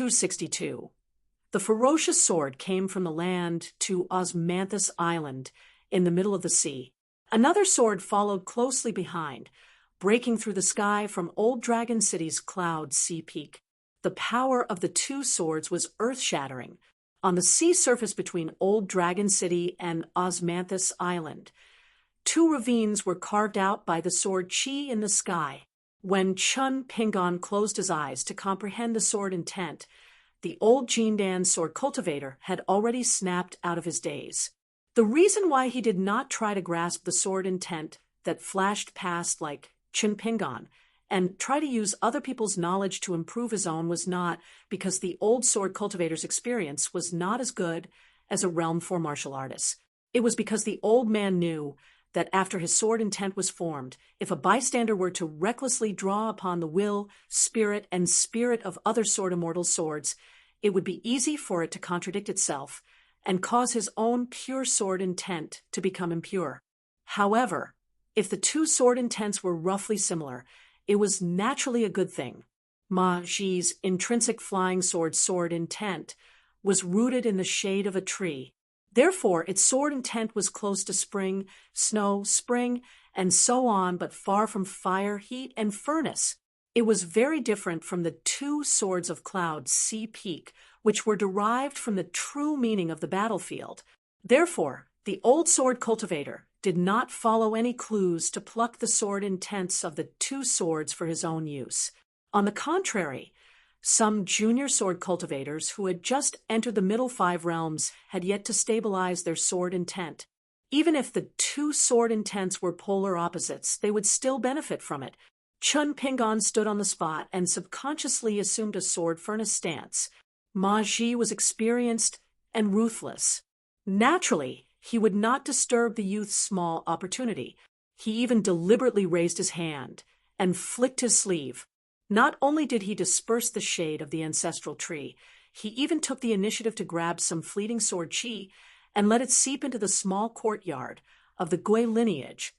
262. The ferocious sword came from the land to Osmanthus Island in the middle of the sea. Another sword followed closely behind, breaking through the sky from Old Dragon City's cloud sea peak. The power of the two swords was earth-shattering. On the sea surface between Old Dragon City and Osmanthus Island, two ravines were carved out by the sword Qi in the sky. When Chun Pingon closed his eyes to comprehend the sword intent, the old Jindan sword cultivator had already snapped out of his daze. The reason why he did not try to grasp the sword intent that flashed past like Chun Pingon and try to use other people's knowledge to improve his own was not because the old sword cultivator's experience was not as good as a Realm 4 martial artist. It was because the old man knew that after his sword intent was formed, if a bystander were to recklessly draw upon the will, spirit, and spirit of other sword immortal swords, it would be easy for it to contradict itself and cause his own pure sword intent to become impure. However, if the two sword intents were roughly similar, it was naturally a good thing. Ma Ji's intrinsic flying sword intent was rooted in the shade of a tree. Therefore, its sword intent was close to spring, snow, spring, and so on, but far from fire, heat, and furnace. It was very different from the two swords of cloud sea peak, which were derived from the true meaning of the battlefield. Therefore, the old sword cultivator did not follow any clues to pluck the sword intents of the two swords for his own use. On the contrary, some junior sword cultivators who had just entered the middle 5 realms had yet to stabilize their sword intent. Even if the two sword intents were polar opposites, they would still benefit from it. Chun Pingon stood on the spot and subconsciously assumed a sword furnace stance. Ma Ji was experienced and ruthless. Naturally, he would not disturb the youth's small opportunity. He even deliberately raised his hand and flicked his sleeve. Not only did he disperse the shade of the ancestral tree, he even took the initiative to grab some fleeting sword Qi and let it seep into the small courtyard of the Gui lineage,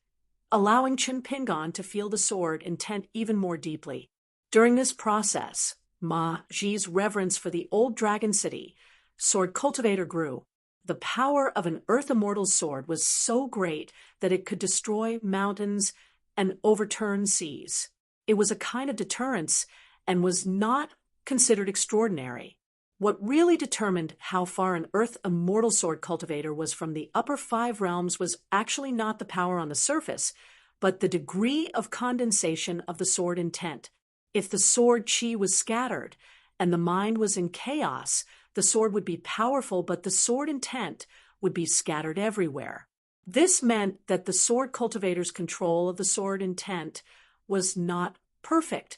allowing Chun Pingon to feel the sword intent even more deeply. During this process, Ma Ji's reverence for the old dragon city sword cultivator grew. The power of an earth immortal sword was so great that it could destroy mountains and overturn seas. It was a kind of deterrence and was not considered extraordinary. What really determined how far an earth immortal sword cultivator was from the upper 5 realms was actually not the power on the surface, but the degree of condensation of the sword intent. If the sword Qi was scattered and the mind was in chaos, the sword would be powerful, but the sword intent would be scattered everywhere. This meant that the sword cultivator's control of the sword intent was not perfect.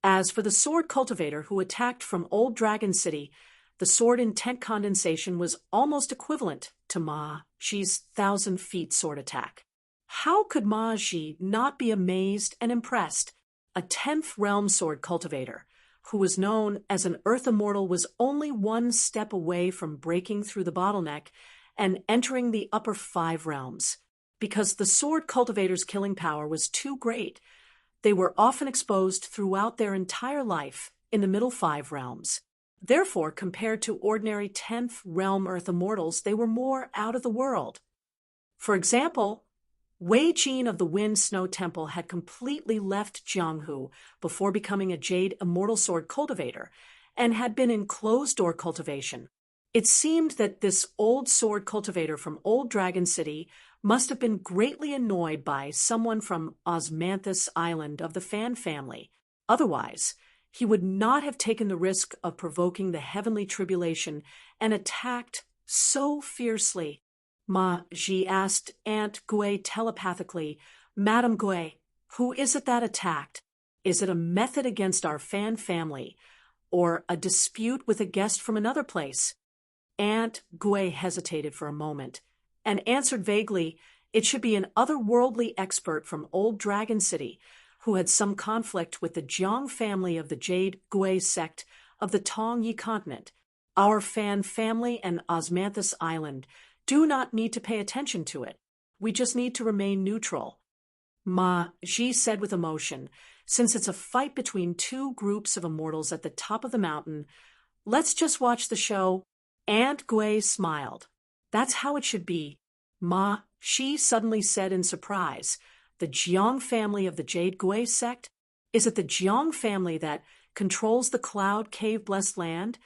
As for the sword cultivator who attacked from Old Dragon City, the sword intent condensation was almost equivalent to Ma Ji's 1,000 feet sword attack. How could Ma Ji not be amazed and impressed? A 10th realm sword cultivator, who was known as an earth immortal, was only one step away from breaking through the bottleneck and entering the upper 5 realms. Because the sword cultivator's killing power was too great, they were often exposed throughout their entire life in the middle 5 realms. Therefore, compared to ordinary 10th realm earth immortals, they were more out of the world. For example, Wei Jin of the Wind Snow Temple had completely left Jianghu before becoming a jade immortal sword cultivator and had been in closed-door cultivation. It seemed that this old sword cultivator from Old Dragon City must have been greatly annoyed by someone from Osmanthus Island of the Fan family. Otherwise, he would not have taken the risk of provoking the heavenly tribulation and attacked so fiercely. Ma Ji asked Aunt Gui telepathically, "Madame Gui, who is it that attacked? Is it a method against our Fan family, or a dispute with a guest from another place?" Aunt Gui hesitated for a moment and answered vaguely, "It should be an otherworldly expert from Old Dragon City who had some conflict with the Jiang family of the Jade Gui sect of the Tongyi continent. Our Fan family and Osmanthus Island do not need to pay attention to it. We just need to remain neutral." Ma Ji said with emotion, "Since it's a fight between two groups of immortals at the top of the mountain, Let's just watch the show. Aunt Gui smiled. That's how it should be. Ma, she suddenly said in surprise. The Jiang family of the Jade Gui sect? Is it the Jiang family that controls the cloud cave-blessed land?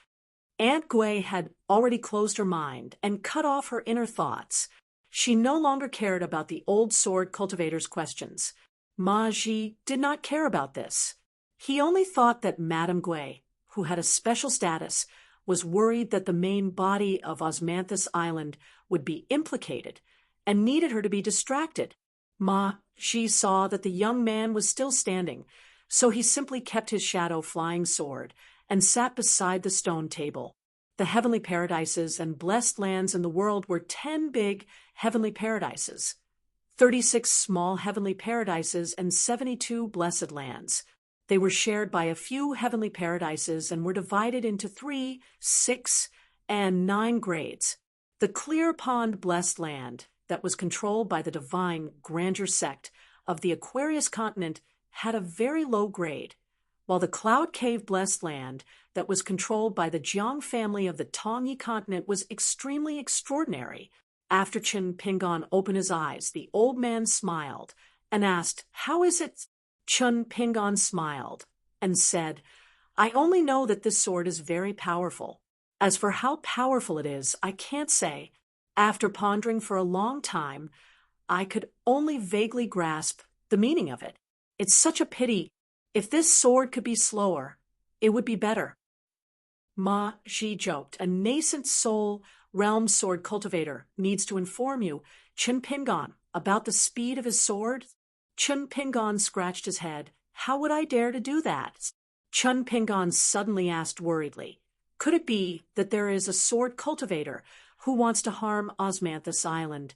Aunt Gui had already closed her mind and cut off her inner thoughts. She no longer cared about the old sword cultivator's questions. Ma Ji did not care about this. He only thought that Madame Gui, who had a special status, was worried that the main body of Osmanthus Island would be implicated and needed her to be distracted. Ma Ji saw that the young man was still standing, so he simply kept his shadow flying sword and sat beside the stone table. The heavenly paradises and blessed lands in the world were 10 big heavenly paradises, 36 small heavenly paradises, and 72 blessed lands. They were shared by a few heavenly paradises and were divided into 3, 6, and 9 grades. The Clear Pond blessed land that was controlled by the divine grandeur sect of the Aquarius continent had a very low grade, while the Cloud Cave blessed land that was controlled by the Jiang family of the Tongyi continent was extremely extraordinary. After Chen Pingon opened his eyes, the old man smiled and asked, "How is it?" Chen Pingon smiled and said, "I only know that this sword is very powerful. As for how powerful it is, I can't say. After pondering for a long time, I could only vaguely grasp the meaning of it. It's such a pity. If this sword could be slower, it would be better." Ma Ji joked, "A nascent soul realm sword cultivator needs to inform you, Chen Pingon, about the speed of his sword." Chen Pingon scratched his head. "How would I dare to do that?" Chen Pingon suddenly asked worriedly, "Could it be that there is a sword cultivator who wants to harm Osmanthus Island?"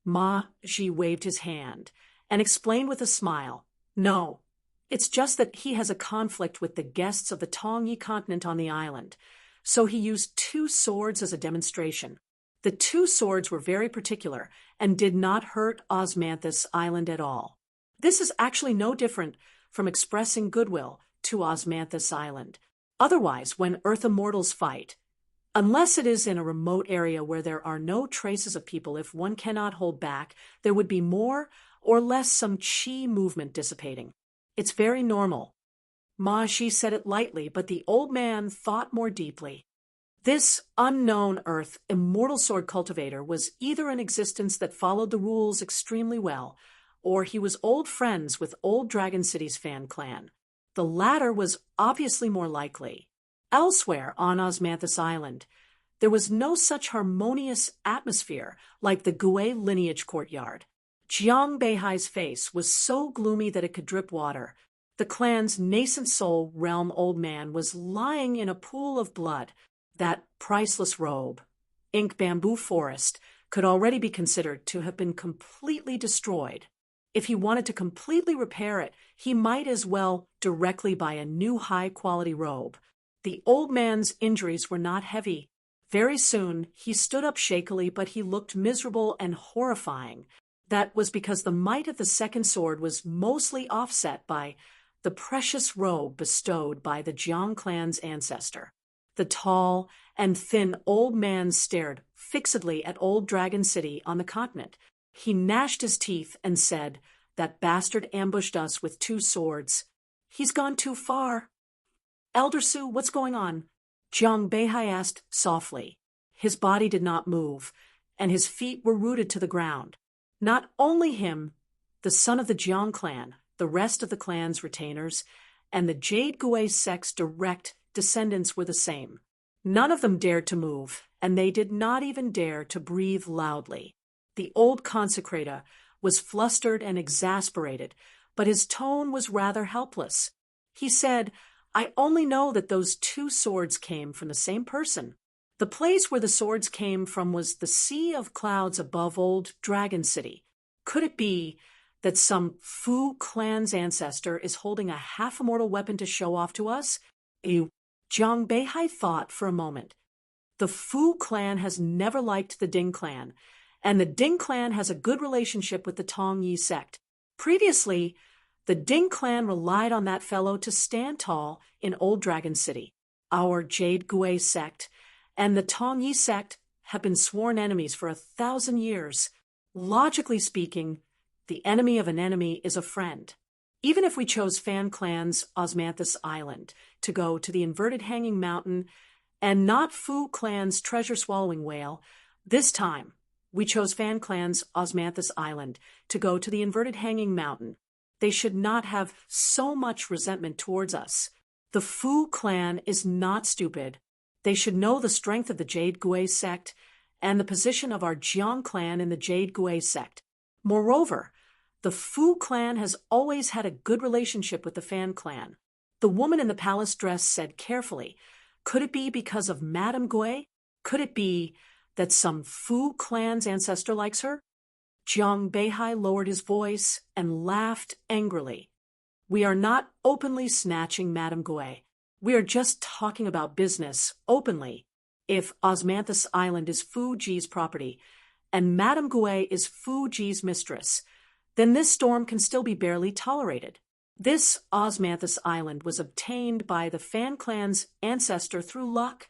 Ma Ji waved his hand and explained with a smile, "No. It's just that he has a conflict with the guests of the Tongyi continent on the island, so he used 2 swords as a demonstration. The 2 swords were very particular and did not hurt Osmanthus Island at all. This is actually no different from expressing goodwill to Osmanthus Island. Otherwise, when Earth immortals fight, unless it is in a remote area where there are no traces of people, if one cannot hold back, there would be more or less some chi movement dissipating. It's very normal." Ma Ji said it lightly, but the old man thought more deeply. This unknown Earth immortal sword cultivator was either an existence that followed the rules extremely well, or he was old friends with Old Dragon City's fan clan. The latter was obviously more likely. Elsewhere on Osmanthus Island, there was no such harmonious atmosphere like the Gui lineage courtyard. Jiang Beihai's face was so gloomy that it could drip water. The clan's nascent soul realm old man was lying in a pool of blood. That priceless robe, ink bamboo forest, could already be considered to have been completely destroyed. If he wanted to completely repair it, he might as well directly buy a new high-quality robe. The old man's injuries were not heavy. Very soon, he stood up shakily, but he looked miserable and horrifying. That was because the might of the second sword was mostly offset by the precious robe bestowed by the Jiang clan's ancestor. The tall and thin old man stared fixedly at Old Dragon City on the continent. He gnashed his teeth and said, "That bastard ambushed us with 2 swords. He's gone too far." "Elder Su, what's going on?" Jiang Beihai asked softly. His body did not move, and his feet were rooted to the ground. Not only him, the son of the Jiang clan, the rest of the clan's retainers, and the Jade Gui sect's direct descendants were the same. None of them dared to move, and they did not even dare to breathe loudly. The old consecrator was flustered and exasperated, but his tone was rather helpless. He said, "I only know that those 2 swords came from the same person. The place where the swords came from was the sea of clouds above Old Dragon City. Could it be that some Fu clan's ancestor is holding a half-immortal weapon to show off to us?" Jiang Beihai thought for a moment. The Fu clan has never liked the Ding clan, and the Ding clan has a good relationship with the Tongyi sect. Previously, the Ding clan relied on that fellow to stand tall in Old Dragon City. Our Jade Gui sect and the Tongyi sect have been sworn enemies for 1,000 years. Logically speaking, the enemy of an enemy is a friend. Even if we chose Fan Clan's Osmanthus Island to go to the inverted hanging mountain and not Fu Clan's treasure-swallowing whale, this time we chose Fan Clan's Osmanthus Island to go to the inverted hanging mountain. They should not have so much resentment towards us. The Fu clan is not stupid. They should know the strength of the Jade Gui sect and the position of our Jiang clan in the Jade Gui sect. Moreover, the Fu clan has always had a good relationship with the Fan clan. The woman in the palace dress said carefully, "Could it be because of Madame Gui? Could it be that some Fu clan's ancestor likes her?" Jiang Beihai lowered his voice and laughed angrily. "We are not openly snatching Madame Gui. We are just talking about business openly. If Osmanthus Island is Fu Ji's property and Madame Gui is Fu Ji's mistress, then this storm can still be barely tolerated. This Osmanthus Island was obtained by the Fan clan's ancestor through luck,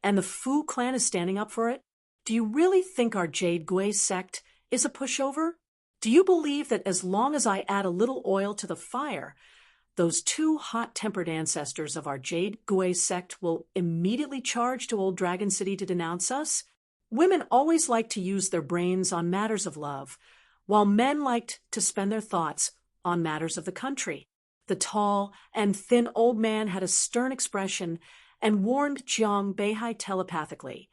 and the Fu clan is standing up for it. Do you really think our Jade Gui sect is a pushover? Do you believe that as long as I add a little oil to the fire, those two hot-tempered ancestors of our Jade Gui sect will immediately charge to Old Dragon City to denounce us? Women always like to use their brains on matters of love, while men liked to spend their thoughts on matters of the country." The tall and thin old man had a stern expression and warned Jiang Beihai telepathically,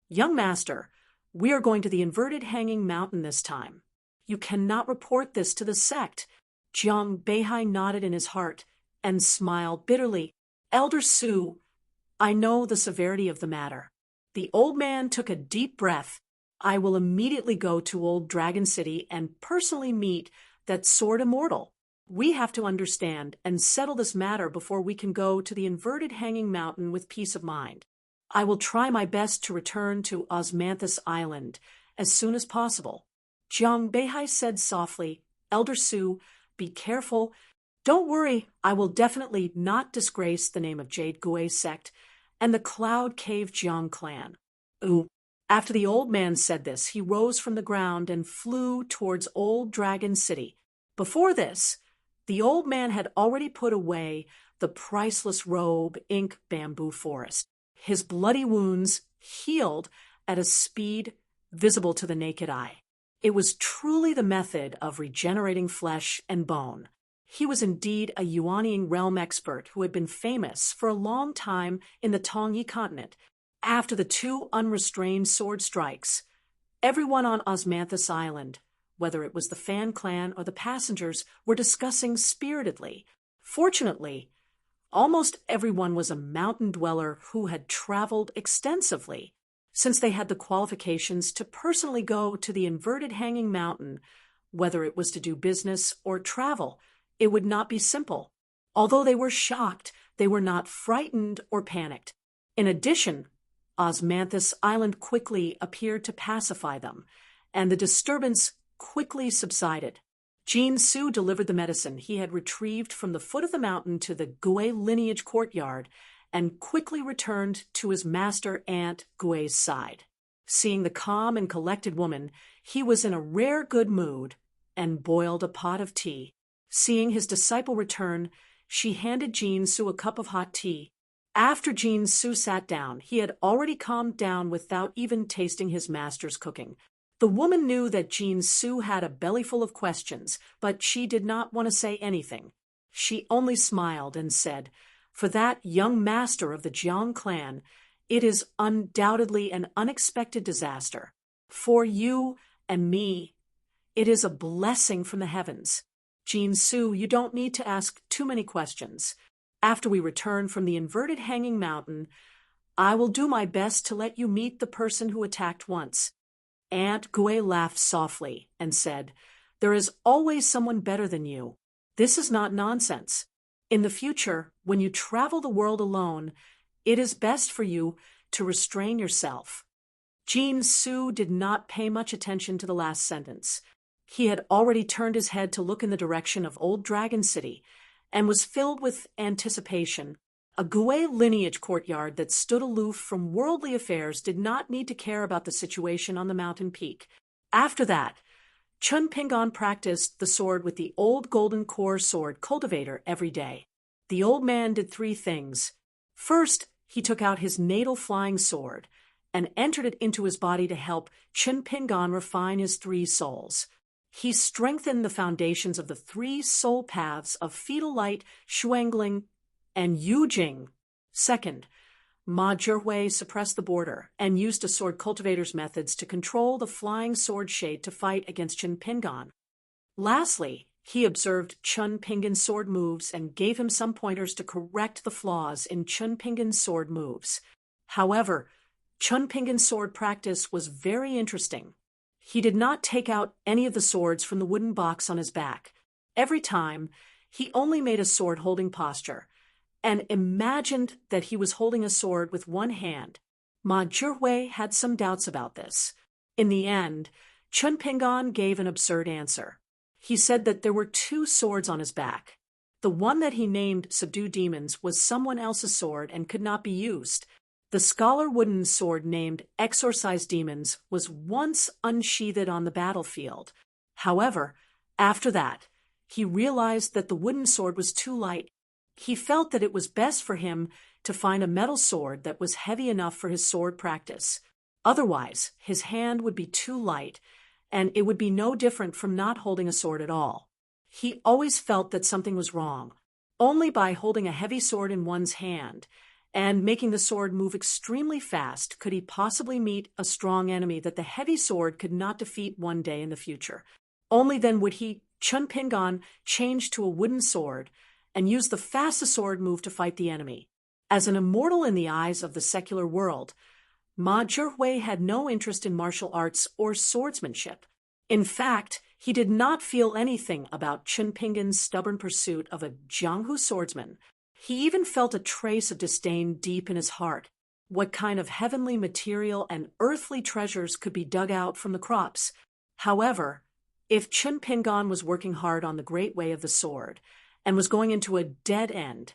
"Young master, we are going to the inverted hanging mountain this time. You cannot report this to the sect." Jiang Beihai nodded in his heart and smiled bitterly. "Elder Su, I know the severity of the matter." The old man took a deep breath. "I will immediately go to Old Dragon City and personally meet that sword immortal. We have to understand and settle this matter before we can go to the inverted hanging mountain with peace of mind. I will try my best to return to Osmanthus Island as soon as possible." Jiang Beihai said softly, "Elder Su, be careful. Don't worry, I will definitely not disgrace the name of Jade Gui sect and the Cloud Cave Jiang clan." Ooh. After the old man said this, he rose from the ground and flew towards Old Dragon City. Before this, the old man had already put away the priceless robe ink bamboo forest. His bloody wounds healed at a speed visible to the naked eye. It was truly the method of regenerating flesh and bone. He was indeed a Yuanying realm expert who had been famous for a long time in the Tongyi continent. After the two unrestrained sword strikes, everyone on Osmanthus Island, whether it was the Fan clan or the passengers, were discussing spiritedly. Fortunately, almost everyone was a mountain dweller who had traveled extensively. Since they had the qualifications to personally go to the inverted hanging mountain, whether it was to do business or travel, it would not be simple. Although they were shocked, they were not frightened or panicked. In addition, Osmanthus Island quickly appeared to pacify them, and the disturbance quickly subsided. Jin Su delivered the medicine he had retrieved from the foot of the mountain to the Gui lineage courtyard and quickly returned to his master Aunt Gui's side. Seeing the calm and collected woman, he was in a rare good mood and boiled a pot of tea. Seeing his disciple return, she handed Jin Su a cup of hot tea. After Jin Su sat down, he had already calmed down without even tasting his master's cooking. The woman knew that Jin Su had a bellyful of questions, but she did not want to say anything. She only smiled and said, "For that young master of the Jiang clan, it is undoubtedly an unexpected disaster. For you and me, it is a blessing from the heavens. Jin Su, you don't need to ask too many questions. After we return from the inverted hanging mountain, I will do my best to let you meet the person who attacked once." Aunt Gui laughed softly and said, "There is always someone better than you. This is not nonsense. In the future, when you travel the world alone, it is best for you to restrain yourself." Jin Su did not pay much attention to the last sentence. He had already turned his head to look in the direction of Old Dragon City and was filled with anticipation. A Gui lineage courtyard that stood aloof from worldly affairs did not need to care about the situation on the mountain peak. After that, Chun Pingon practiced the sword with the old golden core sword cultivator every day. The old man did three things. First, he took out his natal flying sword and entered it into his body to help Chun Pingon refine his three souls. He strengthened the foundations of the three soul paths of Fetal Light, Shuangling, and Yujing. Second, Ma Zhihui suppressed the border and used a sword cultivator's methods to control the flying sword shade to fight against Chun Pingon. Lastly, he observed Chun Pingon's sword moves and gave him some pointers to correct the flaws in Chun Pingon's sword moves. However, Chun Pingon's sword practice was very interesting. He did not take out any of the swords from the wooden box on his back. Every time, he only made a sword-holding posture and imagined that he was holding a sword with one hand. Ma Zhihui had some doubts about this. In the end, Chun Pingon gave an absurd answer. He said that there were two swords on his back. The one that he named Subdue Demons was someone else's sword and could not be used. The scholar wooden sword named Exorcise Demons was once unsheathed on the battlefield. However, after that, he realized that the wooden sword was too light. He felt that it was best for him to find a metal sword that was heavy enough for his sword practice. Otherwise, his hand would be too light, and it would be no different from not holding a sword at all. He always felt that something was wrong. Only by holding a heavy sword in one's hand and making the sword move extremely fast could he possibly meet a strong enemy that the heavy sword could not defeat one day in the future. Only then would he, Chun Pingon, change to a wooden sword and use the fastest sword move to fight the enemy. As an immortal in the eyes of the secular world, Ma Zhihui had no interest in martial arts or swordsmanship. In fact, he did not feel anything about Chun Pingon's stubborn pursuit of a Jianghu swordsman. He even felt a trace of disdain deep in his heart. What kind of heavenly material and earthly treasures could be dug out from the crops? However, if Chun Pingon was working hard on the great way of the sword and was going into a dead end,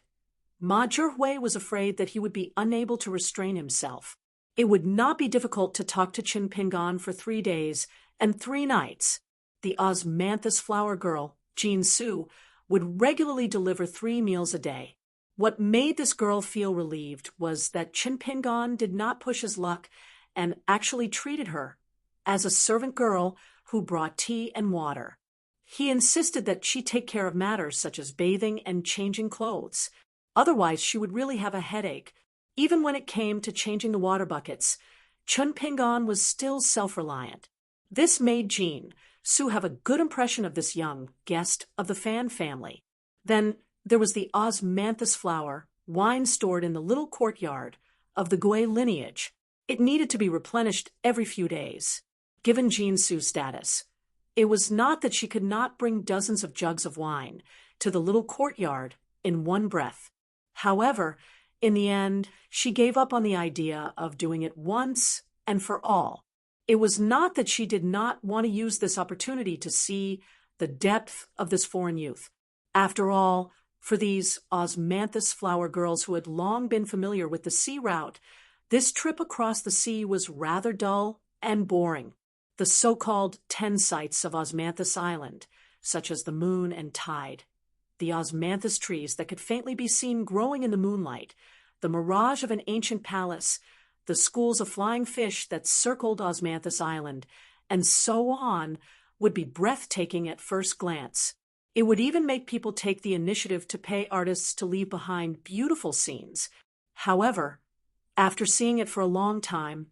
Ma Zhihui was afraid that he would be unable to restrain himself. It would not be difficult to talk to Chun Pingon for 3 days and 3 nights. The osmanthus flower girl, Jin Su, would regularly deliver 3 meals a day. What made this girl feel relieved was that Chun Pingon did not push his luck and actually treated her as a servant girl who brought tea and water. He insisted that she take care of matters such as bathing and changing clothes. Otherwise, she would really have a headache. Even when it came to changing the water buckets, Chun Pingon was still self-reliant. This made Jin Su have a good impression of this young guest of the Fan family. Then there was the osmanthus flower, wine stored in the little courtyard of the Gui lineage. It needed to be replenished every few days. Given Jin Su's status, it was not that she could not bring dozens of jugs of wine to the little courtyard in one breath. However, in the end, she gave up on the idea of doing it once and for all. It was not that she did not want to use this opportunity to see the depth of this foreign youth. After all, for these osmanthus flower girls who had long been familiar with the sea route, this trip across the sea was rather dull and boring. The so-called 10 sights of Osmanthus Island, such as the moon and tide, the osmanthus trees that could faintly be seen growing in the moonlight, the mirage of an ancient palace, the schools of flying fish that circled Osmanthus Island, and so on, would be breathtaking at first glance. It would even make people take the initiative to pay artists to leave behind beautiful scenes. However, after seeing it for a long time,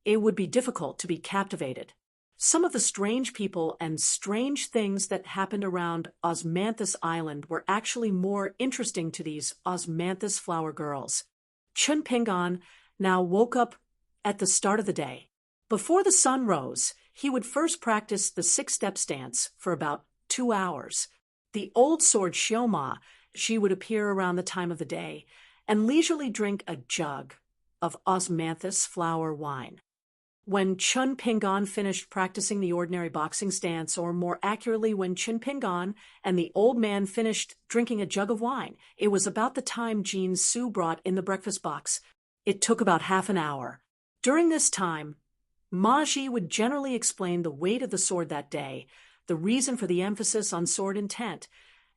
it would be difficult to be captivated. Some of the strange people and strange things that happened around Osmanthus Island were actually more interesting to these osmanthus flower girls. Chun Pingon now woke up at the start of the day. Before the sun rose, he would first practice the 6-step stance for about 2 hours. The old sword Xioma, she would appear around the time of the day and leisurely drink a jug of osmanthus flower wine. When Chun Pingan finished practicing the ordinary boxing stance, or more accurately, when Chun Pingan and the old man finished drinking a jug of wine, it was about the time Jean Su brought in the breakfast box. It took about half an hour. During this time, Ma Ji would generally explain the weight of the sword that day, the reason for the emphasis on sword intent,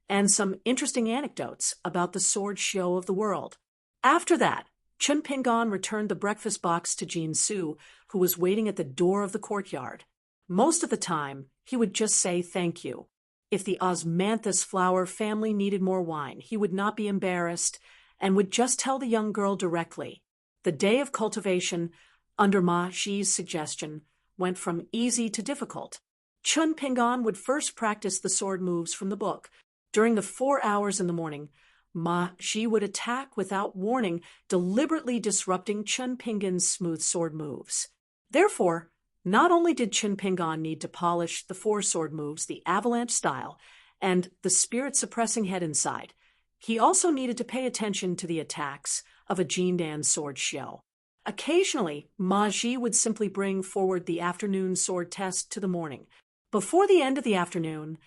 and some interesting anecdotes about the sword show of the world. After that, Chun Pingan returned the breakfast box to Jean Su, who was waiting at the door of the courtyard. Most of the time, he would just say thank you. If the osmanthus flower family needed more wine, he would not be embarrassed and would just tell the young girl directly. The day of cultivation, under Ma Ji's suggestion, went from easy to difficult. Chun Pingan would first practice the sword moves from the book. During the 4 hours in the morning, Ma Ji would attack without warning, deliberately disrupting Chun Pingan's smooth sword moves. Therefore, not only did Chun Pingan need to polish the 4 sword moves, the avalanche style, and the spirit-suppressing head inside, he also needed to pay attention to the attacks of a Jindan sword show. Occasionally, Ma Ji would simply bring forward the afternoon sword test to the morning. Before the end of the afternoon,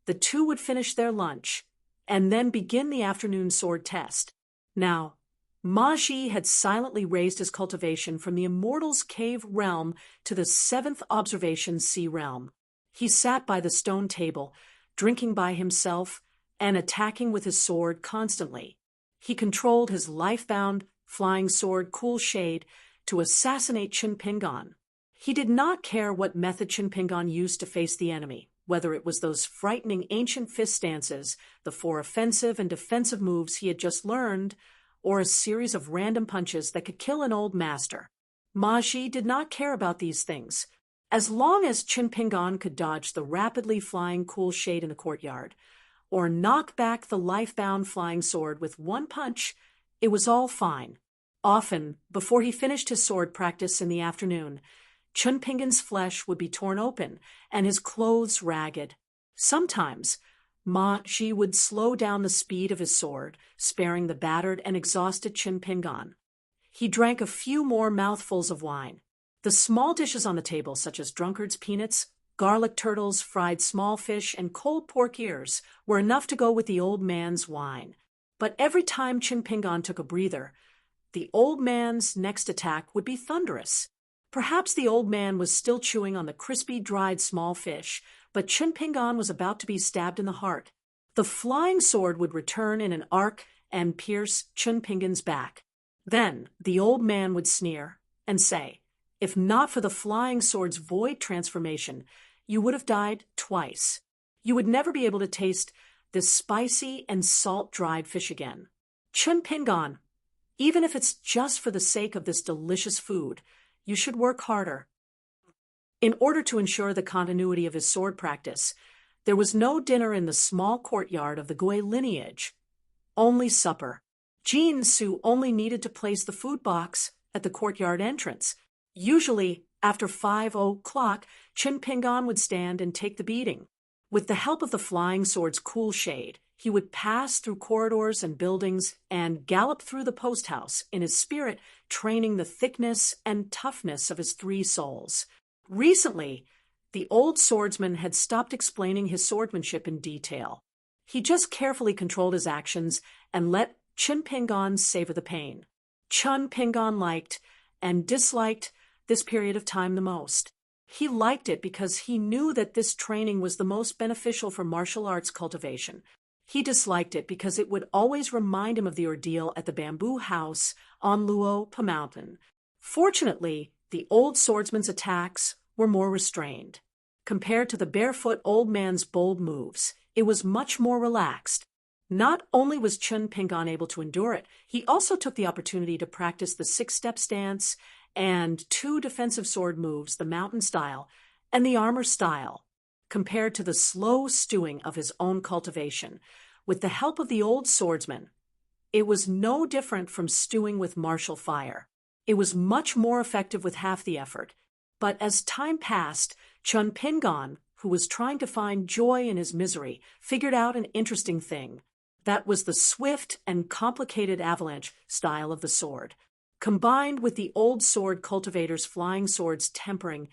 the two would finish their lunch and then begin the afternoon sword test. Now, Ma Ji had silently raised his cultivation from the Immortal's Cave realm to the 7th observation sea realm. He sat by the stone table, drinking by himself and attacking with his sword constantly. He controlled his life-bound flying sword Cool Shade to assassinate Chun Pingan. He did not care what method Chun Pingan used to face the enemy, whether it was those frightening ancient fist stances, the 4 offensive and defensive moves he had just learned, or a series of random punches that could kill an old master. Ma Ji did not care about these things. As long as Chun Pingan could dodge the rapidly flying Cool Shade in the courtyard, or knock back the life-bound flying sword with one punch, it was all fine. Often, before he finished his sword practice in the afternoon, Chun Pingan's flesh would be torn open and his clothes ragged. Sometimes, Ma Ji would slow down the speed of his sword, sparing the battered and exhausted Chun Pingan. He drank a few more mouthfuls of wine. The small dishes on the table, such as drunkard's peanuts, garlic turtles, fried small fish, and cold pork ears, were enough to go with the old man's wine. But every time Chun Pingan took a breather, the old man's next attack would be thunderous. Perhaps the old man was still chewing on the crispy, dried small fish, but Chun Pingan was about to be stabbed in the heart. The flying sword would return in an arc and pierce Chun Pingan's back. Then the old man would sneer and say, "If not for the flying sword's void transformation, you would have died twice. You would never be able to taste this spicy and salt-dried fish again. Chun Pingan, even if it's just for the sake of this delicious food, you should work harder." In order to ensure the continuity of his sword practice, there was no dinner in the small courtyard of the Gui lineage, only supper. Jean Su only needed to place the food box at the courtyard entrance. Usually, after 5 o'clock, Chun Pingan would stand and take the beating. With the help of the flying sword's Cool Shade, he would pass through corridors and buildings and gallop through the post house, in his spirit training the thickness and toughness of his 3 souls. Recently, the old swordsman had stopped explaining his swordsmanship in detail. He just carefully controlled his actions and let Chun Pingan savor the pain. Chun Pingan liked and disliked this period of time the most. He liked it because he knew that this training was the most beneficial for martial arts cultivation. He disliked it because it would always remind him of the ordeal at the bamboo house on Luo Pa Mountain. Fortunately, the old swordsman's attacks were more restrained. Compared to the barefoot old man's bold moves, it was much more relaxed. Not only was Chun Pingan able to endure it, he also took the opportunity to practice the 6-step stance and 2 defensive sword moves, the mountain style and the armor style. Compared to the slow stewing of his own cultivation, with the help of the old swordsman, it was no different from stewing with martial fire. It was much more effective with half the effort. But as time passed, Chun Pingan, who was trying to find joy in his misery, figured out an interesting thing. That was the swift and complicated avalanche style of the sword. Combined with the old sword cultivator's flying swords tempering,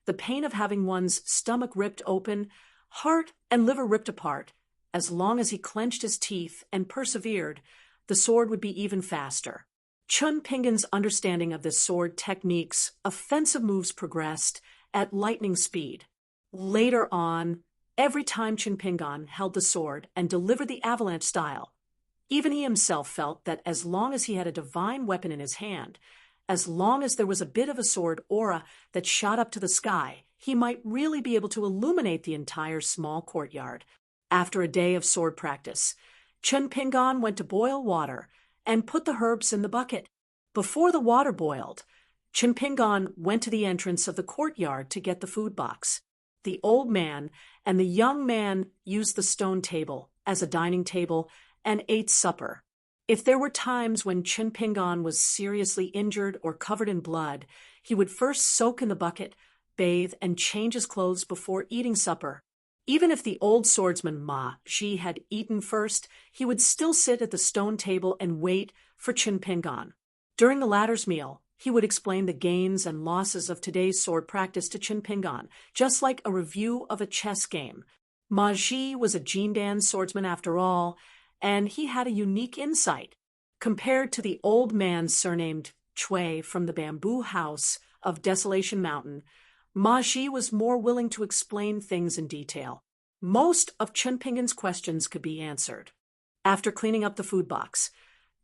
the pain of having one's stomach ripped open, heart and liver ripped apart, as long as he clenched his teeth and persevered, the sword would be even faster. Chun Pingan's understanding of the sword technique's offensive moves progressed at lightning speed. Later on, every time Chun Pingan held the sword and delivered the avalanche style, even he himself felt that as long as he had a divine weapon in his hand, as long as there was a bit of a sword aura that shot up to the sky, he might really be able to illuminate the entire small courtyard. After a day of sword practice, Chun Pingan went to boil water and put the herbs in the bucket. Before the water boiled, Chun Pingan went to the entrance of the courtyard to get the food box. The old man and the young man used the stone table as a dining table and ate supper. If there were times when Chun Pingan was seriously injured or covered in blood, he would first soak in the bucket, bathe, and change his clothes before eating supper. Even if the old swordsman Ma Ji had eaten first, he would still sit at the stone table and wait for Chun Pingan. During the latter's meal, he would explain the gains and losses of today's sword practice to Chun Pingan, just like a review of a chess game. Ma Ji was a Jindan swordsman after all, and he had a unique insight. Compared to the old man surnamed Chui from the bamboo house of Desolation Mountain, Ma Ji was more willing to explain things in detail. Most of Chun Pingan's questions could be answered. After cleaning up the food box,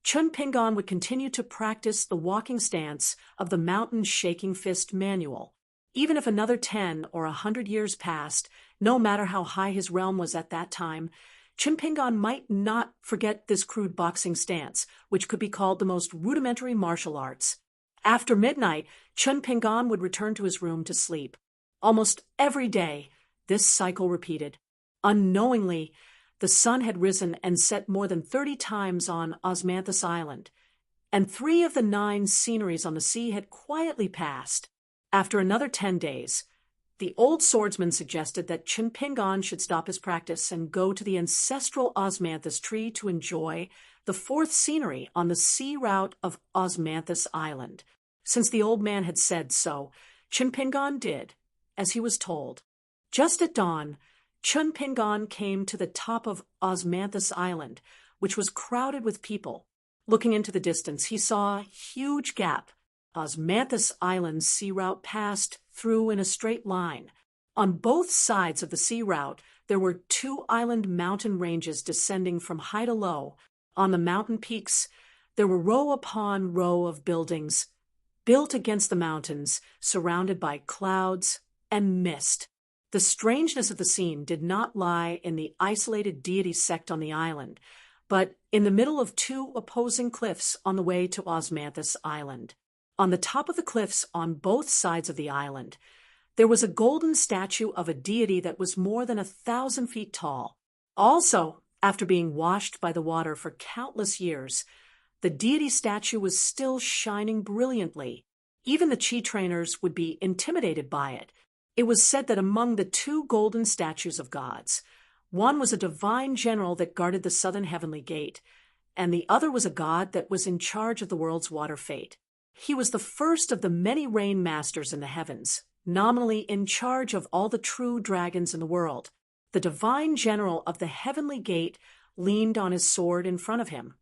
Chun Pingan would continue to practice the walking stance of the mountain shaking fist manual. Even if another 10 or 100 years passed, no matter how high his realm was at that time, Chun Pingan might not forget this crude boxing stance, which could be called the most rudimentary martial arts. After midnight, Chun Pingan would return to his room to sleep. Almost every day, this cycle repeated. Unknowingly, the sun had risen and set more than 30 times on Osmanthus Island, and 3 of the 9 sceneries on the sea had quietly passed. After another 10 days, the old swordsman suggested that Chun Pingan should stop his practice and go to the ancestral Osmanthus tree to enjoy the 4th scenery on the sea route of Osmanthus Island. Since the old man had said so, Chun Pingan did, as he was told. Just at dawn, Chun Pingan came to the top of Osmanthus Island, which was crowded with people. Looking into the distance, he saw a huge gap. Osmanthus Island's sea route passed through in a straight line. On both sides of the sea route, there were 2 island mountain ranges descending from high to low. On the mountain peaks, there were row upon row of buildings, built against the mountains, surrounded by clouds and mist. The strangeness of the scene did not lie in the isolated deity sect on the island, but in the middle of 2 opposing cliffs on the way to Osmanthus Island. On the top of the cliffs on both sides of the island, there was a golden statue of a deity that was more than 1,000 feet tall. Also, after being washed by the water for countless years, the deity statue was still shining brilliantly. Even the Qi trainers would be intimidated by it. It was said that among the 2 golden statues of gods, one was a divine general that guarded the southern heavenly gate, and the other was a god that was in charge of the world's water fate. He was the first of the many rain masters in the heavens, nominally in charge of all the true dragons in the world. The divine general of the heavenly gate leaned on his sword in front of him,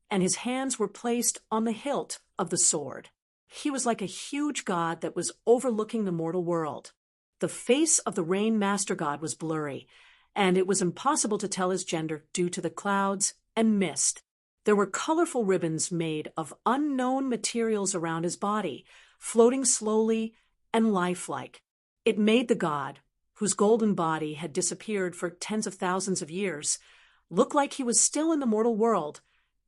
and his hands were placed on the hilt of the sword. He was like a huge god that was overlooking the mortal world. The face of the rain master god was blurry, and it was impossible to tell his gender due to the clouds and mist. There were colorful ribbons made of unknown materials around his body, floating slowly and lifelike. It made the god, whose golden body had disappeared for tens of thousands of years, look like he was still in the mortal world,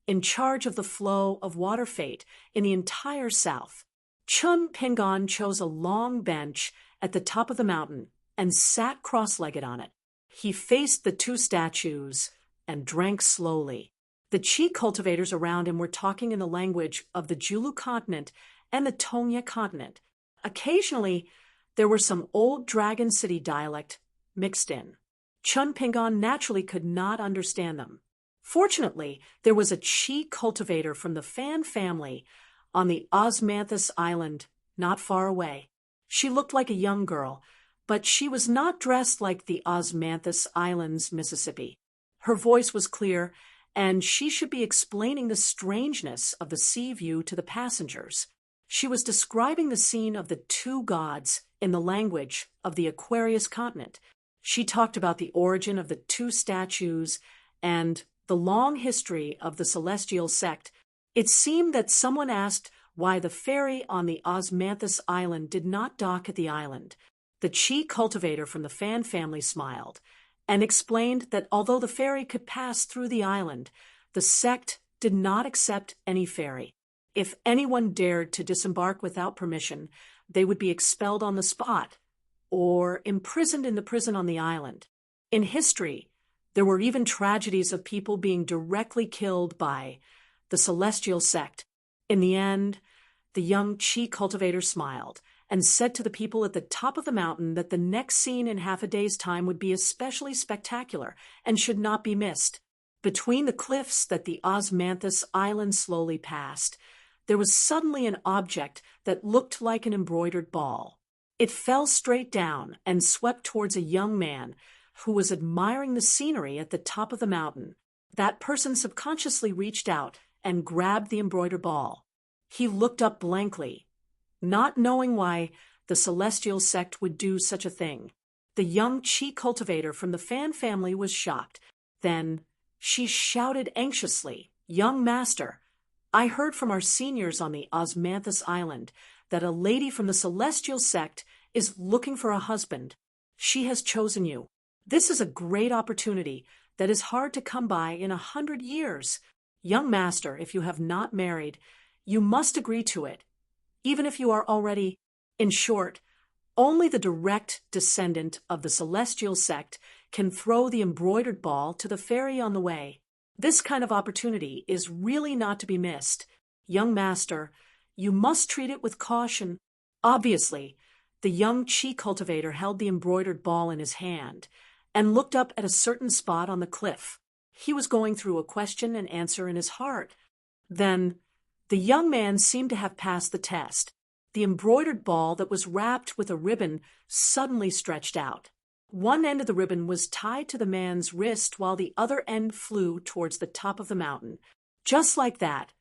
in charge of the flow of water fate in the entire south. Chun Pingan chose a long bench at the top of the mountain and sat cross-legged on it. He faced the 2 statues and drank slowly. The Qi cultivators around him were talking in the language of the Julu continent and the Tongya continent. Occasionally, there were some old Dragon City dialect mixed in. Chun Pingan naturally could not understand them. Fortunately, there was a Qi cultivator from the Fan family, on the Osmanthus Island, not far away. She looked like a young girl, but she was not dressed like the Osmanthus Islands, Mississippi. Her voice was clear, and she should be explaining the strangeness of the sea view to the passengers. She was describing the scene of the two gods in the language of the Aquarius continent. She talked about the origin of the two statues and the long history of the celestial sect. It seemed that someone asked why the ferry on the Osmanthus Island did not dock at the island. The chi cultivator from the Fan family smiled and explained that although the ferry could pass through the island, the sect did not accept any ferry. If anyone dared to disembark without permission, they would be expelled on the spot or imprisoned in the prison on the island. In history, there were even tragedies of people being directly killed by the celestial sect. In the end, the young chi cultivator smiled and said to the people at the top of the mountain that the next scene in half a day's time would be especially spectacular and should not be missed. Between the cliffs that the Osmanthus Island slowly passed, there was suddenly an object that looked like an embroidered ball. It fell straight down and swept towards a young man who was admiring the scenery at the top of the mountain. That person subconsciously reached out and grabbed the embroidered ball. He looked up blankly, not knowing why the celestial sect would do such a thing. The young chi cultivator from the Fan family was shocked. Then she shouted anxiously, "Young master, I heard from our seniors on the Osmanthus Island that a lady from the celestial sect is looking for a husband. She has chosen you. This is a great opportunity that is hard to come by in 100 years. Young master, if you have not married, you must agree to it, even if you are already. In short, only the direct descendant of the celestial sect can throw the embroidered ball to the fairy on the way. This kind of opportunity is really not to be missed. Young master, you must treat it with caution." Obviously, the young chi cultivator held the embroidered ball in his hand and looked up at a certain spot on the cliff. He was going through a question and answer in his heart. Then, the young man seemed to have passed the test. The embroidered ball that was wrapped with a ribbon suddenly stretched out. One end of the ribbon was tied to the man's wrist while the other end flew towards the top of the mountain. Just like that,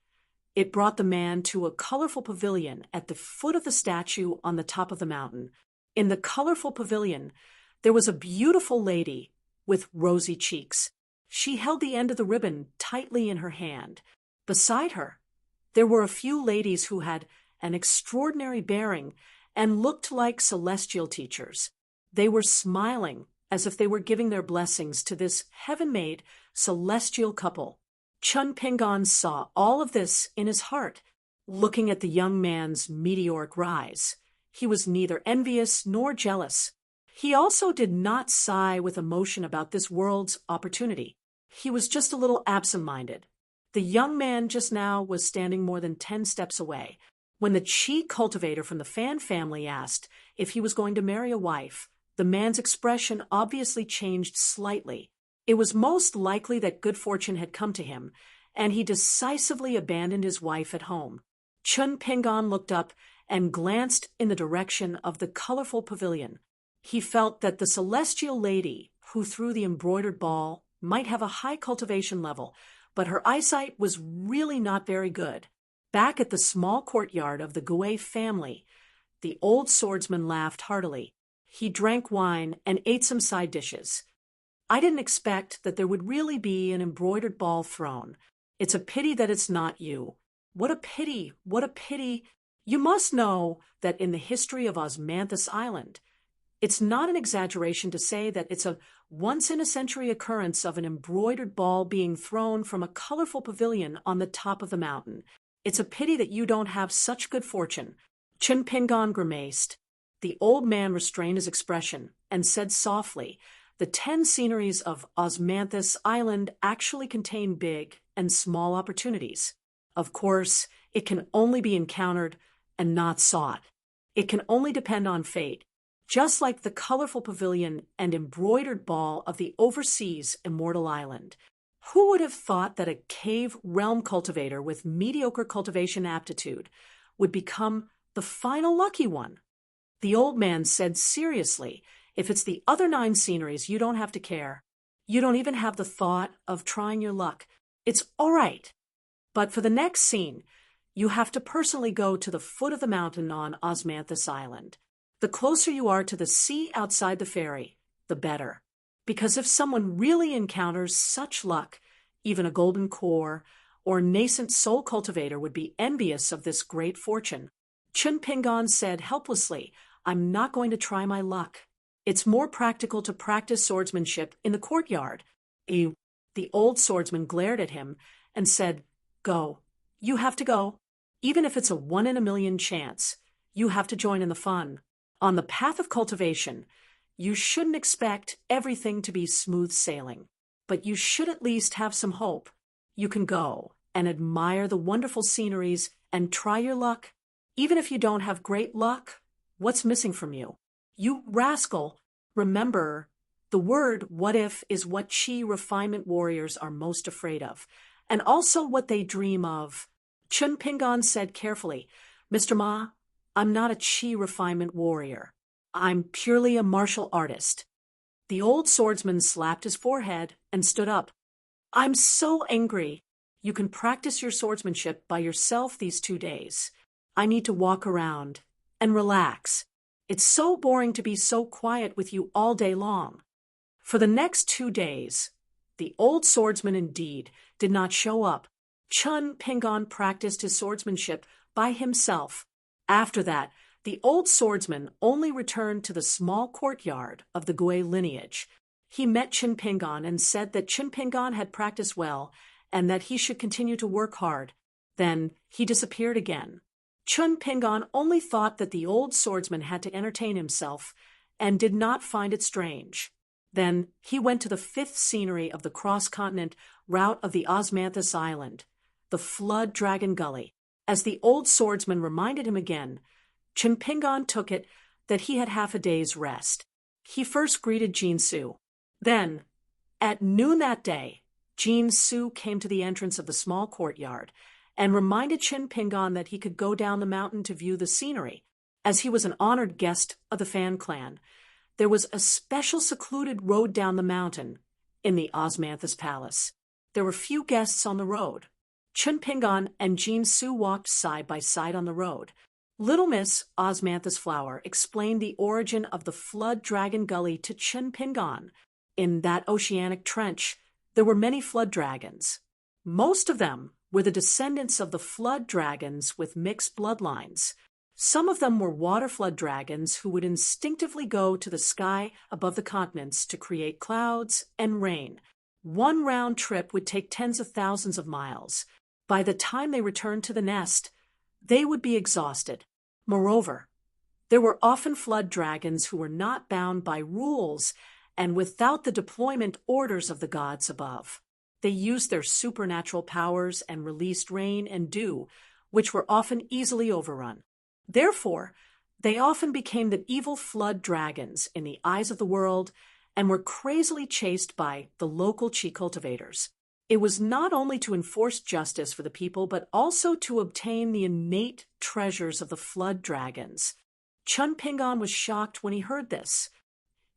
it brought the man to a colorful pavilion at the foot of the statue on the top of the mountain. In the colorful pavilion, there was a beautiful lady with rosy cheeks. She held the end of the ribbon tightly in her hand. Beside her, there were a few ladies who had an extraordinary bearing and looked like celestial teachers. They were smiling as if they were giving their blessings to this heaven-made celestial couple. Chun Pingon saw all of this in his heart, looking at the young man's meteoric rise. He was neither envious nor jealous. He also did not sigh with emotion about this world's opportunity. He was just a little absent-minded. The young man just now was standing more than 10 steps away when the chi cultivator from the Fan family asked if he was going to marry a wife. The man's expression obviously changed slightly. It was most likely that good fortune had come to him, and he decisively abandoned his wife at home. Chun Pingon looked up and glanced in the direction of the colorful pavilion. He felt that the celestial lady who threw the embroidered ball might have a high cultivation level, but her eyesight was really not very good. Back at the small courtyard of the Gouet family, the old swordsman laughed heartily. He drank wine and ate some side dishes. "I didn't expect that there would really be an embroidered ball thrown. It's a pity that it's not you. What a pity, what a pity. You must know that in the history of Osmanthus Island, it's not an exaggeration to say that it's a once-in-a-century occurrence of an embroidered ball being thrown from a colorful pavilion on the top of the mountain. It's a pity that you don't have such good fortune." Chun Pingon grimaced. The old man restrained his expression and said softly, "The 10 sceneries of Osmanthus Island actually contain big and small opportunities. Of course, it can only be encountered and not sought. It can only depend on fate, just like the colorful pavilion and embroidered ball of the overseas immortal island. Who would have thought that a cave realm cultivator with mediocre cultivation aptitude would become the final lucky one? The old man said seriously, if it's the other 9 sceneries, you don't have to care. You don't even have the thought of trying your luck. It's all right. But for the next scene, you have to personally go to the foot of the mountain on Osmanthus Island. The closer you are to the sea outside the ferry, the better. Because if someone really encounters such luck, even a golden core or nascent soul cultivator would be envious of this great fortune. Chun Pingon said helplessly, I'm not going to try my luck. It's more practical to practice swordsmanship in the courtyard. The old swordsman glared at him and said, Go. You have to go. Even if it's a 1 in a million chance, you have to join in the fun. On the path of cultivation, you shouldn't expect everything to be smooth sailing, but you should at least have some hope. You can go and admire the wonderful sceneries and try your luck. Even if you don't have great luck, what's missing from you? You rascal, remember, the word what if is what chi refinement warriors are most afraid of, and also what they dream of. Chun Pingon said carefully, Mr. Ma, I'm not a chi refinement warrior. I'm purely a martial artist. The old swordsman slapped his forehead and stood up. I'm so angry. You can practice your swordsmanship by yourself these 2 days. I need to walk around and relax. It's so boring to be so quiet with you all day long. For the next 2 days, the old swordsman indeed did not show up. Chun Pingon practiced his swordsmanship by himself. After that, the old swordsman only returned to the small courtyard of the Gui lineage. He met Chun Pingon and said that Chun Pingon had practiced well and that he should continue to work hard. Then he disappeared again. Chun Pingon only thought that the old swordsman had to entertain himself and did not find it strange. Then he went to the 5th scenery of the cross-continent route of the Osmanthus Island, the Flood Dragon Gully. As the old swordsman reminded him again, Chun Pingon took it that he had half a day's rest. He first greeted Jean Su. Then, at noon that day, Jean Su came to the entrance of the small courtyard and reminded Chun Pingon that he could go down the mountain to view the scenery. As he was an honored guest of the Fan clan, there was a special secluded road down the mountain in the Osmanthus Palace. There were few guests on the road. Chun Pingon and Jean Su walked side by side on the road. Little Miss Osmanthus Flower explained the origin of the Flood Dragon Gully to Chun Pingon. In that oceanic trench, there were many flood dragons. Most of them were the descendants of the flood dragons with mixed bloodlines. Some of them were water flood dragons who would instinctively go to the sky above the continents to create clouds and rain. One round trip would take tens of thousands of miles. By the time they returned to the nest, they would be exhausted. Moreover, there were often flood dragons who were not bound by rules and without the deployment orders of the gods above. They used their supernatural powers and released rain and dew, which were often easily overrun. Therefore, they often became the evil flood dragons in the eyes of the world and were crazily chased by the local chi cultivators. It was not only to enforce justice for the people, but also to obtain the innate treasures of the flood dragons. Chun Pingon was shocked when he heard this.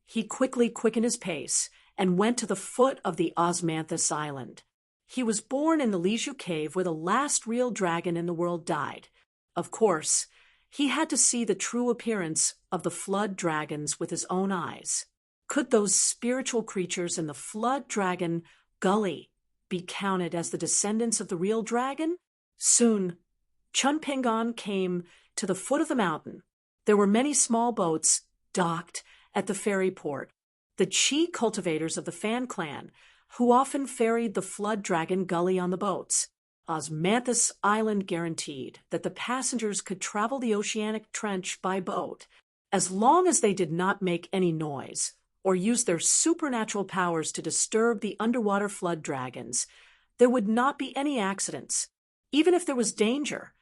He quickly quickened his pace and went to the foot of the Osmanthus Island. He was born in the Liju Cave where the last real dragon in the world died. Of course, he had to see the true appearance of the flood dragons with his own eyes. Could those spiritual creatures in the Flood Dragon Gully be counted as the descendants of the real dragon? Soon, Chun Pingon came to the foot of the mountain. There were many small boats docked at the ferry port. The chi cultivators of the Fan clan, who often ferried the Flood Dragon Gully on the boats. Osmanthus Island guaranteed that the passengers could travel the oceanic trench by boat, as long as they did not make any noise or use their supernatural powers to disturb the underwater flood dragons. There would not be any accidents. Even if there was danger,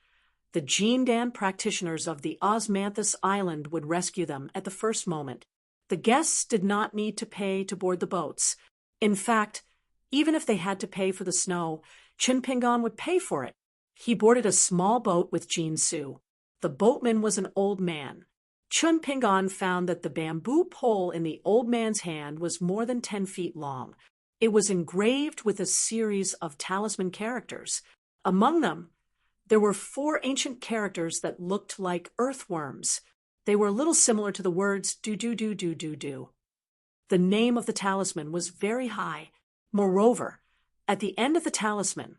the Jean Dan practitioners of the Osmanthus Island would rescue them at the first moment. The guests did not need to pay to board the boats. In fact, Even if they had to pay for the snow, Chun Pingon would pay for it. He boarded a small boat with Jean Su. The boatman was an old man. Chun Pingon found that the bamboo pole in the old man's hand was more than 10 feet long. It was engraved with a series of talisman characters. Among them, there were 4 ancient characters that looked like earthworms. They were a little similar to the words do-do-do-do-do-do. The name of the talisman was very high. Moreover, at the end of the talisman,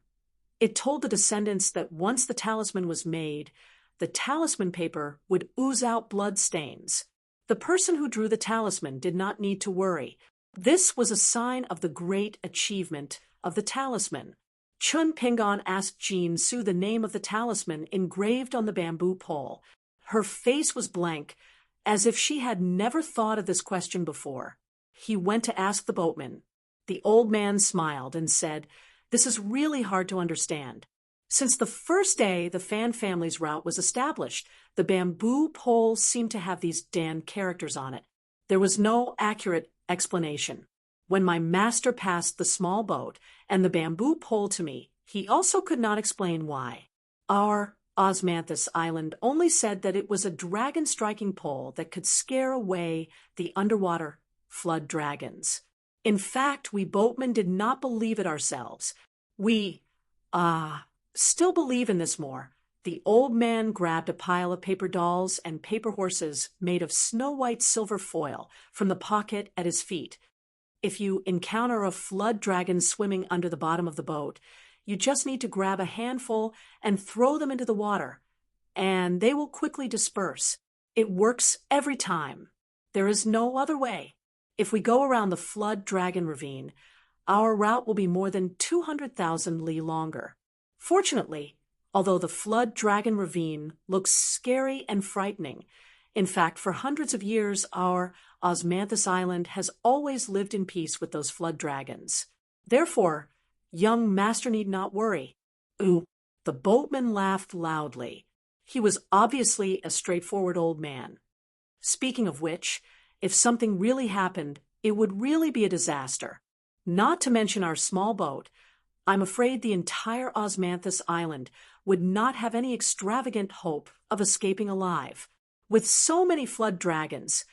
it told the descendants that once the talisman was made, the talisman paper would ooze out blood stains. The person who drew the talisman did not need to worry. This was a sign of the great achievement of the talisman. Chun Pingon asked Jean Su the name of the talisman engraved on the bamboo pole. Her face was blank, as if she had never thought of this question before. He went to ask the boatman. The old man smiled and said, "This is really hard to understand. Since the first day the Fan family's route was established, the bamboo pole seemed to have these Dan characters on it. There was no accurate explanation. When my master passed the small boat and the bamboo pole to me, he also could not explain why. Our Osmanthus Island only said that it was a dragon-striking pole that could scare away the underwater flood dragons. In fact, we boatmen did not believe it ourselves. We, still believe in this more." The old man grabbed a pile of paper dolls and paper horses made of snow-white silver foil from the pocket at his feet. If you encounter a flood dragon swimming under the bottom of the boat, you just need to grab a handful and throw them into the water, and they will quickly disperse. It works every time. There is no other way. If we go around the flood dragon ravine, our route will be more than 200,000 li longer. Fortunately, although the flood dragon ravine looks scary and frightening, in fact, for hundreds of years, our Osmanthus Island has always lived in peace with those flood dragons. Therefore, young master need not worry. Ooh, the boatman laughed loudly. He was obviously a straightforward old man. Speaking of which, if something really happened, it would really be a disaster. Not to mention our small boat, I'm afraid the entire Osmanthus Island would not have any extravagant hope of escaping alive. With so many flood dragons,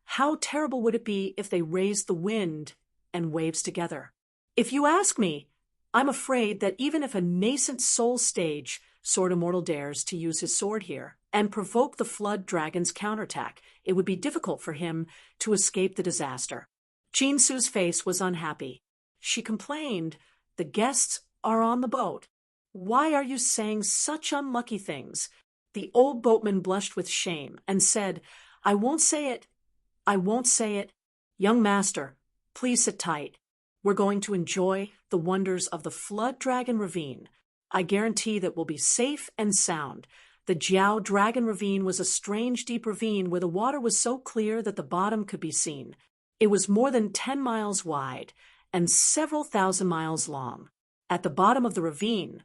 how terrible would it be if they raised the wind and waves together? If you ask me, I'm afraid that even if a nascent soul stage Sword Immortal dares to use his sword here and provoke the flood dragon's counterattack, it would be difficult for him to escape the disaster. Jean Su's face was unhappy. She complained, "The guests are on the boat. Why are you saying such unlucky things?" The old boatman blushed with shame and said, I won't say it. Young master, please sit tight. We're going to enjoy the wonders of the flood dragon ravine. I guarantee that we'll be safe and sound. The Jiao Dragon Ravine was a strange deep ravine where the water was so clear that the bottom could be seen. It was more than 10 miles wide and several thousand miles long. At the bottom of the ravine,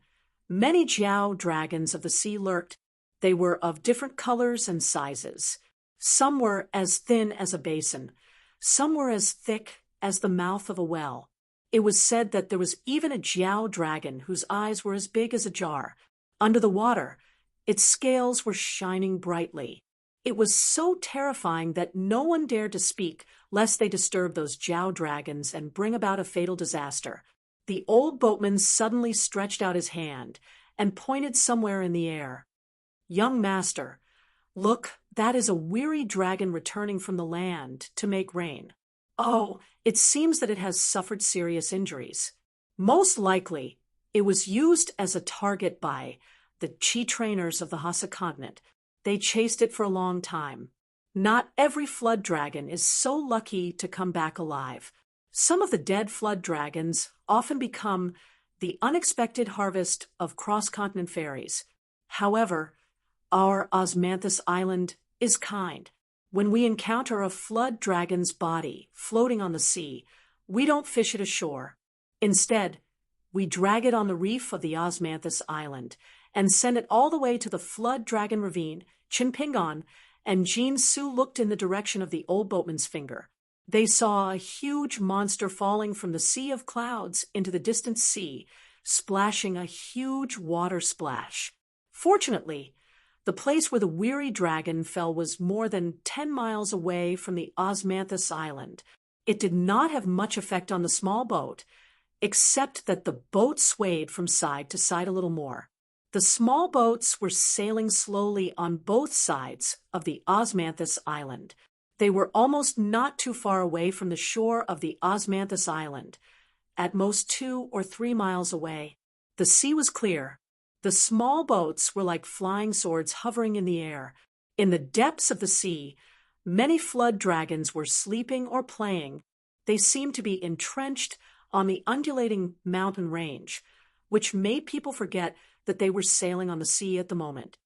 many Jiao dragons of the sea lurked. They were of different colors and sizes. Some were as thin as a basin. Some were as thick as the mouth of a well. It was said that there was even a Jiao dragon whose eyes were as big as a jar. Under the water, its scales were shining brightly. It was so terrifying that no one dared to speak lest they disturb those Jiao dragons and bring about a fatal disaster. The old boatman suddenly stretched out his hand and pointed somewhere in the air. Young master, look, that is a weary dragon returning from the land to make rain. Oh, it seems that it has suffered serious injuries. Most likely, it was used as a target by the chi trainers of the Hassa continent. They chased it for a long time. Not every flood dragon is so lucky to come back alive. Some of the dead flood dragons often become the unexpected harvest of cross-continent fairies. However, our Osmanthus Island is kind. When we encounter a flood dragon's body floating on the sea, we don't fish it ashore. Instead, we drag it on the reef of the Osmanthus Island and send it all the way to the flood dragon ravine. Chun Pingon and Jean Su looked in the direction of the old boatman's finger. They saw a huge monster falling from the sea of clouds into the distant sea, splashing a huge water splash. Fortunately, the place where the weary dragon fell was more than 10 miles away from the Osmanthus Island. It did not have much effect on the small boat, except that the boat swayed from side to side a little more. The small boats were sailing slowly on both sides of the Osmanthus Island. They were almost not too far away from the shore of the Osmanthus Island, at most 2 or 3 miles away. The sea was clear. The small boats were like flying swords hovering in the air. In the depths of the sea, many flood dragons were sleeping or playing. They seemed to be entrenched on the undulating mountain range, which made people forget that they were sailing on the sea at the moment.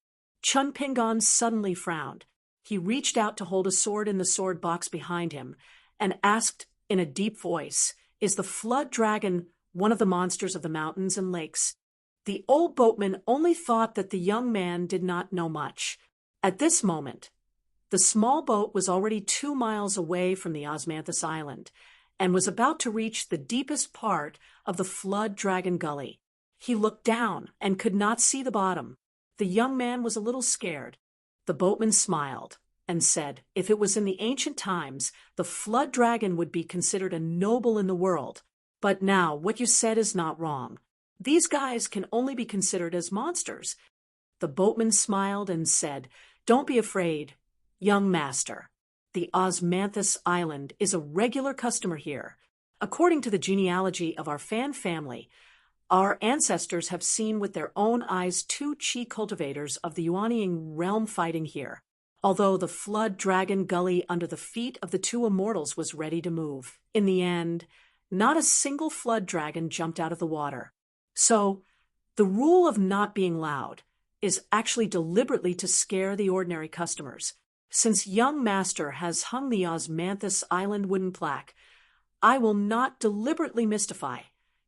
Chun Pingon suddenly frowned. He reached out to hold a sword in the sword box behind him and asked in a deep voice, "Is the flood dragon one of the monsters of the mountains and lakes?" The old boatman only thought that the young man did not know much. At this moment, the small boat was already 2 miles away from the Osmanthus Island and was about to reach the deepest part of the flood dragon gully. He looked down and could not see the bottom. The young man was a little scared. The boatman smiled and said, "If it was in the ancient times, the flood dragon would be considered a noble in the world. But now what you said is not wrong. These guys can only be considered as monsters." The boatman smiled and said, "Don't be afraid, young master. The Osmanthus Island is a regular customer here. According to the genealogy of our fan family, our ancestors have seen with their own eyes 2 chi cultivators of the Yuanian realm fighting here, although the flood dragon gully under the feet of the 2 immortals was ready to move. In the end, not a single flood dragon jumped out of the water. So, the rule of not being loud is actually deliberately to scare the ordinary customers. Since young master has hung the Osmanthus Island wooden plaque, I will not deliberately mystify."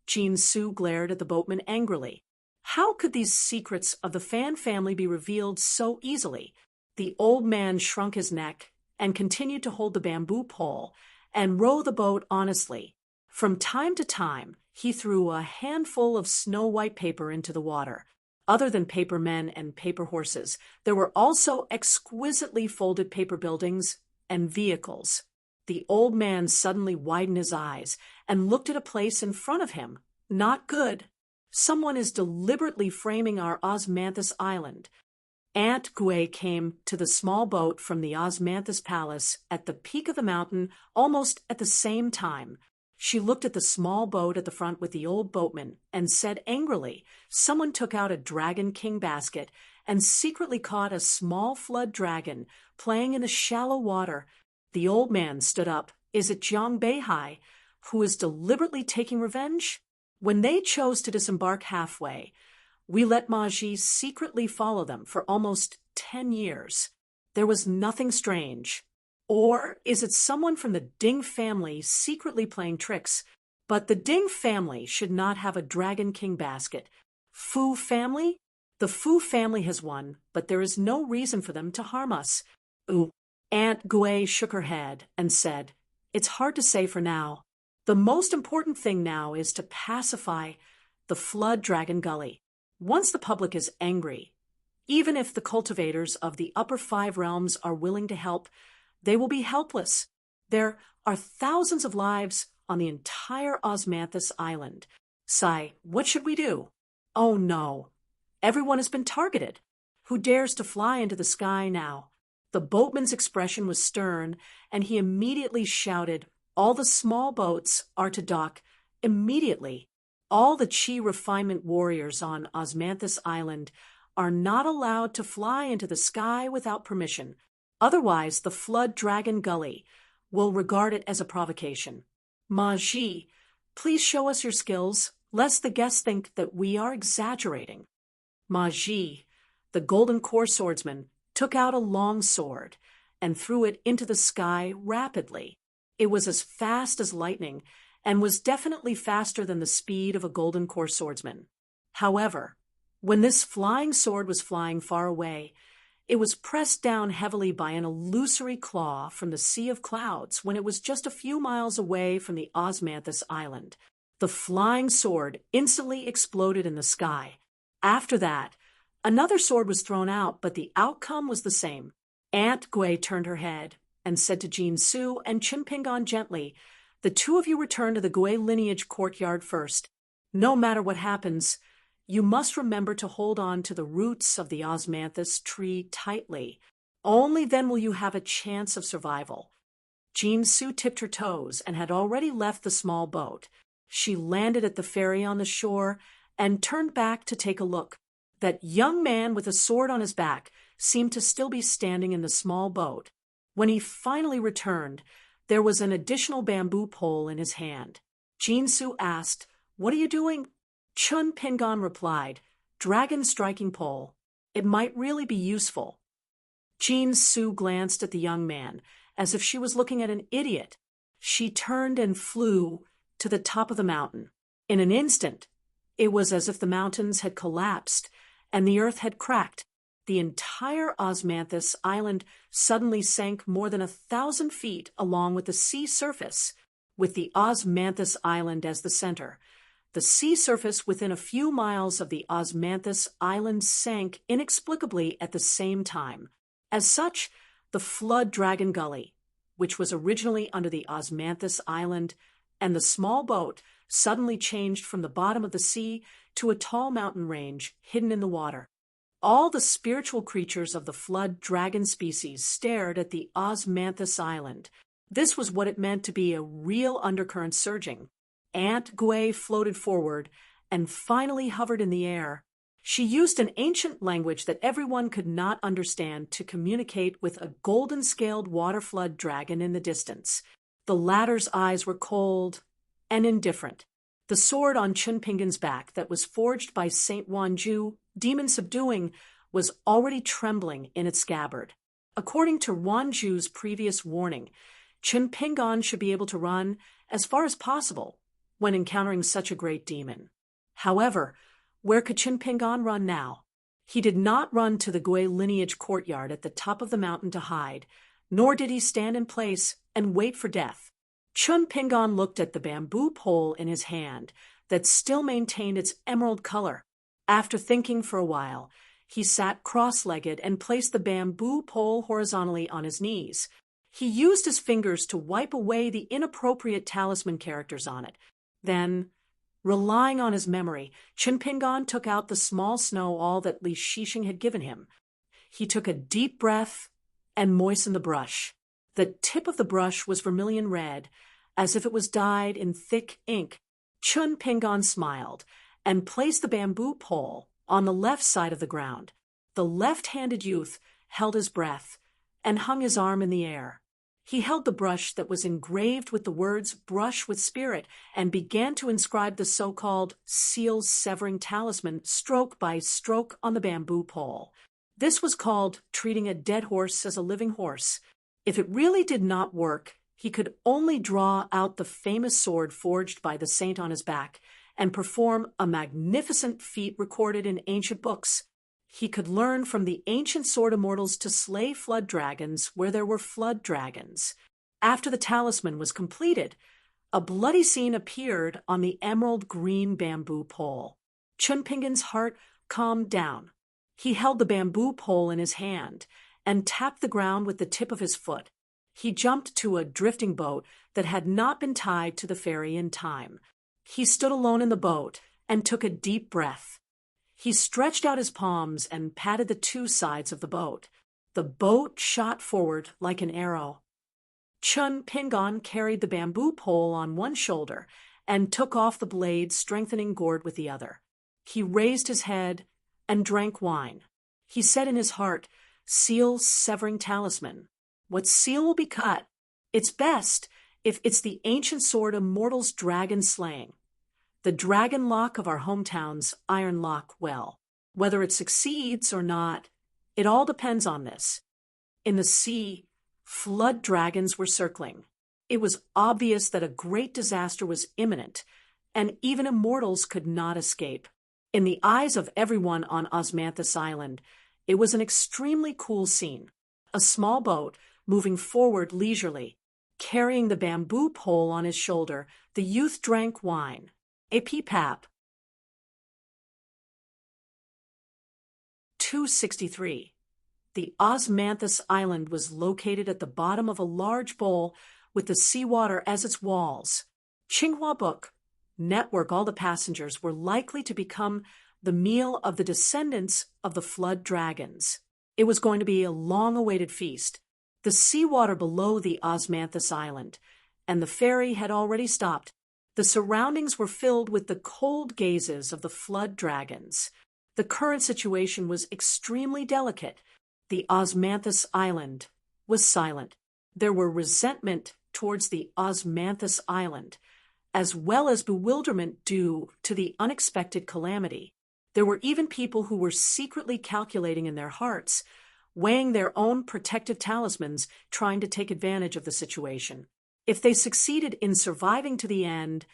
Jean Su glared at the boatman angrily. How could these secrets of the fan family be revealed so easily? The old man shrunk his neck and continued to hold the bamboo pole and row the boat honestly. From time to time, he threw a handful of snow-white paper into the water. Other than paper men and paper horses, there were also exquisitely folded paper buildings and vehicles. The old man suddenly widened his eyes and looked at a place in front of him. Not good. Someone is deliberately framing our Osmanthus Island. Aunt Gui came to the small boat from the Osmanthus Palace at the peak of the mountain almost at the same time. She looked at the small boat at the front with the old boatman and said angrily, "Someone took out a Dragon King basket and secretly caught a small flood dragon playing in the shallow water." The old man stood up. "Is it Jiang Beihai, who is deliberately taking revenge?" When they chose to disembark halfway, we let Ma Ji secretly follow them for almost 10 years. There was nothing strange. Or is it someone from the Ding family secretly playing tricks? But the Ding family should not have a Dragon King basket. Fu family? The Fu family has one, but there is no reason for them to harm us. Ooh. Aunt Gui shook her head and said, "It's hard to say for now. The most important thing now is to pacify the flood dragon gully. Once the public is angry, even if the cultivators of the upper 5 realms are willing to help, they will be helpless. There are thousands of lives on the entire Osmanthus Island. Sai, what should we do?" "Oh no. Everyone has been targeted. Who dares to fly into the sky now?" The boatman's expression was stern, and he immediately shouted, "All the small boats are to dock immediately. All the chi refinement warriors on Osmanthus Island are not allowed to fly into the sky without permission. Otherwise, the flood dragon gully will regard it as a provocation. Ma Ji, please show us your skills, lest the guests think that we are exaggerating." Ma Ji, the golden core swordsman, took out a long sword and threw it into the sky rapidly. It was as fast as lightning and was definitely faster than the speed of a golden core swordsman. However, when this flying sword was flying far away, It was pressed down heavily by an illusory claw from the Sea of Clouds when it was just a few miles away from the Osmanthus Island. The flying sword instantly exploded in the sky. After that, another sword was thrown out, but the outcome was the same. Aunt Gui turned her head and said to Jean Su and Chin Pingon gently, "The two of you return to the Gui lineage courtyard first. No matter what happens, you must remember to hold on to the roots of the osmanthus tree tightly. Only then will you have a chance of survival." Jean Su tipped her toes and had already left the small boat. She landed at the ferry on the shore and turned back to take a look. That young man with a sword on his back seemed to still be standing in the small boat. When he finally returned, there was an additional bamboo pole in his hand. Jean Su asked, "What are you doing?" Chun Pingon replied, "Dragon striking pole. It might really be useful." Jean Su glanced at the young man, as if she was looking at an idiot. She turned and flew to the top of the mountain. In an instant, it was as if the mountains had collapsed and the earth had cracked. The entire Osmanthus Island suddenly sank more than 1,000 feet along with the sea surface, with the Osmanthus Island as the center. The sea surface within a few miles of the Osmanthus Island sank inexplicably at the same time. As such, the Flood Dragon Gully, which was originally under the Osmanthus Island, and the small boat suddenly changed from the bottom of the sea to a tall mountain range hidden in the water. All the spiritual creatures of the flood dragon species stared at the Osmanthus Island. This was what it meant to be a real undercurrent surging. Aunt Gui floated forward and finally hovered in the air. She used an ancient language that everyone could not understand to communicate with a golden-scaled waterflood dragon in the distance. The latter's eyes were cold and indifferent. The sword on Chun Pingon's back that was forged by Saint Wanju, demon subduing, was already trembling in its scabbard. According to Wanju's previous warning, Chun Pingon should be able to run as far as possible when encountering such a great demon. However, where could Chun Pingon run now? He did not run to the Gui lineage courtyard at the top of the mountain to hide, nor did he stand in place and wait for death. Chun Pingon looked at the bamboo pole in his hand that still maintained its emerald color. After thinking for a while, he sat cross-legged and placed the bamboo pole horizontally on his knees. He used his fingers to wipe away the inappropriate talisman characters on it. Then, relying on his memory, Chun Pingon took out the small snow awl that Li Shixing had given him. He took a deep breath and moistened the brush. The tip of the brush was vermilion red, as if it was dyed in thick ink. Chun Pingon smiled and placed the bamboo pole on the left side of the ground. The left-handed youth held his breath and hung his arm in the air. He held the brush that was engraved with the words "brush with spirit" and began to inscribe the so-called seal-severing talisman stroke by stroke on the bamboo pole. This was called treating a dead horse as a living horse. If it really did not work, he could only draw out the famous sword forged by the saint on his back and perform a magnificent feat recorded in ancient books. He could learn from the ancient sword immortals to slay flood dragons where there were flood dragons. After the talisman was completed, a bloody scene appeared on the emerald green bamboo pole. Chun Pingon's heart calmed down. He held the bamboo pole in his hand and tapped the ground with the tip of his foot. He jumped to a drifting boat that had not been tied to the ferry in time. He stood alone in the boat and took a deep breath. He stretched out his palms and patted the two sides of the boat. The boat shot forward like an arrow. Chun Pingon carried the bamboo pole on one shoulder and took off the blade's strengthening gourd with the other. He raised his head and drank wine. He said in his heart, "Seal-severing talisman. What seal will be cut? It's best if it's the ancient sword immortal's dragon slaying. The dragon lock of our hometown's iron lock well. Whether it succeeds or not, it all depends on this." In the sea, flood dragons were circling. It was obvious that a great disaster was imminent, and even immortals could not escape. In the eyes of everyone on Osmanthus Island, It was an extremely cool scene. A small boat, moving forward leisurely. Carrying the bamboo pole on his shoulder, the youth drank wine. A peepap. 263. The Osmanthus Island was located at the bottom of a large bowl with the seawater as its walls. Audiobook. Network. All the passengers were likely to become the meal of the descendants of the flood dragons. It was going to be a long-awaited feast. The seawater below the Osmanthus Island, and the ferry had already stopped. The surroundings were filled with the cold gazes of the flood dragons. The current situation was extremely delicate. The Osmanthus Island was silent. There were resentment towards the Osmanthus Island, as well as bewilderment due to the unexpected calamity. There were even people who were secretly calculating in their hearts, weighing their own protective talismans, trying to take advantage of the situation. If they succeeded in surviving to the end,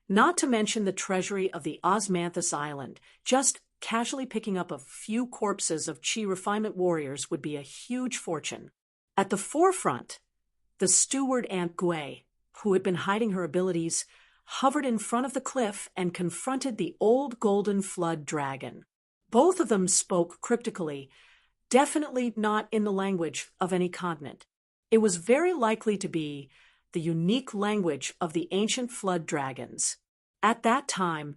not to mention the treasury of the Osmanthus Island, just casually picking up a few corpses of chi refinement warriors would be a huge fortune. At the forefront, the steward Aunt Gui, who had been hiding her abilities, hovered in front of the cliff and confronted the old golden flood dragon. Both of them spoke cryptically, definitely not in the language of any continent. It was very likely to be the unique language of the ancient flood dragons. At that time,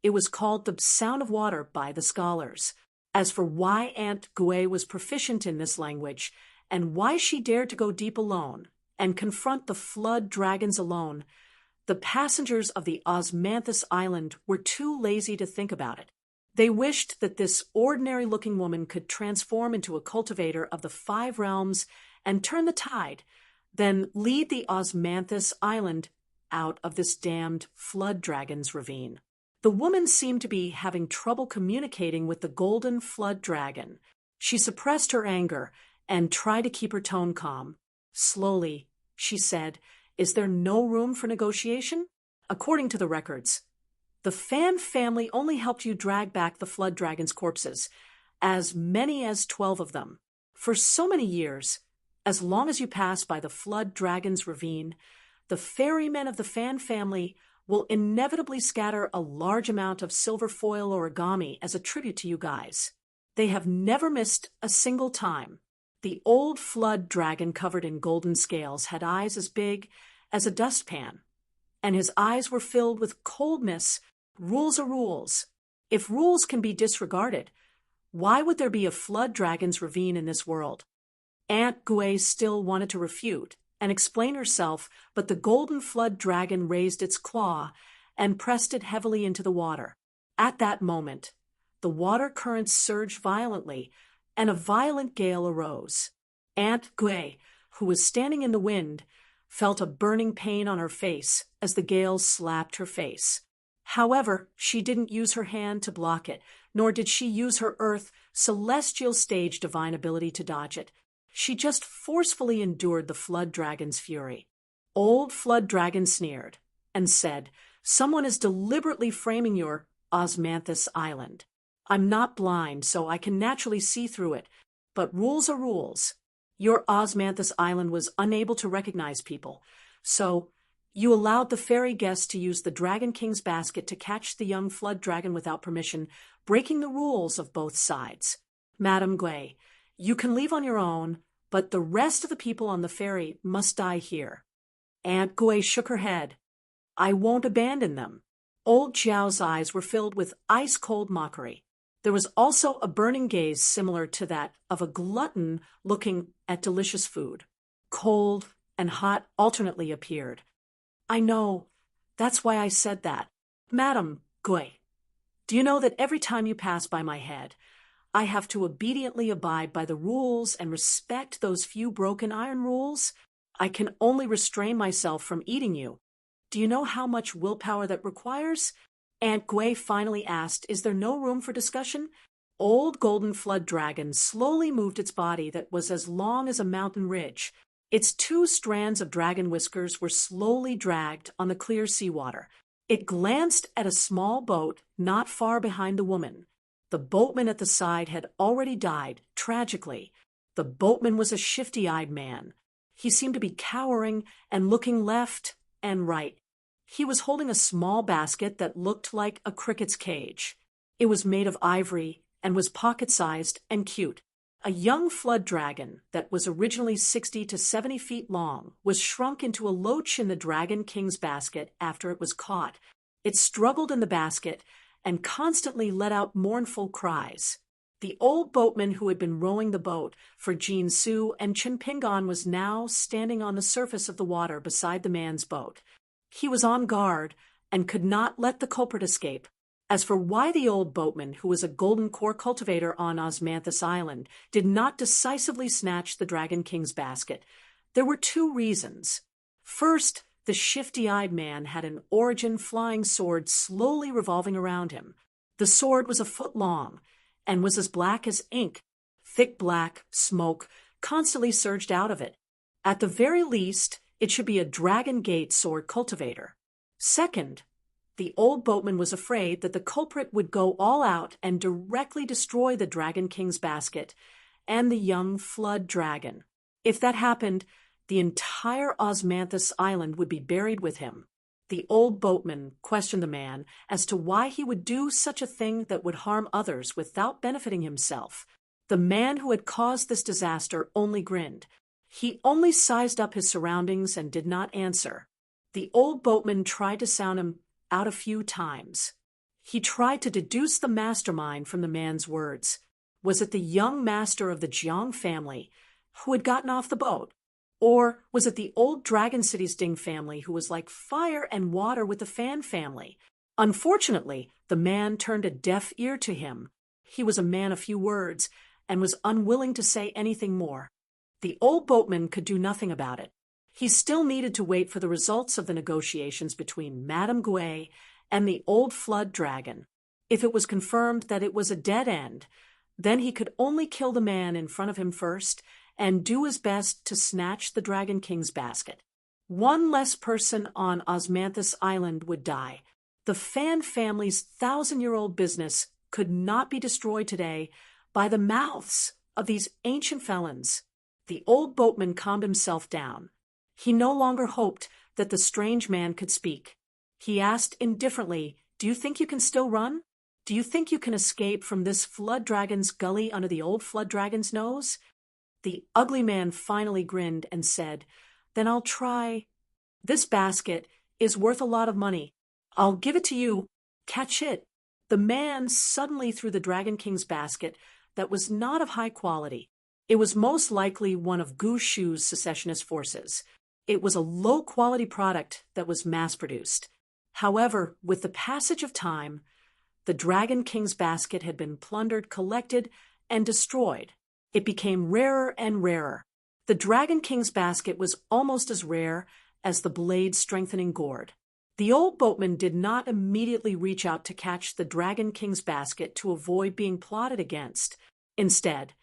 it was called the sound of water by the scholars. As for why Aunt Gui was proficient in this language, and why she dared to go deep alone and confront the flood dragons alone, the passengers of the Osmanthus Island were too lazy to think about it. They wished that this ordinary-looking woman could transform into a cultivator of the 5 realms and turn the tide, then lead the Osmanthus Island out of this damned flood dragon's ravine. The woman seemed to be having trouble communicating with the golden flood dragon. She suppressed her anger and tried to keep her tone calm. Slowly, she said, "Is there no room for negotiation? According to the records, the Fan family only helped you drag back the flood dragon's corpses, as many as 12 of them. For so many years, as long as you pass by the flood dragon's ravine, the ferrymen of the Fan family will inevitably scatter a large amount of silver foil origami as a tribute to you guys. They have never missed a single time." The old flood dragon covered in golden scales had eyes as big as a dustpan, and his eyes were filled with coldness. Rules are rules. If rules can be disregarded, why would there be a flood dragon's ravine in this world? Aunt Gui still wanted to refute and explain herself, but the golden flood dragon raised its claw and pressed it heavily into the water. At that moment, the water currents surged violently, and a violent gale arose. Aunt Gui, who was standing in the wind, felt a burning pain on her face as the gale slapped her face. However, she didn't use her hand to block it, nor did she use her earth celestial stage divine ability to dodge it. She just forcefully endured the flood dragon's fury. Old flood dragon sneered and said, "Someone is deliberately framing your Osmanthus Island. I'm not blind, so I can naturally see through it, but rules are rules. Your Osmanthus Island was unable to recognize people, so you allowed the fairy guests to use the Dragon King's basket to catch the young flood dragon without permission, breaking the rules of both sides. Madame Gui, you can leave on your own, but the rest of the people on the ferry must die here." Aunt Gui shook her head. "I won't abandon them." Old Zhao's eyes were filled with ice-cold mockery. There was also a burning gaze similar to that of a glutton looking at delicious food. Cold and hot alternately appeared. "I know. That's why I said that. Madame Gui, do you know that every time you pass by my head, I have to obediently abide by the rules and respect those few broken iron rules? I can only restrain myself from eating you. Do you know how much willpower that requires?" Aunt Gui finally asked, "Is there no room for discussion?" Old golden flood dragon slowly moved its body that was as long as a mountain ridge. Its 2 strands of dragon whiskers were slowly dragged on the clear seawater. It glanced at a small boat not far behind the woman. The boatman at the side had already died, tragically. The boatman was a shifty-eyed man. He seemed to be cowering and looking left and right. He was holding a small basket that looked like a cricket's cage. It was made of ivory and was pocket-sized and cute. A young flood dragon that was originally 60 to 70 feet long was shrunk into a loach in the Dragon King's basket after it was caught. It struggled in the basket and constantly let out mournful cries. The old boatman who had been rowing the boat for Jean Su and Chimpingon was now standing on the surface of the water beside the man's boat. He was on guard and could not let the culprit escape. As for why the old boatman, who was a golden core cultivator on Osmanthus Island, did not decisively snatch the Dragon King's basket, there were two reasons. First, the shifty-eyed man had an origin flying sword slowly revolving around him. The sword was a foot long and was as black as ink. Thick black smoke constantly surged out of it. At the very least, it should be a Dragon Gate sword cultivator. Second, the old boatman was afraid that the culprit would go all out and directly destroy the Dragon King's basket and the young flood dragon. If that happened, the entire Osmanthus Island would be buried with him. The old boatman questioned the man as to why he would do such a thing that would harm others without benefiting himself. The man who had caused this disaster only grinned. He only sized up his surroundings and did not answer. The old boatman tried to sound him out a few times. He tried to deduce the mastermind from the man's words. Was it the young master of the Jiang family who had gotten off the boat? Or was it the old Dragon City's Ding family who was like fire and water with the Fan family? Unfortunately, the man turned a deaf ear to him. He was a man of few words and was unwilling to say anything more. The old boatman could do nothing about it. He still needed to wait for the results of the negotiations between Madame Gouet and the old flood dragon. If it was confirmed that it was a dead end, then he could only kill the man in front of him first and do his best to snatch the Dragon King's basket. One less person on Osmanthus Island would die. The Fan family's 1,000-year-old business could not be destroyed today by the mouths of these ancient felons. The old boatman calmed himself down. He no longer hoped that the strange man could speak. He asked indifferently, "Do you think you can still run? Do you think you can escape from this flood dragon's gully under the old flood dragon's nose?" The ugly man finally grinned and said, "Then I'll try. This basket is worth a lot of money. I'll give it to you. Catch it." The man suddenly threw the Dragon King's basket that was not of high quality. It was most likely one of Gu Shu's secessionist forces. It was a low-quality product that was mass-produced. However, with the passage of time, the Dragon King's basket had been plundered, collected, and destroyed. It became rarer and rarer. The Dragon King's basket was almost as rare as the blade-strengthening gourd. The old boatman did not immediately reach out to catch the Dragon King's basket to avoid being plotted against. Instead,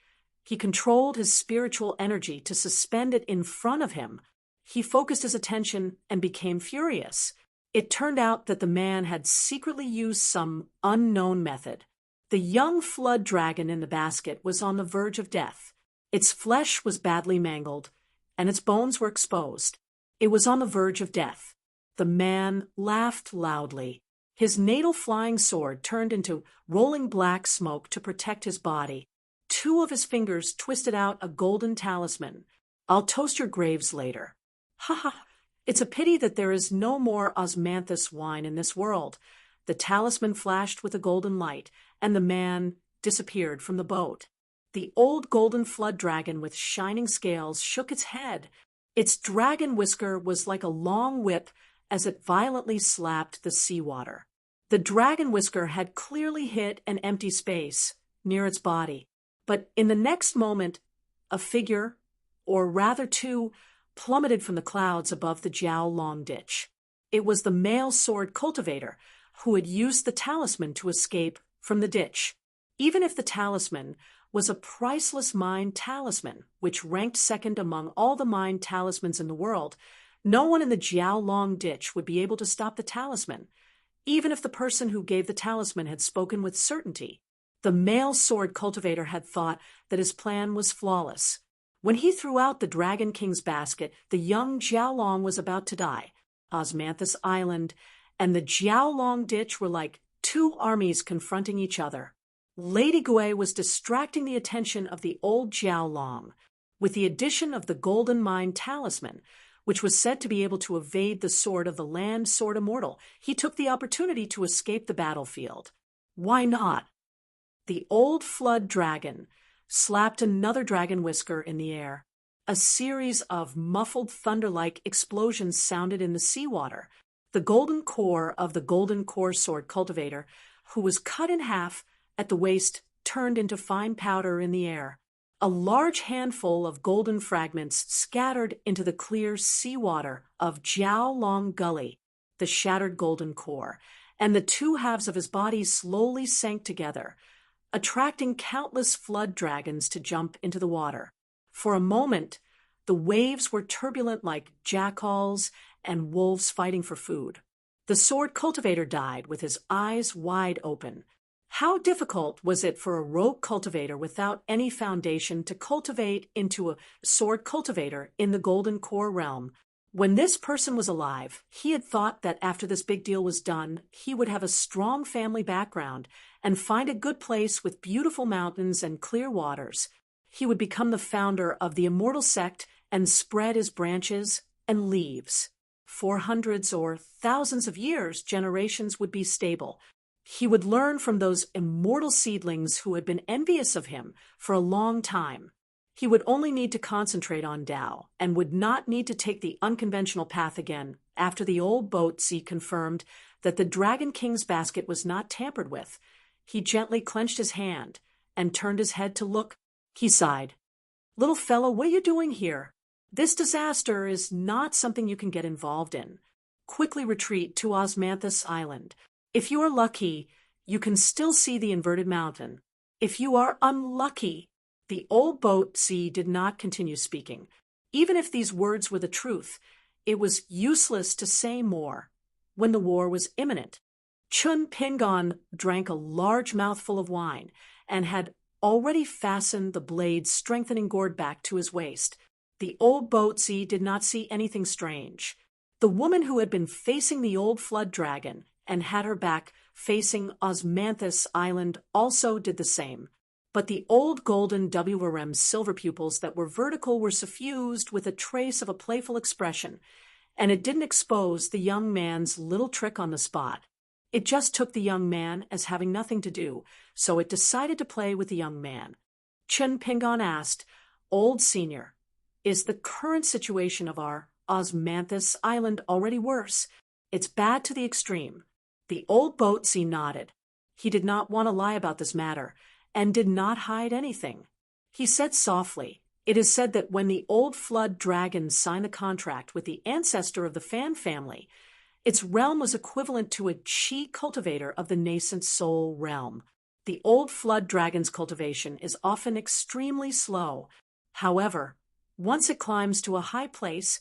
he controlled his spiritual energy to suspend it in front of him. He focused his attention and became furious. It turned out that the man had secretly used some unknown method. The young flood dragon in the basket was on the verge of death. Its flesh was badly mangled, and its bones were exposed. It was on the verge of death. The man laughed loudly. His natal flying sword turned into rolling black smoke to protect his body. Two of his fingers twisted out a golden talisman. "I'll toast your graves later." "Ha ha! It's a pity that there is no more osmanthus wine in this world." The talisman flashed with a golden light, and the man disappeared from the boat. The old golden flood dragon with shining scales shook its head. Its dragon whisker was like a long whip as it violently slapped the seawater. The dragon whisker had clearly hit an empty space near its body, but in the next moment, a figure, or rather two, plummeted from the clouds above the Jiao Long ditch. It was the male sword cultivator who had used the talisman to escape from the ditch. Even if the talisman was a priceless mind talisman, which ranked second among all the mind talismans in the world, no one in the Jiao Long ditch would be able to stop the talisman, even if the person who gave the talisman had spoken with certainty. The male sword cultivator had thought that his plan was flawless. When he threw out the Dragon King's basket, the young Jiaolong was about to die. Osmanthus Island and the Jiaolong ditch were like two armies confronting each other. Lady Gui was distracting the attention of the old Jiaolong. With the addition of the Golden Mine Talisman, which was said to be able to evade the sword of the land sword immortal, he took the opportunity to escape the battlefield. Why not? The old flood dragon slapped another dragon whisker in the air. A series of muffled thunder-like explosions sounded in the seawater. The golden core of the golden core sword cultivator, who was cut in half at the waist, turned into fine powder in the air. A large handful of golden fragments scattered into the clear seawater of Jiaolong Gully, the shattered golden core, and the two halves of his body slowly sank together, attracting countless flood dragons to jump into the water. For a moment, the waves were turbulent like jackals and wolves fighting for food. The sword cultivator died with his eyes wide open. How difficult was it for a rogue cultivator without any foundation to cultivate into a sword cultivator in the Golden Core realm? When this person was alive, he had thought that after this big deal was done, he would have a strong family background and find a good place with beautiful mountains and clear waters. He would become the founder of the immortal sect and spread his branches and leaves. For hundreds or thousands of years, generations would be stable. He would learn from those immortal seedlings who had been envious of him for a long time. He would only need to concentrate on Tao and would not need to take the unconventional path again after the old boat sea confirmed that the Dragon King's basket was not tampered with. He gently clenched his hand and turned his head to look. He sighed. "Little fellow, what are you doing here? This disaster is not something you can get involved in. Quickly retreat to Osmanthus Island. If you are lucky, you can still see the inverted mountain. If you are unlucky—" The old boat sea did not continue speaking. Even if these words were the truth, it was useless to say more when the war was imminent. Chun Pingon drank a large mouthful of wine and had already fastened the blade's strengthening gourd back to his waist. The old boat sea did not see anything strange. The woman who had been facing the old flood dragon and had her back facing Osmanthus Island also did the same. But the old golden WRM silver pupils that were vertical were suffused with a trace of a playful expression, and it didn't expose the young man's little trick on the spot. It just took the young man as having nothing to do, so it decided to play with the young man. Chun Pingon asked, "Old senior, is the current situation of our Osmanthus Island already worse? It's bad to the extreme." The old boat sea nodded. He did not want to lie about this matter, and did not hide anything. He said softly, "It is said that when the old flood dragon signed the contract with the ancestor of the Fan family, its realm was equivalent to a chi cultivator of the nascent soul realm. The old flood dragon's cultivation is often extremely slow. However, once it climbs to a high place,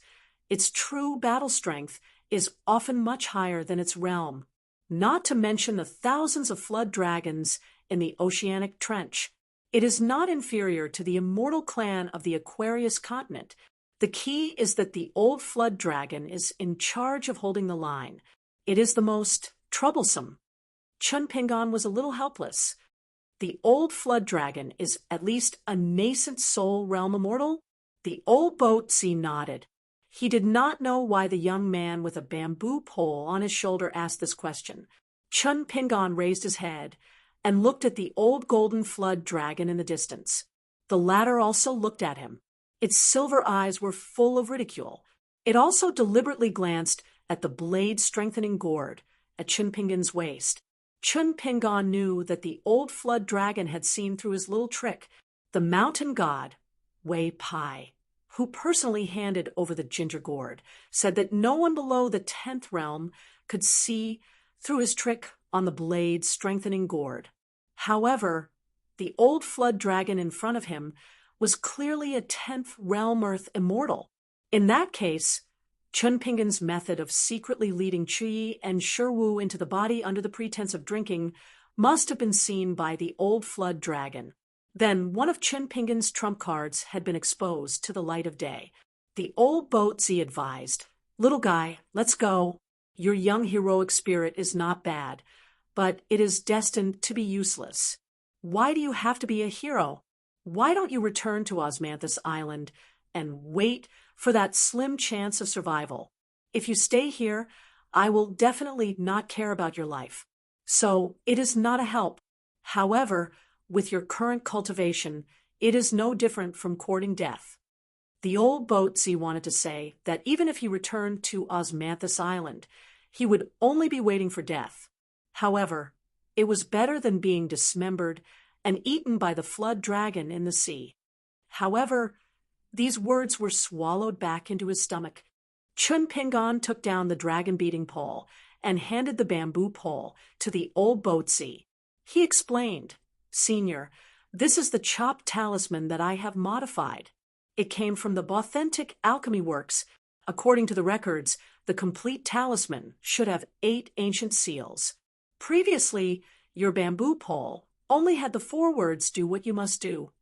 its true battle strength is often much higher than its realm, not to mention the thousands of flood dragons in the oceanic trench. It is not inferior to the immortal clan of the Aquarius continent. The key is that the old flood dragon is in charge of holding the line. It is the most troublesome." Chun Pingon was a little helpless. The old flood dragon is at least a nascent soul realm immortal? The old boat sea nodded. He did not know why the young man with a bamboo pole on his shoulder asked this question. Chun Pingon raised his head and looked at the old golden flood dragon in the distance. The latter also looked at him. Its silver eyes were full of ridicule. It also deliberately glanced at the blade-strengthening gourd at Chun Pingon's waist. Chun Pingon knew that the old flood dragon had seen through his little trick. The mountain god, Wei Pai, who personally handed over the ginger gourd, said that no one below the 10th realm could see through his trick on the blade-strengthening gourd. However, the old flood dragon in front of him was clearly a 10th realm earth immortal. In that case, Chun Pingon's method of secretly leading Qi and Shiwu into the body under the pretense of drinking must have been seen by the old flood dragon. Then one of Chunpingan's trump cards had been exposed to the light of day. The old boatzy advised, "Little guy, let's go. Your young heroic spirit is not bad, but it is destined to be useless. Why do you have to be a hero? Why don't you return to Osmanthus Island and wait for that slim chance of survival? If you stay here, I will definitely not care about your life. So it is not a help. However, with your current cultivation, it is no different from courting death." The old boatsy wanted to say that even if he returned to Osmanthus Island, he would only be waiting for death. However, it was better than being dismembered and eaten by the flood dragon in the sea. However, these words were swallowed back into his stomach. Chunpingan took down the dragon-beating pole and handed the bamboo pole to the old boatsy. He explained, "Senior, this is the chopped talisman that I have modified. It came from the authentic alchemy works. According to the records, the complete talisman should have 8 ancient seals. Previously, your bamboo pole only had the 4 words, 'Do what you must do.'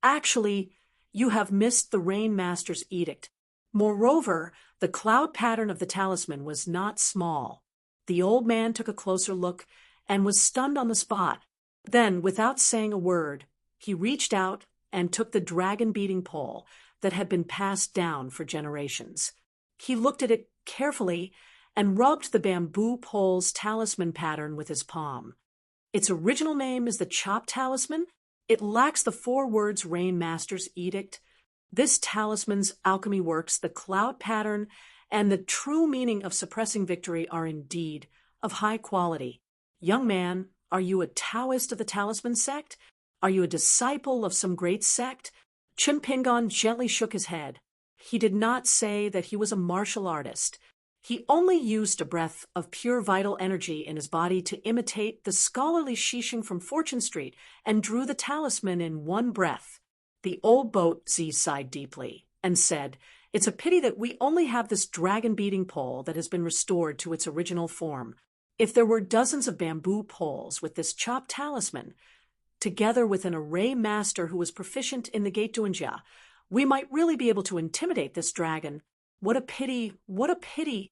Actually, you have missed the Rain Master's edict. Moreover, the cloud pattern of the talisman was not small." The old man took a closer look and was stunned on the spot. Then, without saying a word, he reached out and took the dragon-beating pole that had been passed down for generations. He looked at it carefully and rubbed the bamboo pole's talisman pattern with his palm. Its original name is the Chop Talisman. It lacks the 4 words Rain Master's edict. This talisman's alchemy works, the cloud pattern, and the true meaning of suppressing victory are indeed of high quality. Young man, are you a Taoist of the Talisman sect? Are you a disciple of some great sect? Chunpingan gently shook his head. He did not say that he was a martial artist. He only used a breath of pure vital energy in his body to imitate the scholarly Shishing from Fortune Street and drew the talisman in one breath. The old boatsy sighed deeply and said, "It's a pity that we only have this dragon-beating pole that has been restored to its original form. If there were dozens of bamboo poles with this chopped talisman, together with an array master who was proficient in the Gateduinjia, we might really be able to intimidate this dragon. What a pity, what a pity."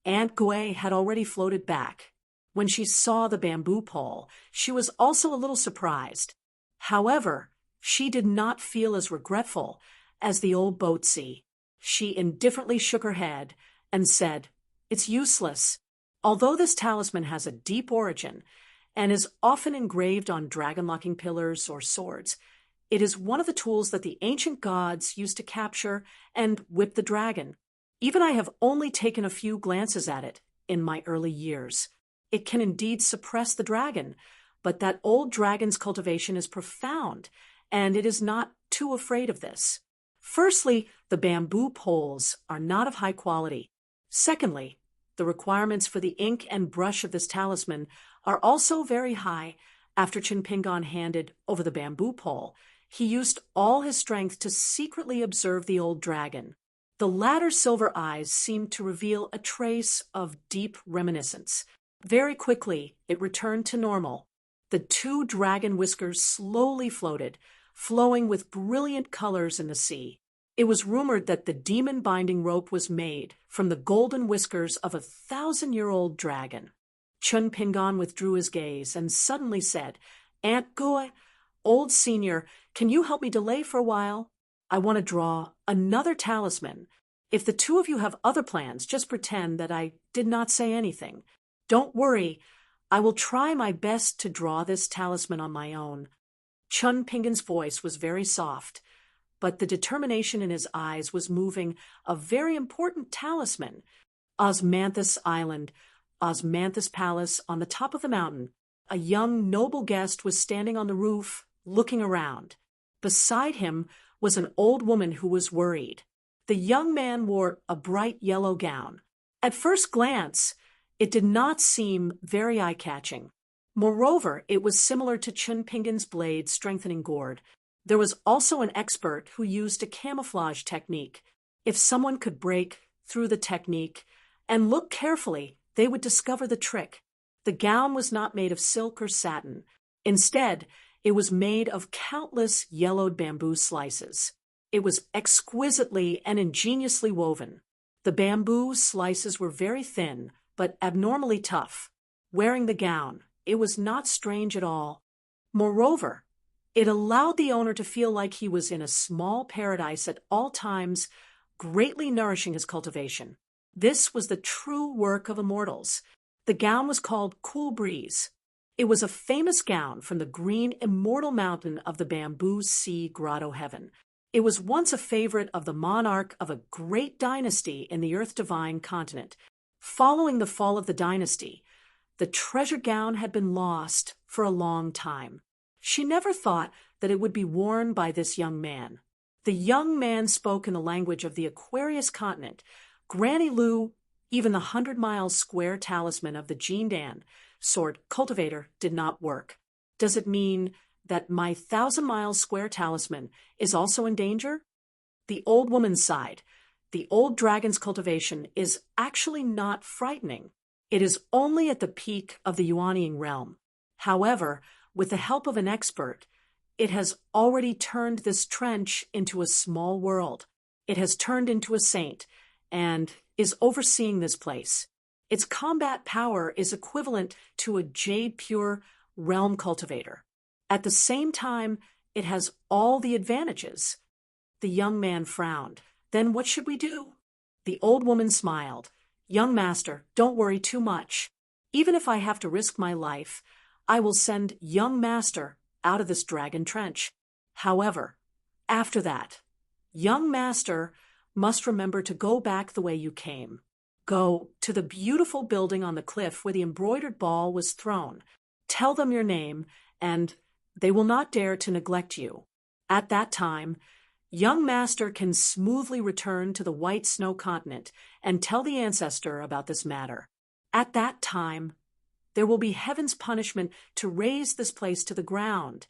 Aunt Gui had already floated back. When she saw the bamboo pole, she was also a little surprised. However, she did not feel as regretful as the old boatsy. She indifferently shook her head and said, "It's useless. Although this talisman has a deep origin and is often engraved on dragon-locking pillars or swords, it is one of the tools that the ancient gods used to capture and whip the dragon. Even I have only taken a few glances at it in my early years. It can indeed suppress the dragon, but that old dragon's cultivation is profound, and it is not too afraid of this. Firstly, the bamboo poles are not of high quality. Secondly, the requirements for the ink and brush of this talisman are also very high. After Chunpingan handed over the bamboo pole, he used all his strength to secretly observe the old dragon. The latter's silver eyes seemed to reveal a trace of deep reminiscence. Very quickly, it returned to normal. The 2 dragon whiskers slowly floated, flowing with brilliant colors in the sea. It was rumored that the demon-binding rope was made from the golden whiskers of a 1,000-year-old dragon. Chunpingan withdrew his gaze and suddenly said, "Aunt Gui, old senior, can you help me delay for a while? I want to draw another talisman. If the 2 of you have other plans, just pretend that I did not say anything. Don't worry, I will try my best to draw this talisman on my own." Chunpingan's voice was very soft, but the determination in his eyes was moving a very important talisman. Osmanthus Island, Osmanthus Palace on the top of the mountain. A young noble guest was standing on the roof, looking around. Beside him was an old woman who was worried. The young man wore a bright yellow gown. At first glance, it did not seem very eye-catching. Moreover, it was similar to Chunpingan's blade strengthening gourd. There was also an expert who used a camouflage technique. If someone could break through the technique and look carefully, they would discover the trick. The gown was not made of silk or satin. Instead, it was made of countless yellowed bamboo slices. It was exquisitely and ingeniously woven. The bamboo slices were very thin, but abnormally tough. Wearing the gown, it was not strange at all. Moreover, it allowed the owner to feel like he was in a small paradise at all times, greatly nourishing his cultivation. This was the true work of immortals. The gown was called Cool Breeze. It was a famous gown from the green immortal mountain of the bamboo sea grotto heaven. It was once a favorite of the monarch of a great dynasty in the Earth Divine continent. Following the fall of the dynasty, the treasure gown had been lost for a long time. She never thought that it would be worn by this young man. The young man spoke in the language of the Aquarius continent. Granny Lou, even the 100-mile square talisman of the Jindan sword cultivator, did not work. Does it mean that my 1,000-mile square talisman is also in danger? The old woman sighed. The old dragon's cultivation is actually not frightening. It is only at the peak of the Yuaniing realm. However, with the help of an expert, it has already turned this trench into a small world. It has turned into a saint and is overseeing this place. Its combat power is equivalent to a jade-pure realm cultivator. At the same time, it has all the advantages. The young man frowned. Then what should we do? The old woman smiled. Young master, don't worry too much. Even if I have to risk my life, I will send young master out of this dragon trench. However, after that, young master must remember to go back the way you came. Go to the beautiful building on the cliff where the embroidered ball was thrown. Tell them your name, and they will not dare to neglect you. At that time, young master can smoothly return to the white snow continent and tell the ancestor about this matter. At that time, there will be heaven's punishment to raze this place to the ground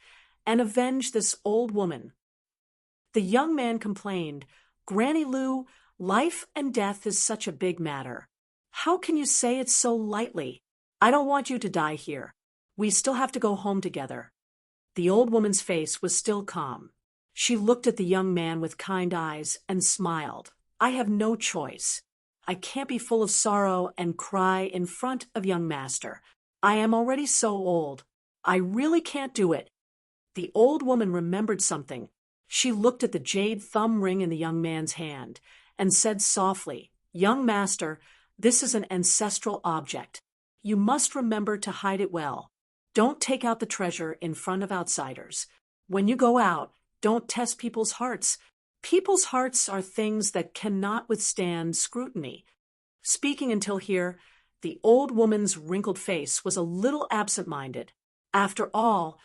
and avenge this old woman. The young man complained, Granny Lou, life and death is such a big matter. How can you say it so lightly? I don't want you to die here. We still have to go home together. The old woman's face was still calm. She looked at the young man with kind eyes and smiled. I have no choice. I can't be full of sorrow and cry in front of young master. I am already so old. I really can't do it. The old woman remembered something. She looked at the jade thumb ring in the young man's hand and said softly, Young master, this is an ancestral object. You must remember to hide it well. Don't take out the treasure in front of outsiders. When you go out, don't test people's hearts. People's hearts are things that cannot withstand scrutiny. Speaking until here, the old woman's wrinkled face was a little absent-minded. After all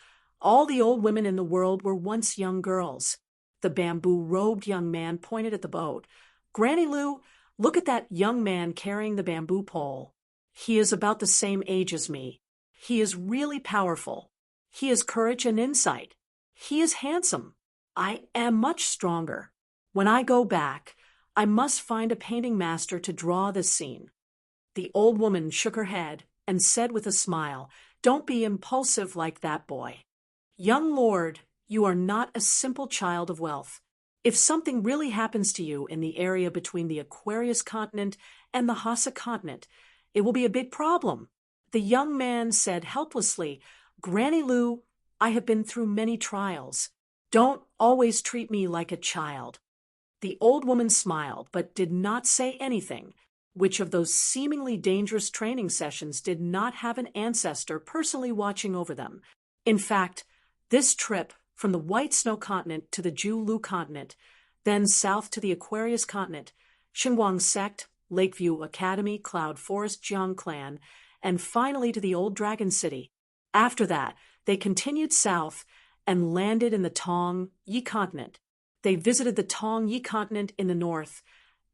the old women in the world were once young girls. The bamboo-robed young man pointed at the boat. Granny Lou, look at that young man carrying the bamboo pole. He is about the same age as me. He is really powerful. He has courage and insight. He is handsome. I am much stronger. When I go back, I must find a painting master to draw this scene. The old woman shook her head and said with a smile, Don't be impulsive like that boy. Young lord, you are not a simple child of wealth. If something really happens to you in the area between the Aquarius continent and the Hassa continent, it will be a big problem. The young man said helplessly, Granny Lou, I have been through many trials. Don't always treat me like a child. The old woman smiled, but did not say anything. Which of those seemingly dangerous training sessions did not have an ancestor personally watching over them? In fact, this trip from the White Snow continent to the Ju-Lu continent, then south to the Aquarius continent, Xinguang sect, Lakeview Academy, Cloud Forest Jiang clan, and finally to the Old Dragon City. After that, they continued south and landed in the Tong Yi continent. They visited the Tong Yi continent in the north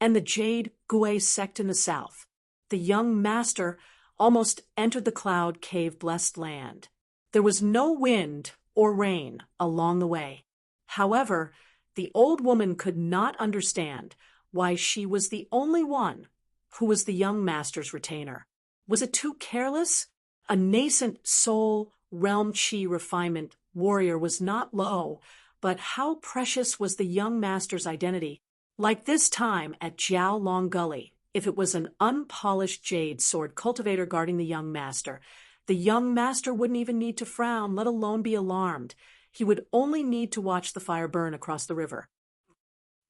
and the Jade Gui sect in the south. The young master almost entered the cloud cave-blessed land. There was no wind or rain along the way. However, the old woman could not understand why she was the only one who was the young master's retainer. Was it too careless? A nascent soul realm chi refinement warrior was not low, but how precious was the young master's identity. Like this time at Jiao Long Gully, if it was an unpolished jade sword cultivator guarding the young master wouldn't even need to frown, let alone be alarmed. He would only need to watch the fire burn across the river.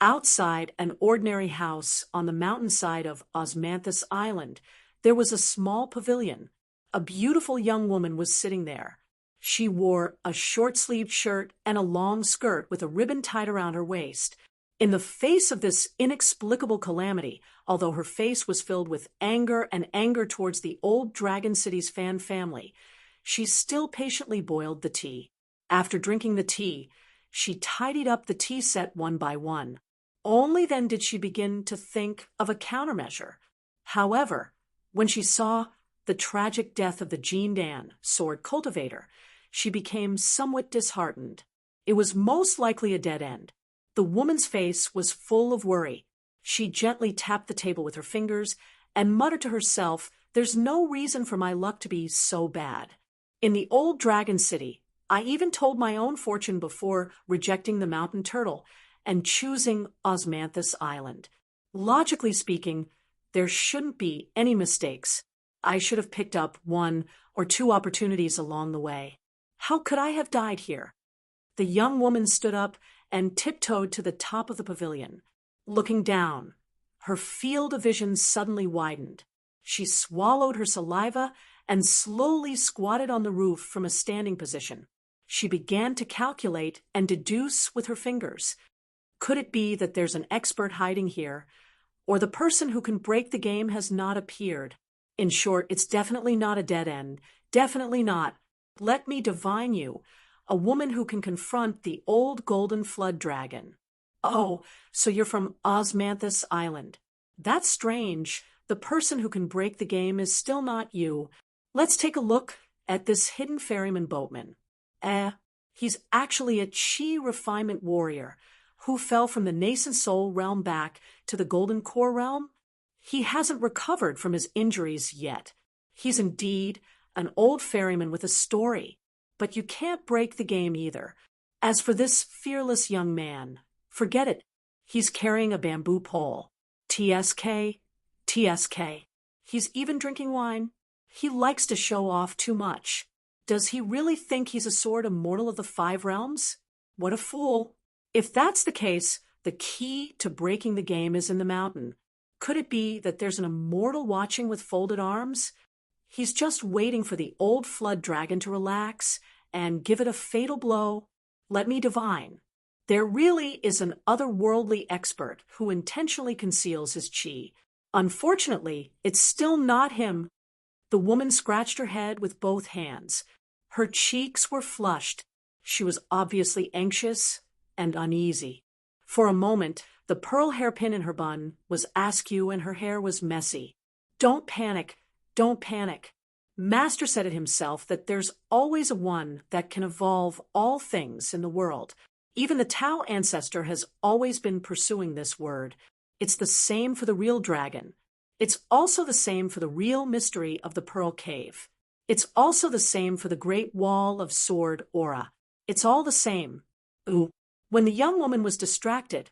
Outside an ordinary house on the mountainside of Osmanthus Island, there was a small pavilion. A beautiful young woman was sitting there. She wore a short-sleeved shirt and a long skirt with a ribbon tied around her waist. In the face of this inexplicable calamity, although her face was filled with anger and anger towards the old Dragon City's fan family, she still patiently boiled the tea. After drinking the tea, she tidied up the tea set one by one. Only then did she begin to think of a countermeasure. However, when she saw the tragic death of the Jean Dan, sword cultivator, she became somewhat disheartened. It was most likely a dead end. The woman's face was full of worry. She gently tapped the table with her fingers and muttered to herself, "There's no reason for my luck to be so bad. In the old Dragon City, I even told my own fortune before rejecting the mountain turtle and choosing Osmanthus Island. Logically speaking, there shouldn't be any mistakes. I should have picked up 1 or 2 opportunities along the way. How could I have died here?" The young woman stood up and tiptoed to the top of the pavilion. Looking down, her field of vision suddenly widened. She swallowed her saliva and slowly squatted on the roof from a standing position. She began to calculate and deduce with her fingers. Could it be that there's an expert hiding here, or the person who can break the game has not appeared? In short, it's definitely not a dead end. Definitely not. Let me divine you. A woman who can confront the old golden flood dragon. Oh, so you're from Osmanthus Island. That's strange. The person who can break the game is still not you. Let's take a look at this hidden ferryman boatman. He's actually a chi refinement warrior who fell from the nascent soul realm back to the golden core realm. He hasn't recovered from his injuries yet. He's indeed an old ferryman with a story. But you can't break the game either. As for this fearless young man, forget it. He's carrying a bamboo pole. TSK, TSK. He's even drinking wine. He likes to show off too much. Does he really think he's a sword immortal of the 5 realms? What a fool. If that's the case, the key to breaking the game is in the mountain. Could it be that there's an immortal watching with folded arms? He's just waiting for the old flood dragon to relax and give it a fatal blow. Let me divine. There really is an otherworldly expert who intentionally conceals his chi. Unfortunately, it's still not him. The woman scratched her head with both hands. Her cheeks were flushed. She was obviously anxious and uneasy. For a moment, the pearl hairpin in her bun was askew and her hair was messy. Don't panic. Don't panic. Master said it himself that there's always a one that can evolve all things in the world. Even the Tao ancestor has always been pursuing this word. It's the same for the real dragon. It's also the same for the real mystery of the Pearl Cave. It's also the same for the Great Wall of Sword Aura. It's all the same. Ooh. When the young woman was distracted,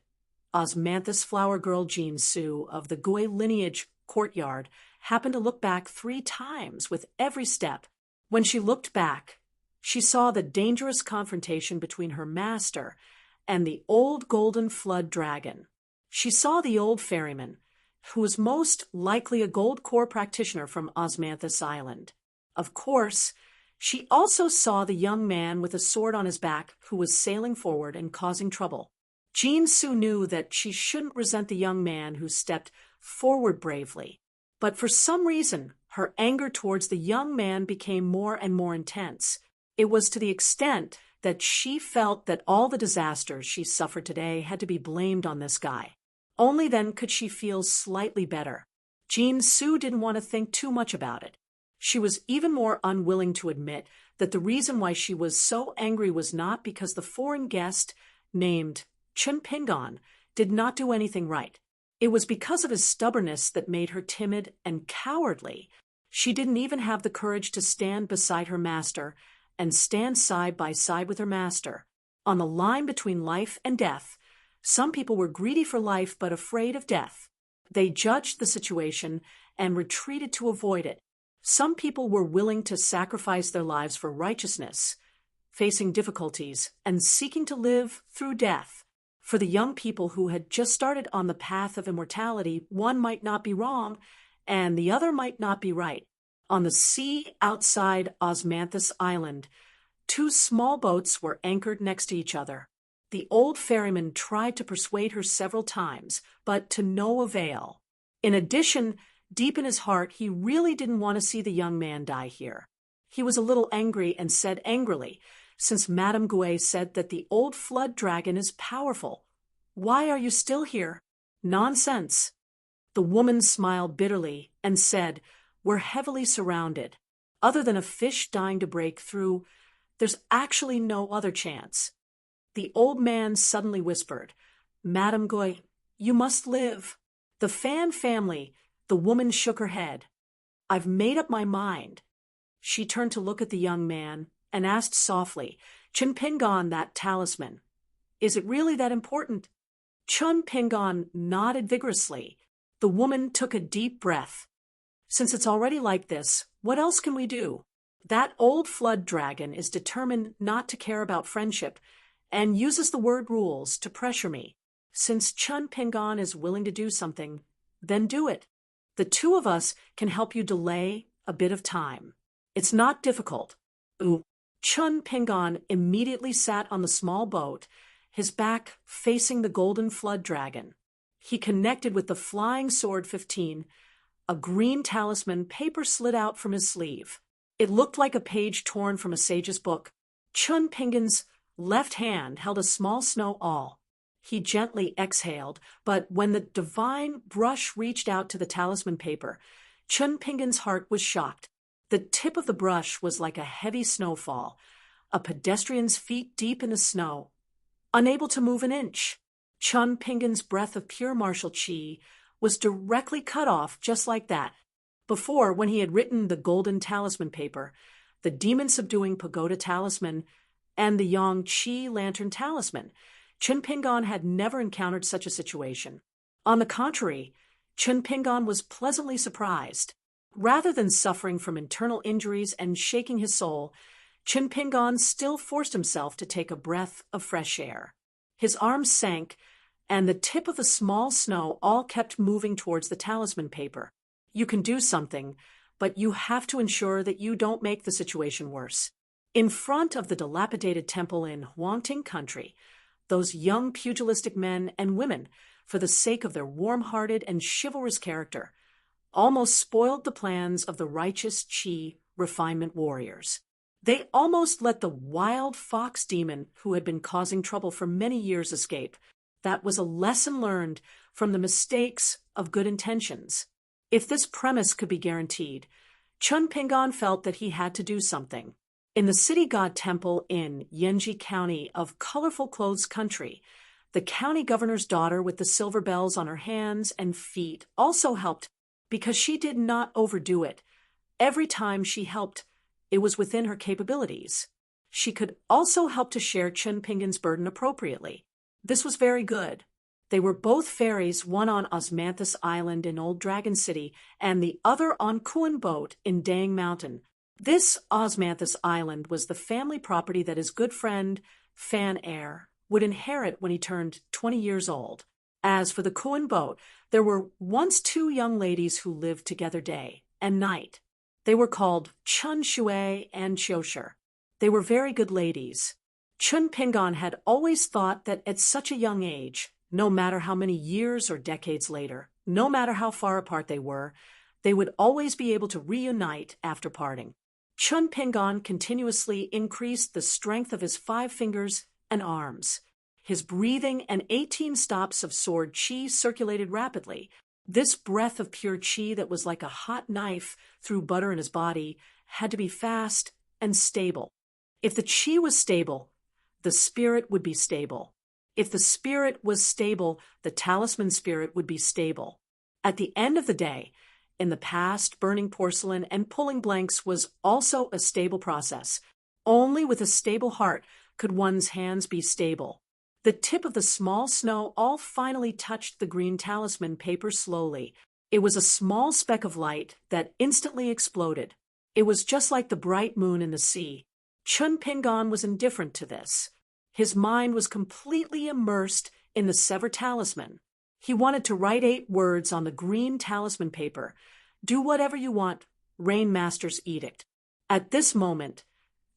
Osmanthus flower girl Jean Su of the Gui lineage courtyard happened to look back 3 times with every step. When she looked back, she saw the dangerous confrontation between her master and the old golden flood dragon. She saw the old ferryman, who was most likely a gold core practitioner from Osmanthus Island. Of course, she also saw the young man with a sword on his back who was sailing forward and causing trouble. Jean Su knew that she shouldn't resent the young man who stepped forward bravely. But for some reason, her anger towards the young man became more and more intense. It was to the extent that she felt that all the disasters she suffered today had to be blamed on this guy. Only then could she feel slightly better. Jean Su didn't want to think too much about it. She was even more unwilling to admit that the reason why she was so angry was not because the foreign guest, named Chun Pingon, did not do anything right. It was because of his stubbornness that made her timid and cowardly. She didn't even have the courage to stand beside her master and stand side by side with her master. On the line between life and death, some people were greedy for life but afraid of death. They judged the situation and retreated to avoid it. Some people were willing to sacrifice their lives for righteousness, facing difficulties and seeking to live through death. For the young people who had just started on the path of immortality, one might not be wrong and the other might not be right. On the sea outside Osmanthus Island, two small boats were anchored next to each other. The old ferryman tried to persuade her several times, but to no avail. In addition, deep in his heart, he really didn't want to see the young man die here. He was a little angry and said angrily, "Since Madame Gouet said that the old flood dragon is powerful, why are you still here?" "Nonsense." The woman smiled bitterly and said, "We're heavily surrounded. Other than a fish dying to break through, there's actually no other chance." The old man suddenly whispered, "Madame Gouet, you must live." The Fan family, the woman shook her head. "I've made up my mind." She turned to look at the young man and asked softly, "Chun Pingon, that talisman, is it really that important?" Chun Pingon nodded vigorously. The woman took a deep breath. "Since it's already like this, what else can we do? That old flood dragon is determined not to care about friendship and uses the word rules to pressure me. Since Chun Pingon is willing to do something, then do it. The two of us can help you delay a bit of time. It's not difficult." Ooh. Chun Pingon immediately sat on the small boat, his back facing the golden flood dragon. He connected with the flying sword 15. A green talisman paper slid out from his sleeve. It looked like a page torn from a sage's book. Chun Pingon's left hand held a small snow awl. He gently exhaled, but when the divine brush reached out to the talisman paper, Chun Pingon's heart was shocked. The tip of the brush was like a heavy snowfall, a pedestrian's feet deep in the snow, unable to move an inch. Chun Pingon's breath of pure martial chi was directly cut off just like that. Before, when he had written the golden talisman paper, the demon-subduing pagoda talisman, and the yang chi lantern talisman, Chun Pingon had never encountered such a situation. On the contrary, Chun Pingon was pleasantly surprised. Rather than suffering from internal injuries and shaking his soul, Chun Pingon still forced himself to take a breath of fresh air. His arms sank, and the tip of the small snow all kept moving towards the talisman paper. You can do something, but you have to ensure that you don't make the situation worse. In front of the dilapidated temple in Huangting country, those young pugilistic men and women, for the sake of their warm-hearted and chivalrous character, almost spoiled the plans of the righteous Chi refinement warriors. They almost let the wild fox demon who had been causing trouble for many years escape. That was a lesson learned from the mistakes of good intentions. If this premise could be guaranteed, Chun Pingon felt that he had to do something. In the city god temple in Yenji County of colorful clothes country, the county governor's daughter with the silver bells on her hands and feet also helped because she did not overdo it. Every time she helped, it was within her capabilities. She could also help to share Chun Pingon's burden appropriately. This was very good. They were both fairies, one on Osmanthus Island in Old Dragon City and the other on Kuan Boat in Dang Mountain. This Osmanthus Island was the family property that his good friend, Fan Air, would inherit when he turned 20 years old. As for the Kuan Boat, there were once two young ladies who lived together day and night. They were called Chun Shui and Chiosher. They were very good ladies. Chun Pingon had always thought that at such a young age, no matter how many years or decades later, no matter how far apart they would always be able to reunite after parting. Chun Pingon continuously increased the strength of his 5 fingers and arms. His breathing and 18 stops of sword chi circulated rapidly. This breath of pure chi that was like a hot knife through butter in his body had to be fast and stable. If the chi was stable, the spirit would be stable. If the spirit was stable, the talisman spirit would be stable. At the end of the day, In the past, burning porcelain and pulling blanks was also a stable process. Only with a stable heart could one's hands be stable. The tip of the small snow all finally touched the green talisman paper slowly. It was a small speck of light that instantly exploded. It was just like the bright moon in the sea. Chun Pingon was indifferent to this. His mind was completely immersed in the severed talisman. He wanted to write 8 words on the green talisman paper. Do whatever you want, Rain Master's edict. At this moment,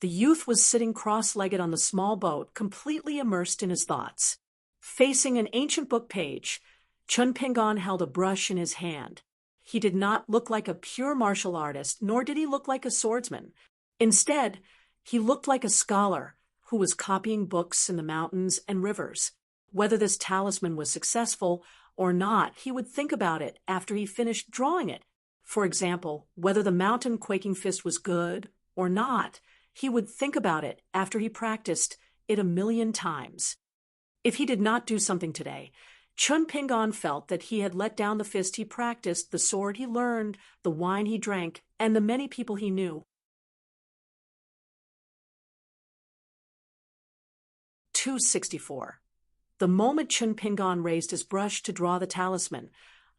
the youth was sitting cross-legged on the small boat, completely immersed in his thoughts. Facing an ancient book page, Chun Pingon held a brush in his hand. He did not look like a pure martial artist, nor did he look like a swordsman. Instead, he looked like a scholar who was copying books in the mountains and rivers. Whether this talisman was successful or not, he would think about it after he finished drawing it. For example, whether the mountain quaking fist was good or not, he would think about it after he practiced it 1,000,000 times. If he did not do something today, Chun Pingon felt that he had let down the fist he practiced, the sword he learned, the wine he drank, and the many people he knew. 264. The moment Chun Pingon raised his brush to draw the talisman,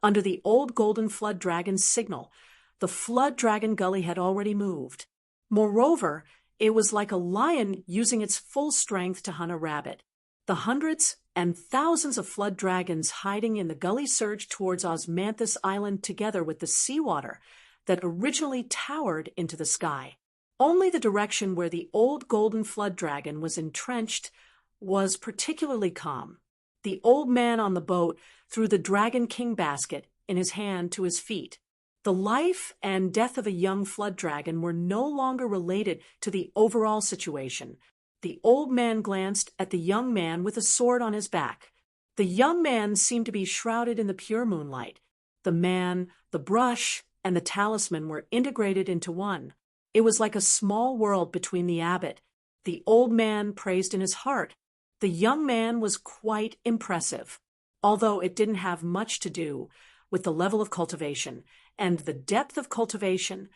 under the old golden flood dragon's signal, the flood dragon gully had already moved. Moreover, it was like a lion using its full strength to hunt a rabbit. The hundreds and thousands of flood dragons hiding in the gully surged towards Osmanthus Island together with the seawater that originally towered into the sky. Only the direction where the old golden flood dragon was entrenched was particularly calm. The old man on the boat threw the Dragon King basket in his hand to his feet. The life and death of a young flood dragon were no longer related to the overall situation. The old man glanced at the young man with a sword on his back. The young man seemed to be shrouded in the pure moonlight. The man, the brush, and the talisman were integrated into one. It was like a small world between the abbot. The old man praised in his heart. The young man was quite impressive, although it didn't have much to do with the level of cultivation and the depth of cultivation.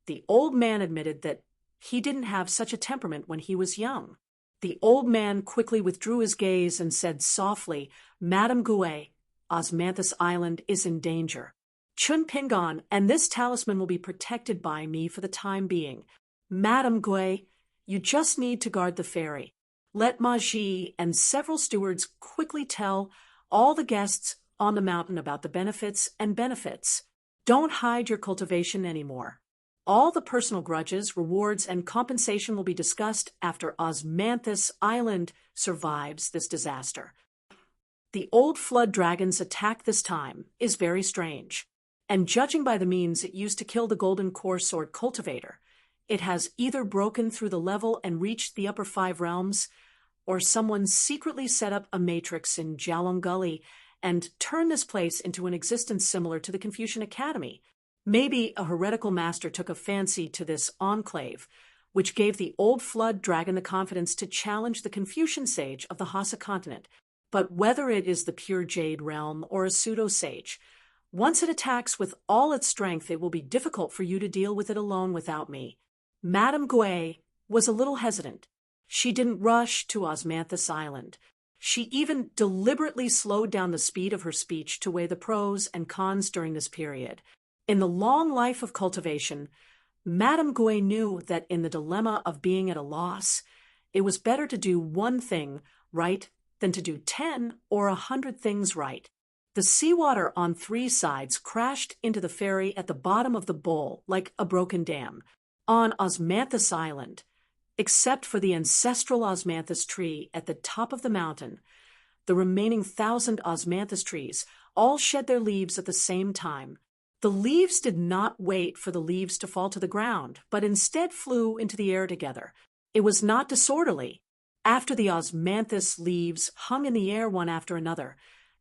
The old man admitted that he didn't have such a temperament when he was young. The old man quickly withdrew his gaze and said softly, "Madame Gouet, Osmanthus Island is in danger. Chun Pingon and this talisman will be protected by me for the time being. Madame Gouet, you just need to guard the ferry. Let Maji and several stewards quickly tell all the guests on the mountain about the benefits. Don't hide your cultivation anymore. All the personal grudges, rewards, and compensation will be discussed after Osmanthus Island survives this disaster. The old flood dragon's attack this time is very strange, and judging by the means it used to kill the golden core sword cultivator, it has either broken through the level and reached the upper 5 realms, or someone secretly set up a matrix in Jialong Gully and turned this place into an existence similar to the Confucian Academy. Maybe a heretical master took a fancy to this enclave, which gave the old flood dragon the confidence to challenge the Confucian sage of the Hassa continent. But whether it is the pure jade realm or a pseudo-sage, once it attacks with all its strength, it will be difficult for you to deal with it alone without me. Madame Gouet was a little hesitant. She didn't rush to Osmanthus Island. She even deliberately slowed down the speed of her speech to weigh the pros and cons during this period. In the long life of cultivation, Madame Gouet knew that in the dilemma of being at a loss, it was better to do one thing right than to do 10 or 100 things right. The seawater on 3 sides crashed into the ferry at the bottom of the bowl like a broken dam. On Osmanthus Island, except for the ancestral osmanthus tree at the top of the mountain, the remaining 1,000 osmanthus trees all shed their leaves at the same time. The leaves did not wait for the leaves to fall to the ground, but instead flew into the air together. It was not disorderly. After the osmanthus leaves hung in the air one after another,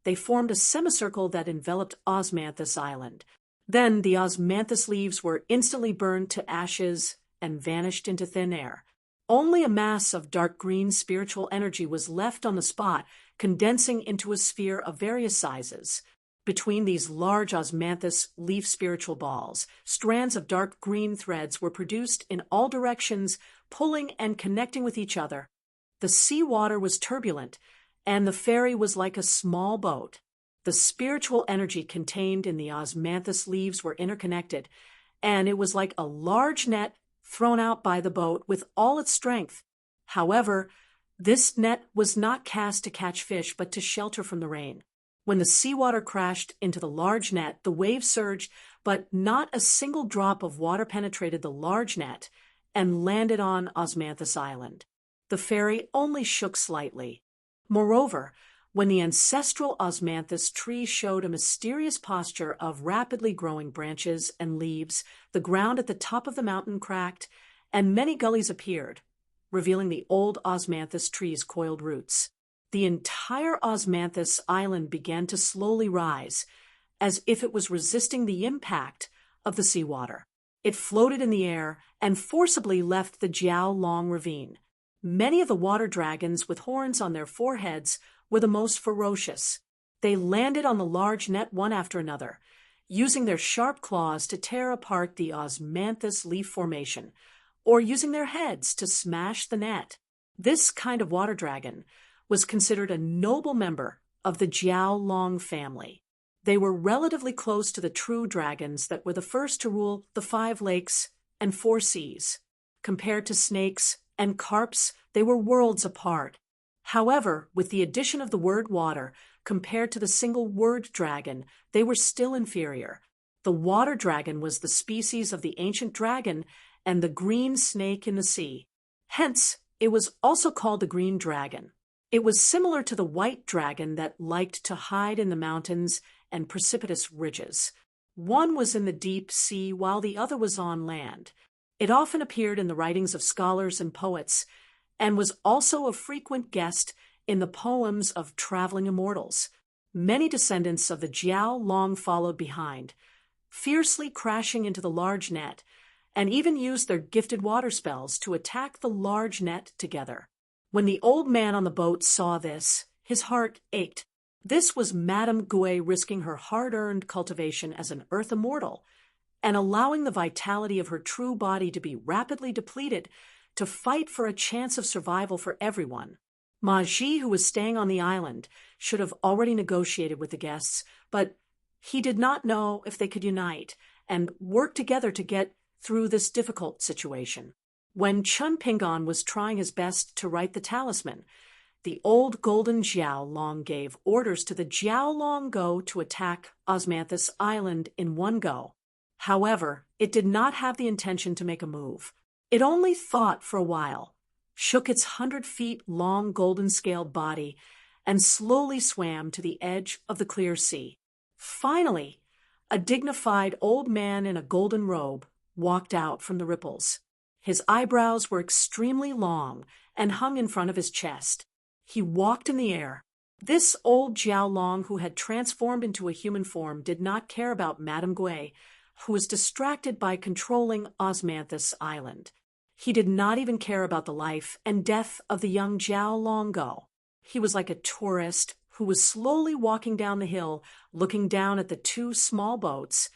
they formed a semicircle that enveloped Osmanthus Island. Then the osmanthus leaves were instantly burned to ashes and vanished into thin air. Only a mass of dark green spiritual energy was left on the spot, condensing into a sphere of various sizes. Between these large osmanthus leaf spiritual balls, strands of dark green threads were produced in all directions, pulling and connecting with each other. The sea water was turbulent, and the fairy was like a small boat. The spiritual energy contained in the osmanthus leaves were interconnected, and it was like a large net thrown out by the boat with all its strength. However, this net was not cast to catch fish, but to shelter from the rain. When the seawater crashed into the large net, the waves surged, but not a single drop of water penetrated the large net and landed on Osmanthus Island. The fairy only shook slightly. Moreover, when the ancestral osmanthus tree showed a mysterious posture of rapidly growing branches and leaves, the ground at the top of the mountain cracked, and many gullies appeared, revealing the old osmanthus tree's coiled roots. The entire Osmanthus Island began to slowly rise, as if it was resisting the impact of the seawater. It floated in the air and forcibly left the Jiao Long ravine. Many of the water dragons with horns on their foreheads were the most ferocious. They landed on the large net one after another, using their sharp claws to tear apart the osmanthus leaf formation, or using their heads to smash the net. This kind of water dragon was considered a noble member of the Jiao Long family. They were relatively close to the true dragons that were the first to rule the 5 lakes and 4 seas. Compared to snakes and carps, they were worlds apart. However, with the addition of the word water, compared to the single word dragon, they were still inferior. The water dragon was the species of the ancient dragon and the green snake in the sea. Hence, it was also called the green dragon. It was similar to the white dragon that liked to hide in the mountains and precipitous ridges. One was in the deep sea while the other was on land. It often appeared in the writings of scholars and poets, and was also a frequent guest in the poems of traveling immortals. Many descendants of the Jiao Long followed behind, fiercely crashing into the large net, and even used their gifted water spells to attack the large net together. When the old man on the boat saw this, his heart ached. This was Madame Gouet risking her hard-earned cultivation as an earth immortal, and allowing the vitality of her true body to be rapidly depleted to fight for a chance of survival for everyone. Ma Ji, who was staying on the island, should have already negotiated with the guests, but he did not know if they could unite and work together to get through this difficult situation. When Chun Pingon was trying his best to write the talisman, the old golden Jiao Long gave orders to the Jiao Long Go to attack Osmanthus Island in one go. However, it did not have the intention to make a move. It only thought for a while, shook its 100-feet-long golden-scaled body, and slowly swam to the edge of the clear sea. Finally, a dignified old man in a golden robe walked out from the ripples. His eyebrows were extremely long and hung in front of his chest. He walked in the air. This old Jiao Long, who had transformed into a human form, did not care about Madame Gouet, who was distracted by controlling Osmanthus Island. He did not even care about the life and death of the young Jiao Long Go. He was like a tourist who was slowly walking down the hill, looking down at the 2 small boats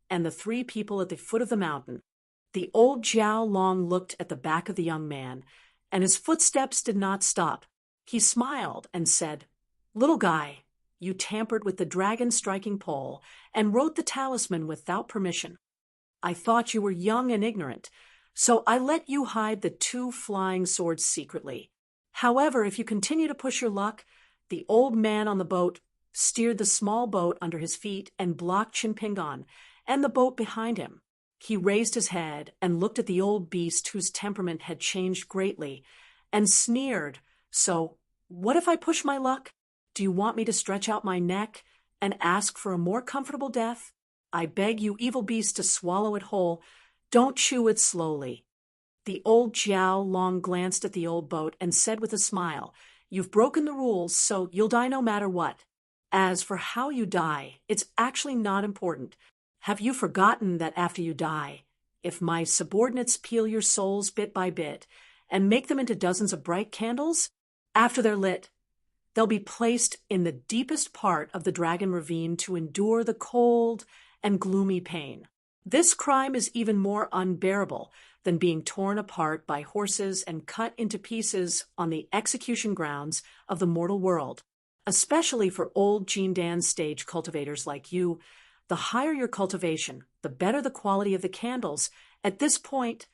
and the 3 people at the foot of the mountain. The old Jiao Long looked at the back of the young man, and his footsteps did not stop. He smiled and said, "Little guy, you tampered with the dragon-striking pole and wrote the talisman without permission. I thought you were young and ignorant, so I let you hide the 2 flying swords secretly. However, if you continue to push your luck," the old man on the boat steered the small boat under his feet and blocked Chin Pingon and the boat behind him. He raised his head and looked at the old beast whose temperament had changed greatly, and sneered, "So, what if I push my luck? Do you want me to stretch out my neck and ask for a more comfortable death? I beg you, evil beast, to swallow it whole. Don't chew it slowly." The old Jiao Long glanced at the old boat and said with a smile, "You've broken the rules, so you'll die no matter what. As for how you die, it's actually not important. Have you forgotten that after you die, if my subordinates peel your souls bit by bit and make them into dozens of bright candles, after they're lit, They'll be placed in the deepest part of the dragon ravine to endure the cold and gloomy pain. This crime is even more unbearable than being torn apart by horses and cut into pieces on the execution grounds of the mortal world. Especially for old Jean Dan's stage cultivators like you, the higher your cultivation, the better the quality of the candles. At this point,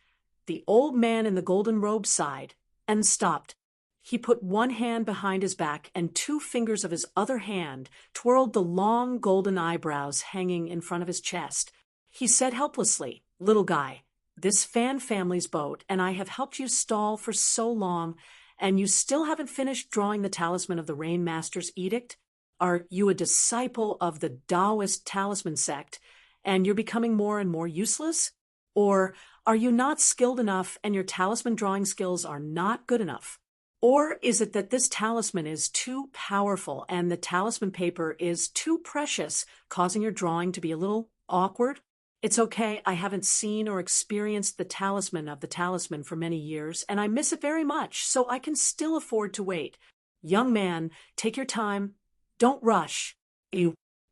the old man in the golden robe sighed and stopped. He put one hand behind his back and 2 fingers of his other hand twirled the long golden eyebrows hanging in front of his chest. He said helplessly, "Little guy, this Fan family's boat, and I have helped you stall for so long, and you still haven't finished drawing the talisman of the Rain Master's edict? Are you a disciple of the Taoist talisman sect, and you're becoming more and more useless? Or are you not skilled enough and your talisman drawing skills are not good enough? Or is it that this talisman is too powerful and the talisman paper is too precious, causing your drawing to be a little awkward? It's okay, I haven't seen or experienced the talisman of the talisman for many years, and I miss it very much, so I can still afford to wait. Young man, take your time. Don't rush."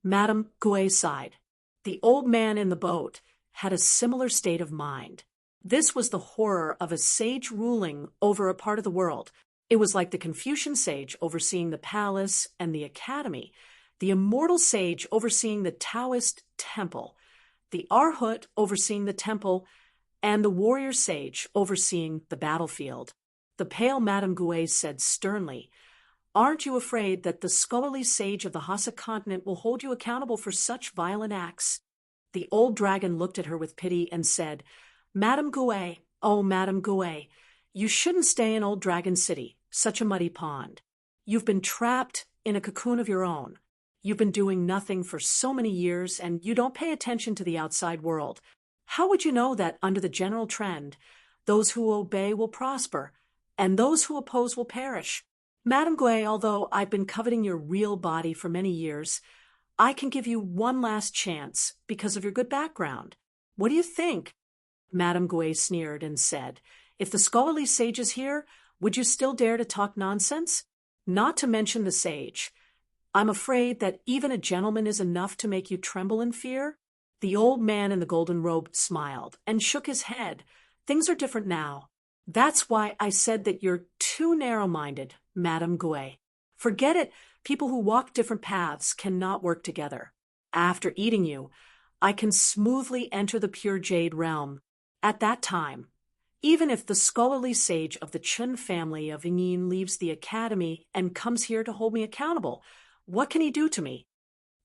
Madame Gouet sighed. The old man in the boat had a similar state of mind. This was the horror of a sage ruling over a part of the world. It was like the Confucian sage overseeing the palace and the academy, the immortal sage overseeing the Taoist temple, the Arhut overseeing the temple, and the warrior sage overseeing the battlefield. The pale Madame Gouet said sternly, "Aren't you afraid that the scholarly sage of the Hassa continent will hold you accountable for such violent acts?" The old dragon looked at her with pity and said, "Madame Gouet, oh, Madame Gouet, you shouldn't stay in Old Dragon City, such a muddy pond. You've been trapped in a cocoon of your own. You've been doing nothing for so many years, and you don't pay attention to the outside world. How would you know that under the general trend, those who obey will prosper, and those who oppose will perish? Madame Gouet, although I've been coveting your real body for many years, I can give you one last chance because of your good background. What do you think?" Madame Gouet sneered and said, "If the scholarly sage is here, would you still dare to talk nonsense? Not to mention the sage. I'm afraid that even a gentleman is enough to make you tremble in fear." The old man in the golden robe smiled and shook his head. "Things are different now. That's why I said that you're too narrow-minded, Madame Gouet. Forget it. People who walk different paths cannot work together. After eating you, I can smoothly enter the pure jade realm. At that time, even if the scholarly sage of the Chun family of Yingyin leaves the academy and comes here to hold me accountable, what can he do to me?"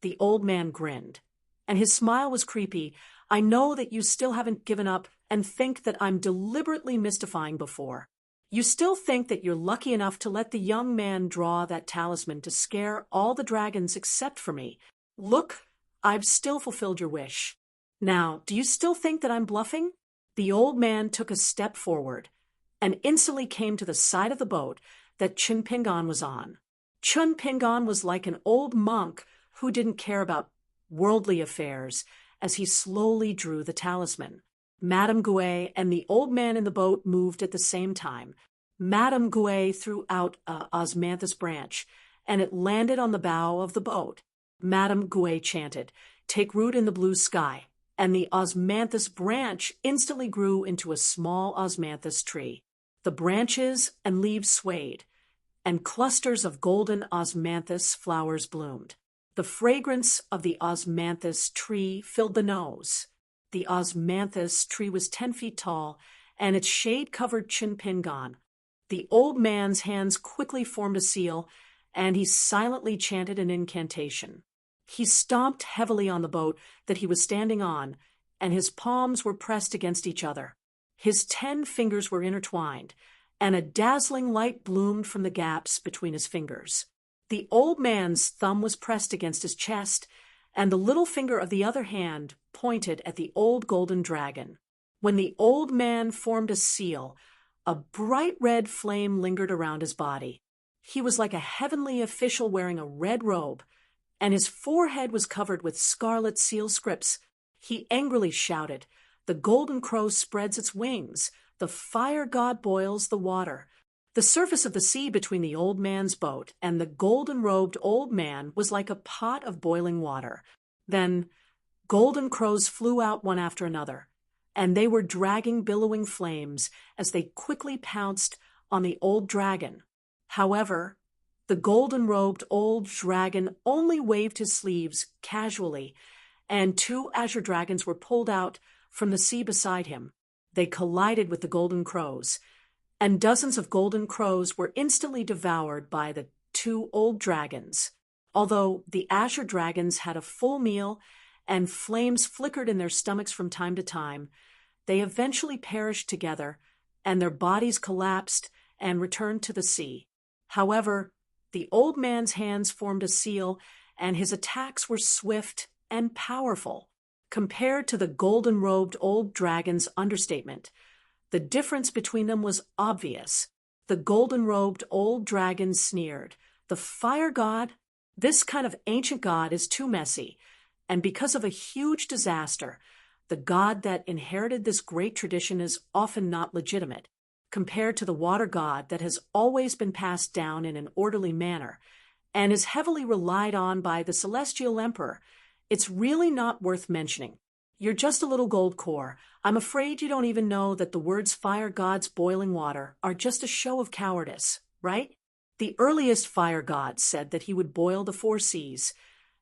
The old man grinned, and his smile was creepy. "I know that you still haven't given up and think that I'm deliberately mystifying before. You still think that you're lucky enough to let the young man draw that talisman to scare all the dragons except for me. Look, I've still fulfilled your wish. Now, do you still think that I'm bluffing?" The old man took a step forward and instantly came to the side of the boat that Chun Pingan was on. Chun Pingan was like an old monk who didn't care about worldly affairs as he slowly drew the talisman. Madame Gouet and the old man in the boat moved at the same time. Madame Gouet threw out a osmanthus branch, and it landed on the bow of the boat. Madame Gouet chanted, "Take root in the blue sky," and the osmanthus branch instantly grew into a small osmanthus tree. The branches and leaves swayed, and clusters of golden osmanthus flowers bloomed. The fragrance of the osmanthus tree filled the nose. The osmanthus tree was 10 feet tall, and its shade covered Chun Pingan. The old man's hands quickly formed a seal, and he silently chanted an incantation. He stomped heavily on the boat that he was standing on, and his palms were pressed against each other. His 10 fingers were intertwined, and a dazzling light bloomed from the gaps between his fingers. The old man's thumb was pressed against his chest, and the little finger of the other hand pointed at the old golden dragon. When the old man formed a seal, a bright red flame lingered around his body. He was like a heavenly official wearing a red robe, and his forehead was covered with scarlet seal scripts. He angrily shouted, "The golden crow spreads its wings. The fire god boils the water. The surface of the sea between the old man's boat and the golden-robed old man was like a pot of boiling water. Then golden crows flew out one after another, and they were dragging billowing flames as they quickly pounced on the old dragon. However, the golden-robed old dragon only waved his sleeves casually, and two azure dragons were pulled out from the sea beside him. They collided with the golden crows, and dozens of golden crows were instantly devoured by the two old dragons. Although the azure dragons had a full meal and flames flickered in their stomachs from time to time, they eventually perished together, and their bodies collapsed and returned to the sea. However, the old man's hands formed a seal, and his attacks were swift and powerful. Compared to the golden-robed old dragon's understatement, the difference between them was obvious. The golden-robed old dragon sneered, "The fire god? This kind of ancient god is too messy, and because of a huge disaster, the god that inherited this great tradition is often not legitimate, compared to the water god that has always been passed down in an orderly manner and is heavily relied on by the celestial emperor. It's really not worth mentioning. You're just a little gold core. I'm afraid you don't even know that the words fire god's boiling water are just a show of cowardice, right? The earliest fire god said that he would boil the 4 seas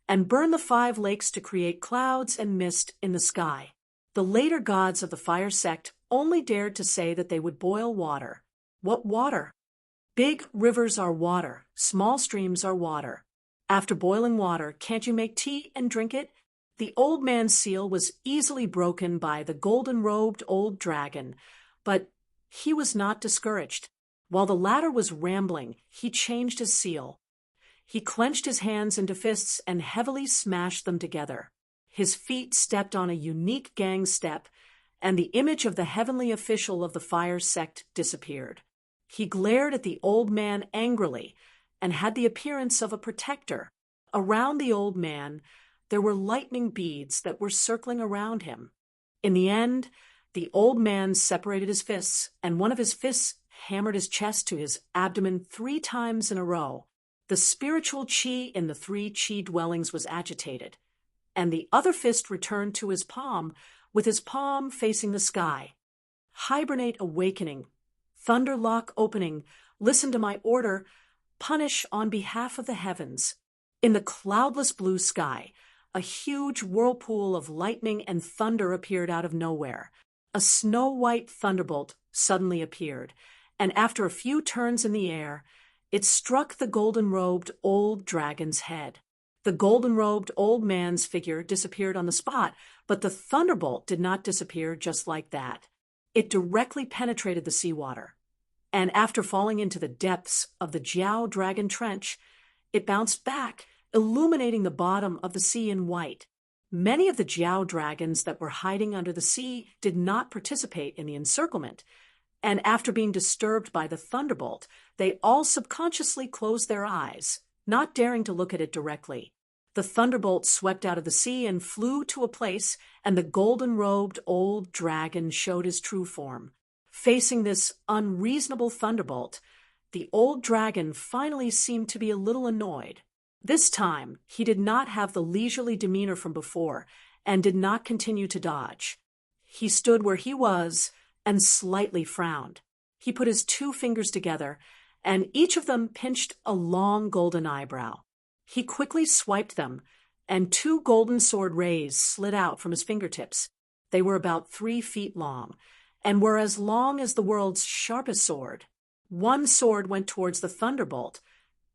and burn the 5 lakes to create clouds and mist in the sky. The later gods of the fire sect only dared to say that they would boil water. What water? Big rivers are water, small streams are water. After boiling water, can't you make tea and drink it? The old man's seal was easily broken by the golden-robed old dragon, but he was not discouraged. While the latter was rambling, he changed his seal. He clenched his hands into fists and heavily smashed them together. His feet stepped on a unique gang step, and the image of the heavenly official of the fire sect disappeared. He glared at the old man angrily and had the appearance of a protector. Around the old man, there were lightning beads that were circling around him. In the end, the old man separated his fists, and one of his fists hammered his chest to his abdomen 3 times in a row. The spiritual chi in the 3 chi dwellings was agitated, and the other fist returned to his palm, with his palm facing the sky. Hibernate awakening, thunderlock opening, listen to my order, punish on behalf of the heavens. In the cloudless blue sky, a huge whirlpool of lightning and thunder appeared out of nowhere. A snow-white thunderbolt suddenly appeared, and after a few turns in the air, it struck the golden-robed old dragon's head. The golden-robed old man's figure disappeared on the spot, but the thunderbolt did not disappear just like that. It directly penetrated the seawater, and after falling into the depths of the Jiao Dragon Trench, it bounced back, illuminating the bottom of the sea in white. Many of the Jiao dragons that were hiding under the sea did not participate in the encirclement, and after being disturbed by the thunderbolt, they all subconsciously closed their eyes, not daring to look at it directly. The thunderbolt swept out of the sea and flew to a place, and the golden-robed old dragon showed his true form. Facing this unreasonable thunderbolt, the old dragon finally seemed to be a little annoyed. This time, he did not have the leisurely demeanor from before, and did not continue to dodge. He stood where he was and slightly frowned. He put his 2 fingers together, and each of them pinched a long golden eyebrow. He quickly swiped them, and 2 golden sword rays slid out from his fingertips. They were about 3 feet long, and were as long as the world's sharpest sword. One sword went towards the thunderbolt,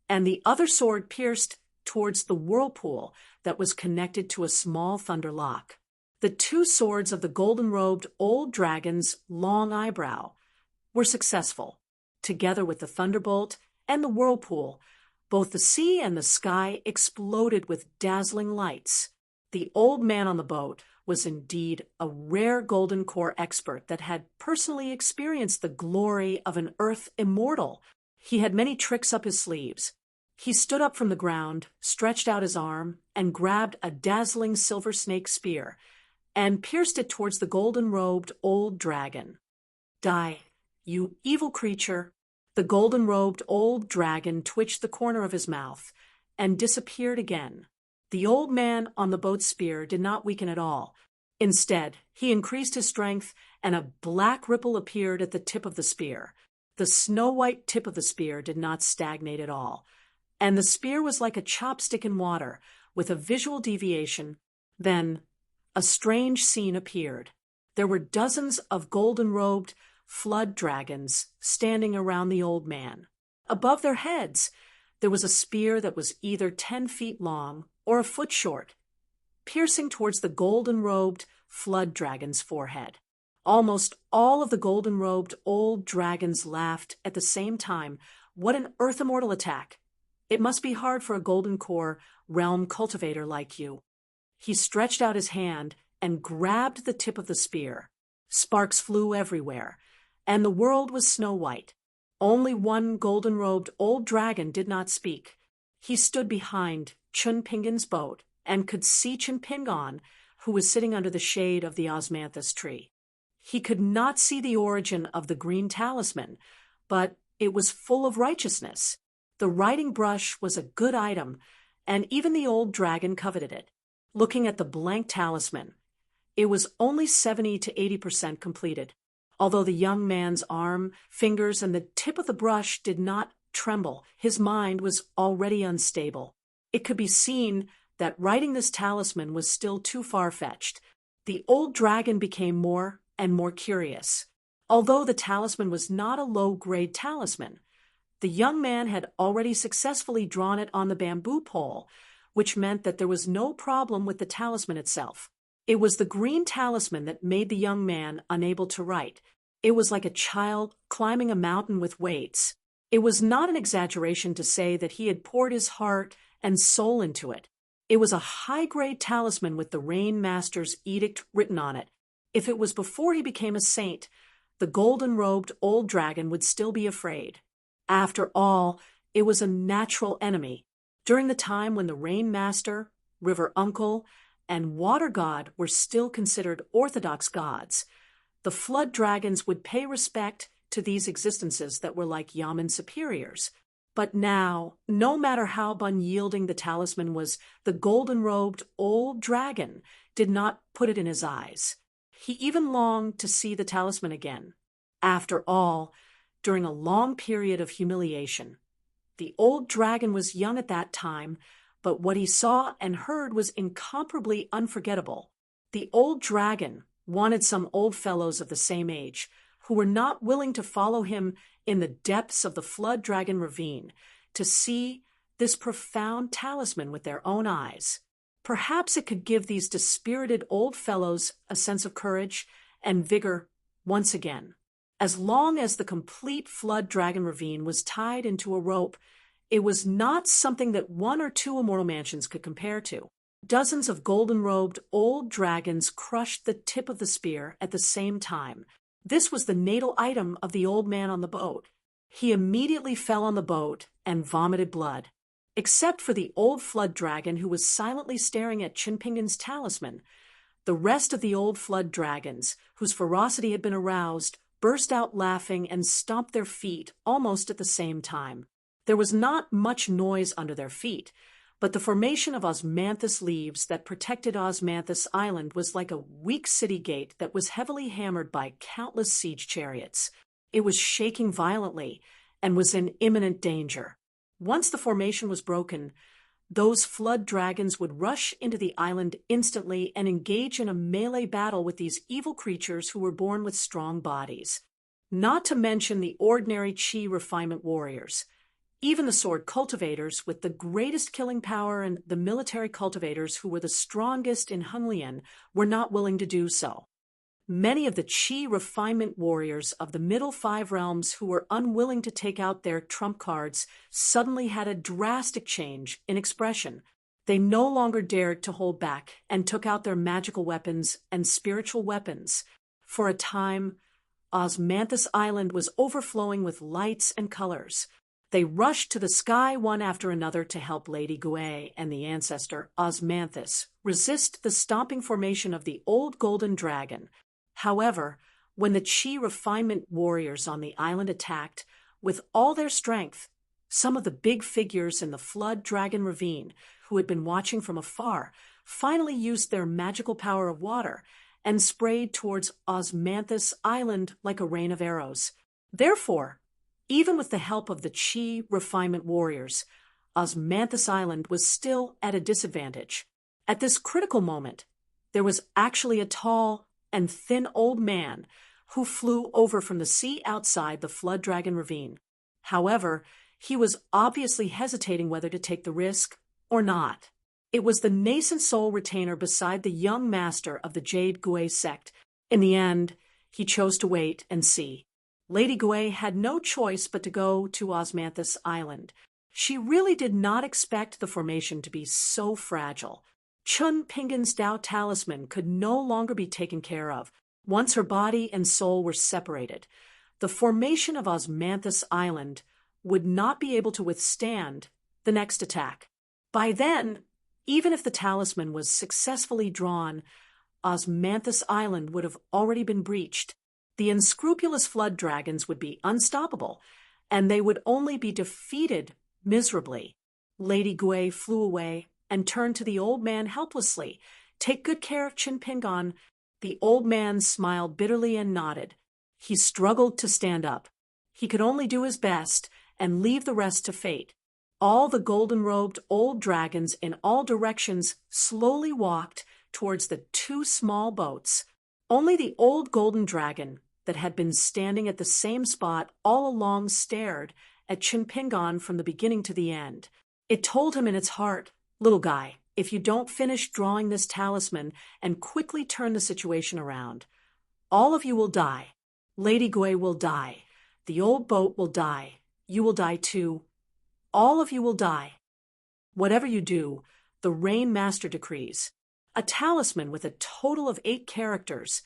and the other sword pierced towards the whirlpool that was connected to a small thunderlock. The 2 swords of the golden-robed old dragon's long eyebrow were successful. Together with the thunderbolt and the whirlpool, both the sea and the sky exploded with dazzling lights. The old man on the boat was indeed a rare golden core expert that had personally experienced the glory of an earth immortal. He had many tricks up his sleeves. He stood up from the ground, stretched out his arm, and grabbed a dazzling silver snake spear, and pierced it towards the golden-robed old dragon. "Die, you evil creature. The golden-robed old dragon twitched the corner of his mouth and disappeared again. The old man on the boat's spear did not weaken at all. Instead, he increased his strength, and a black ripple appeared at the tip of the spear. The snow-white tip of the spear did not stagnate at all, and the spear was like a chopstick in water, with a visual deviation. Then, a strange scene appeared. There were dozens of golden-robed flood dragons standing around the old man. Above their heads, there was a spear that was either 10 feet long or a foot short, piercing towards the golden-robed flood dragon's forehead. Almost all of the golden-robed old dragons laughed at the same time. What an earth immortal attack! It must be hard for a golden core realm cultivator like you. He stretched out his hand and grabbed the tip of the spear. Sparks flew everywhere, and the world was snow-white. Only one golden-robed old dragon did not speak. He stood behind Chunpingan's boat and could see Chunpingan, who was sitting under the shade of the osmanthus tree. He could not see the origin of the green talisman, but it was full of righteousness. The writing brush was a good item, and even the old dragon coveted it. Looking at the blank talisman, it was only 70 to 80% completed. Although the young man's arm, fingers, and the tip of the brush did not tremble, his mind was already unstable. It could be seen that writing this talisman was still too far-fetched. The old dragon became more and more curious. Although the talisman was not a low-grade talisman, the young man had already successfully drawn it on the bamboo pole, which meant that there was no problem with the talisman itself. It was the green talisman that made the young man unable to write. It was like a child climbing a mountain with weights. It was not an exaggeration to say that he had poured his heart and soul into it. It was a high-grade talisman with the Rain Master's edict written on it. If it was before he became a saint, the golden-robed old dragon would still be afraid. After all, it was a natural enemy. During the time when the Rain Master, River Uncle, and Water God were still considered orthodox gods, the flood dragons would pay respect to these existences that were like Yaman superiors. But now, no matter how unyielding the talisman was, the golden-robed old dragon did not put it in his eyes. He even longed to see the talisman again. After all, during a long period of humiliation, the old dragon was young at that time, but what he saw and heard was incomparably unforgettable. The old dragon wanted some old fellows of the same age, who were not willing to follow him in the depths of the flood dragon ravine, to see this profound talisman with their own eyes. Perhaps it could give these dispirited old fellows a sense of courage and vigor once again. As long as the complete flood dragon ravine was tied into a rope, it was not something that one or two immortal mansions could compare to. Dozens of golden-robed old dragons crushed the tip of the spear at the same time. This was the natal item of the old man on the boat. He immediately fell on the boat and vomited blood. Except for the old flood dragon who was silently staring at Chunpingan's talisman, the rest of the old flood dragons, whose ferocity had been aroused, burst out laughing and stomped their feet almost at the same time. There was not much noise under their feet, but the formation of osmanthus leaves that protected Osmanthus Island was like a weak city gate that was heavily hammered by countless siege chariots. It was shaking violently and was in imminent danger. Once the formation was broken, those flood dragons would rush into the island instantly and engage in a melee battle with these evil creatures who were born with strong bodies. Not to mention the ordinary chi refinement warriors. Even the sword cultivators with the greatest killing power and the military cultivators who were the strongest in Hunglian were not willing to do so. Many of the chi refinement warriors of the middle 5 realms who were unwilling to take out their trump cards suddenly had a drastic change in expression. They no longer dared to hold back and took out their magical weapons and spiritual weapons. For a time, Osmanthus Island was overflowing with lights and colors. They rushed to the sky one after another to help Lady Guay and the ancestor Osmanthus resist the stomping formation of the old golden dragon. However, when the chi refinement warriors on the island attacked, With all their strength, some of the big figures in the Flood Dragon Ravine, who had been watching from afar, finally used their magical power of water and sprayed towards Osmanthus Island like a rain of arrows. Therefore, even with the help of the Chi refinement warriors, Osmanthus Island was still at a disadvantage. At this critical moment, there was actually a tall and thin old man who flew over from the sea outside the Flood Dragon Ravine. However, he was obviously hesitating whether to take the risk or not. It was the nascent soul retainer beside the young master of the Jade Gui sect. In the end, he chose to wait and see. Lady Gui had no choice but to go to Osmanthus Island. She really did not expect the formation to be so fragile. Chun Pingan's Tao talisman could no longer be taken care of. Once her body and soul were separated, the formation of Osmanthus Island would not be able to withstand the next attack. By then, even if the talisman was successfully drawn, Osmanthus Island would have already been breached. The unscrupulous flood dragons would be unstoppable, and they would only be defeated miserably. Lady Gui flew away and turned to the old man helplessly. "Take good care of Chin Pingan." The old man smiled bitterly and nodded. He struggled to stand up. He could only do his best and leave the rest to fate. All the golden-robed old dragons in all directions slowly walked towards the two small boats. Only the old golden dragon that had been standing at the same spot all along stared at Chin Pingan from the beginning to the end. It told him in its heart, "Little guy, if you don't finish drawing this talisman and quickly turn the situation around, all of you will die. Lady Gui will die. The old boat will die. You will die too. All of you will die. Whatever you do, the Rain Master decrees." A talisman with a total of 8 characters.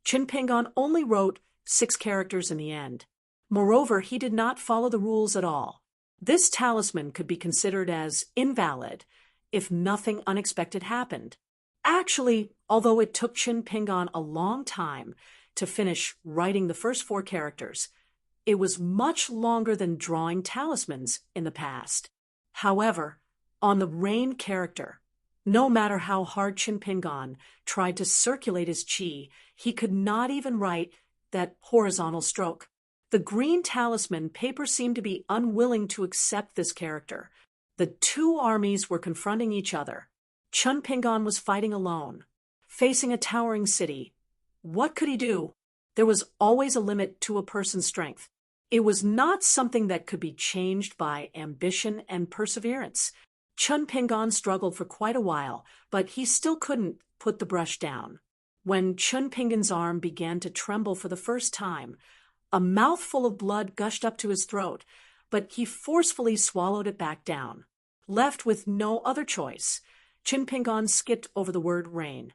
Chin Pingan only wrote 6 characters in the end. Moreover, he did not follow the rules at all. This talisman could be considered as invalid if nothing unexpected happened. Actually, although it took Chin Pingan a long time to finish writing the first 4 characters, it was much longer than drawing talismans in the past. However, on the Rain character, no matter how hard Chin Pingan tried to circulate his chi, he could not even write that horizontal stroke. The green talisman paper seemed to be unwilling to accept this character. The two armies were confronting each other. Chun Pingan was fighting alone, facing a towering city. What could he do? There was always a limit to a person's strength. It was not something that could be changed by ambition and perseverance. Chun Pingan struggled for quite a while, but he still couldn't put the brush down. When Chun Pingan's arm began to tremble for the first time, a mouthful of blood gushed up to his throat, but he forcefully swallowed it back down. Left with no other choice, Chin Pingan skipped over the word rain.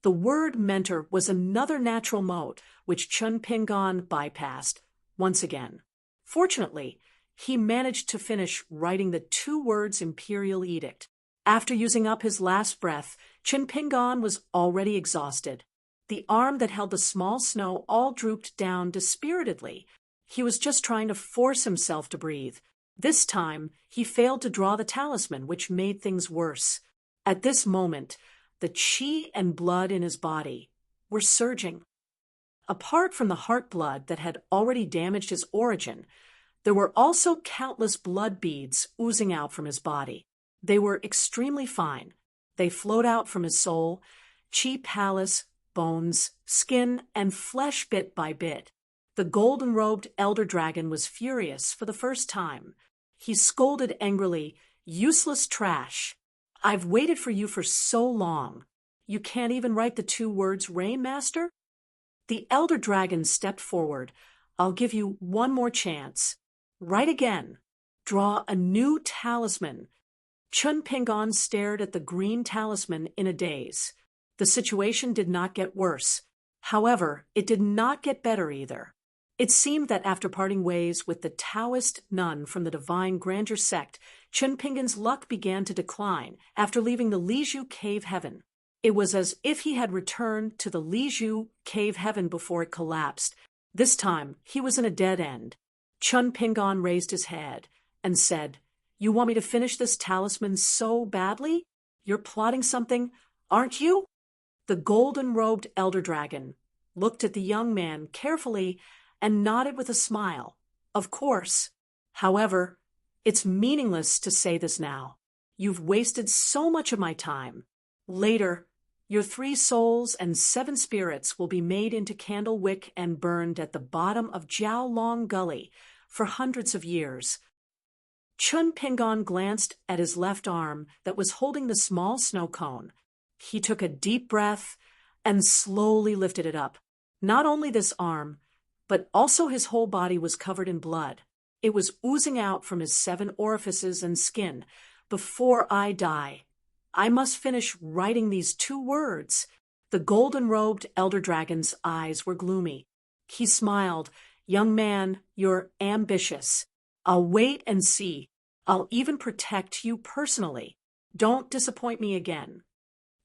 The word mentor was another natural mode, which Chun Pingan bypassed once again. Fortunately, he managed to finish writing the 2 words Imperial Edict. After using up his last breath, Chin Pingan was already exhausted. The arm that held the small snow all drooped down dispiritedly. He was just trying to force himself to breathe. This time, he failed to draw the talisman, which made things worse. At this moment, the chi and blood in his body were surging. Apart from the heart blood that had already damaged his origin, there were also countless blood beads oozing out from his body. They were extremely fine. They flowed out from his soul, chi palace, bones, skin, and flesh bit by bit. The golden-robed elder dragon was furious for the first time. He scolded angrily, "Useless trash! I've waited for you for so long. You can't even write the 2 words Rain Master?" The elder dragon stepped forward. "I'll give you one more chance. Write again. Draw a new talisman." Chun Pingan stared at the green talisman in a daze. The situation did not get worse. However, it did not get better either. It seemed that after parting ways with the Taoist nun from the Divine Grandeur sect, Chun Pingan's luck began to decline after leaving the Lizhu Cave Heaven. It was as if he had returned to the Lizhu Cave Heaven before it collapsed. This time, he was in a dead end. Chun Pingon raised his head and said, "You want me to finish this talisman so badly? You're plotting something, aren't you?" The golden-robed elder dragon looked at the young man carefully and nodded with a smile. "Of course. However, it's meaningless to say this now. You've wasted so much of my time. Later, your 3 souls and 7 spirits will be made into candle wick and burned at the bottom of Jiao Long Gully for hundreds of years." Chun Pingon glanced at his left arm that was holding the small snow cone. He took a deep breath and slowly lifted it up. Not only this arm, but also his whole body was covered in blood. It was oozing out from his 7 orifices and skin. "Before I die, I must finish writing these 2 words. The golden-robed elder dragon's eyes were gloomy. He smiled. "Young man, you're ambitious. I'll wait and see. I'll even protect you personally. Don't disappoint me again."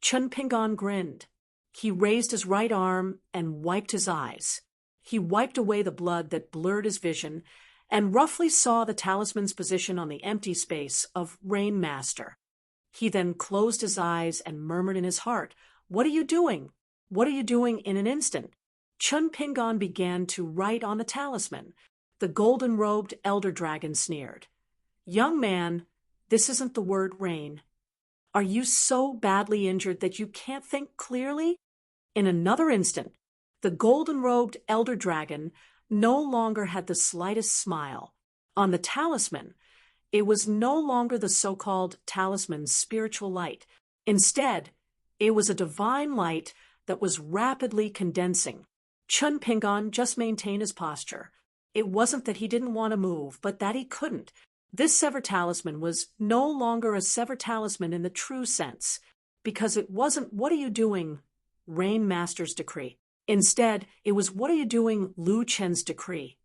Chun Pingon grinned. He raised his right arm and wiped his eyes. He wiped away the blood that blurred his vision and roughly saw the talisman's position on the empty space of Rainmaster. He then closed his eyes and murmured in his heart, "What are you doing? What are you doing in an instant?" Chun Pingon began to write on the talisman. The golden-robed elder dragon sneered. "Young man, this isn't the word rain. Are you so badly injured that you can't think clearly?" In another instant, the golden-robed elder dragon no longer had the slightest smile. On the talisman, it was no longer the so-called talisman's spiritual light. Instead, it was a divine light that was rapidly condensing. Chun Pingon just maintained his posture. It wasn't that he didn't want to move, but that he couldn't. This sever talisman was no longer a sever talisman in the true sense, because it wasn't "What are you doing?" Rainmaster's decree. Instead, it was "What are you doing?" Lu Chen's decree.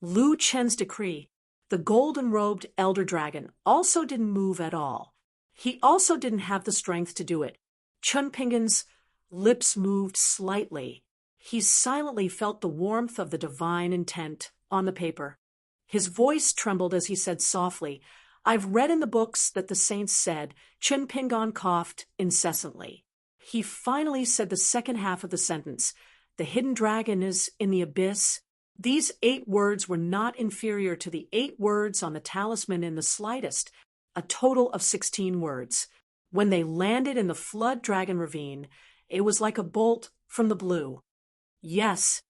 Lu Chen's decree. The golden-robed elder dragon also didn't move at all. He also didn't have the strength to do it. Chun Pingon's lips moved slightly. He silently felt the warmth of the divine intent on the paper. His voice trembled as he said softly, "I've read in the books that the saints said." Chun Pingon coughed incessantly. He finally said the second half of the sentence. "The hidden dragon is in the abyss." These 8 words were not inferior to the 8 words on the talisman in the slightest, a total of 16 words. When they landed in the flood dragon ravine, it was like a bolt from the blue. "Yes,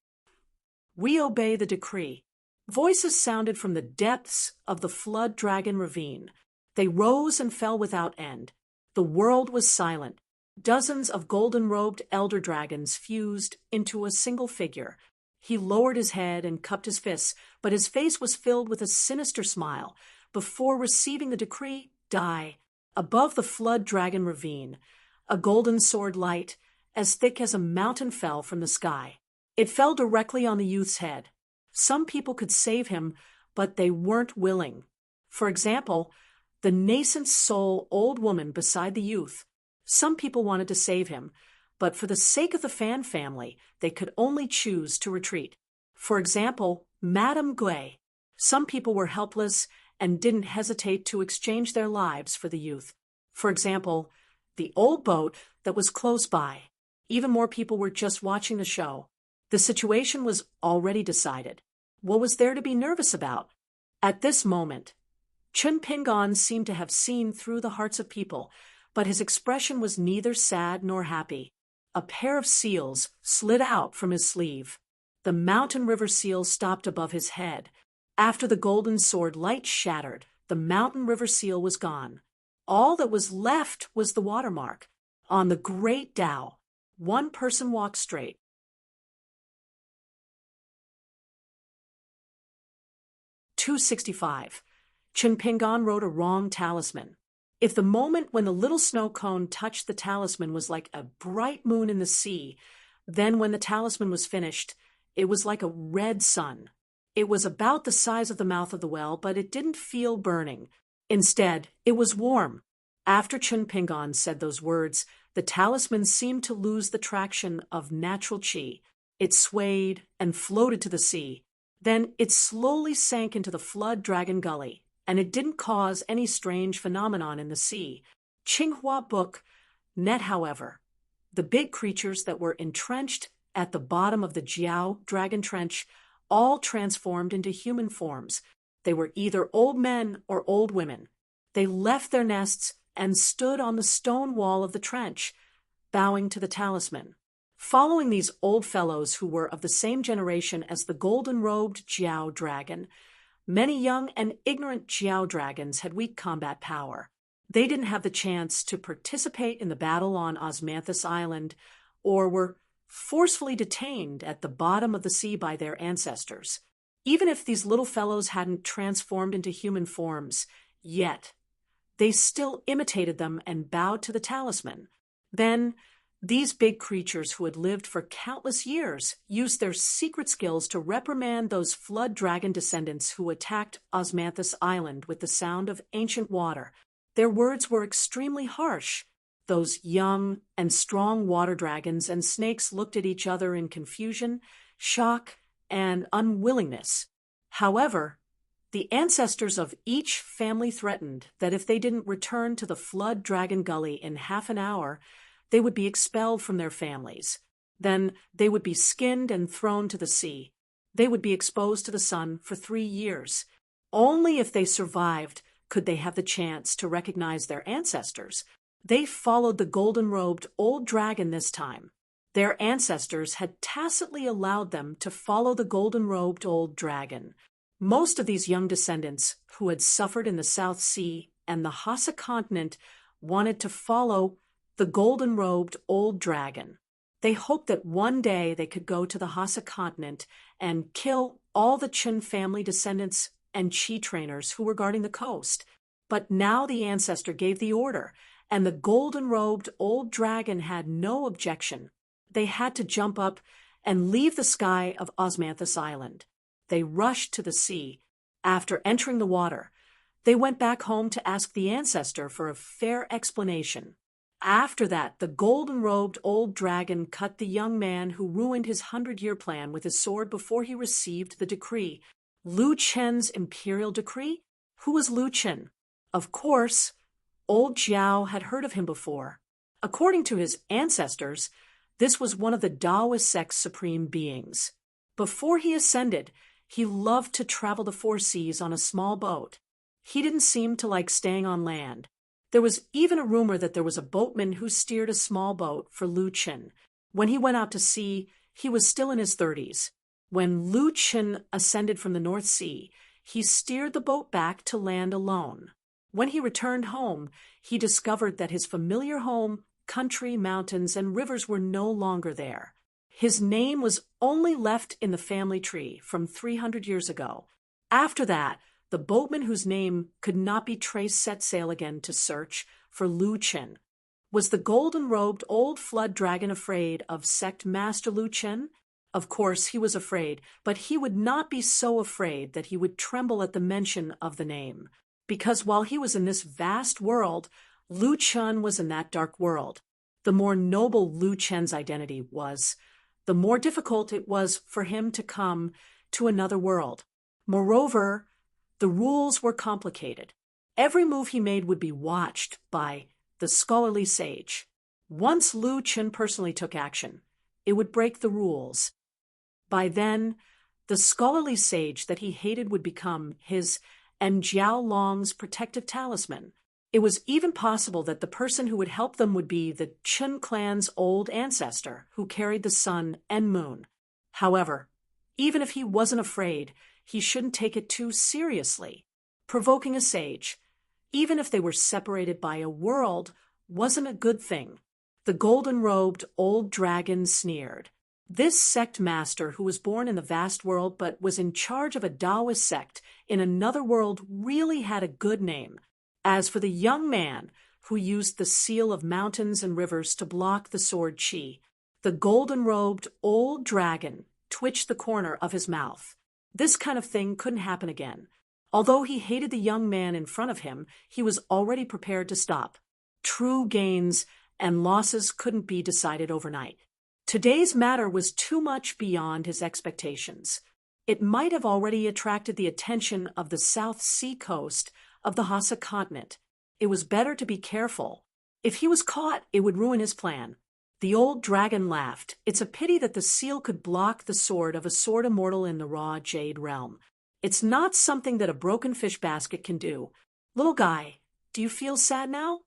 we obey the decree." Voices sounded from the depths of the flood dragon ravine. They rose and fell without end. The world was silent. Dozens of golden-robed elder dragons fused into a single figure. He lowered his head and cupped his fists, but his face was filled with a sinister smile. Before receiving the decree, die. Above the flood dragon ravine, a golden sword light, as thick as a mountain, fell from the sky. It fell directly on the youth's head. Some people could save him, but they weren't willing. For example, the nascent soul old woman beside the youth. Some people wanted to save him, but for the sake of the Fan family, they could only choose to retreat. For example, Madame Gui. Some people were helpless and didn't hesitate to exchange their lives for the youth. For example, the old boat that was close by. Even more people were just watching the show. The situation was already decided. What was there to be nervous about? At this moment, Chun Pingon seemed to have seen through the hearts of people, but his expression was neither sad nor happy. A pair of seals slid out from his sleeve. The mountain river seal stopped above his head. After the golden sword light shattered, the mountain river seal was gone. All that was left was the watermark. On the great Tao, one person walked straight. "265. Chun Pingon wrote a wrong talisman." If the moment when the little snow cone touched the talisman was like a bright moon in the sea, then when the talisman was finished, it was like a red sun. It was about the size of the mouth of the well, but it didn't feel burning. Instead, it was warm. After Chun Pingon said those words, the talisman seemed to lose the traction of natural chi. It swayed and floated to the sea. Then it slowly sank into the flood dragon gully, and it didn't cause any strange phenomenon in the sea. Tsinghua Book net, however, the big creatures that were entrenched at the bottom of the Jiao Dragon Trench all transformed into human forms. They were either old men or old women. They left their nests and stood on the stone wall of the trench, bowing to the talisman. Following these old fellows who were of the same generation as the golden-robed Jiao Dragon, many young and ignorant Jiao Dragons had weak combat power. They didn't have the chance to participate in the battle on Osmanthus Island, or were forcefully detained at the bottom of the sea by their ancestors. Even if these little fellows hadn't transformed into human forms yet, they still imitated them and bowed to the talisman. Then, these big creatures who had lived for countless years used their secret skills to reprimand those flood dragon descendants who attacked Osmanthus Island with the sound of ancient water. Their words were extremely harsh. Those young and strong water dragons and snakes looked at each other in confusion, shock, and unwillingness. However, the ancestors of each family threatened that if they didn't return to the flood dragon gully in half an hour, they would be expelled from their families. Then they would be skinned and thrown to the sea. They would be exposed to the sun for 3 years. Only if they survived could they have the chance to recognize their ancestors. They followed the golden-robed old dragon this time. Their ancestors had tacitly allowed them to follow the golden-robed old dragon. Most of these young descendants, who had suffered in the South Sea and the Hassa continent, wanted to follow the golden-robed old dragon. They hoped that one day they could go to the Hassa continent and kill all the Qin family descendants and Qi trainers who were guarding the coast. But now the ancestor gave the order, and the golden-robed old dragon had no objection. They had to jump up and leave the sky of Osmanthus Island. They rushed to the sea. After entering the water, they went back home to ask the ancestor for a fair explanation. After that, the golden-robed old dragon cut the young man who ruined his 100-year plan with his sword before he received the decree. Lu Chen's imperial decree? Who was Lu Chen? Of course, old Jiao had heard of him before. According to his ancestors, this was one of the Taoist sect's supreme beings. Before he ascended, he loved to travel the 4 seas on a small boat. He didn't seem to like staying on land. There was even a rumor that there was a boatman who steered a small boat for Lu Chen. When he went out to sea, he was still in his 30s. When Lu Chen ascended from the North Sea, he steered the boat back to land alone. When he returned home, he discovered that his familiar home, country, mountains, and rivers were no longer there. His name was only left in the family tree from 300 years ago. After that, the boatman whose name could not be traced set sail again to search for Lu Chen. Was the golden-robed old flood dragon afraid of sect master Lu Chen? Of course he was afraid, but he would not be so afraid that he would tremble at the mention of the name. Because while he was in this vast world, Lu Chen was in that dark world. The more noble Lu Chen's identity was, the more difficult it was for him to come to another world. Moreover, the rules were complicated. Every move he made would be watched by the scholarly sage. Once Lu Chen personally took action, it would break the rules. By then, the scholarly sage that he hated would become his and Jiao Long's protective talisman. It was even possible that the person who would help them would be the Qin clan's old ancestor who carried the sun and moon. However, even if he wasn't afraid, he shouldn't take it too seriously. Provoking a sage, even if they were separated by a world, wasn't a good thing. The golden-robed old dragon sneered. This sect master, who was born in the vast world but was in charge of a Taoist sect in another world, really had a good name. As for the young man who used the seal of mountains and rivers to block the sword Qi, the golden-robed old dragon twitched the corner of his mouth. This kind of thing couldn't happen again. Although he hated the young man in front of him, he was already prepared to stop. True gains and losses couldn't be decided overnight. Today's matter was too much beyond his expectations. It might have already attracted the attention of the South Sea coast of the Hassa continent. It was better to be careful. If he was caught, it would ruin his plan. The old dragon laughed. It's a pity that the seal could block the sword of a sword immortal in the raw jade realm. It's not something that a broken fish basket can do. Little guy, do you feel sad now?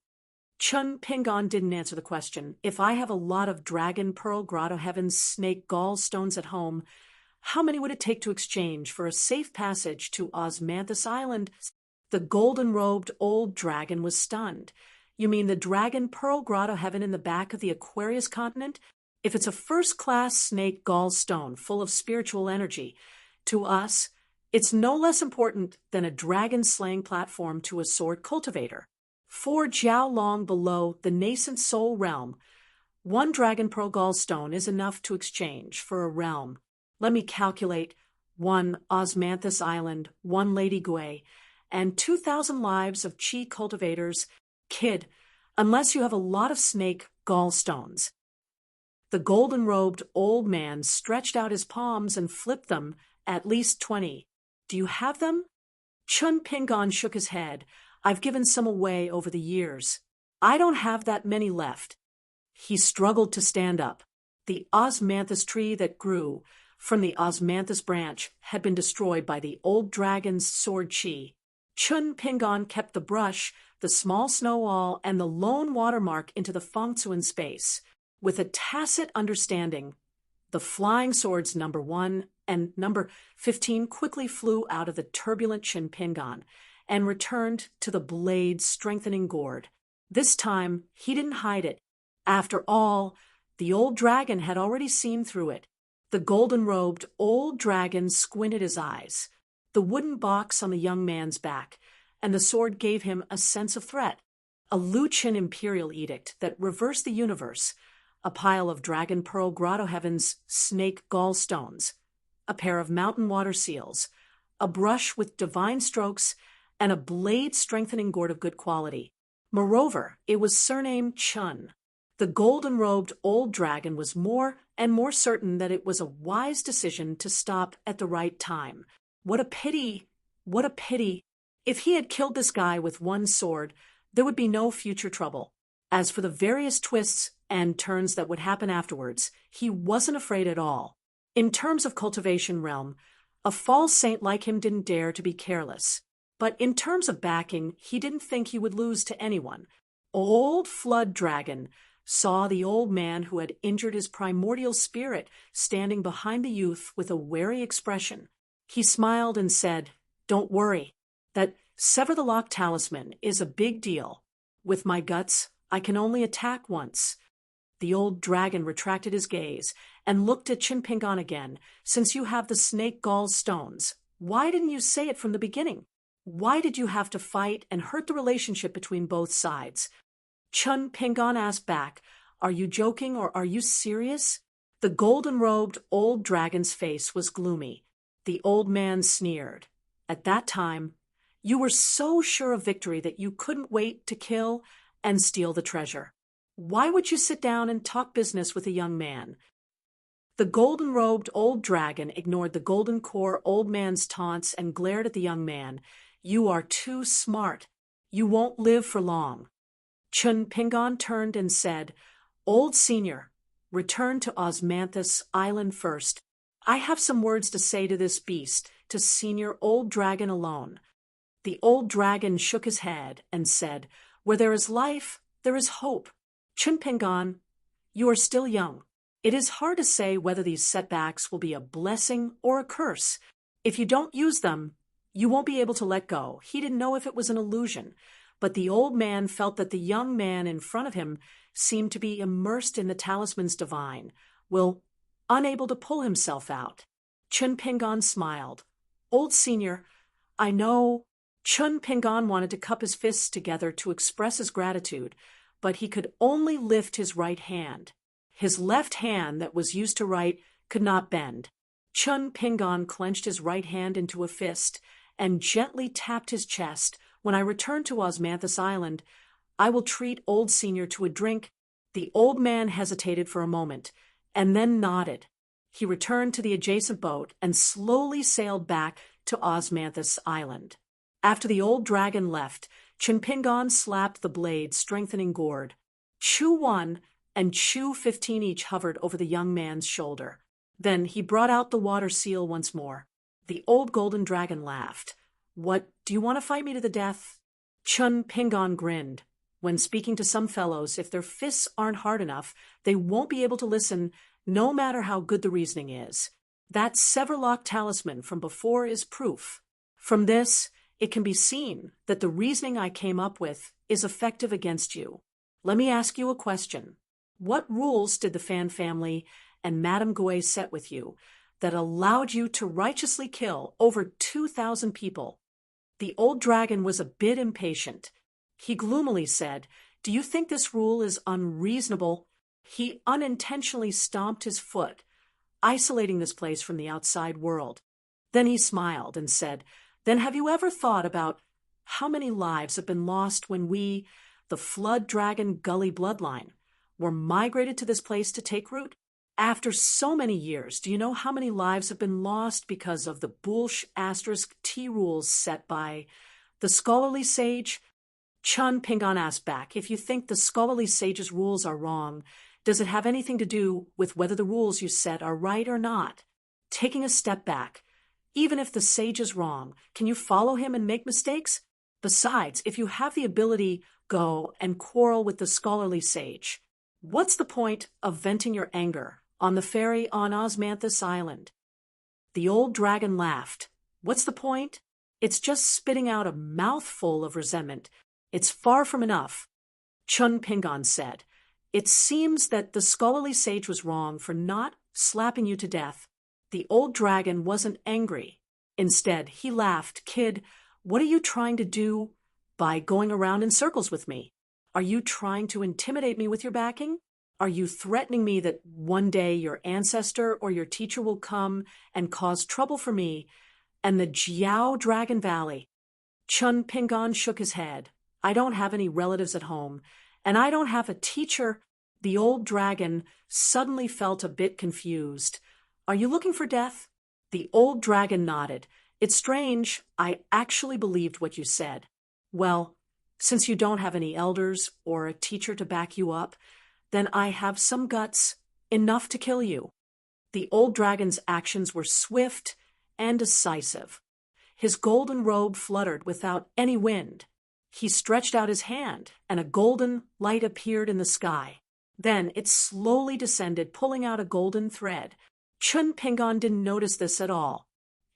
Chun Pingon didn't answer the question. If I have a lot of dragon pearl grotto heaven snake gallstones at home, how many would it take to exchange for a safe passage to Osmanthus Island? The golden-robed old dragon was stunned. You mean the dragon pearl grotto heaven in the back of the Aquarius continent? If it's a first-class snake gallstone full of spiritual energy, to us, it's no less important than a dragon-slaying platform to a sword cultivator. 4 jiao long below the nascent soul realm, 1 dragon pearl gallstone is enough to exchange for a realm. Let me calculate: 1 Osmanthus Island, 1 Lady Gui, and 2,000 lives of chi cultivators. Kid, unless you have a lot of snake gallstones. The golden-robed old man stretched out his palms and flipped them. At least 20. Do you have them? Chun Pingon shook his head. I've given some away over the years. I don't have that many left. He struggled to stand up. The osmanthus tree that grew from the osmanthus branch had been destroyed by the old dragon's sword chi. Chun Pingon kept the brush, the small snow wall, and the lone watermark into the Fengtsuan space. With a tacit understanding, the flying swords number 1 and number 15 quickly flew out of the turbulent Chun Pingon and returned to the blade's strengthening gourd. This time, he didn't hide it. After all, the old dragon had already seen through it. The golden-robed old dragon squinted his eyes. The wooden box on the young man's back, and the sword gave him a sense of threat. A Luchin imperial edict that reversed the universe, a pile of dragon pearl grotto heaven's snake gallstones, a pair of mountain water seals, a brush with divine strokes, and a blade-strengthening gourd of good quality. Moreover, it was surnamed Chun. The golden-robed old dragon was more and more certain that it was a wise decision to stop at the right time. What a pity! What a pity! If he had killed this guy with 1 sword, there would be no future trouble. As for the various twists and turns that would happen afterwards, he wasn't afraid at all. In terms of cultivation realm, a false saint like him didn't dare to be careless. But in terms of backing, he didn't think he would lose to anyone. Old Flood Dragon saw the old man who had injured his primordial spirit standing behind the youth with a wary expression. He smiled and said, "Don't worry. That Sever the Lock talisman is a big deal. With my guts, I can only attack once." The old dragon retracted his gaze and looked at Chun Pingon again. "Since you have the snake gall stones, why didn't you say it from the beginning? Why did you have to fight and hurt the relationship between both sides?" Chun Pingon asked back, "Are you joking or are you serious?" The golden-robed old dragon's face was gloomy. The old man sneered. "At that time, you were so sure of victory that you couldn't wait to kill and steal the treasure. Why would you sit down and talk business with a young man?" The golden-robed old dragon ignored the golden-core old man's taunts and glared at the young man. "You are too smart. You won't live for long." Chun Pingon turned and said, "Old senior, return to Osmanthus Island first. I have some words to say to this beast, to senior old dragon alone." The old dragon shook his head and said, "Where there is life, there is hope. Chun Pingon, you are still young. It is hard to say whether these setbacks will be a blessing or a curse. If you don't use them, you won't be able to let go." He didn't know if it was an illusion, but the old man felt that the young man in front of him seemed to be immersed in the talisman's divine, unable to pull himself out. Chun Pingon smiled. "Old senior, I know." Chun Pingon wanted to cup his fists together to express his gratitude, but he could only lift his right hand. His left hand that was used to write could not bend. Chun Pingon clenched his right hand into a fist and gently tapped his chest. "When I return to Osmanthus Island, I will treat old senior to a drink." The old man hesitated for a moment and then nodded. He returned to the adjacent boat and slowly sailed back to Osmanthus Island. After the old dragon left, Chinpingon slapped the blade, strengthening gourd. Chew 1 and Chew 15 each hovered over the young man's shoulder. Then he brought out the water seal once more. The old golden dragon laughed. "What, do you want to fight me to the death?" Chun Pingon grinned. When speaking to some fellows, if their fists aren't hard enough, they won't be able to listen, no matter how good the reasoning is. That Severlock talisman from before is proof. From this, it can be seen that the reasoning I came up with is effective against you. Let me ask you a question. What rules did the Fan family and Madame Gouet set with you that allowed you to righteously kill over 2,000 people? The old dragon was a bit impatient. He gloomily said, "Do you think this rule is unreasonable?" He unintentionally stomped his foot, isolating this place from the outside world. Then he smiled and said, "Then have you ever thought about how many lives have been lost when we, the Flood Dragon Gully bloodline, were migrated to this place to take root? After so many years, do you know how many lives have been lost because of the **T rules set by the scholarly sage?" Chun Pingon asked back, "If you think the scholarly sage's rules are wrong, does it have anything to do with whether the rules you set are right or not? Taking a step back, even if the sage is wrong, can you follow him and make mistakes? Besides, if you have the ability, go and quarrel with the scholarly sage. What's the point of venting your anger on the ferry on Osmanthus Island?" The old dragon laughed. "What's the point? It's just spitting out a mouthful of resentment. It's far from enough." Chun Pingon said, "It seems that the scholarly sage was wrong for not slapping you to death." The old dragon wasn't angry. Instead, he laughed. "Kid, what are you trying to do by going around in circles with me? Are you trying to intimidate me with your backing? Are you threatening me that one day your ancestor or your teacher will come and cause trouble for me and the Jiao Dragon Valley?" Chun Pingon shook his head. "I don't have any relatives at home, and I don't have a teacher." The old dragon suddenly felt a bit confused. "Are you looking for death?" The old dragon nodded. "It's strange. I actually believed what you said. Well, since you don't have any elders or a teacher to back you up, then I have some guts, enough to kill you." The old dragon's actions were swift and decisive. His golden robe fluttered without any wind. He stretched out his hand, and a golden light appeared in the sky. Then it slowly descended, pulling out a golden thread. Chun Pingon didn't notice this at all.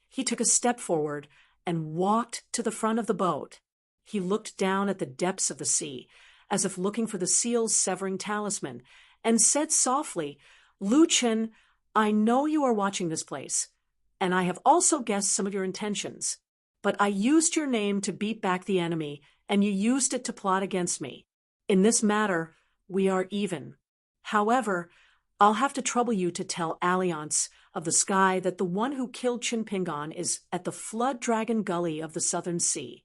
He took a step forward and walked to the front of the boat. He looked down at the depths of the sea, as if looking for the seal's severing talisman, and said softly, "Lu Chen, I know you are watching this place, and I have also guessed some of your intentions. But I used your name to beat back the enemy, and you used it to plot against me. In this matter, we are even. However, I'll have to trouble you to tell Alliance of the Sky that the one who killed Chinpingon is at the Flood Dragon Gully of the Southern Sea."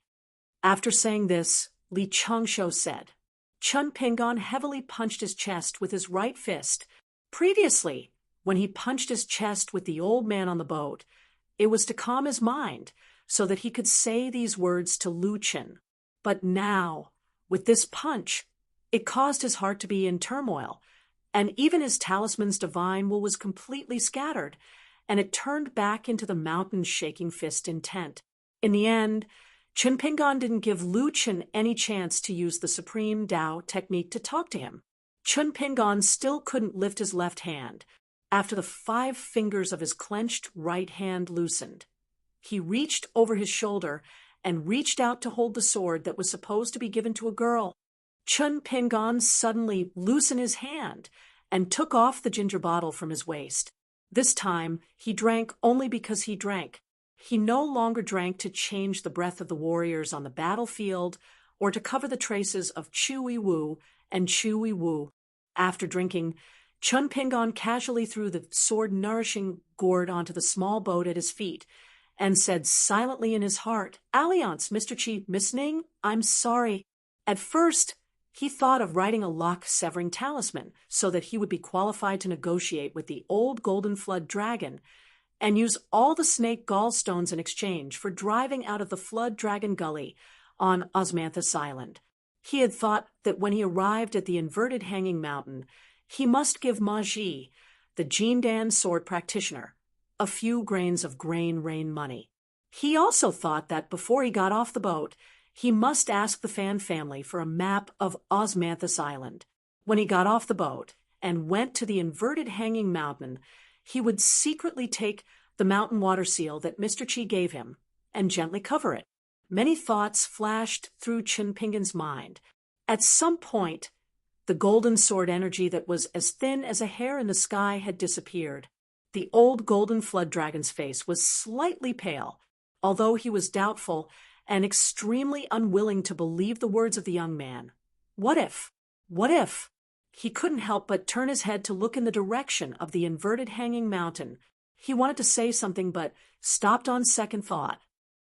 After saying this, Li Changsho said, Chun Pingon heavily punched his chest with his right fist. Previously, when he punched his chest with the old man on the boat, it was to calm his mind so that he could say these words to Lu Chen. But now, with this punch, it caused his heart to be in turmoil, and even his talisman's divine will was completely scattered, and it turned back into the mountain-shaking fist intent. In the end, Chinpingon didn't give Lu Chen any chance to use the Supreme Tao technique to talk to him. Chinpingon still couldn't lift his left hand after the 5 fingers of his clenched right hand loosened. He reached over his shoulder and reached out to hold the sword that was supposed to be given to a girl. Chun Pingon suddenly loosened his hand and took off the ginger bottle from his waist. This time, he drank only because he drank. He no longer drank to change the breath of the warriors on the battlefield or to cover the traces of Chewy Wu and Chewy Wu. After drinking, Chun Pingon casually threw the sword-nourishing gourd onto the small boat at his feet and said silently in his heart, "Alliance, Mr. Chief Miss Ning, I'm sorry." At first, He thought of writing a lock-severing talisman so that he would be qualified to negotiate with the old golden flood dragon and use all the snake gallstones in exchange for driving out of the flood dragon gully on Osmanthus Island. He had thought that when he arrived at the inverted hanging mountain, he must give Maji, the Jindan sword practitioner, a few grains of grain rain money. He also thought that before he got off the boat, he must ask the Fan family for a map of Osmanthus Island. When he got off the boat and went to the inverted hanging mountain, he would secretly take the mountain water seal that Mr. Chi gave him and gently cover it. Many thoughts flashed through Chinpingan's mind. At some point, the golden sword energy that was as thin as a hair in the sky had disappeared. The old golden flood dragon's face was slightly pale, although he was doubtful and extremely unwilling to believe the words of the young man. What if? What if? He couldn't help but turn his head to look in the direction of the inverted hanging mountain. He wanted to say something but stopped on second thought.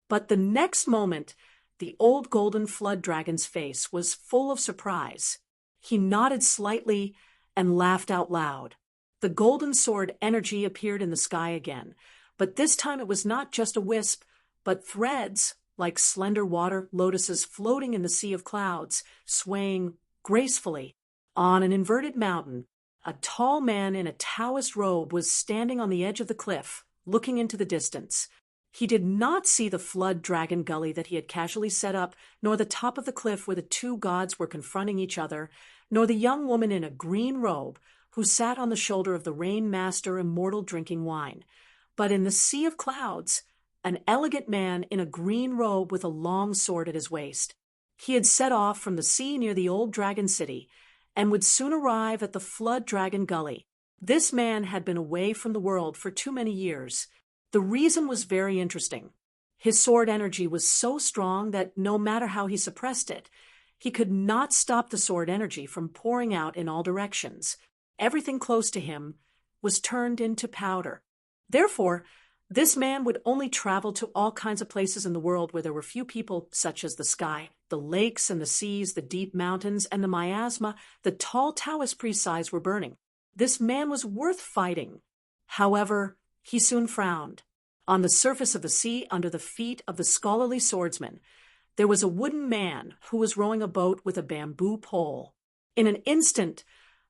But the next moment, the old golden flood dragon's face was full of surprise. He nodded slightly and laughed out loud. The golden sword energy appeared in the sky again, but this time it was not just a wisp, but threads like slender water lotuses floating in the sea of clouds, swaying gracefully. On an inverted mountain, a tall man in a Taoist robe was standing on the edge of the cliff, looking into the distance. He did not see the flood dragon gully that he had casually set up, nor the top of the cliff where the two gods were confronting each other, nor the young woman in a green robe who sat on the shoulder of the Rain Master immortal drinking wine. But in the sea of clouds, an elegant man in a green robe with a long sword at his waist. He had set off from the sea near the old dragon city and would soon arrive at the flood dragon gully. This man had been away from the world for too many years. The reason was very interesting. His sword energy was so strong that no matter how he suppressed it, he could not stop the sword energy from pouring out in all directions. Everything close to him was turned into powder. Therefore, this man would only travel to all kinds of places in the world where there were few people, such as the sky, the lakes and the seas, the deep mountains, and the miasma the tall Taoist priest's eyes were burning. This man was worth fighting. However, he soon frowned. On the surface of the sea, under the feet of the scholarly swordsman, there was a wooden man who was rowing a boat with a bamboo pole. In an instant,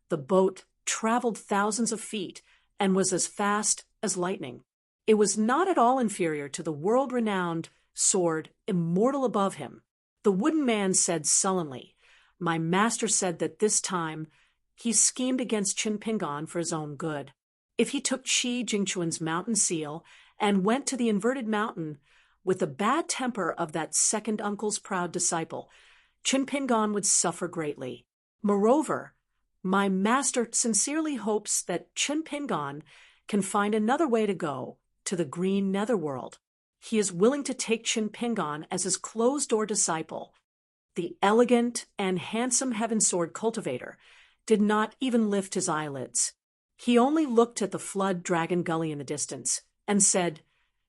the boat traveled thousands of feet and was as fast as lightning. It was not at all inferior to the world-renowned sword immortal above him. The wooden man said sullenly, "My master said that this time he schemed against Chinpingan for his own good. If he took Qi Jingchuan's mountain seal and went to the inverted mountain with the bad temper of that second uncle's proud disciple, Chinpingan would suffer greatly. Moreover, my master sincerely hopes that Chinpingan can find another way to go to the green netherworld. He is willing to take Chinpingan as his closed-door disciple." The elegant and handsome heaven sword cultivator did not even lift his eyelids. He only looked at the flood dragon gully in the distance and said,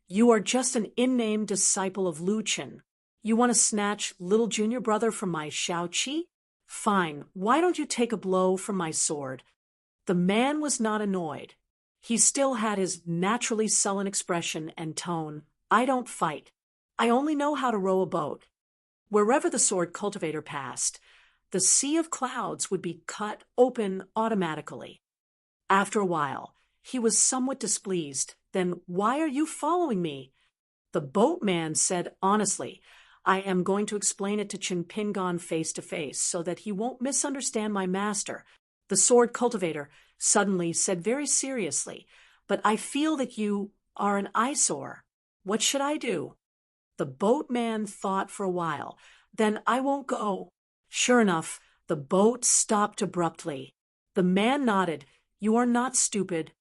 "You are just an in-name disciple of Lu Qin. You want to snatch little junior brother from my Shao Qi? Fine, why don't you take a blow from my sword?" The man was not annoyed. He still had his naturally sullen expression and tone. "I don't fight. I only know how to row a boat." Wherever the sword cultivator passed, the sea of clouds would be cut open automatically. After a while, he was somewhat displeased. "Then why are you following me?" The boatman said honestly, "I am going to explain it to Chinpingan face to face so that he won't misunderstand my master." The sword cultivator suddenly said very seriously, "But I feel that you are an eyesore. What should I do?" The boatman thought for a while. "Then I won't go." Sure enough, the boat stopped abruptly. The man nodded. "You are not stupid."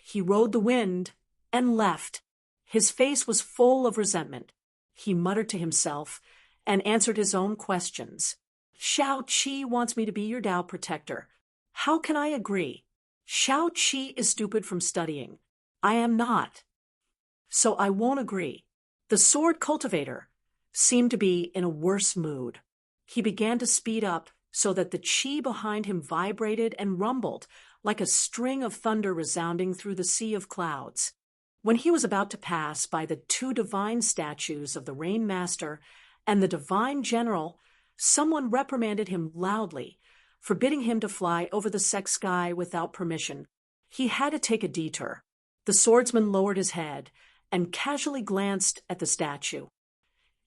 He rode the wind and left. His face was full of resentment. He muttered to himself and answered his own questions. "Shao Qi wants me to be your Tao protector. How can I agree? Shao Qi is stupid from studying. I am not. So I won't agree." The sword cultivator seemed to be in a worse mood. He began to speed up, so that the chi behind him vibrated and rumbled like a string of thunder resounding through the sea of clouds. When he was about to pass by the two divine statues of the Rain Master and the Divine General, someone reprimanded him loudly, forbidding him to fly over the sex sky without permission. He had to take a detour. The swordsman lowered his head and casually glanced at the statue.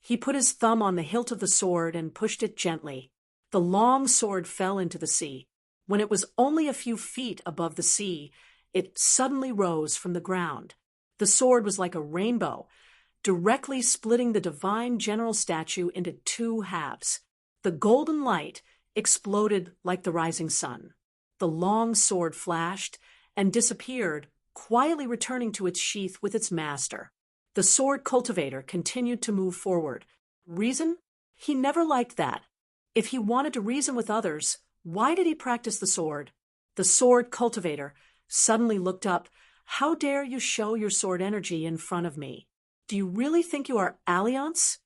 He put his thumb on the hilt of the sword and pushed it gently. The long sword fell into the sea. When it was only a few feet above the sea, it suddenly rose from the ground. The sword was like a rainbow, directly splitting the divine general statue into two halves. The golden light exploded like the rising sun. The long sword flashed and disappeared, quietly returning to its sheath with its master. The sword cultivator continued to move forward. Reason? He never liked that. If he wanted to reason with others, why did he practice the sword? The sword cultivator suddenly looked up. How dare you show your sword energy in front of me? Do you really think you are Alliance?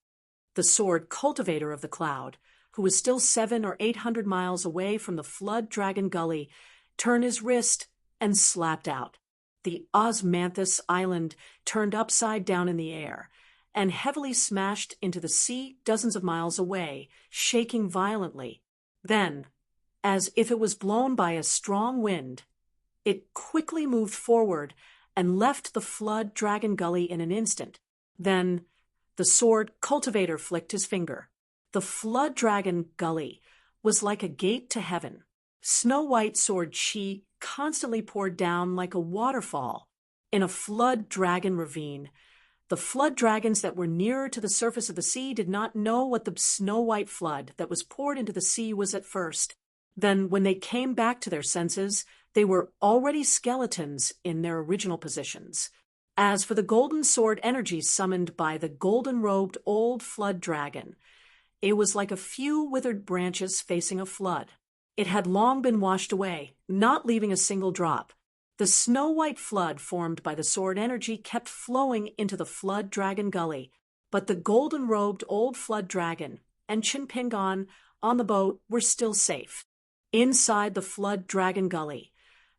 The sword cultivator of the cloud, who was still 700 or 800 miles away from the flood dragon gully, turned his wrist and slapped out. The Osmanthus island turned upside down in the air and heavily smashed into the sea dozens of miles away, shaking violently. Then, as if it was blown by a strong wind, it quickly moved forward and left the flood dragon gully in an instant. Then the sword cultivator flicked his finger. The flood dragon gully was like a gate to heaven. Snow-white sword chi constantly poured down like a waterfall in a flood dragon ravine. The flood dragons that were nearer to the surface of the sea did not know what the snow-white flood that was poured into the sea was at first. Then, when they came back to their senses, they were already skeletons in their original positions. As for the golden sword energy summoned by the golden-robed old flood dragon, it was like a few withered branches facing a flood. It had long been washed away, not leaving a single drop. The snow-white flood formed by the sword energy kept flowing into the flood dragon gully, but the golden-robed old flood dragon and Chinpingon on the boat were still safe. Inside the flood dragon gully,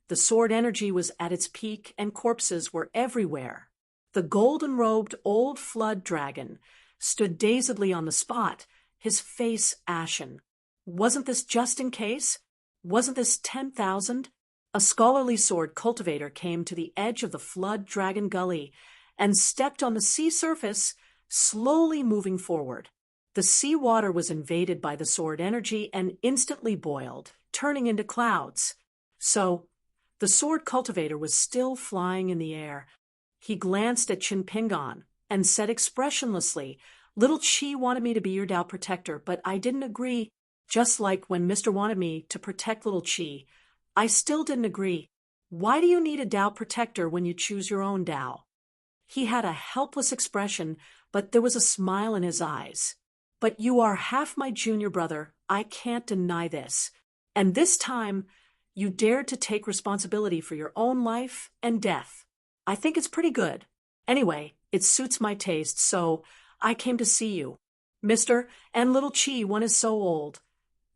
the sword energy was at its peak and corpses were everywhere. The golden-robed old flood dragon stood dazedly on the spot, his face ashen. Wasn't this just in case? Wasn't this 10,000? A scholarly sword cultivator came to the edge of the flood dragon gully and stepped on the sea surface, slowly moving forward. The sea water was invaded by the sword energy and instantly boiled, turning into clouds. So, the sword cultivator was still flying in the air. He glanced at Chinpingon and said expressionlessly, "Little Chi wanted me to be your Tao protector, but I didn't agree. Just like when Mr. wanted me to protect little Chi, I still didn't agree. Why do you need a Tao protector when you choose your own Tao?" He had a helpless expression, but there was a smile in his eyes. "But you are half my junior brother. I can't deny this. And this time, you dared to take responsibility for your own life and death. I think it's pretty good. Anyway, it suits my taste, so I came to see you. Mr. and little Chi, one is so old,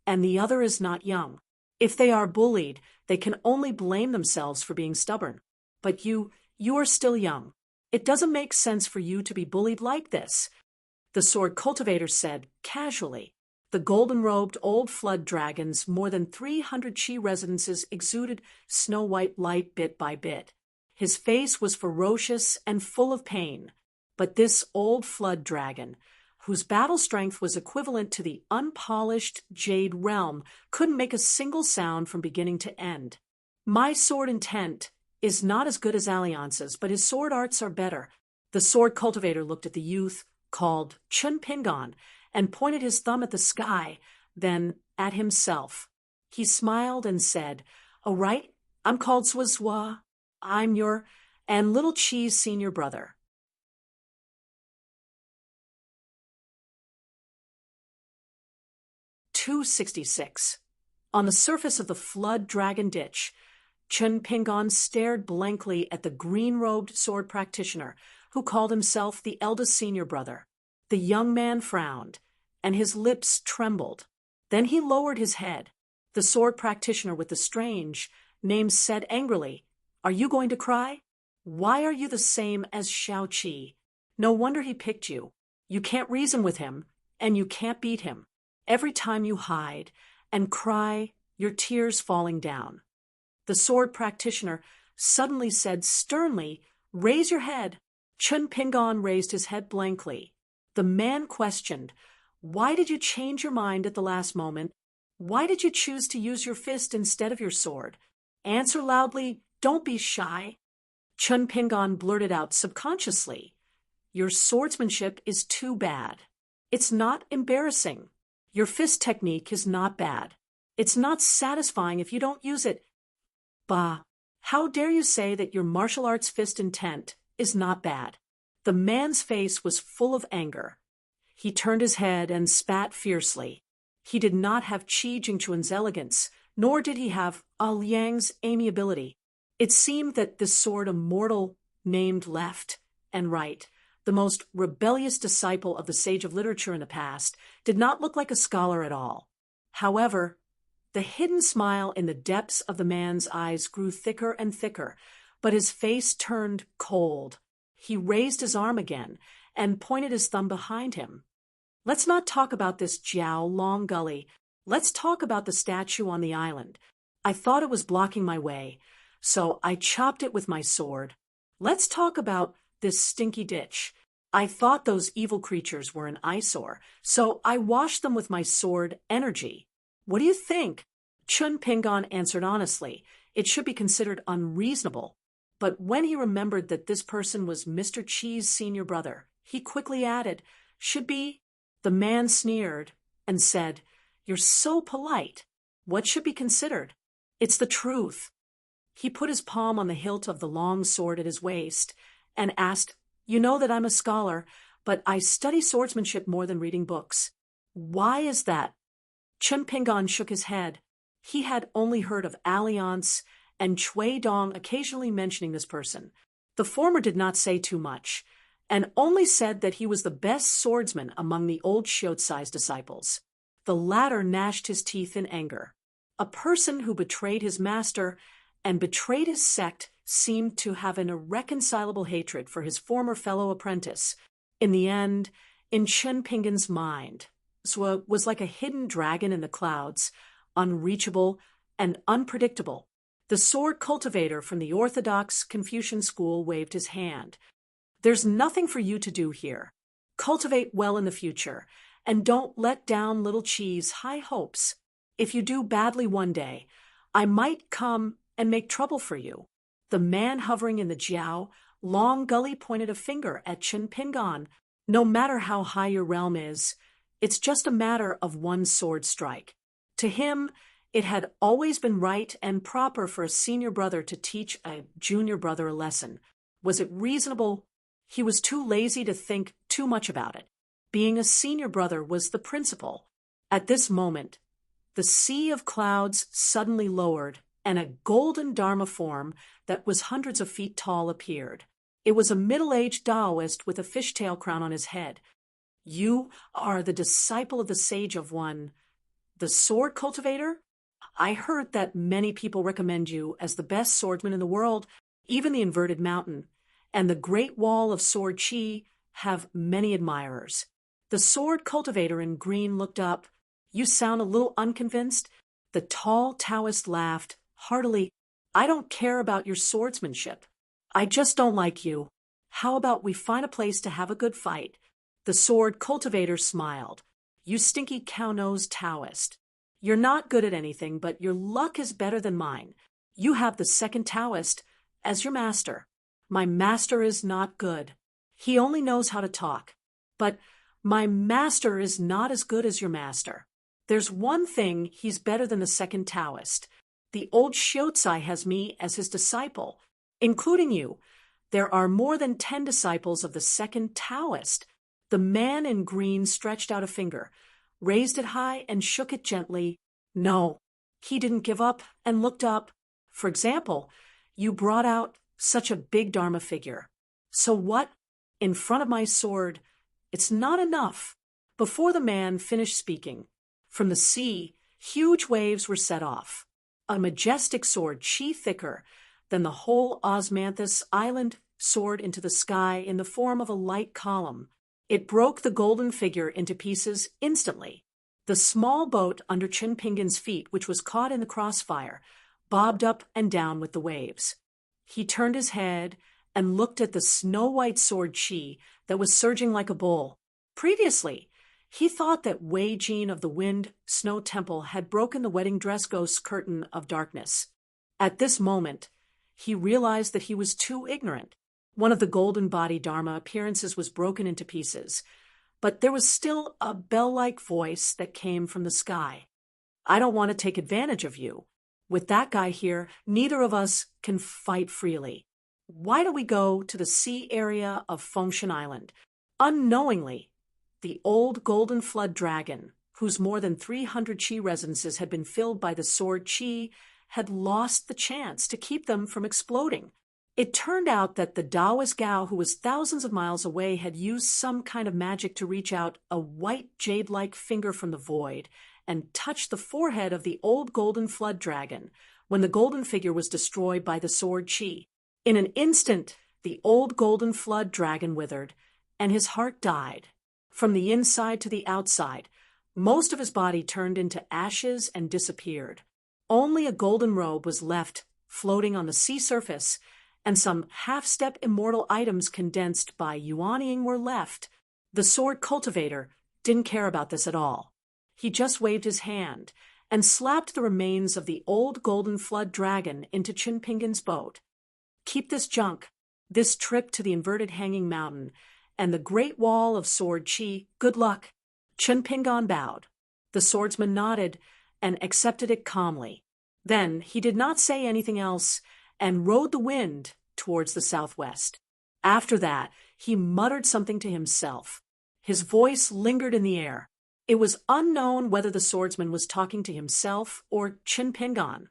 and the other is not young. If they are bullied, they can only blame themselves for being stubborn. But you are still young. It doesn't make sense for you to be bullied like this," the sword cultivator said casually. The golden-robed old flood dragon's more than 300 chi residences exuded snow-white light bit by bit. His face was ferocious and full of pain. But this old flood dragon, whose battle strength was equivalent to the unpolished jade realm, couldn't make a single sound from beginning to end. "My sword intent is not as good as Alliance's, but his sword arts are better." The sword cultivator looked at the youth, called Chunpingon, and pointed his thumb at the sky, then at himself. He smiled and said, "All right, I'm called Swazwa. I'm your and little Chi's senior brother." "266. On the surface of the flood dragon ditch, Chun Pingon stared blankly at the green-robed sword practitioner, who called himself the eldest senior brother. The young man frowned, and his lips trembled. Then he lowered his head. The sword practitioner with the strange name said angrily, "Are you going to cry? Why are you the same as Shao-Chi? No wonder he picked you. You can't reason with him, and you can't beat him. Every time you hide and cry, your tears falling down." The sword practitioner suddenly said sternly, "Raise your head." Chun Pingon raised his head blankly. The man questioned, "Why did you change your mind at the last moment? Why did you choose to use your fist instead of your sword? Answer loudly, don't be shy." Chun Pingon blurted out subconsciously, "Your swordsmanship is too bad. It's not embarrassing. Your fist technique is not bad. It's not satisfying if you don't use it. Bah, how dare you say that your martial arts fist intent is not bad?" The man's face was full of anger. He turned his head and spat fiercely. He did not have Qi Jingchuan's elegance, nor did he have Liang's amiability. It seemed that this sword immortal named left and right, the most rebellious disciple of the sage of literature in the past, did not look like a scholar at all. However, the hidden smile in the depths of the man's eyes grew thicker and thicker, but his face turned cold. He raised his arm again and pointed his thumb behind him. "Let's not talk about this Jiao Long Gully. Let's talk about the statue on the island. I thought it was blocking my way, so I chopped it with my sword. Let's talk about this stinky ditch. I thought those evil creatures were an eyesore, so I washed them with my sword energy. What do you think?" Chun Pingon answered honestly. It should be considered unreasonable. But when he remembered that this person was Mr. Chi's senior brother, he quickly added, "Should be?" The man sneered and said, "You're so polite. What should be considered? It's the truth." He put his palm on the hilt of the long sword at his waist and asked, "You know that I'm a scholar, but I study swordsmanship more than reading books. Why is that?" Chun Pingon shook his head. He had only heard of Alliance and Chui Dong occasionally mentioning this person. The former did not say too much, and only said that he was the best swordsman among the old Xiaozai's disciples. The latter gnashed his teeth in anger. A person who betrayed his master and betrayed his sect seemed to have an irreconcilable hatred for his former fellow apprentice. In the end, in Chun Pingon's mind, Zhou was like a hidden dragon in the clouds, unreachable and unpredictable. The sword cultivator from the orthodox Confucian school waved his hand. "There's nothing for you to do here. Cultivate well in the future, and don't let down little Chi's high hopes. If you do badly one day, I might come and make trouble for you." The man hovering in the Jiao Long Gully pointed a finger at Chun Pingon. "No matter how high your realm is, it's just a matter of one sword strike." To him, it had always been right and proper for a senior brother to teach a junior brother a lesson. Was it reasonable? He was too lazy to think too much about it. Being a senior brother was the principle. At this moment, the sea of clouds suddenly lowered, and a golden Dharma form that was hundreds of feet tall appeared. It was a middle-aged Taoist with a fishtail crown on his head. "You are the disciple of the sage of one, the sword cultivator? I heard that many people recommend you as the best swordsman in the world, even the inverted mountain, and the Great Wall of Sword Qi have many admirers." The sword cultivator in green looked up. "You sound a little unconvinced?" The tall Taoist laughed heartily. "I don't care about your swordsmanship. I just don't like you. How about we find a place to have a good fight?" The sword cultivator smiled. "You stinky cow-nosed Taoist. You're not good at anything, but your luck is better than mine. You have the second Taoist as your master. My master is not good. He only knows how to talk. But my master is not as good as your master. There's one thing he's better than the second Taoist. The old Xiaozai has me as his disciple, including you. There are more than 10 disciples of the second Taoist." The man in green stretched out a finger, raised it high and shook it gently. "No." He didn't give up and looked up. "For example, you brought out such a big Dharma figure. So what? In front of my sword, it's not enough." Before the man finished speaking, From the sea, huge waves were set off. A majestic sword, chi thicker than the whole Osmanthus island, soared into the sky in the form of a light column. It broke the golden figure into pieces instantly. The small boat under Chinpingan's feet, which was caught in the crossfire, bobbed up and down with the waves. He turned his head and looked at the snow-white sword chi that was surging like a bull. Previously, he thought that Wei Jin of the Wind Snow Temple had broken the wedding dress ghost's curtain of darkness. At this moment, he realized that he was too ignorant. One of the golden body Dharma appearances was broken into pieces, but there was still a bell-like voice that came from the sky. I don't want to take advantage of you. With that guy here, neither of us can fight freely. Why don't we go to the sea area of Fengshan Island? Unknowingly, the old golden flood dragon, whose more than 300 chi residences had been filled by the sword chi, had lost the chance to keep them from exploding. It turned out that the Taoist Gao, who was thousands of miles away, had used some kind of magic to reach out a white jade-like finger from the void and touch the forehead of the old golden flood dragon when the golden figure was destroyed by the sword chi. In an instant, the old golden flood dragon withered, and his heart died. From the inside to the outside, most of his body turned into ashes and disappeared. Only a golden robe was left floating on the sea surface, and some half-step immortal items condensed by Yuanying were left. The sword cultivator didn't care about this at all. He just waved his hand and slapped the remains of the old golden flood dragon into Chinpingan's boat. Keep this junk, this trip to the inverted hanging mountain, and the great wall of sword chi. Good luck. Chinpingan bowed. The swordsman nodded and accepted it calmly. Then he did not say anything else and rode the wind towards the southwest. After that, he muttered something to himself. His voice lingered in the air. It was unknown whether the swordsman was talking to himself or Chinpingan.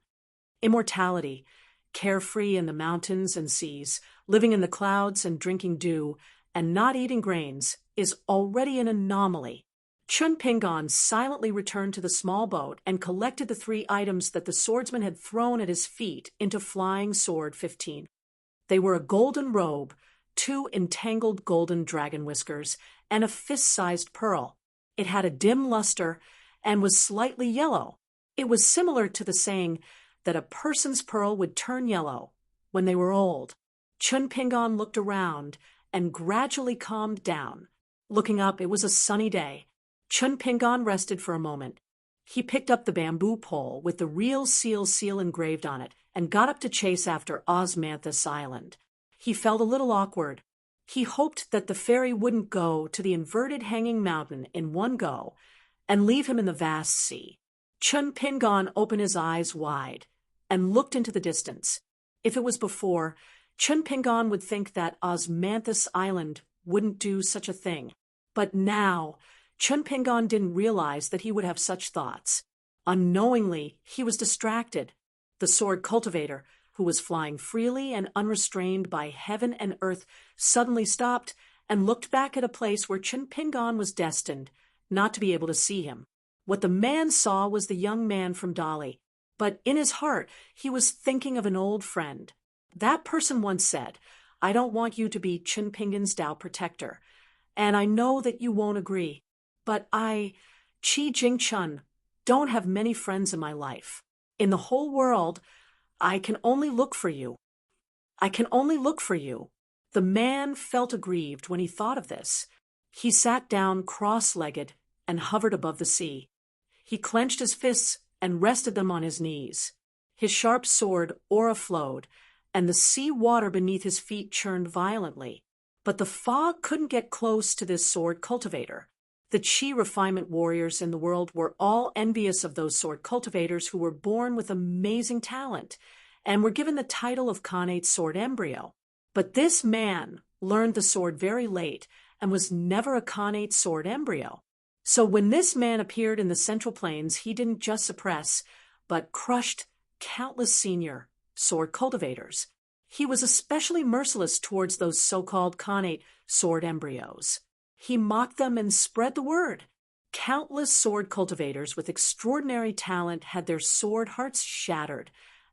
Immortality, carefree in the mountains and seas, living in the clouds and drinking dew, and not eating grains, is already an anomaly. Chinpingan silently returned to the small boat and collected the 3 items that the swordsman had thrown at his feet into Flying Sword 15. They were a golden robe, 2 entangled golden dragon whiskers, and a fist-sized pearl. It had a dim luster and was slightly yellow. It was similar to the saying that a person's pearl would turn yellow when they were old. Chinpingan looked around and gradually calmed down. Looking up, it was a sunny day. Chinpingan rested for a moment. He picked up the bamboo pole with the real seal engraved on it and got up to chase after Osmanthus Island. He felt a little awkward. He hoped that the ferry wouldn't go to the inverted hanging mountain in one go and leave him in the vast sea. Chinpingan opened his eyes wide and looked into the distance. If it was before, Chinpingan would think that Osmanthus Island wouldn't do such a thing. But now, Chinpingan didn't realize that he would have such thoughts. Unknowingly, he was distracted. The sword cultivator, who was flying freely and unrestrained by heaven and earth, suddenly stopped and looked back at a place where Chinpingan was destined not to be able to see him. What the man saw was the young man from Dali, but in his heart he was thinking of an old friend. That person once said, "I don't want you to be Chinpingan's Tao protector, and I know that you won't agree, but I, Chi Jingchun, don't have many friends in my life. In the whole world, I can only look for you. I can only look for you." The man felt aggrieved when he thought of this. He sat down cross-legged and hovered above the sea. He clenched his fists and rested them on his knees. His sharp sword aura flowed, and the sea water beneath his feet churned violently. But the fog couldn't get close to this sword cultivator. The chi refinement warriors in the world were all envious of those sword cultivators who were born with amazing talent and were given the title of Khanate sword embryo. But this man learned the sword very late and was never a Khanate sword embryo. So when this man appeared in the Central Plains, he didn't just suppress, but crushed countless senior sword cultivators. He was especially merciless towards those so-called Khanate sword embryos. He mocked them and spread the word. Countless sword cultivators with extraordinary talent had their sword hearts shattered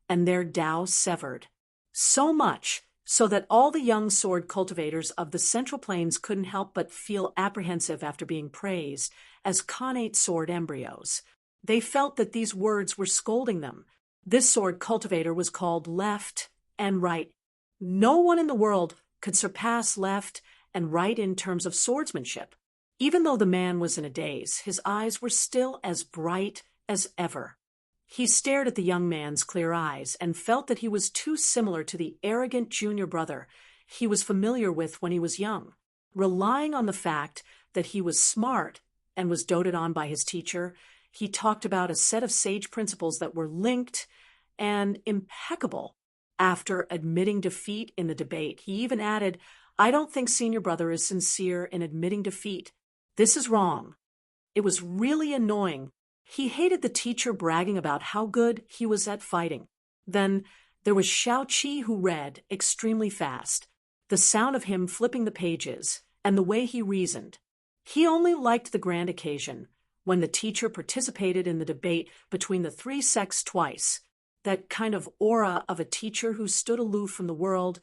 and their Tao severed. So much so that all the young sword cultivators of the Central Plains couldn't help but feel apprehensive after being praised as connate sword embryos. They felt that these words were scolding them. This sword cultivator was called Left and Right. No one in the world could surpass Left and Right in terms of swordsmanship. Even though the man was in a daze, his eyes were still as bright as ever. He stared at the young man's clear eyes and felt that he was too similar to the arrogant junior brother he was familiar with when he was young. Relying on the fact that he was smart and was doted on by his teacher, he talked about a set of sage principles that were linked and impeccable. After admitting defeat in the debate, he even added, "I don't think senior brother is sincere in admitting defeat. This is wrong." It was really annoying. He hated the teacher bragging about how good he was at fighting. Then there was Xiao-Qi, who read extremely fast. The sound of him flipping the pages and the way he reasoned. He only liked the grand occasion, when the teacher participated in the debate between the three sects twice. That kind of aura of a teacher who stood aloof from the world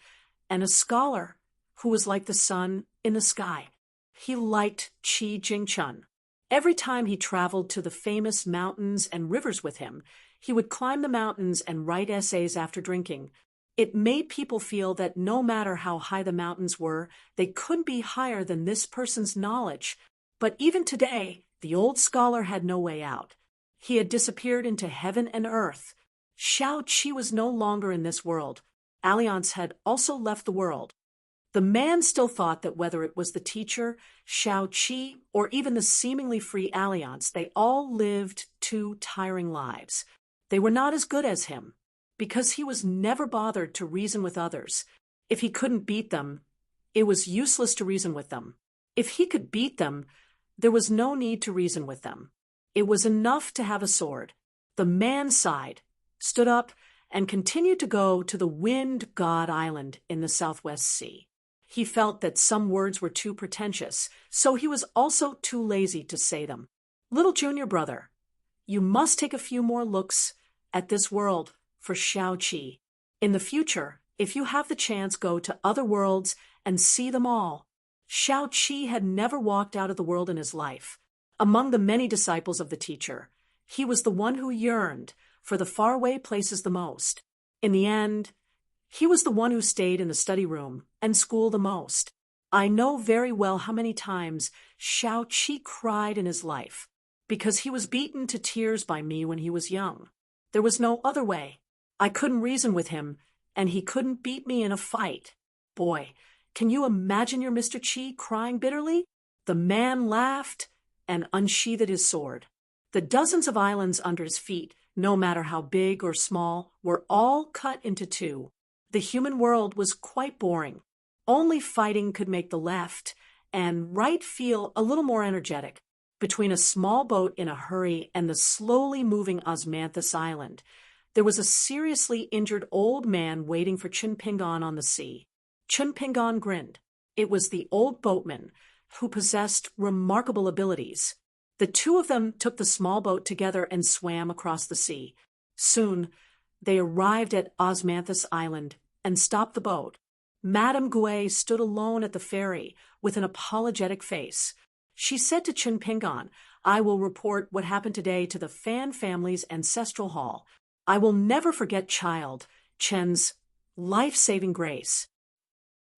and a scholar who was like the sun in the sky. He liked Qi Jingchun. Every time he traveled to the famous mountains and rivers with him, he would climb the mountains and write essays after drinking. It made people feel that no matter how high the mountains were, they couldn't be higher than this person's knowledge. But even today, the old scholar had no way out. He had disappeared into heaven and earth. Xiao-Qi was no longer in this world. Alliance had also left the world. The man still thought that whether it was the teacher, Xiao-Qi, or even the seemingly free Alliance, they all lived two tiring lives. They were not as good as him, because he was never bothered to reason with others. If he couldn't beat them, it was useless to reason with them. If he could beat them, there was no need to reason with them. It was enough to have a sword. The man sighed, stood up, and continued to go to the Wind God Island in the Southwest Sea. He felt that some words were too pretentious, so he was also too lazy to say them. "Little junior brother, you must take a few more looks at this world for Xiao-Qi. In the future, if you have the chance, go to other worlds and see them all." Xiao-Qi had never walked out of the world in his life. Among the many disciples of the teacher, he was the one who yearned for the faraway places the most. In the end, he was the one who stayed in the study room and school the most. I know very well how many times Xiao-Qi cried in his life, because he was beaten to tears by me when he was young. There was no other way. I couldn't reason with him, and he couldn't beat me in a fight. Boy, can you imagine your Mr. Qi crying bitterly? The man laughed and unsheathed his sword. The dozens of islands under his feet, no matter how big or small, were all cut into two. The human world was quite boring. Only fighting could make the left and right feel a little more energetic. Between a small boat in a hurry and the slowly moving Osmanthus Island, there was a seriously injured old man waiting for Chun Pingon on the sea. Chun Pingon grinned. It was the old boatman, who possessed remarkable abilities. The two of them took the small boat together and swam across the sea. Soon, they arrived at Osmanthus Island and stopped the boat. Madame Gouet stood alone at the ferry with an apologetic face. She said to Chun Pingon, "I will report what happened today to the Fan family's ancestral hall. I will never forget child Chen's life-saving grace."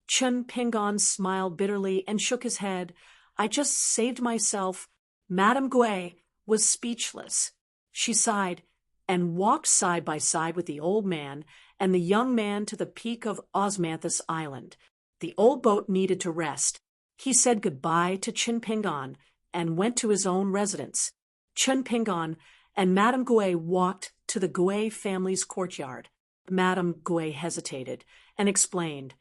Chun Pingon smiled bitterly and shook his head. "I just saved myself." Madame Gouet was speechless. She sighed and walked side by side with the old man and the young man to the peak of Osmanthus Island. The old boat needed to rest. He said goodbye to Chun Pingon and went to his own residence. Chun Pingon and Madame Gouet walked to the Gouet family's courtyard. Madame Gouet hesitated and explained,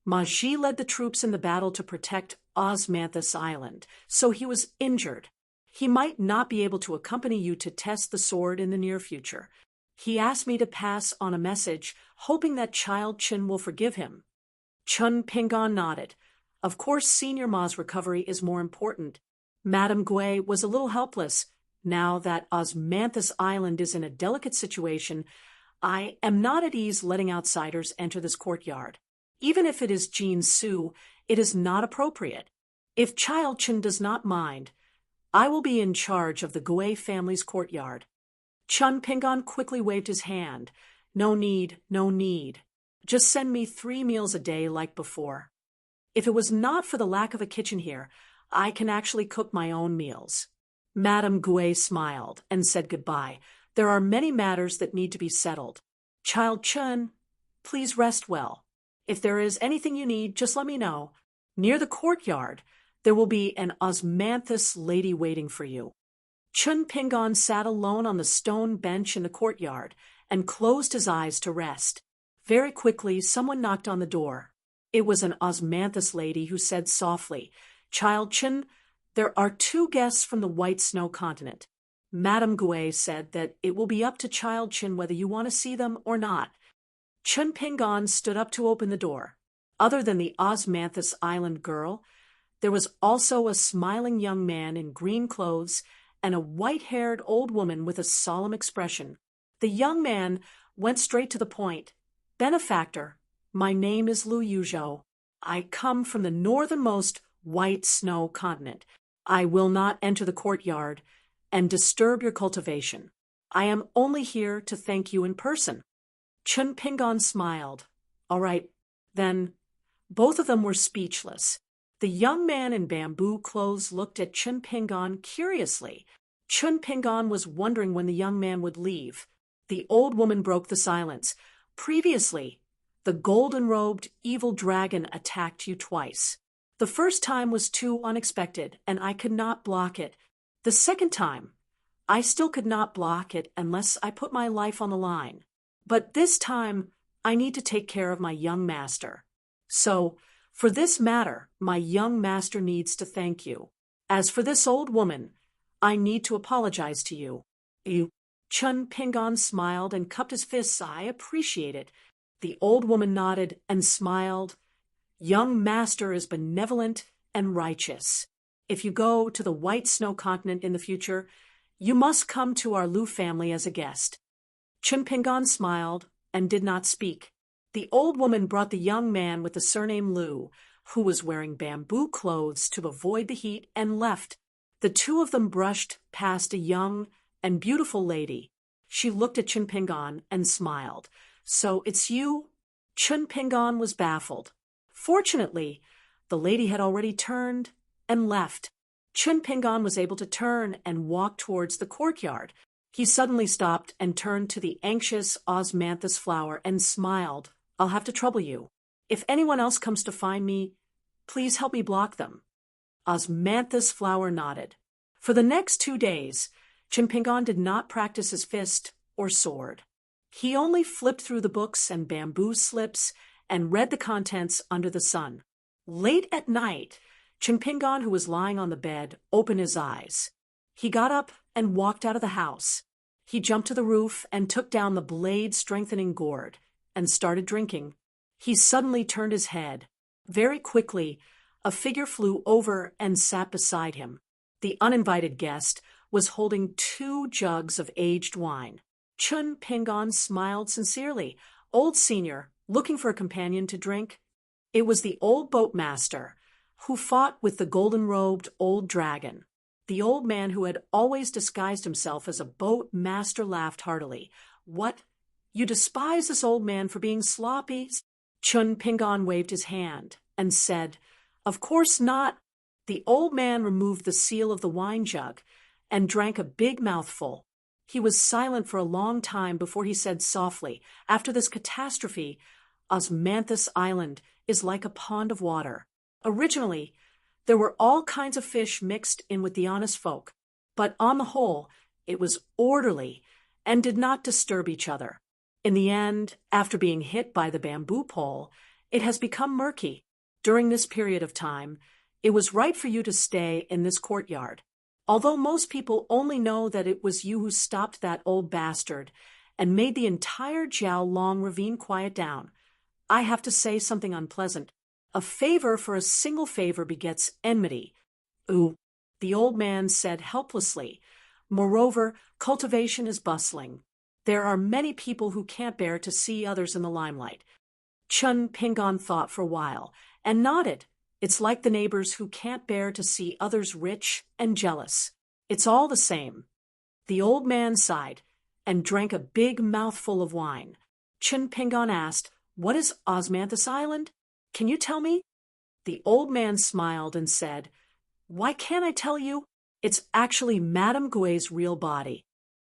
"Maji led the troops in the battle to protect Osmanthus Island, so he was injured. He might not be able to accompany you to test the sword in the near future. He asked me to pass on a message, hoping that child Chin will forgive him." Chun Pingon nodded. Of course, Senior Ma's recovery is more important. Madame Gui was a little helpless. Now that Osmanthus Island is in a delicate situation, I am not at ease letting outsiders enter this courtyard. Even if it is Jean Su, it is not appropriate. If Child Chun does not mind, I will be in charge of the Gui family's courtyard. Chun Pingon quickly waved his hand. No need, no need. Just send me 3 meals a day like before. If it was not for the lack of a kitchen here, I can actually cook my own meals. Madame Gui smiled and said goodbye. There are many matters that need to be settled. Child Chun, please rest well. If there is anything you need, just let me know. Near the courtyard, there will be an Osmanthus lady waiting for you. Chun Pingon sat alone on the stone bench in the courtyard and closed his eyes to rest. Very quickly, someone knocked on the door. It was an Osmanthus lady who said softly, Child Chun, there are 2 guests from the White Snow Continent. Madame Gui said that it will be up to Child Chun whether you want to see them or not. Chun Pingon stood up to open the door. Other than the Osmanthus Island girl, there was also a smiling young man in green clothes and a white-haired old woman with a solemn expression. The young man went straight to the point. Benefactor, my name is Lu Yuzhou. I come from the northernmost White Snow Continent. I will not enter the courtyard and disturb your cultivation. I am only here to thank you in person. Chun Pingon smiled. All right, then. Both of them were speechless. The young man in bamboo clothes looked at Chun Pingon curiously. Chun Pingon was wondering when the young man would leave. The old woman broke the silence. Previously, the golden-robed evil dragon attacked you twice. The first time was too unexpected, and I could not block it. The second time, I still could not block it unless I put my life on the line. But this time, I need to take care of my young master. So, for this matter, my young master needs to thank you. As for this old woman, I need to apologize to you. Chun Pingon smiled and cupped his fists. I appreciate it. The old woman nodded and smiled. Young master is benevolent and righteous. If you go to the White Snow Continent in the future, you must come to our Lu family as a guest. Chun Pingon smiled and did not speak. The old woman brought the young man with the surname Lu, who was wearing bamboo clothes to avoid the heat, and left. The 2 of them brushed past a young and beautiful lady. She looked at Chun Pingon and smiled. So it's you? Chun Pingon was baffled. Fortunately, the lady had already turned and left. Chun Pingon was able to turn and walk towards the courtyard. He suddenly stopped and turned to the anxious Osmanthus flower and smiled. I'll have to trouble you. If anyone else comes to find me, please help me block them. Osmanthus flower nodded. For the next 2 days, Chun Pingon did not practice his fist or sword. He only flipped through the books and bamboo slips and read the contents under the sun. Late at night, Chun Pingon, who was lying on the bed, opened his eyes. He got up and walked out of the house. He jumped to the roof and took down the blade-strengthening gourd and started drinking. He suddenly turned his head. Very quickly, a figure flew over and sat beside him. The uninvited guest was holding 2 jugs of aged wine. Chun Pingon smiled sincerely. Old Senior, looking for a companion to drink? It was the old boatmaster, who fought with the golden-robed old dragon. The old man who had always disguised himself as a boat master laughed heartily. What? You despise this old man for being sloppy? Chun Pingon waved his hand and said, Of course not. The old man removed the seal of the wine jug and drank a big mouthful. He was silent for a long time before he said softly, After this catastrophe, Osmanthus Island is like a pond of water. Originally, there were all kinds of fish mixed in with the honest folk, but on the whole, it was orderly and did not disturb each other. In the end, after being hit by the bamboo pole, it has become murky. During this period of time, it was right for you to stay in this courtyard. Although most people only know that it was you who stopped that old bastard and made the entire Jiao-Long ravine quiet down, I have to say something unpleasant. A favor for a single favor begets enmity. The old man said helplessly. Moreover, cultivation is bustling. There are many people who can't bear to see others in the limelight. Chun Pingon thought for a while and nodded. It's like the neighbors who can't bear to see others rich and jealous. It's all the same. The old man sighed and drank a big mouthful of wine. Chun Pingon asked, "What is Osmanthus Island? Can you tell me?" The old man smiled and said, "Why can't I tell you? It's actually Madame Gouet's real body."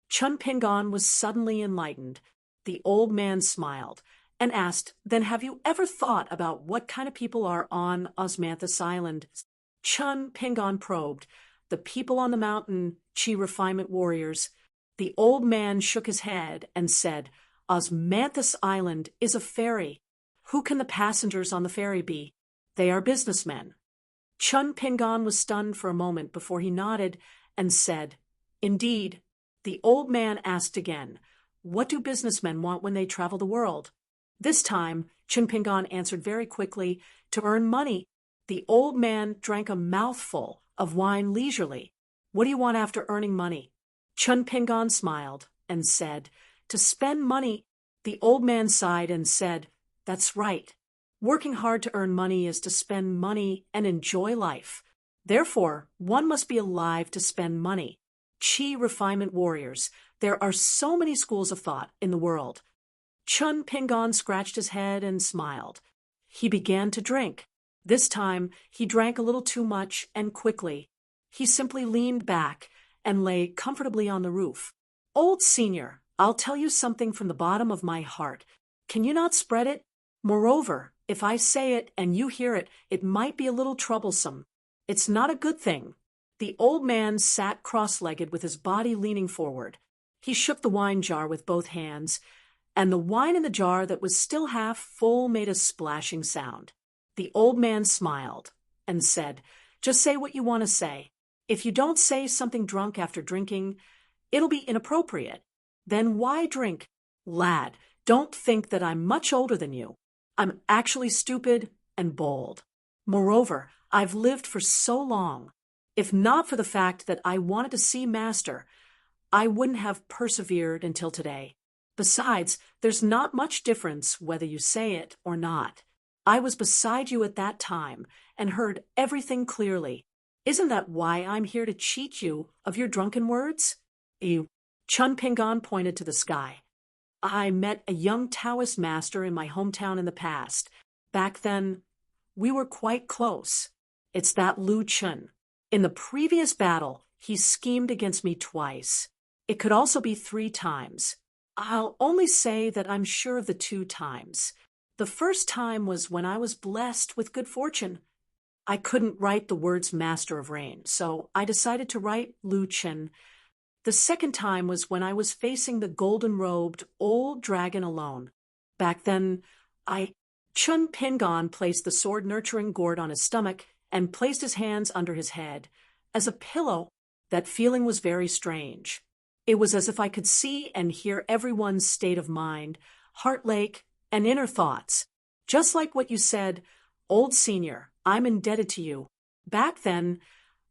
Chun Pingon was suddenly enlightened. The old man smiled and asked, "Then have you ever thought about what kind of people are on Osmanthus Island?" Chun Pingon probed. "The people on the mountain, chi refinement warriors." The old man shook his head and said, "Osmanthus Island is a ferry. Who can the passengers on the ferry be? They are businessmen." Chun Pingon was stunned for a moment before he nodded and said, "Indeed." The old man asked again, "What do businessmen want when they travel the world?" This time, Chun Pingon answered very quickly, "To earn money." The old man drank a mouthful of wine leisurely. "What do you want after earning money?" Chun Pingon smiled and said, "To spend money." The old man sighed and said, "That's right. Working hard to earn money is to spend money and enjoy life. Therefore, one must be alive to spend money. Chi refinement warriors. There are so many schools of thought in the world." Chun Pingon scratched his head and smiled. He began to drink. This time, he drank a little too much and quickly. He simply leaned back and lay comfortably on the roof. "Old senior, I'll tell you something from the bottom of my heart. Can you not spread it? Moreover, if I say it and you hear it, it might be a little troublesome. It's not a good thing." The old man sat cross-legged with his body leaning forward. He shook the wine jar with both hands, and the wine in the jar that was still half full made a splashing sound. The old man smiled and said, "Just say what you want to say. If you don't say something drunk after drinking, it'll be inappropriate. Then why drink? Lad, don't think that I'm much older than you. I'm actually stupid and bold. Moreover, I've lived for so long. If not for the fact that I wanted to see Master, I wouldn't have persevered until today. Besides, there's not much difference whether you say it or not. I was beside you at that time and heard everything clearly. Isn't that why I'm here to cheat you of your drunken words?" Chun Pingon pointed to the sky. "I met a young Taoist master in my hometown in the past. Back then, we were quite close. It's that Lu Chun. In the previous battle, he schemed against me twice. It could also be 3 times. I'll only say that I'm sure of the 2 times. The first time was when I was blessed with good fortune. I couldn't write the words Master of Rain, so I decided to write Lu Chun. The second time was when I was facing the golden-robed old dragon alone. Back then, Chun Pingon placed the sword-nurturing gourd on his stomach and placed his hands under his head. As a pillow, that feeling was very strange. It was as if I could see and hear everyone's state of mind, heart lake, and inner thoughts. Just like what you said, old senior, I'm indebted to you. Back then,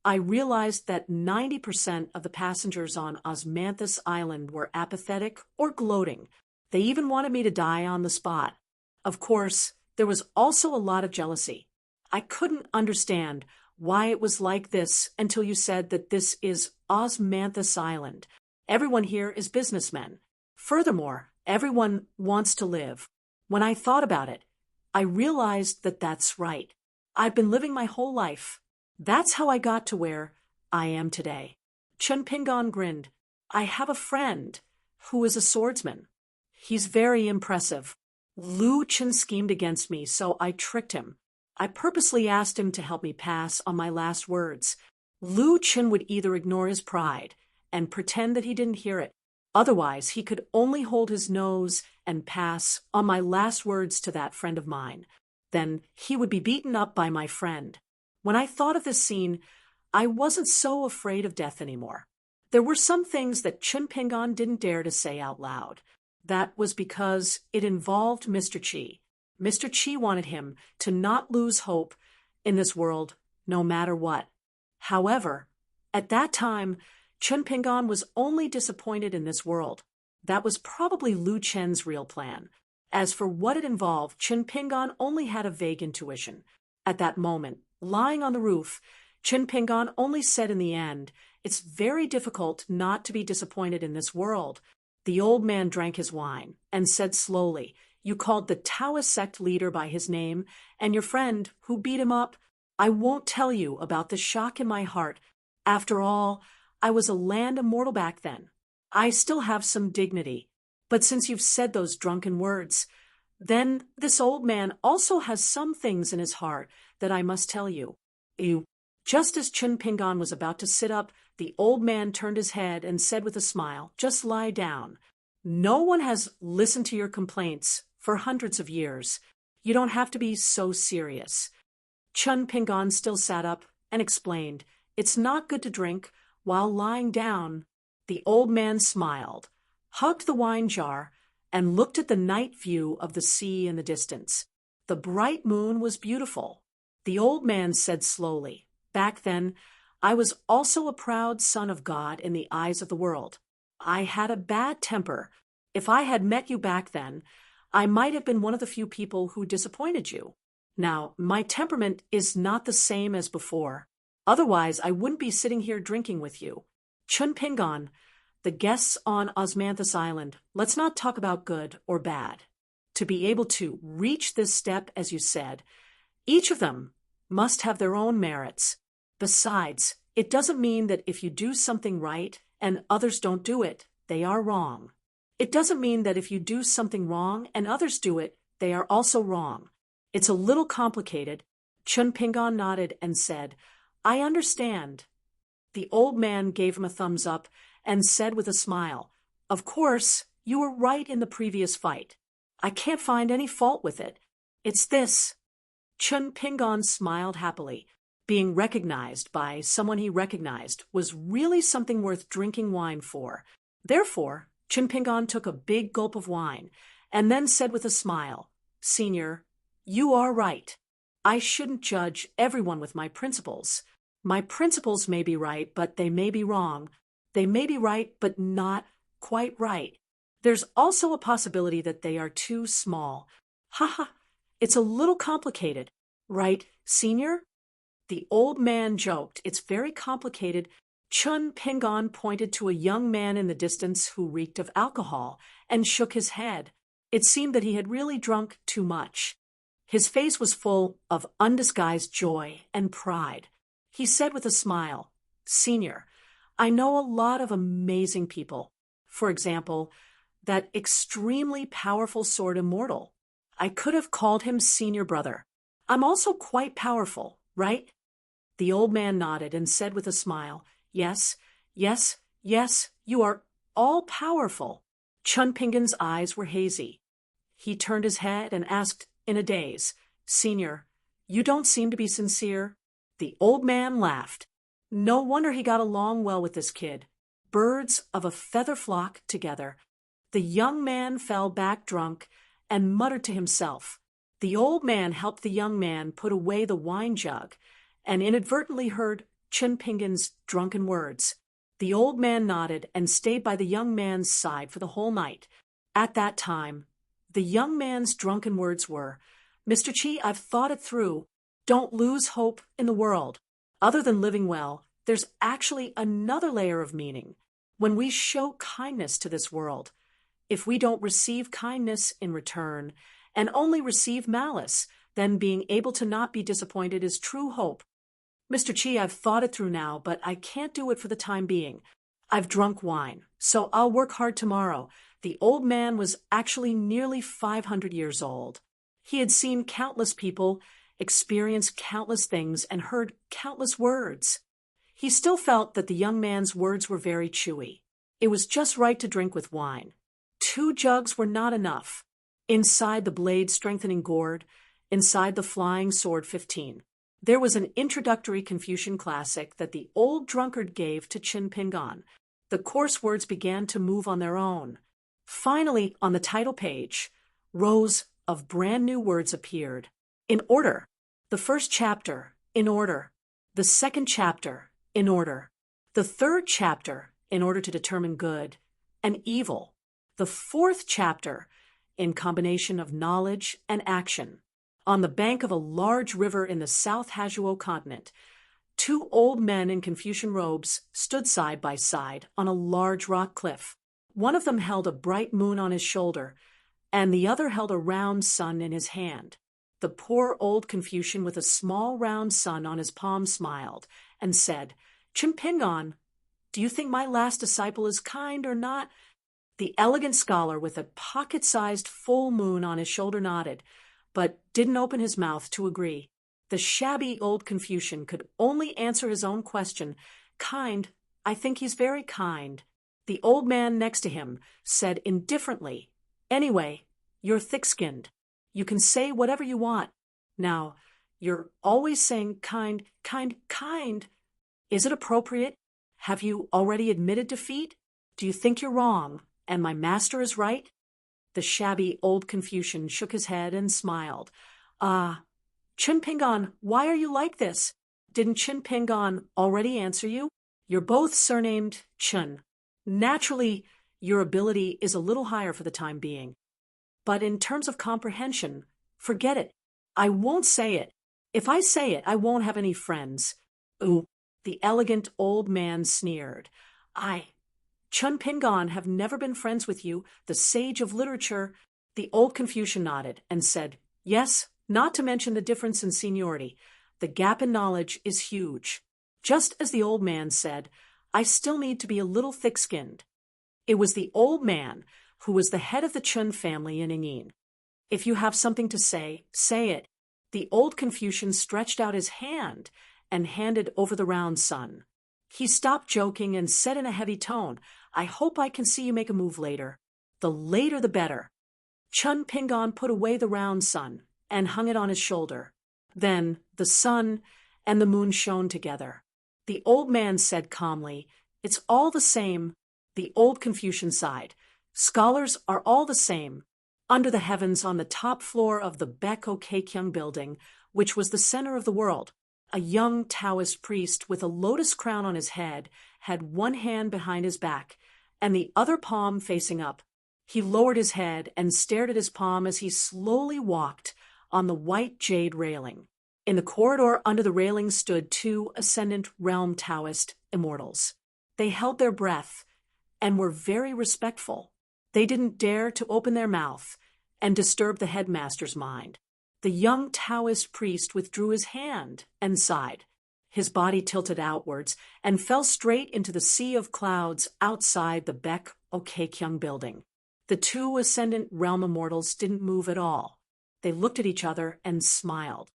I realized that 90% of the passengers on Osmanthus Island were apathetic or gloating. They even wanted me to die on the spot. Of course, there was also a lot of jealousy. I couldn't understand why it was like this until you said that this is Osmanthus Island. Everyone here is businessmen. Furthermore, everyone wants to live. When I thought about it, I realized that that's right. I've been living my whole life. That's how I got to where I am today." Chun Pingon grinned. "I have a friend who is a swordsman. He's very impressive. Lu Chun schemed against me, so I tricked him. I purposely asked him to help me pass on my last words. Lu Chun would either ignore his pride and pretend that he didn't hear it. Otherwise, he could only hold his nose and pass on my last words to that friend of mine. Then he would be beaten up by my friend. When I thought of this scene, I wasn't so afraid of death anymore. There were some things that Chun Pingon didn't dare to say out loud. That was because it involved Mr. Chi. Mr. Chi wanted him to not lose hope in this world, no matter what. However, At that time, Chun Pingan was only disappointed in this world. That was probably Lu Chen's real plan. As for what it involved, Chun Pingan only had a vague intuition. At that moment, lying on the roof, Chun Pingan only said in the end, "It's very difficult not to be disappointed in this world." The old man drank his wine and said slowly, "You called the Taoist sect leader by his name, and your friend, who beat him up. I won't tell you about the shock in my heart. After all, I was a land immortal back then. I still have some dignity. But since you've said those drunken words, then this old man also has some things in his heart that I must tell you." Just as Chun Pingan was about to sit up, the old man turned his head and said with a smile, "Just lie down. No one has listened to your complaints for hundreds of years. You don't have to be so serious." Chun Pingan still sat up and explained, "It's not good to drink while lying down." The old man smiled, hugged the wine jar, and looked at the night view of the sea in the distance. The bright moon was beautiful. The old man said slowly, "Back then, I was also a proud son of God in the eyes of the world. I had a bad temper. If I had met you back then, I might have been one of the few people who disappointed you. Now, my temperament is not the same as before. Otherwise, I wouldn't be sitting here drinking with you. Chun Pingan, the guests on Osmanthus Island, let's not talk about good or bad. To be able to reach this step, as you said, each of them must have their own merits. Besides, it doesn't mean that if you do something right and others don't do it, they are wrong. It doesn't mean that if you do something wrong and others do it, they are also wrong. It's a little complicated." Chun Pingan nodded and said, "I understand." The old man gave him a thumbs up and said with a smile, "Of course, you were right in the previous fight. I can't find any fault with it. It's this." Chun Pingan smiled happily. Being recognized by someone he recognized was really something worth drinking wine for. Therefore, Chun Pingan took a big gulp of wine and then said with a smile, "Senior, you are right. I shouldn't judge everyone with my principles. My principles may be right, but they may be wrong. They may be right, but not quite right. There's also a possibility that they are too small. Ha! It's a little complicated, right, Senior?" The old man joked, "It's very complicated." Chun Pingan pointed to a young man in the distance who reeked of alcohol and shook his head. It seemed that he had really drunk too much. His face was full of undisguised joy and pride. He said with a smile, "Senior, I know a lot of amazing people. For example, that extremely powerful sword immortal. I could have called him Senior Brother. I'm also quite powerful, right?" The old man nodded and said with a smile, "Yes, yes, yes, you are all-powerful." Chun Pingan's eyes were hazy. He turned his head and asked in a daze, "Senior, you don't seem to be sincere." The old man laughed. No wonder he got along well with this kid. Birds of a feather flock together. The young man fell back drunk and muttered to himself. The old man helped the young man put away the wine jug and inadvertently heard Chun Pingan's drunken words. The old man nodded and stayed by the young man's side for the whole night. At that time, the young man's drunken words were, "Mr. Chi, I've thought it through. Don't lose hope in the world. Other than living well, there's actually another layer of meaning. When we show kindness to this world, if we don't receive kindness in return and only receive malice, then being able to not be disappointed is true hope. Mr. Chi, I've thought it through now, but I can't do it for the time being. I've drunk wine, so I'll work hard tomorrow." The old man was actually nearly 500 years old. He had seen countless people, experienced countless things, and heard countless words. He still felt that the young man's words were very chewy. It was just right to drink with wine. 2 jugs were not enough. Inside the blade-strengthening gourd, inside the flying sword 15, there was an introductory Confucian classic that the old drunkard gave to Chun Pingan. The coarse words began to move on their own. Finally, on the title page, rows of brand new words appeared. In order. The first chapter, in order. The second chapter, in order. The third chapter, in order to determine good and evil. The fourth chapter, in combination of knowledge and action. On the bank of a large river in the South Hazuo continent, two old men in Confucian robes stood side by side on a large rock cliff. One of them held a bright moon on his shoulder, and the other held a round sun in his hand. The poor old Confucian with a small round sun on his palm smiled and said, "Chimpingon, do you think my last disciple is kind or not?" The elegant scholar with a pocket-sized full moon on his shoulder nodded, but didn't open his mouth to agree. The shabby old Confucian could only answer his own question, "Kind, I think he's very kind." The old man next to him said indifferently, "Anyway, you're thick-skinned. You can say whatever you want. Now, you're always saying kind, kind, kind. Is it appropriate? Have you already admitted defeat? Do you think you're wrong, and my master is right?" The shabby old Confucian shook his head and smiled. Chimpingon, why are you like this? Didn't Chimpingon already answer you? You're both surnamed Chun. Naturally, your ability is a little higher for the time being. But in terms of comprehension, forget it. I won't say it. If I say it, I won't have any friends. Ooh, the elegant old man sneered. Chun Pingon have never been friends with you, the sage of literature. The old Confucian nodded and said, "Yes, not to mention the difference in seniority. The gap in knowledge is huge." Just as the old man said, "I still need to be a little thick-skinned." It was the old man who was the head of the Chun family in Yingyin. If you have something to say, say it. The old Confucian stretched out his hand and handed over the round sun. He stopped joking and said in a heavy tone, "I hope I can see you make a move later. The later the better." Chun Pingon put away the round sun and hung it on his shoulder. Then the sun and the moon shone together. The old man said calmly, "It's all the same." The old Confucian sighed. "Scholars are all the same." Under the heavens on the top floor of the Baek-o Keikyung building, which was the center of the world, a young Taoist priest with a lotus crown on his head had one hand behind his back and the other palm facing up. He lowered his head and stared at his palm as he slowly walked on the white jade railing. In the corridor under the railing stood two ascendant realm Taoist immortals. They held their breath and were very respectful. They didn't dare to open their mouth and disturb the headmaster's mind. The young Taoist priest withdrew his hand and sighed. His body tilted outwards and fell straight into the sea of clouds outside the Baek-o Keikyung building. The two ascendant realm immortals didn't move at all. They looked at each other and smiled.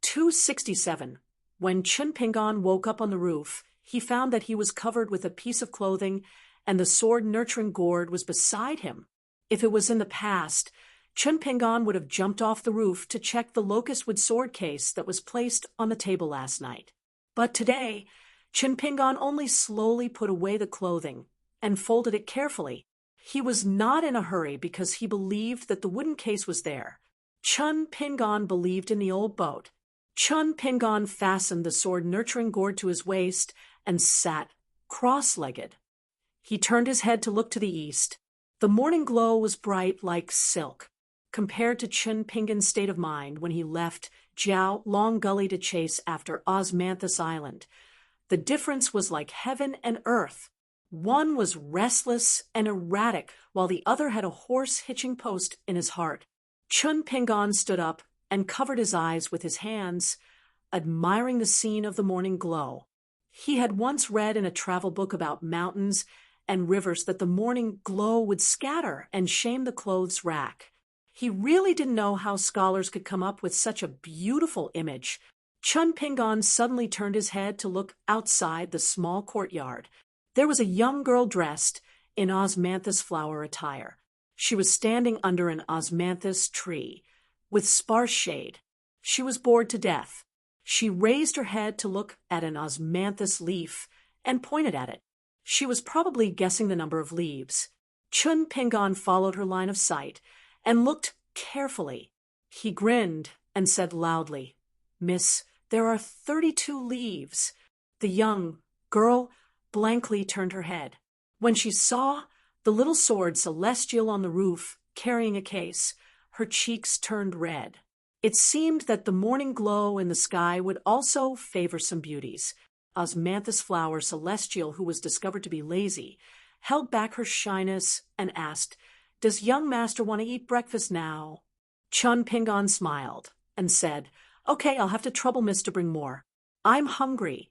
"267. When Chun Pingon woke up on the roof, he found that he was covered with a piece of clothing and the sword-nurturing gourd was beside him. If it was in the past, Chun Pingon would have jumped off the roof to check the locust wood sword case that was placed on the table last night. But today, Chun Pingon only slowly put away the clothing and folded it carefully. He was not in a hurry because he believed that the wooden case was there. Chun Pingon believed in the old boat. Chun Pingon fastened the sword-nurturing gourd to his waist and sat cross-legged. He turned his head to look to the east. The morning glow was bright like silk, compared to Chun Pingon's state of mind when he left Jiao Long Gully to chase after Osmanthus Island. The difference was like heaven and earth. One was restless and erratic, while the other had a hoarse hitching post in his heart. Chun Pingon stood up and covered his eyes with his hands, admiring the scene of the morning glow. He had once read in a travel book about mountains and rivers that the morning glow would scatter and shame the clothes rack. He really didn't know how scholars could come up with such a beautiful image. Chun Pingon suddenly turned his head to look outside the small courtyard. There was a young girl dressed in osmanthus flower attire. She was standing under an osmanthus tree, with sparse shade. She was bored to death. She raised her head to look at an osmanthus leaf and pointed at it. She was probably guessing the number of leaves. Chun Pingon followed her line of sight and looked carefully. He grinned and said loudly, "Miss, there are 32 leaves." The young girl blankly turned her head. When she saw the little sword celestial on the roof carrying a case, her cheeks turned red. It seemed that the morning glow in the sky would also favor some beauties. Osmanthus flower celestial, who was discovered to be lazy, held back her shyness and asked, "Does young master want to eat breakfast now?" Chun Pingon smiled and said, "Okay, I'll have to trouble Miss to bring more. I'm hungry."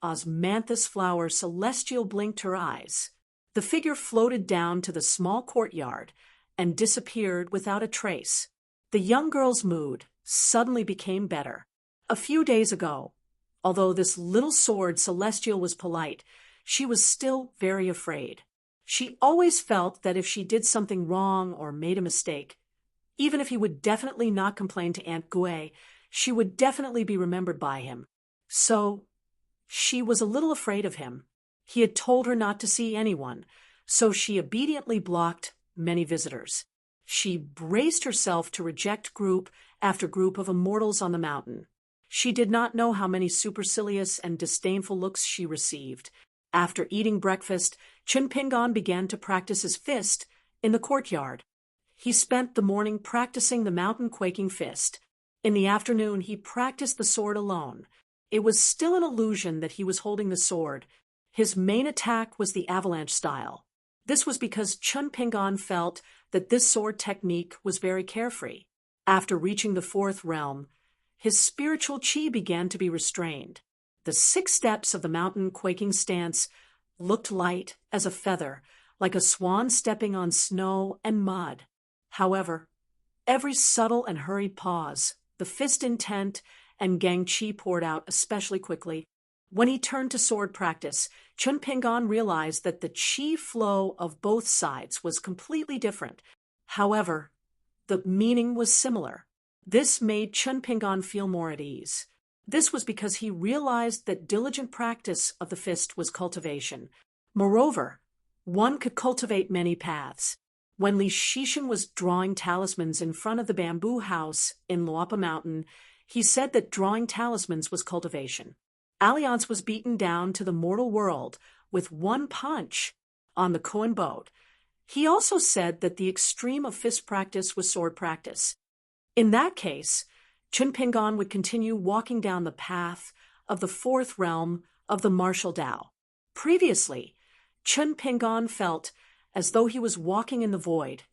Osmanthus flower celestial blinked her eyes. The figure floated down to the small courtyard and disappeared without a trace. The young girl's mood suddenly became better. A few days ago, although this little sword celestial was polite, she was still very afraid. She always felt that if she did something wrong or made a mistake, even if he would definitely not complain to Aunt Gouet, she would definitely be remembered by him. So she was a little afraid of him. He had told her not to see anyone, so she obediently blocked many visitors. She braced herself to reject group after group of immortals on the mountain. She did not know how many supercilious and disdainful looks she received. After eating breakfast, Chun Pingon began to practice his fist in the courtyard. He spent the morning practicing the mountain-quaking fist. In the afternoon, he practiced the sword alone. It was still an illusion that he was holding the sword. His main attack was the avalanche style. This was because Chun Pingon felt that this sword technique was very carefree. After reaching the fourth realm, his spiritual chi began to be restrained. The 6 steps of the mountain-quaking stance looked light as a feather, like a swan stepping on snow and mud. However, every subtle and hurried pause, the fist intent, and gang chi poured out especially quickly. When he turned to sword practice, Chun Pingon realized that the chi flow of both sides was completely different. However, the meaning was similar. This made Chun Pingon feel more at ease. This was because he realized that diligent practice of the fist was cultivation. Moreover, one could cultivate many paths. When Li Shishan was drawing talismans in front of the bamboo house in Luapa Mountain, he said that drawing talismans was cultivation. Alliance was beaten down to the mortal world with one punch on the Koan boat. He also said that the extreme of fist practice was sword practice. In that case, Chun Pingon would continue walking down the path of the 4th realm of the martial Tao. Previously, Chun Pingon felt as though he was walking in the void,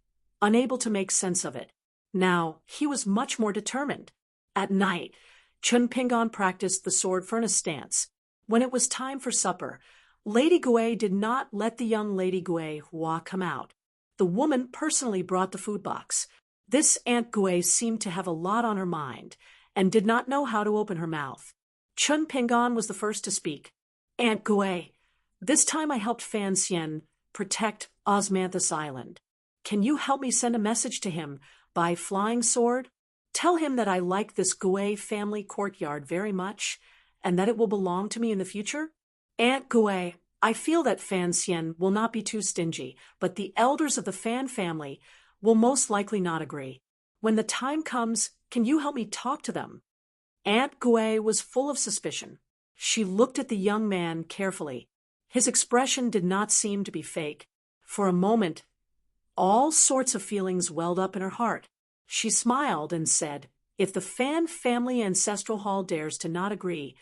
unable to make sense of it. Now, he was much more determined. At night, Chun Pingon practiced the sword furnace stance. When it was time for supper, Lady Gouet did not let the young Lady Gouet Hua come out. The woman personally brought the food box. This Aunt Gouet seemed to have a lot on her mind and did not know how to open her mouth. Chun Pingon was the first to speak. "Aunt Gouet, this time I helped Fan Xian protect Osmanthus Island. Can you help me send a message to him by flying sword? Tell him that I like this Gouet family courtyard very much and that it will belong to me in the future? Aunt Gouet, I feel that Fan Xian will not be too stingy, but the elders of the Fan family will most likely not agree. When the time comes, can you help me talk to them?" Aunt Gouet was full of suspicion. She looked at the young man carefully. His expression did not seem to be fake. For a moment, all sorts of feelings welled up in her heart. She smiled and said, "If the Fan family ancestral hall dares to not agree,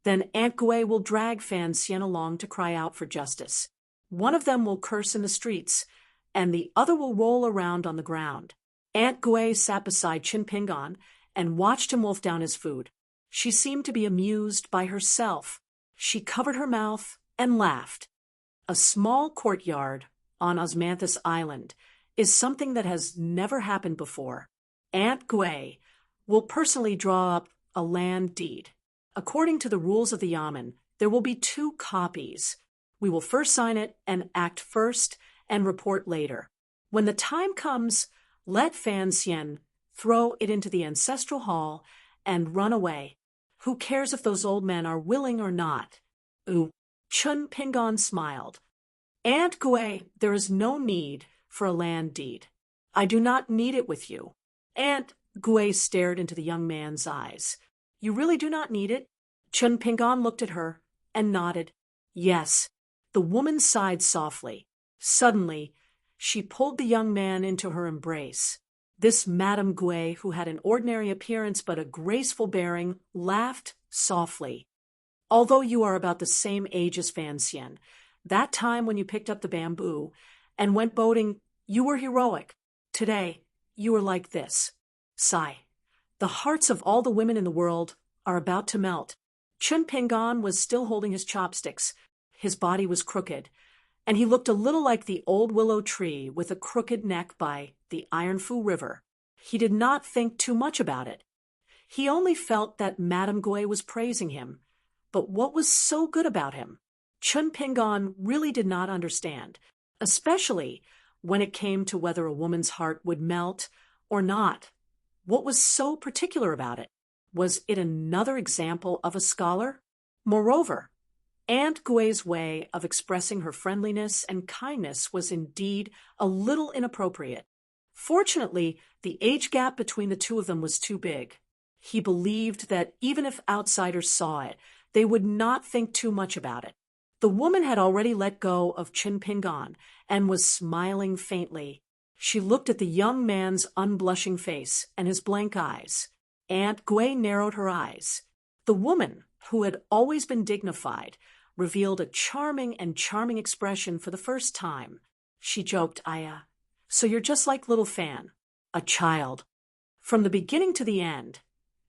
then Aunt Gouet will drag Fan Xian along to cry out for justice. One of them will curse in the streets, and the other will roll around on the ground." Aunt Gouet sat beside Chun Pingon and watched him wolf down his food. She seemed to be amused by herself. She covered her mouth and laughed. A small courtyard on Osmanthus Island is something that has never happened before. Aunt Gouet will personally draw up a land deed. According to the rules of the Yamen, there will be 2 copies. We will first sign it and act first and report later. When the time comes, let Fan Xian throw it into the ancestral hall and run away. Who cares if those old men are willing or not? Ooh. Chun Pingon smiled. Aunt Gouet, there is no need for a land deed. I do not need it with you. Aunt, Gui stared into the young man's eyes. You really do not need it? Chun Pingan looked at her and nodded. Yes. The woman sighed softly. Suddenly, she pulled the young man into her embrace. This Madame Gui, who had an ordinary appearance but a graceful bearing, laughed softly. Although you are about the same age as Fan Xian, that time when you picked up the bamboo and went boating, you were heroic. Today, you are like this. Sigh. The hearts of all the women in the world are about to melt. Chun Pingan was still holding his chopsticks. His body was crooked, and he looked a little like the old willow tree with a crooked neck by the Iron Fu River. He did not think too much about it. He only felt that Madame Gui was praising him. But what was so good about him? Chun Pingan really did not understand, especially when it came to whether a woman's heart would melt or not. What was so particular about it? Was it another example of a scholar? Moreover, Aunt Gui's way of expressing her friendliness and kindness was indeed a little inappropriate. Fortunately, the age gap between the two of them was too big. He believed that even if outsiders saw it, they would not think too much about it. The woman had already let go of Chun Pingan and was smiling faintly. She looked at the young man's unblushing face and his blank eyes. Aunt Gui narrowed her eyes. The woman, who had always been dignified, revealed a charming expression for the first time. She joked, so you're just like little Fan, a child. From the beginning to the end,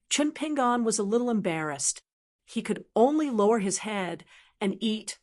Chun Pingan was a little embarrassed. He could only lower his head and eat,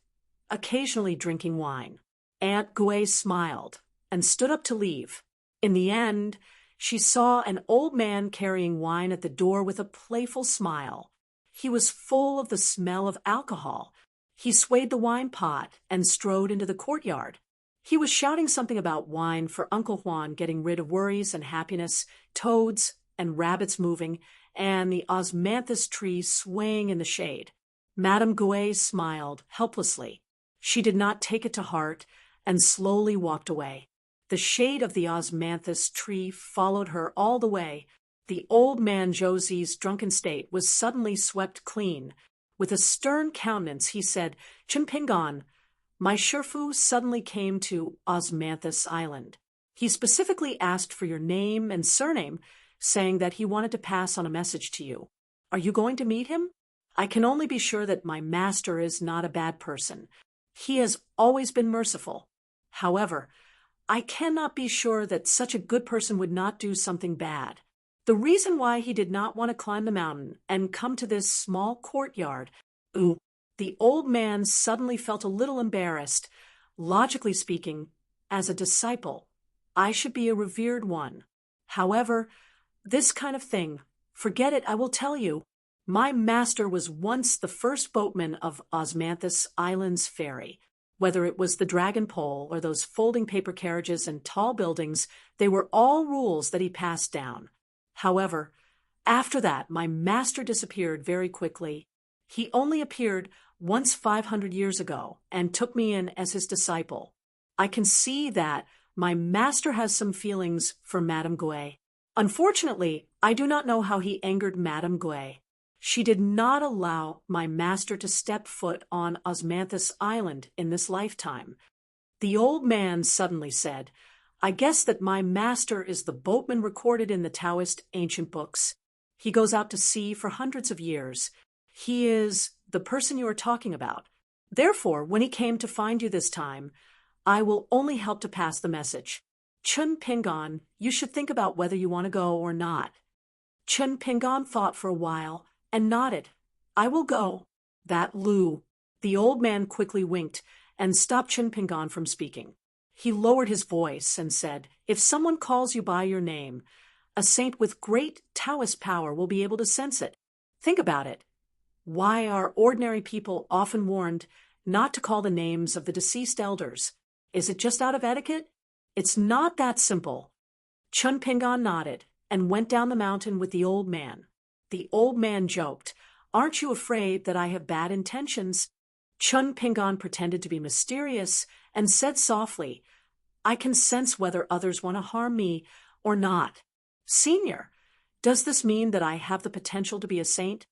occasionally drinking wine. Aunt Gui smiled and stood up to leave. In the end, she saw an old man carrying wine at the door with a playful smile. He was full of the smell of alcohol. He swayed the wine pot and strode into the courtyard. He was shouting something about wine for Uncle Juan getting rid of worries and happiness, toads and rabbits moving, and the osmanthus tree swaying in the shade. Madame Gui smiled helplessly. She did not take it to heart and slowly walked away. The shade of the osmanthus tree followed her all the way. The old man Josie's drunken state was suddenly swept clean. With a stern countenance, he said, Chun Pingan, my Shifu suddenly came to Osmanthus Island. He specifically asked for your name and surname, saying that he wanted to pass on a message to you. Are you going to meet him? I can only be sure that my master is not a bad person. He has always been merciful. However, I cannot be sure that such a good person would not do something bad. The reason why he did not want to climb the mountain and come to this small courtyard, the old man suddenly felt a little embarrassed. Logically speaking, as a disciple, I should be a revered one. However, this kind of thing, forget it, I will tell you. My master was once the first boatman of Osmanthus Island's ferry. Whether it was the dragon pole or those folding paper carriages and tall buildings, they were all rules that he passed down. However, after that, my master disappeared very quickly. He only appeared once 500 years ago and took me in as his disciple. I can see that my master has some feelings for Madame Gui. Unfortunately, I do not know how he angered Madame Gui. She did not allow my master to step foot on Osmanthus Island in this lifetime. The old man suddenly said, I guess that my master is the boatman recorded in the Taoist ancient books. He goes out to sea for hundreds of years. He is the person you are talking about. Therefore, when he came to find you this time, I will only help to pass the message. Chun Pingan, you should think about whether you want to go or not. Chun Pingan thought for a while and nodded. I will go. That Lu. The old man quickly winked and stopped Chun Pingan from speaking. He lowered his voice and said, If someone calls you by your name, a saint with great Taoist power will be able to sense it. Think about it. Why are ordinary people often warned not to call the names of the deceased elders? Is it just out of etiquette? It's not that simple. Chun Pingan nodded and went down the mountain with the old man. The old man joked, Aren't you afraid that I have bad intentions? Chun Pingan pretended to be mysterious and said softly, I can sense whether others want to harm me or not. Senior, Does this mean that I have the potential to be a saint?"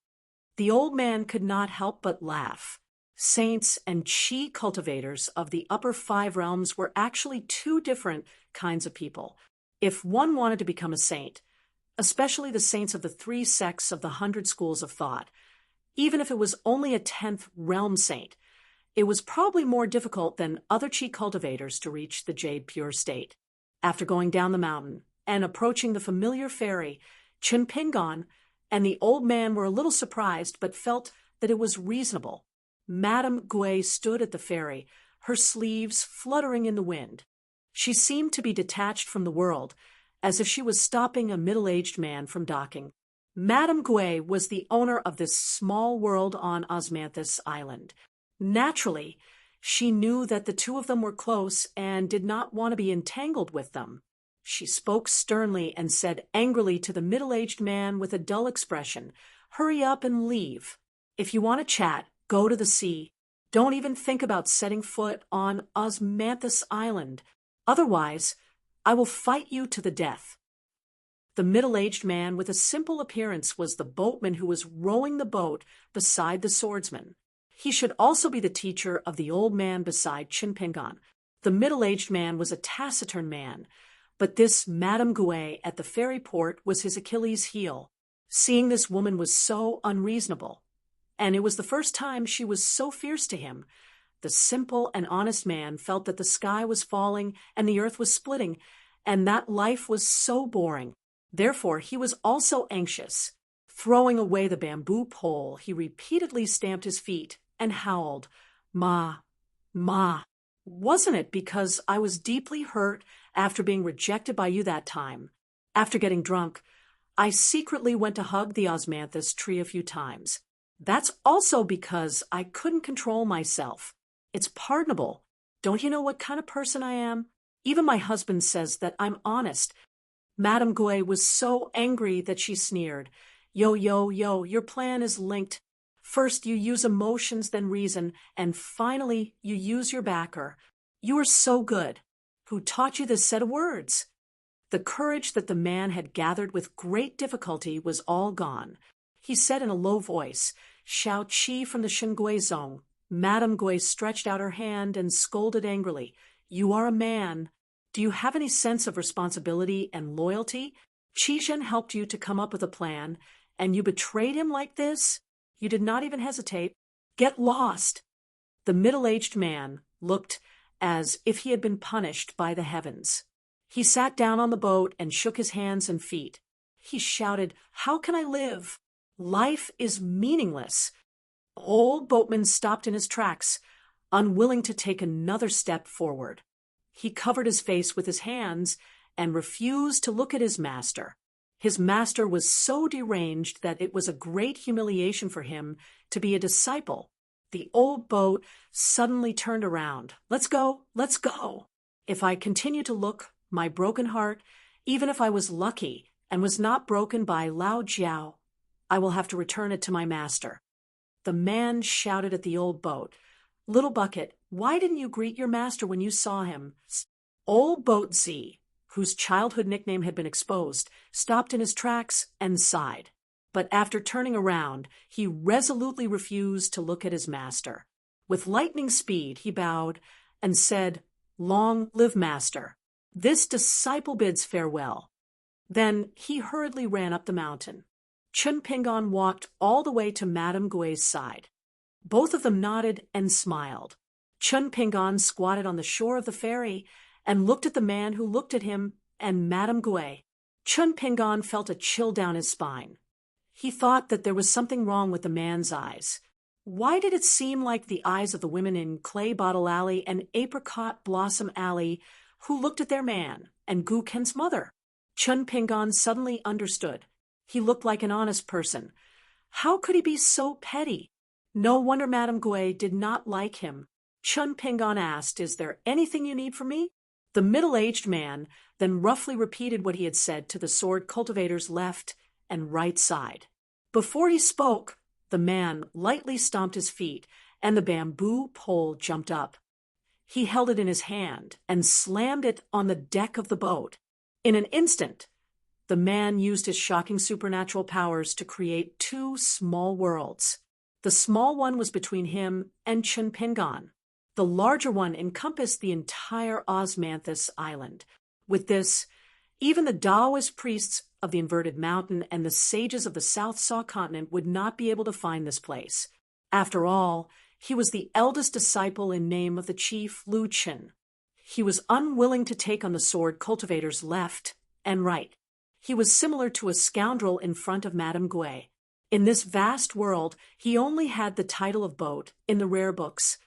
The old man could not help but laugh. Saints and chi cultivators of the upper five realms were actually two different kinds of people. If one wanted to become a saint, especially the saints of the three sects of the 100 schools of thought, even if it was only a 10th realm saint, it was probably more difficult than other chi cultivators to reach the jade pure state. After going down the mountain and approaching the familiar ferry, Chunpingon and the old man were a little surprised but felt that it was reasonable. Madame Gui stood at the ferry, her sleeves fluttering in the wind. She seemed to be detached from the world, as if she was stopping a middle-aged man from docking. Madame Gui was the owner of this small world on Osmanthus Island. Naturally, she knew that the two of them were close and did not want to be entangled with them. She spoke sternly and said angrily to the middle-aged man with a dull expression, "Hurry up and leave. If you want to chat, go to the sea. Don't even think about setting foot on Osmanthus Island. Otherwise, I will fight you to the death." The middle-aged man with a simple appearance was the boatman who was rowing the boat beside the swordsman. He should also be the teacher of the old man beside Chunpingon. The middle-aged man was a taciturn man, but this Madame Gui at the ferry port was his Achilles' heel. Seeing this woman was so unreasonable, and it was the first time she was so fierce to him. The simple and honest man felt that the sky was falling and the earth was splitting, and that life was so boring. Therefore, he was also anxious. Throwing away the bamboo pole, he repeatedly stamped his feet and howled, "Ma, Ma, wasn't it because I was deeply hurt after being rejected by you that time? After getting drunk, I secretly went to hug the osmanthus tree a few times. That's also because I couldn't control myself. It's pardonable. Don't you know what kind of person I am? Even my husband says that I'm honest." Madame Gui was so angry that she sneered, "Yo, yo, yo, your plan is linked. First you use emotions, then reason, and finally you use your backer. You are so good. Who taught you this set of words?" The courage that the man had gathered with great difficulty was all gone. He said in a low voice, "Shao Qi from the Xingui zone." Madame Gui stretched out her hand and scolded angrily, "You are a man. Do you have any sense of responsibility and loyalty? Qizhen helped you to come up with a plan, and you betrayed him like this? You did not even hesitate. Get lost." The middle-aged man looked as if he had been punished by the heavens. He sat down on the boat and shook his hands and feet. He shouted, "How can I live? Life is meaningless." Old boatman stopped in his tracks, unwilling to take another step forward. He covered his face with his hands and refused to look at his master. His master was so deranged that it was a great humiliation for him to be a disciple. The old boat suddenly turned around. "Let's go, let's go. If I continue to look, my broken heart, even if I was lucky and was not broken by Lao Jiao, I will have to return it to my master." The man shouted at the old boat, "Little bucket, why didn't you greet your master when you saw him?" Old Boat Z, whose childhood nickname had been exposed, stopped in his tracks and sighed. But after turning around, he resolutely refused to look at his master. With lightning speed, he bowed and said, "Long live master. This disciple bids farewell." Then he hurriedly ran up the mountain. Chunpingon walked all the way to Madame Gui's side. Both of them nodded and smiled. Chunpingon squatted on the shore of the ferry and looked at the man who looked at him and Madame Gui. Chunpingon felt a chill down his spine. He thought that there was something wrong with the man's eyes. Why did it seem like the eyes of the women in Clay Bottle Alley and Apricot Blossom Alley who looked at their man and Gu Ken's mother? Chunpingon suddenly understood. He looked like an honest person. How could he be so petty? No wonder Madame Gui did not like him. Chunpingon asked, "Is there anything you need from me?" The middle-aged man then roughly repeated what he had said to the sword cultivator's left and right side. Before he spoke, the man lightly stomped his feet, and the bamboo pole jumped up. He held it in his hand and slammed it on the deck of the boat. In an instant, The man used his shocking supernatural powers to create two small worlds. The small one was between him and Chunpingan. The larger one encompassed the entire Osmanthus island. With this, even the Taoist priests of the Inverted Mountain and the sages of the South Saw continent would not be able to find this place. After all, he was the eldest disciple in name of the chief Lu Chen. He was unwilling to take on the sword cultivators left and right. He was similar to a scoundrel in front of Madame Gui. In this vast world, he only had the title of Boat in the rare books.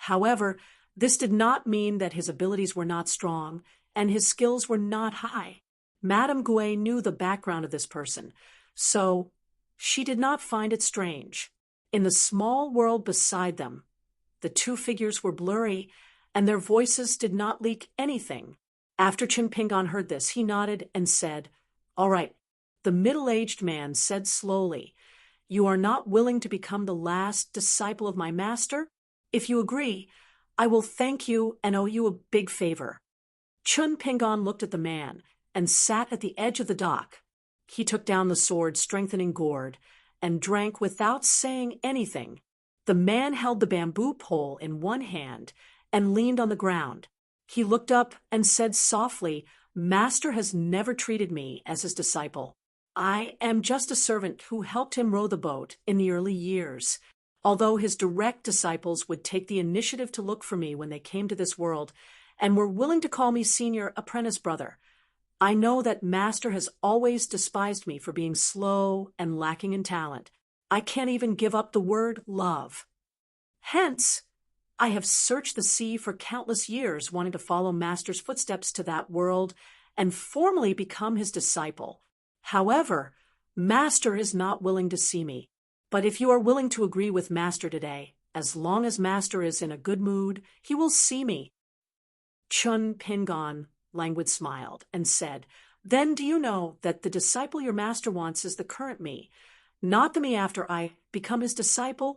However, this did not mean that his abilities were not strong and his skills were not high. Madame Gui knew the background of this person, so she did not find it strange. In the small world beside them, the two figures were blurry, and their voices did not leak anything. After Chunpingan heard this, he nodded and said, "All right." The middle-aged man said slowly, "You are not willing to become the last disciple of my master? If you agree, I will thank you and owe you a big favor." Chunpingan looked at the man and sat at the edge of the dock. He took down the sword's strengthening gourd and drank without saying anything. The man held the bamboo pole in one hand and leaned on the ground. He looked up and said softly, "Master has never treated me as his disciple. I am just a servant who helped him row the boat in the early years. Although his direct disciples would take the initiative to look for me when they came to this world and were willing to call me senior apprentice brother, I know that Master has always despised me for being slow and lacking in talent. I can't even give up the word love. Hence, I have searched the sea for countless years, wanting to follow Master's footsteps to that world and formally become his disciple. However, Master is not willing to see me. But if you are willing to agree with Master today, as long as Master is in a good mood, he will see me." Chunpingan languid smiled and said, "Then do you know that the disciple your master wants is the current me, not the me after I become his disciple?"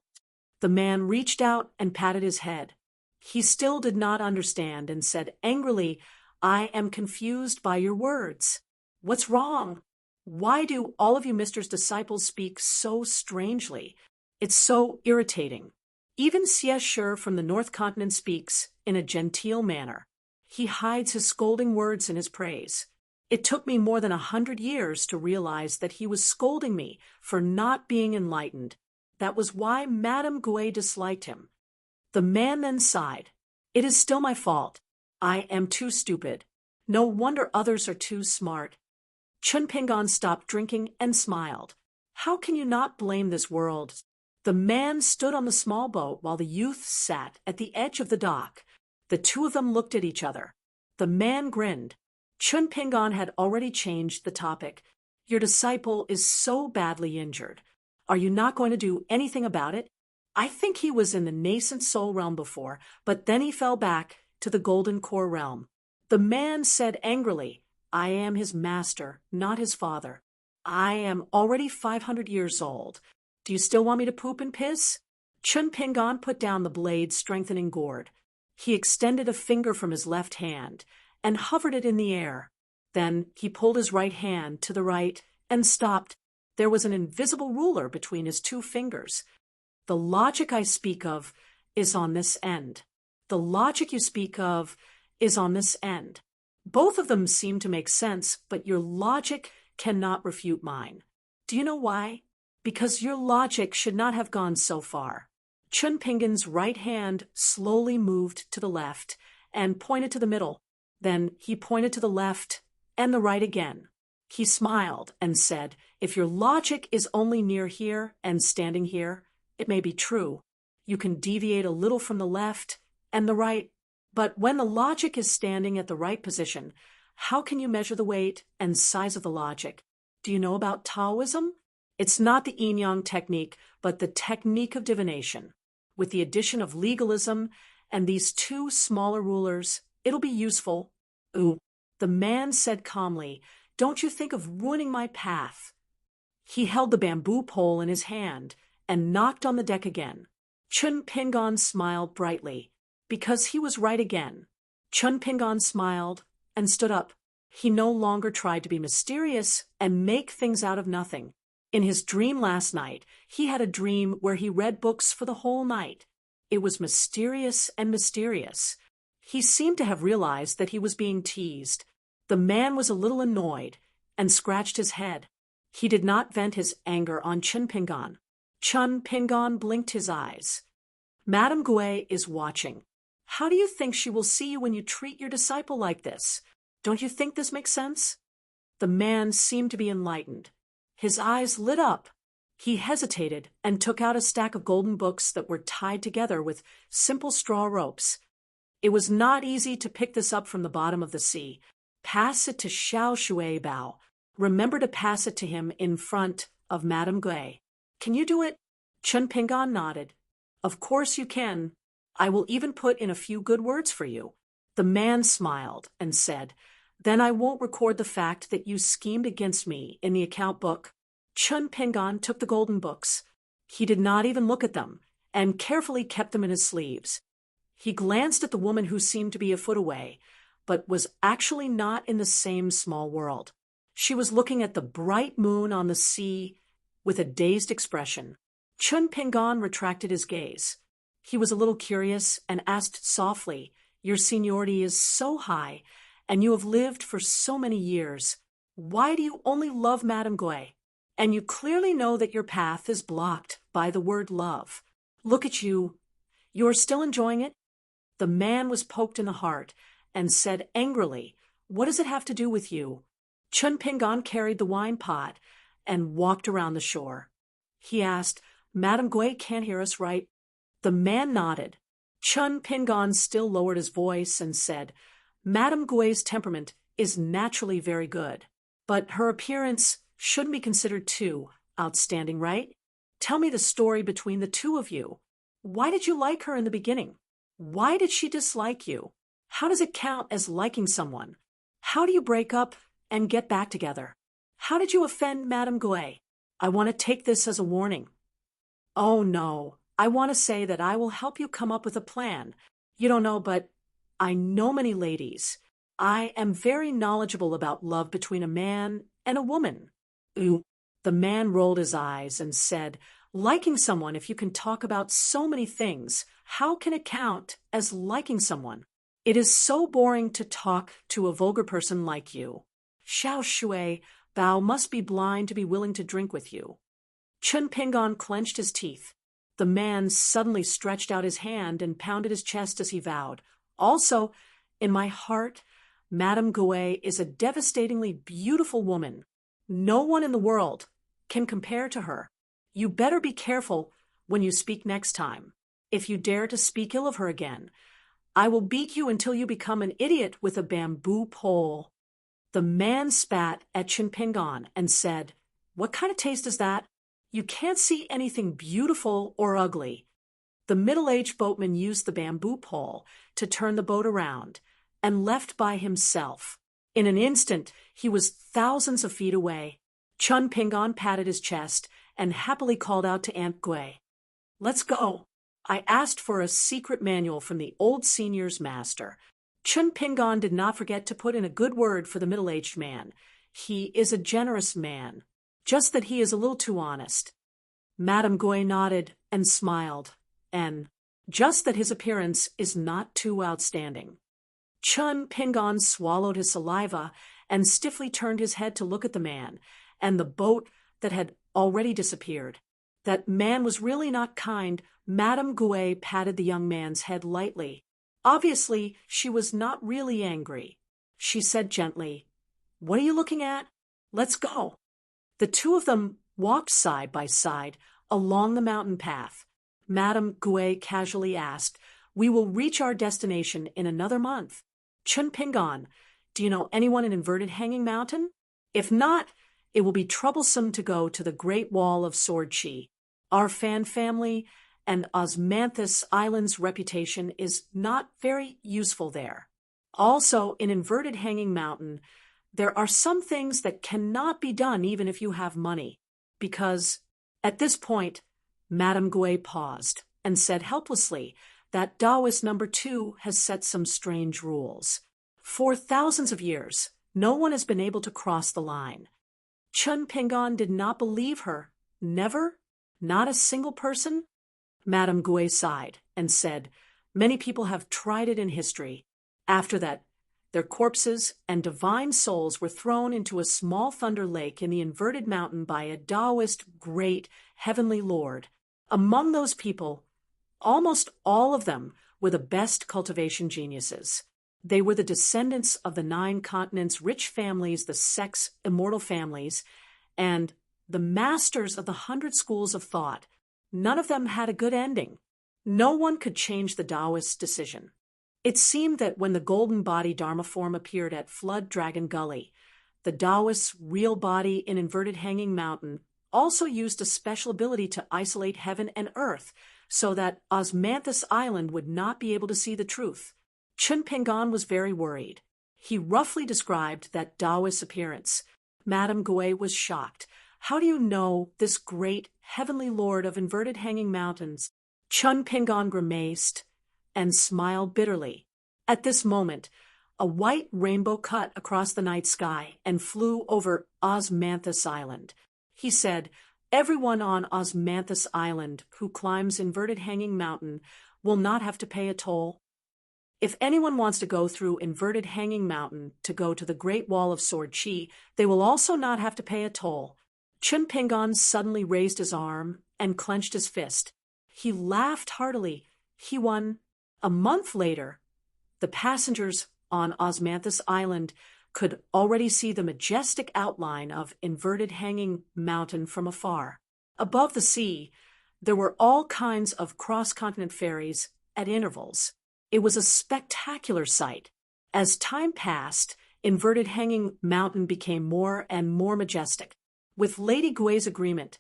The man reached out and patted his head. He still did not understand and said angrily, "I am confused by your words. What's wrong? Why do all of you Mister's disciples speak so strangely? It's so irritating. Even Xie from the North Continent speaks in a genteel manner. He hides his scolding words in his praise. It took me more than 100 years to realize that he was scolding me for not being enlightened. That was why Madame Gui disliked him." The man then sighed. "It is still my fault. I am too stupid. No wonder others are too smart." Chunpingan stopped drinking and smiled. "How can you not blame this world?" The man stood on the small boat while the youth sat at the edge of the dock. The two of them looked at each other. The man grinned. Chunpingan had already changed the topic. "Your disciple is so badly injured. Are you not going to do anything about it? I think he was in the nascent soul realm before, but then he fell back to the golden core realm." The man said angrily, "I am his master, not his father. I am already 500 years old. Do you still want me to poop and piss?" Chunpingan put down the blade's strengthening gourd. He extended a finger from his left hand and hovered it in the air. Then he pulled his right hand to the right and stopped. There was an invisible ruler between his two fingers. "The logic I speak of is on this end. The logic you speak of is on this end. Both of them seem to make sense, but your logic cannot refute mine. Do you know why? Because your logic should not have gone so far." Chunpingan's right hand slowly moved to the left and pointed to the middle. Then he pointed to the left and the right again. He smiled and said, "If your logic is only near here and standing here, it may be true. You can deviate a little from the left and the right. But when the logic is standing at the right position, how can you measure the weight and size of the logic? Do you know about Taoism? It's not the yin-yang technique, but the technique of divination. With the addition of legalism and these two smaller rulers, it'll be useful." "Ooh," the man said calmly, "don't you think of ruining my path." He held the bamboo pole in his hand and knocked on the deck again. Chunpingan smiled brightly, because he was right again. Chunpingan smiled and stood up. He no longer tried to be mysterious and make things out of nothing. In his dream last night, he had a dream where he read books for the whole night. It was mysterious and mysterious. He seemed to have realized that he was being teased. The man was a little annoyed and scratched his head. He did not vent his anger on Chun Pingan. Chun Pingan blinked his eyes. Madame Gui is watching. How do you think she will see you when you treat your disciple like this? Don't you think this makes sense? The man seemed to be enlightened. His eyes lit up. He hesitated and took out a stack of golden books that were tied together with simple straw ropes. It was not easy to pick this up from the bottom of the sea. Pass it to Xiao Shui Bao. Remember to pass it to him in front of Madame Gui. Can you do it? Chun Pingan nodded. Of course you can. I will even put in a few good words for you. The man smiled and said, Then I won't record the fact that you schemed against me in the account book. Chun Pingan took the golden books. He did not even look at them and carefully kept them in his sleeves. He glanced at the woman who seemed to be a foot away, but was actually not in the same small world. She was looking at the bright moon on the sea with a dazed expression. Chun Pingan retracted his gaze. He was a little curious and asked softly, Your seniority is so high, and you have lived for so many years. Why do you only love Madame Gui? And you clearly know that your path is blocked by the word love. Look at you. You are still enjoying it? The man was poked in the heart and said angrily, What does it have to do with you? Chun Pingan carried the wine pot and walked around the shore. He asked, Madame Gui can't hear us, right? The man nodded. Chun Pingan still lowered his voice and said, Madame Gui's temperament is naturally very good, but her appearance shouldn't be considered too outstanding, right? Tell me the story between the two of you. Why did you like her in the beginning? Why did she dislike you? How does it count as liking someone? How do you break up and get back together? How did you offend Madame Gui? I want to take this as a warning. Oh no, I want to say that I will help you come up with a plan. You don't know, but I know many ladies. I am very knowledgeable about love between a man and a woman. Ooh. The man rolled his eyes and said, Liking someone, if you can talk about so many things, how can it count as liking someone? It is so boring to talk to a vulgar person like you. Xiao Shui Bao must be blind to be willing to drink with you. Chun Pingan clenched his teeth. The man suddenly stretched out his hand and pounded his chest as he vowed, Also, in my heart, Madame Gui is a devastatingly beautiful woman. No one in the world can compare to her. You better be careful when you speak next time. If you dare to speak ill of her again, I will beat you until you become an idiot with a bamboo pole. The man spat at Chun Pingan and said, What kind of taste is that? You can't see anything beautiful or ugly. The middle-aged boatman used the bamboo pole to turn the boat around and left by himself. In an instant, he was thousands of feet away. Chun Pingan patted his chest and happily called out to Aunt Gui, Let's go. I asked for a secret manual from the old senior's master. Chun Pingan did not forget to put in a good word for the middle-aged man. He is a generous man, just that he is a little too honest. Madame Gui nodded and smiled, and just that his appearance is not too outstanding. Chun Pingan swallowed his saliva and stiffly turned his head to look at the man and the boat that had already disappeared. That man was really not kind. Madame Gui patted the young man's head lightly. Obviously, she was not really angry. She said gently, What are you looking at? Let's go. The two of them walked side by side along the mountain path. Madame Gui casually asked, We will reach our destination in another month. Chun Pingan, do you know anyone in Inverted Hanging Mountain? If not, it will be troublesome to go to the Great Wall of Sword Chi. Our Fan family and Osmanthus Island's reputation is not very useful there. Also, in Inverted Hanging Mountain, there are some things that cannot be done even if you have money, because at this point, Madame Gui paused and said helplessly that Taoist number 2 has set some strange rules. For thousands of years, No one has been able to cross the line. Chun Pingon did not believe her. Never? Not a single person? Madame Gouet sighed and said, "Many people have tried it in history. After that, their corpses and divine souls were thrown into a small thunder lake in the inverted mountain by a Taoist great heavenly lord. Among those people, almost all of them were the best cultivation geniuses. They were the descendants of the 9 continents' rich families, the sex immortal families, and the masters of the 100 schools of thought. None of them had a good ending. No one could change the Taoist's decision. It seemed that when the golden body Dharma form appeared at Flood Dragon Gully, the Taoist's real body in Inverted Hanging Mountain also used a special ability to isolate heaven and earth so that Osmanthus Island would not be able to see the truth. Chun Pingon was very worried. He roughly described that Taoist appearance. Madame Gouet was shocked. "How do you know this great heavenly lord of Inverted Hanging Mountains?" Chun Pingon grimaced and smiled bitterly. At this moment, a white rainbow cut across the night sky and flew over Osmanthus Island. He said, "Everyone on Osmanthus Island who climbs Inverted Hanging Mountain will not have to pay a toll. If anyone wants to go through Inverted Hanging Mountain to go to the Great Wall of Sword Chi, they will also not have to pay a toll." Chun Pingon suddenly raised his arm and clenched his fist. He laughed heartily. He won. A month later, the passengers on Osmanthus Island could already see the majestic outline of Inverted Hanging Mountain from afar. Above the sea, there were all kinds of cross-continent ferries at intervals. It was a spectacular sight. As time passed, Inverted Hanging Mountain became more and more majestic. With Lady Gouet's agreement,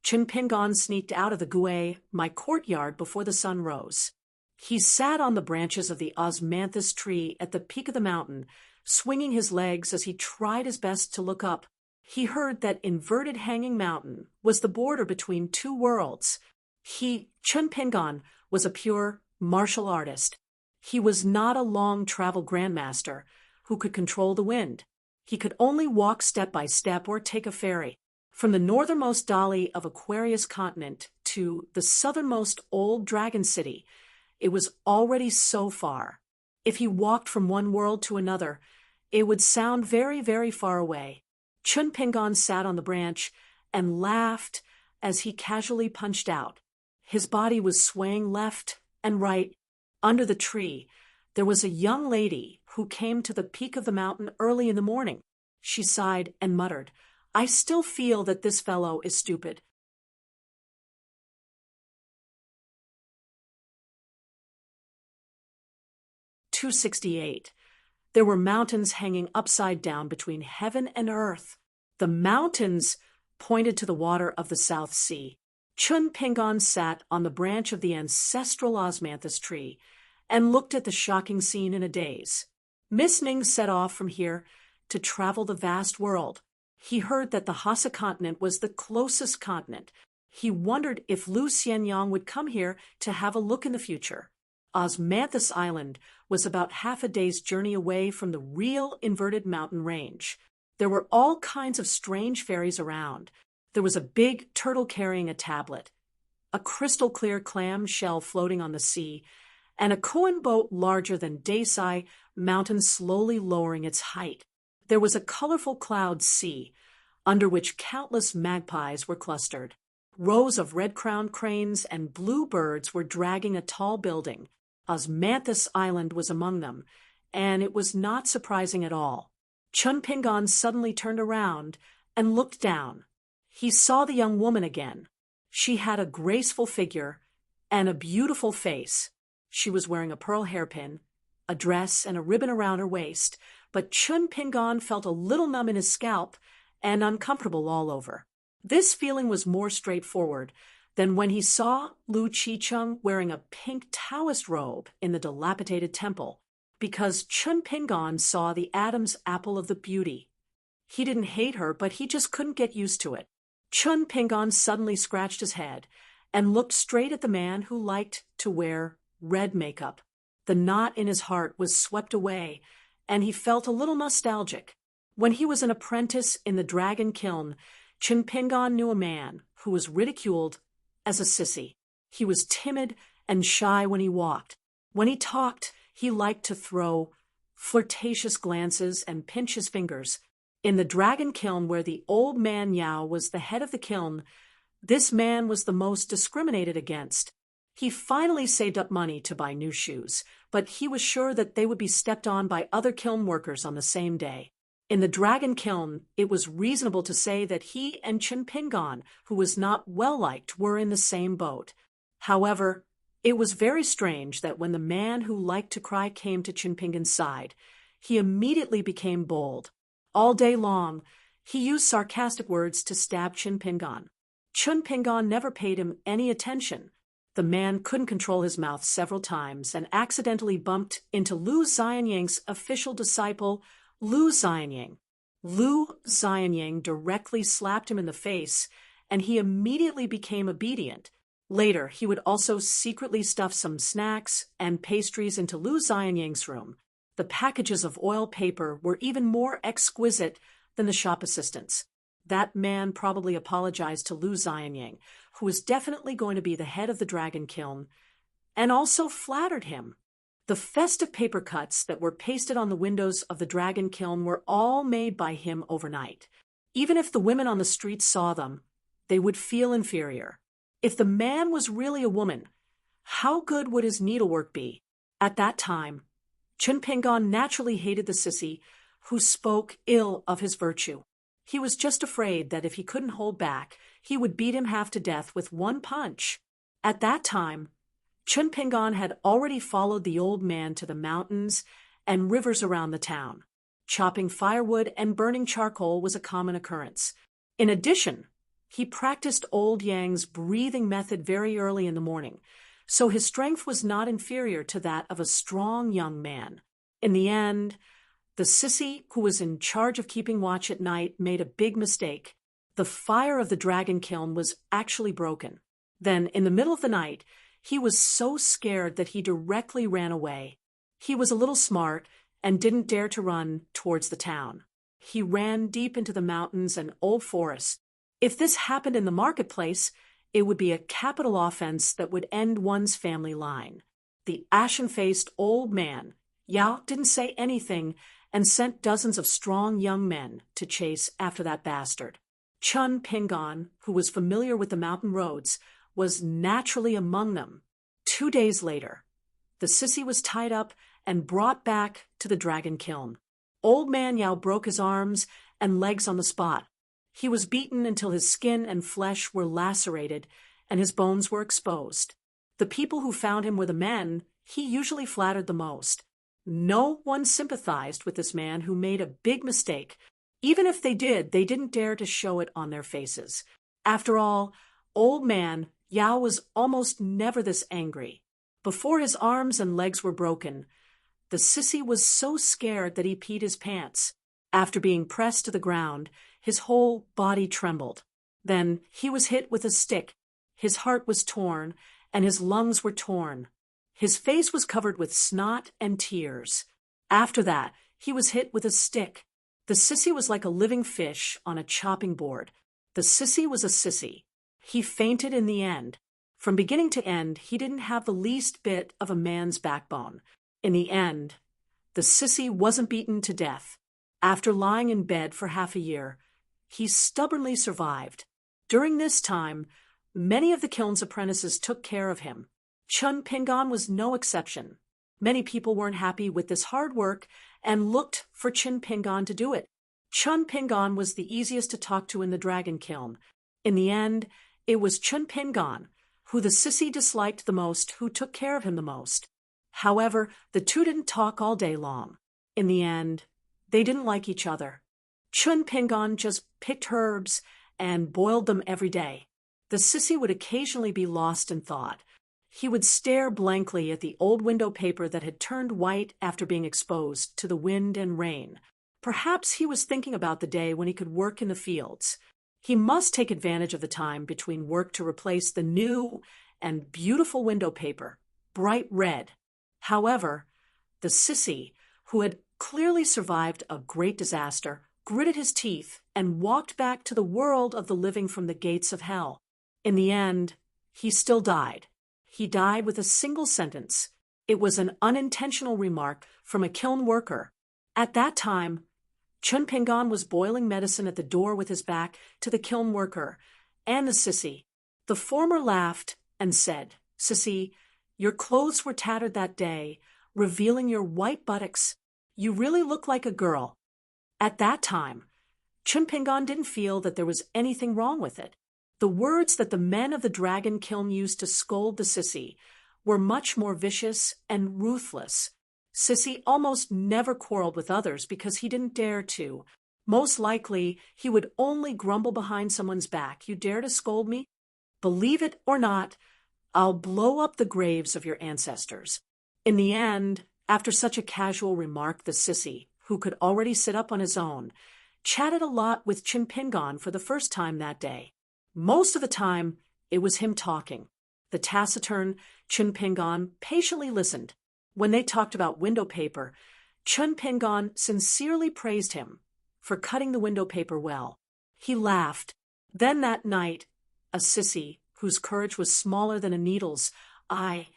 Chun Pingon sneaked out of the Gouet, my courtyard, before the sun rose. He sat on the branches of the osmanthus tree at the peak of the mountain, swinging his legs as he tried his best to look up. He heard that Inverted Hanging Mountain was the border between 2 worlds. Chun Pingon, was a pure martial artist. He was not a long-travel grandmaster who could control the wind. He could only walk step by step or take a ferry. From the northernmost Dali of Aquarius continent to the southernmost old dragon city, it was already so far. If he walked from one world to another, it would sound very, very far away. Chun Pingon sat on the branch and laughed as he casually punched out. His body was swaying left and right. Under the tree, there was a young lady who came to the peak of the mountain early in the morning. She sighed and muttered, "I still feel that this fellow is stupid." (268) There were mountains hanging upside down between heaven and earth. The mountains pointed to the water of the South Sea. Chun Pingon sat on the branch of the ancestral osmanthus tree and looked at the shocking scene in a daze. Miss Ning set off from here to travel the vast world. He heard that the Hassa continent was the closest continent. He wondered if Lu Xianyang would come here to have a look in the future. Osmanthus Island was about half a day's journey away from the real inverted mountain range. There were all kinds of strange fairies around. There was a big turtle carrying a tablet, a crystal-clear clam shell floating on the sea, and a Koan boat larger than Desai Mountain slowly lowering its height. There was a colorful cloud sea, under which countless magpies were clustered. Rows of red-crowned cranes and blue birds were dragging a tall building. Osmanthus Island was among them, and it was not surprising at all. Chun Pingon suddenly turned around and looked down. He saw the young woman again. She had a graceful figure and a beautiful face. She was wearing a pearl hairpin, a dress, and a ribbon around her waist, but Chun Pingon felt a little numb in his scalp and uncomfortable all over. This feeling was more straightforward than when he saw Lu Chicheng wearing a pink Taoist robe in the dilapidated temple, because Chun Pingon saw the Adam's apple of the beauty. He didn't hate her, but he just couldn't get used to it. Chun Pingon suddenly scratched his head and looked straight at the man who liked to wear red makeup. The knot in his heart was swept away, and he felt a little nostalgic. When he was an apprentice in the dragon kiln, Chinpingon knew a man who was ridiculed as a sissy. He was timid and shy when he walked. When he talked, he liked to throw flirtatious glances and pinch his fingers. In the dragon kiln where the old man Yao was the head of the kiln, this man was the most discriminated against. He finally saved up money to buy new shoes, but he was sure that they would be stepped on by other kiln workers on the same day. In the dragon kiln, it was reasonable to say that he and Chinpingon, who was not well-liked, were in the same boat. However, it was very strange that when the man who liked to cry came to Chinpingon's side, he immediately became bold. All day long, he used sarcastic words to stab Chinpingon. Chinpingon never paid him any attention. The man couldn't control his mouth several times and accidentally bumped into Lu Xianyang's official disciple, Lu Xianyang. Lu Xianyang directly slapped him in the face, and he immediately became obedient. Later, he would also secretly stuff some snacks and pastries into Lu Xianyang's room. The packages of oil paper were even more exquisite than the shop assistants. That man probably apologized to Lu Xianyang, who was definitely going to be the head of the dragon kiln, and also flattered him. The festive paper cuts that were pasted on the windows of the dragon kiln were all made by him overnight. Even if the women on the street saw them, they would feel inferior. If the man was really a woman, how good would his needlework be? At that time, Chinpingon naturally hated the sissy who spoke ill of his virtue. He was just afraid that if he couldn't hold back, he would beat him half to death with one punch. At that time, Chinpingon had already followed the old man to the mountains and rivers around the town. Chopping firewood and burning charcoal was a common occurrence. In addition, he practiced old Yang's breathing method very early in the morning, so his strength was not inferior to that of a strong young man. In the end, the sissy who was in charge of keeping watch at night made a big mistake. The fire of the dragon kiln was actually broken. Then, in the middle of the night, he was so scared that he directly ran away. He was a little smart and didn't dare to run towards the town. He ran deep into the mountains and old forests. If this happened in the marketplace, it would be a capital offense that would end one's family line. The ashen-faced old man, Yao, didn't say anything and sent dozens of strong young men to chase after that bastard. Chinpingon, who was familiar with the mountain roads, was naturally among them. 2 days later, the sissy was tied up and brought back to the dragon kiln. Old man Yao broke his arms and legs on the spot. He was beaten until his skin and flesh were lacerated and his bones were exposed. The people who found him were the men he usually flattered the most. No one sympathized with this man who made a big mistake. Even if they did, they didn't dare to show it on their faces. After all, old man Yao was almost never this angry. Before his arms and legs were broken, the sissy was so scared that he peed his pants. After being pressed to the ground, his whole body trembled. Then he was hit with a stick. His heart was torn, and his lungs were torn. His face was covered with snot and tears. After that, he was hit with a stick. The sissy was like a living fish on a chopping board. The sissy was a sissy. He fainted in the end. From beginning to end, he didn't have the least bit of a man's backbone. In the end, the sissy wasn't beaten to death. After lying in bed for half a year, he stubbornly survived. During this time, many of the kiln's apprentices took care of him. Chinpingon was no exception. Many people weren't happy with this hard work and looked for Chinpingon to do it. Chinpingon was the easiest to talk to in the dragon kiln. In the end, it was Chinpingon, who the sissy disliked the most, who took care of him the most. However, the two didn't talk all day long. In the end, they didn't like each other. Chinpingon just picked herbs and boiled them every day. The sissy would occasionally be lost in thought. He would stare blankly at the old window paper that had turned white after being exposed to the wind and rain. Perhaps he was thinking about the day when he could work in the fields. He must take advantage of the time between work to replace the new and beautiful window paper, bright red. However, the sissy, who had clearly survived a great disaster, gritted his teeth, and walked back to the world of the living from the gates of hell. In the end, he still died. He died with a single sentence. It was an unintentional remark from a kiln worker. At that time, Chun Pingan was boiling medicine at the door with his back to the kiln worker and the sissy. The former laughed and said, "Sissy, your clothes were tattered that day, revealing your white buttocks. You really look like a girl." At that time, Chun Pingan didn't feel that there was anything wrong with it. The words that the men of the dragon kiln used to scold the sissy were much more vicious and ruthless. Sissy almost never quarreled with others because he didn't dare to. Most likely, he would only grumble behind someone's back. "You dare to scold me? Believe it or not, I'll blow up the graves of your ancestors." In the end, after such a casual remark, the sissy, who could already sit up on his own, chatted a lot with Chun Pingan for the first time that day. Most of the time, it was him talking. The taciturn Chun Pingan patiently listened. When they talked about window paper, Chun Pingan sincerely praised him for cutting the window paper well. He laughed. Then that night, a sissy, whose courage was smaller than a needle's eye,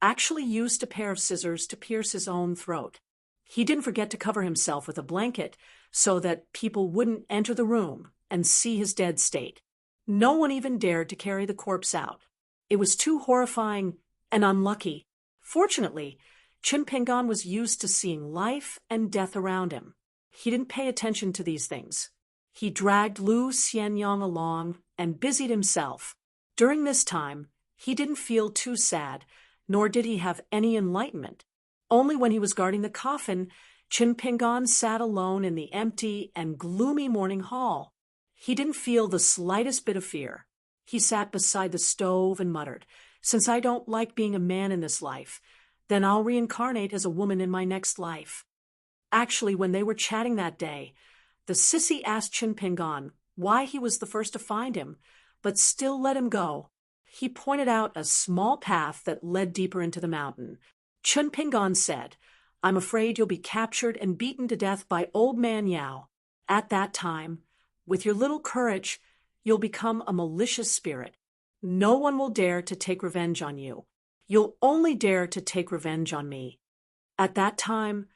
actually used a pair of scissors to pierce his own throat. He didn't forget to cover himself with a blanket so that people wouldn't enter the room and see his dead state. No one even dared to carry the corpse out. It was too horrifying and unlucky. Fortunately, Chun Pingan was used to seeing life and death around him. He didn't pay attention to these things. He dragged Lu Xianyang along and busied himself. During this time, he didn't feel too sad, nor did he have any enlightenment. Only when he was guarding the coffin, Chun Pingan sat alone in the empty and gloomy morning hall. He didn't feel the slightest bit of fear. He sat beside the stove and muttered, "Since I don't like being a man in this life, then I'll reincarnate as a woman in my next life." Actually, when they were chatting that day, the sissy asked Chun Pingan why he was the first to find him, but still let him go. He pointed out a small path that led deeper into the mountain. Chun Pingan said, "I'm afraid you'll be captured and beaten to death by Old Man Yao. At that time, with your little courage, you'll become a malicious spirit. No one will dare to take revenge on you. You'll only dare to take revenge on me." At that time,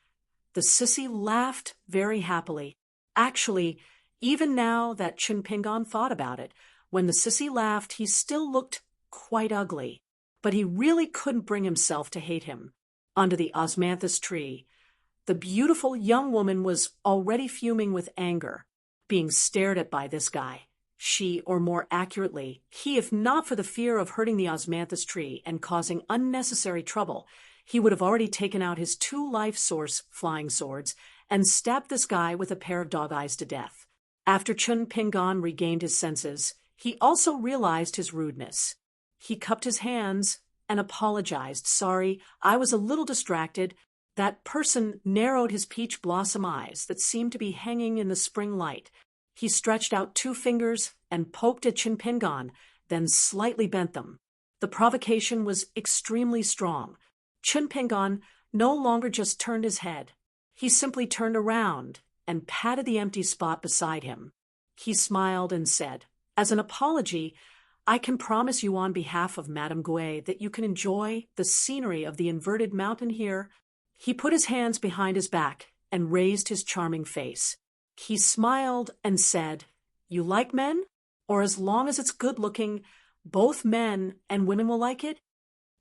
the sissy laughed very happily. Actually, even now that Chun Pingan thought about it, when the sissy laughed, he still looked quite ugly. But he really couldn't bring himself to hate him. Under the osmanthus tree, the beautiful young woman was already fuming with anger, being stared at by this guy. She, or more accurately, he, if not for the fear of hurting the osmanthus tree and causing unnecessary trouble, he would have already taken out his 2 life source flying swords and stabbed this guy with a pair of dog eyes to death. After Chun Pingan regained his senses, he also realized his rudeness. He cupped his hands and apologized. "Sorry, I was a little distracted." That person narrowed his peach blossom eyes that seemed to be hanging in the spring light. He stretched out 2 fingers and poked at Chun Pingan, then slightly bent them. The provocation was extremely strong. Chun Pingan no longer just turned his head. He simply turned around and patted the empty spot beside him. He smiled and said, "As an apology, I can promise you on behalf of Madame Gui that you can enjoy the scenery of the inverted mountain here." He put his hands behind his back and raised his charming face. He smiled and said, "You like men? Or as long as it's good-looking, both men and women will like it?"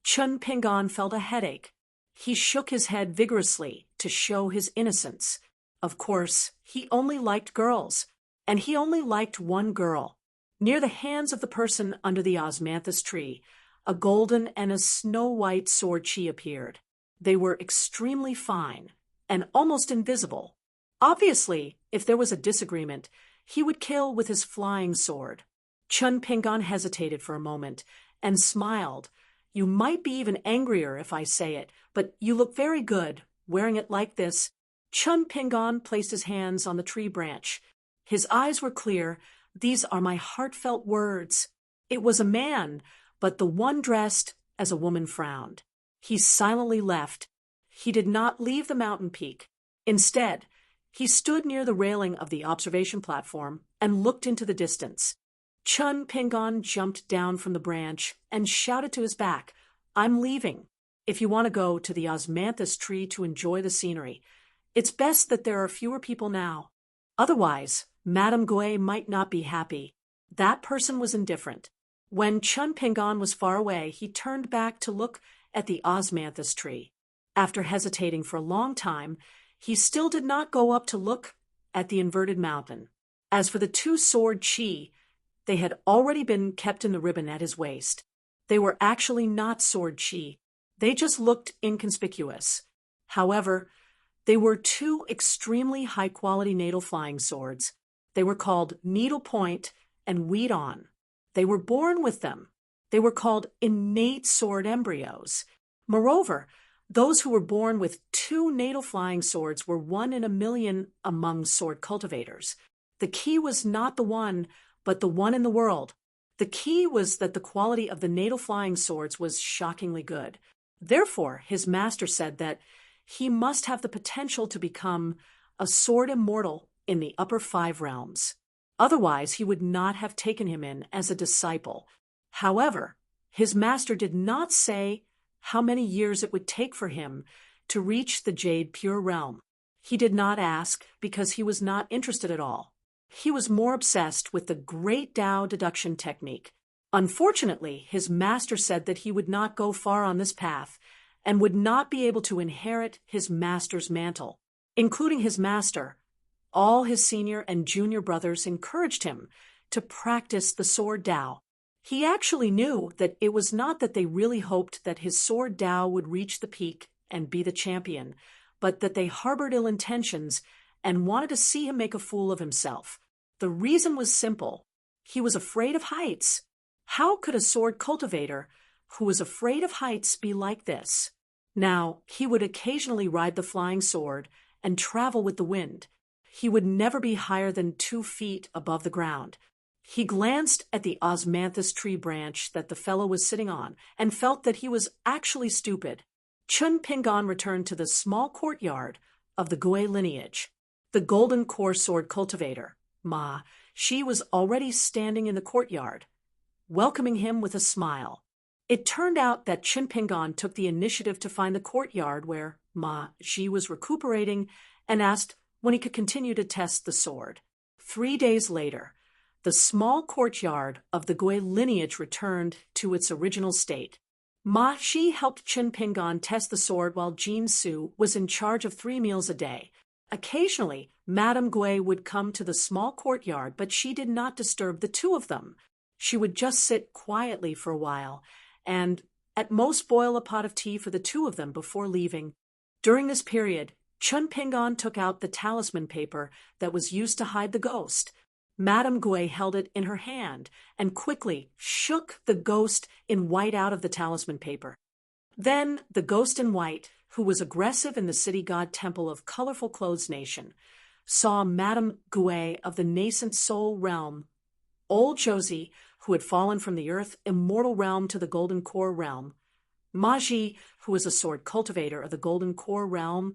Chun Pingan felt a headache. He shook his head vigorously to show his innocence. Of course, he only liked girls, and he only liked one girl. Near the hands of the person under the osmanthus tree, a golden and a snow-white sword chi appeared. They were extremely fine and almost invisible. Obviously, if there was a disagreement, he would kill with his flying sword. Chun Pingan hesitated for a moment and smiled. "You might be even angrier if I say it, but you look very good, wearing it like this." Chun Pingan placed his hands on the tree branch. His eyes were clear. "These are my heartfelt words." It was a man, but the one dressed as a woman frowned. He silently left. He did not leave the mountain peak. Instead, He stood near the railing of the observation platform and looked into the distance. Chun Pingon jumped down from the branch and shouted to his back, "I'm leaving. If you want to go to the osmanthus tree to enjoy the scenery, it's best that there are fewer people now. Otherwise, Madame Gouet might not be happy." That person was indifferent. When Chun Pingon was far away, he turned back to look at the osmanthus tree. After hesitating for a long time, he still did not go up to look at the inverted mountain. As for the two-sword chi, they had already been kept in the ribbon at his waist. They were actually not sword chi. They just looked inconspicuous. However, they were two extremely high-quality natal flying swords. They were called needlepoint and weed-on. They were born with them. They were called innate sword embryos. Moreover, those who were born with two natal flying swords were 1 in a million among sword cultivators. The key was not the one, but the one in the world. The key was that the quality of the natal flying swords was shockingly good. Therefore, his master said that he must have the potential to become a sword immortal in the upper 5 realms. Otherwise, he would not have taken him in as a disciple. However, his master did not say how many years it would take for him to reach the Jade Pure Realm. He did not ask because he was not interested at all. He was more obsessed with the Great Tao deduction technique. Unfortunately, his master said that he would not go far on this path and would not be able to inherit his master's mantle. Including his master, all his senior and junior brothers encouraged him to practice the sword Tao. He actually knew that it was not that they really hoped that his sword Tao would reach the peak and be the champion, but that they harbored ill intentions and wanted to see him make a fool of himself. The reason was simple. He was afraid of heights. How could a sword cultivator who was afraid of heights be like this? Now, he would occasionally ride the flying sword and travel with the wind. He would never be higher than 2 feet above the ground. He glanced at the osmanthus tree branch that the fellow was sitting on and felt that he was actually stupid. Chun Pingon returned to the small courtyard of the Gouet lineage. The golden core sword cultivator, Ma, she was already standing in the courtyard, welcoming him with a smile. It turned out that Chun Pingon took the initiative to find the courtyard where Ma Xi was recuperating and asked when he could continue to test the sword. 3 days later, the small courtyard of the Gouet lineage returned to its original state. Ma Xi helped Chun Pingon test the sword while Jean Su was in charge of 3 meals a day. Occasionally, Madame Gouet would come to the small courtyard, but she did not disturb the two of them. She would just sit quietly for a while and at most boil a pot of tea for the two of them before leaving. During this period, Chun Pingon took out the talisman paper that was used to hide the ghost. Madame Gouet held it in her hand and quickly shook the ghost in white out of the talisman paper. Then the ghost in white, who was aggressive in the city god temple of Colorful Clothes Nation, saw Madame Gouet of the nascent soul realm, old Josie, who had fallen from the earth immortal realm to the golden core realm, Maji, who was a sword cultivator of the golden core realm,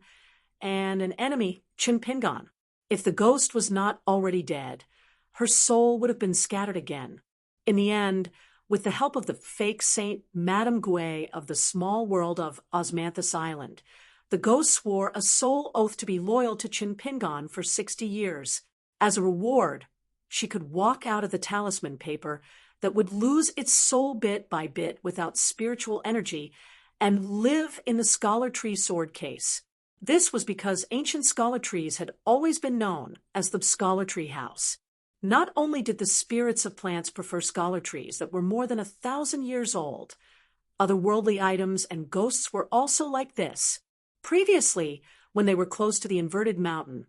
and an enemy, Chun Pingon. If the ghost was not already dead, her soul would have been scattered again. In the end, with the help of the fake saint Madame Gouet of the small world of Osmanthus Island, the ghost swore a soul oath to be loyal to Chun Pingon for 60 years. As a reward, she could walk out of the talisman paper that would lose its soul bit by bit without spiritual energy and live in the scholar tree sword case. This was because ancient scholar trees had always been known as the scholar tree house. Not only did the spirits of plants prefer scholar trees that were more than 1,000 years old, otherworldly items and ghosts were also like this. Previously, when they were close to the inverted mountain,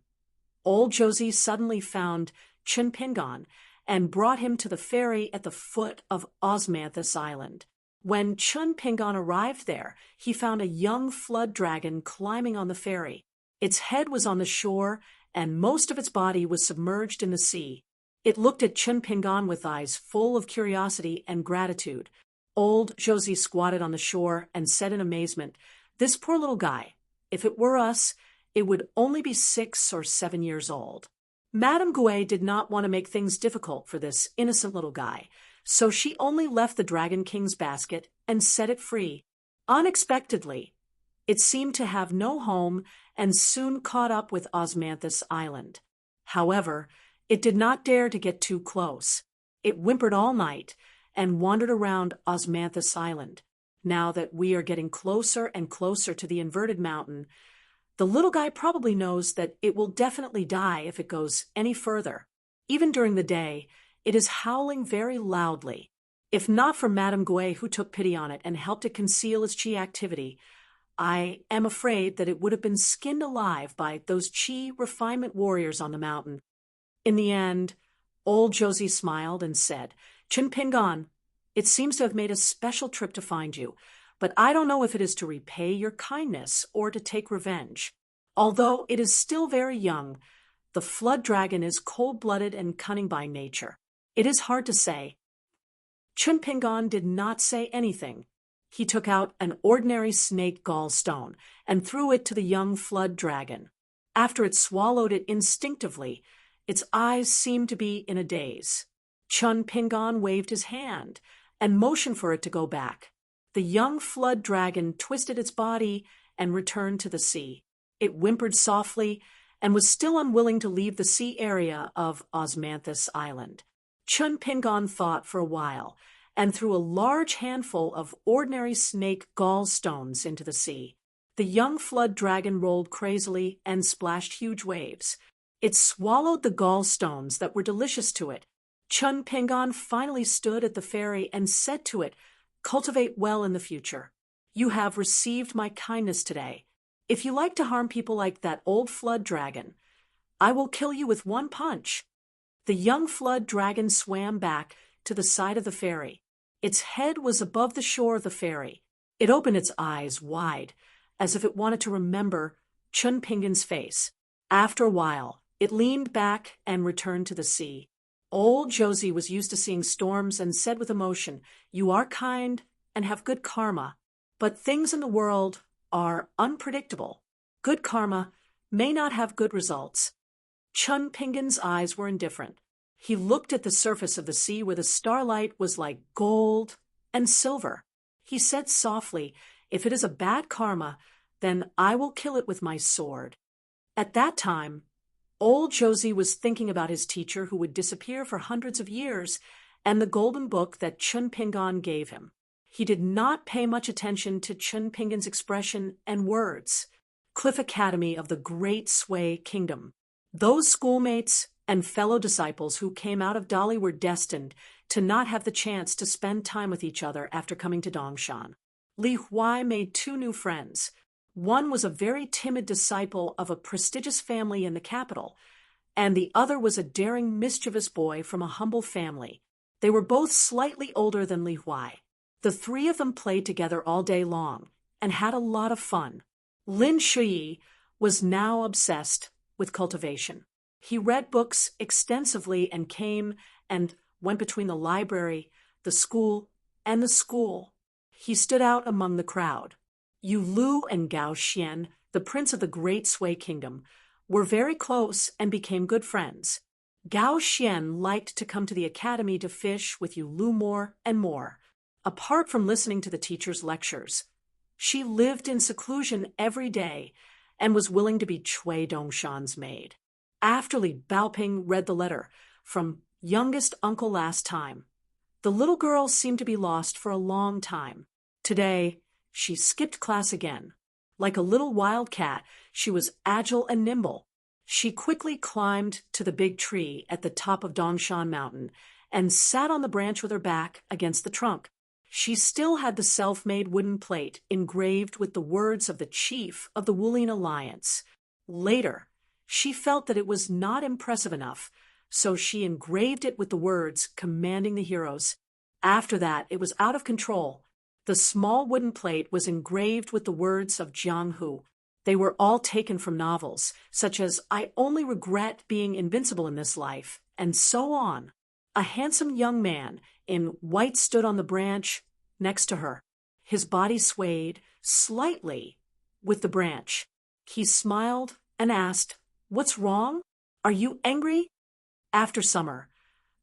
old Josie suddenly found Chun Pingon and brought him to the ferry at the foot of Osmanthus Island. When Chun Pingon arrived there, he found a young flood dragon climbing on the ferry. Its head was on the shore, and most of its body was submerged in the sea. It looked at Chun Pingon with eyes full of curiosity and gratitude. Old Josie squatted on the shore and said in amazement, "This poor little guy. If it were us, it would only be 6 or 7 years old. Madame Gouet did not want to make things difficult for this innocent little guy, so she only left the Dragon King's basket and set it free. Unexpectedly, it seemed to have no home and soon caught up with Osmanthus Island. However, it did not dare to get too close. It whimpered all night and wandered around Osmanthus Island. Now that we are getting closer and closer to the inverted mountain, the little guy probably knows that it will definitely die if it goes any further. Even during the day, it is howling very loudly. If not for Madame Gouet, who took pity on it and helped it conceal its chi activity, I am afraid that it would have been skinned alive by those chi refinement warriors on the mountain. In the end, old Josie smiled and said, "Chun Pingon, it seems to have made a special trip to find you, but I don't know if it is to repay your kindness or to take revenge. Although it is still very young, the flood dragon is cold-blooded and cunning by nature. It is hard to say." Chun Pingon did not say anything. He took out an ordinary snake gallstone and threw it to the young flood dragon. After it swallowed it instinctively, its eyes seemed to be in a daze. Chun Pingon waved his hand and motioned for it to go back. The young flood dragon twisted its body and returned to the sea. It whimpered softly and was still unwilling to leave the sea area of Osmanthus Island. Chun Pingon thought for a while and threw a large handful of ordinary snake gallstones into the sea. The young flood dragon rolled crazily and splashed huge waves. It swallowed the gallstones that were delicious to it. Chun Pingon finally stood at the ferry and said to it, "Cultivate well in the future. You have received my kindness today. If you like to harm people like that old flood dragon, I will kill you with one punch." The young flood dragon swam back to the side of the ferry. Its head was above the shore of the ferry. It opened its eyes wide, as if it wanted to remember Chun Pingon's face. After a while, it leaned back and returned to the sea. Old Josie was used to seeing storms and said with emotion, "You are kind and have good karma, but things in the world are unpredictable. Good karma may not have good results." Chun Pingon's eyes were indifferent. He looked at the surface of the sea where the starlight was like gold and silver. He said softly, "If it is a bad karma, then I will kill it with my sword." At that time, old Josie was thinking about his teacher who would disappear for hundreds of years and the golden book that Chun Pingon gave him. He did not pay much attention to Chun Pingon's expression and words. Cliff Academy of the Great Sway Kingdom. Those schoolmates and fellow disciples who came out of Dali were destined to not have the chance to spend time with each other after coming to Dongshan. Li Huai made 2 new friends. One was a very timid disciple of a prestigious family in the capital, and the other was a daring, mischievous boy from a humble family. They were both slightly older than Li Huai. The 3 of them played together all day long and had a lot of fun. Lin Shui was now obsessed with cultivation. He read books extensively and came and went between the library, the school, and the school. He stood out among the crowd. Yu Lu and Gao Xian, the prince of the Great Sway Kingdom, were very close and became good friends. Gao Xian liked to come to the academy to fish with Yu Lu more and more. Apart from listening to the teacher's lectures, she lived in seclusion every day and was willing to be Cui Dongshan's maid. After Li Baoping read the letter from youngest uncle last time, the little girl seemed to be lost for a long time. Today, she skipped class again. Like a little wildcat, she was agile and nimble. She quickly climbed to the big tree at the top of Dongshan Mountain and sat on the branch with her back against the trunk. She still had the self-made wooden plate engraved with the words of the chief of the Wulian Alliance. Later, she felt that it was not impressive enough, so she engraved it with the words commanding the heroes. After that, it was out of control. The small wooden plate was engraved with the words of Jiang Hu. They were all taken from novels, such as "I only regret being invincible in this life," and so on. A handsome young man in white stood on the branch next to her. His body swayed slightly with the branch. He smiled and asked, "What's wrong? Are you angry?" After summer,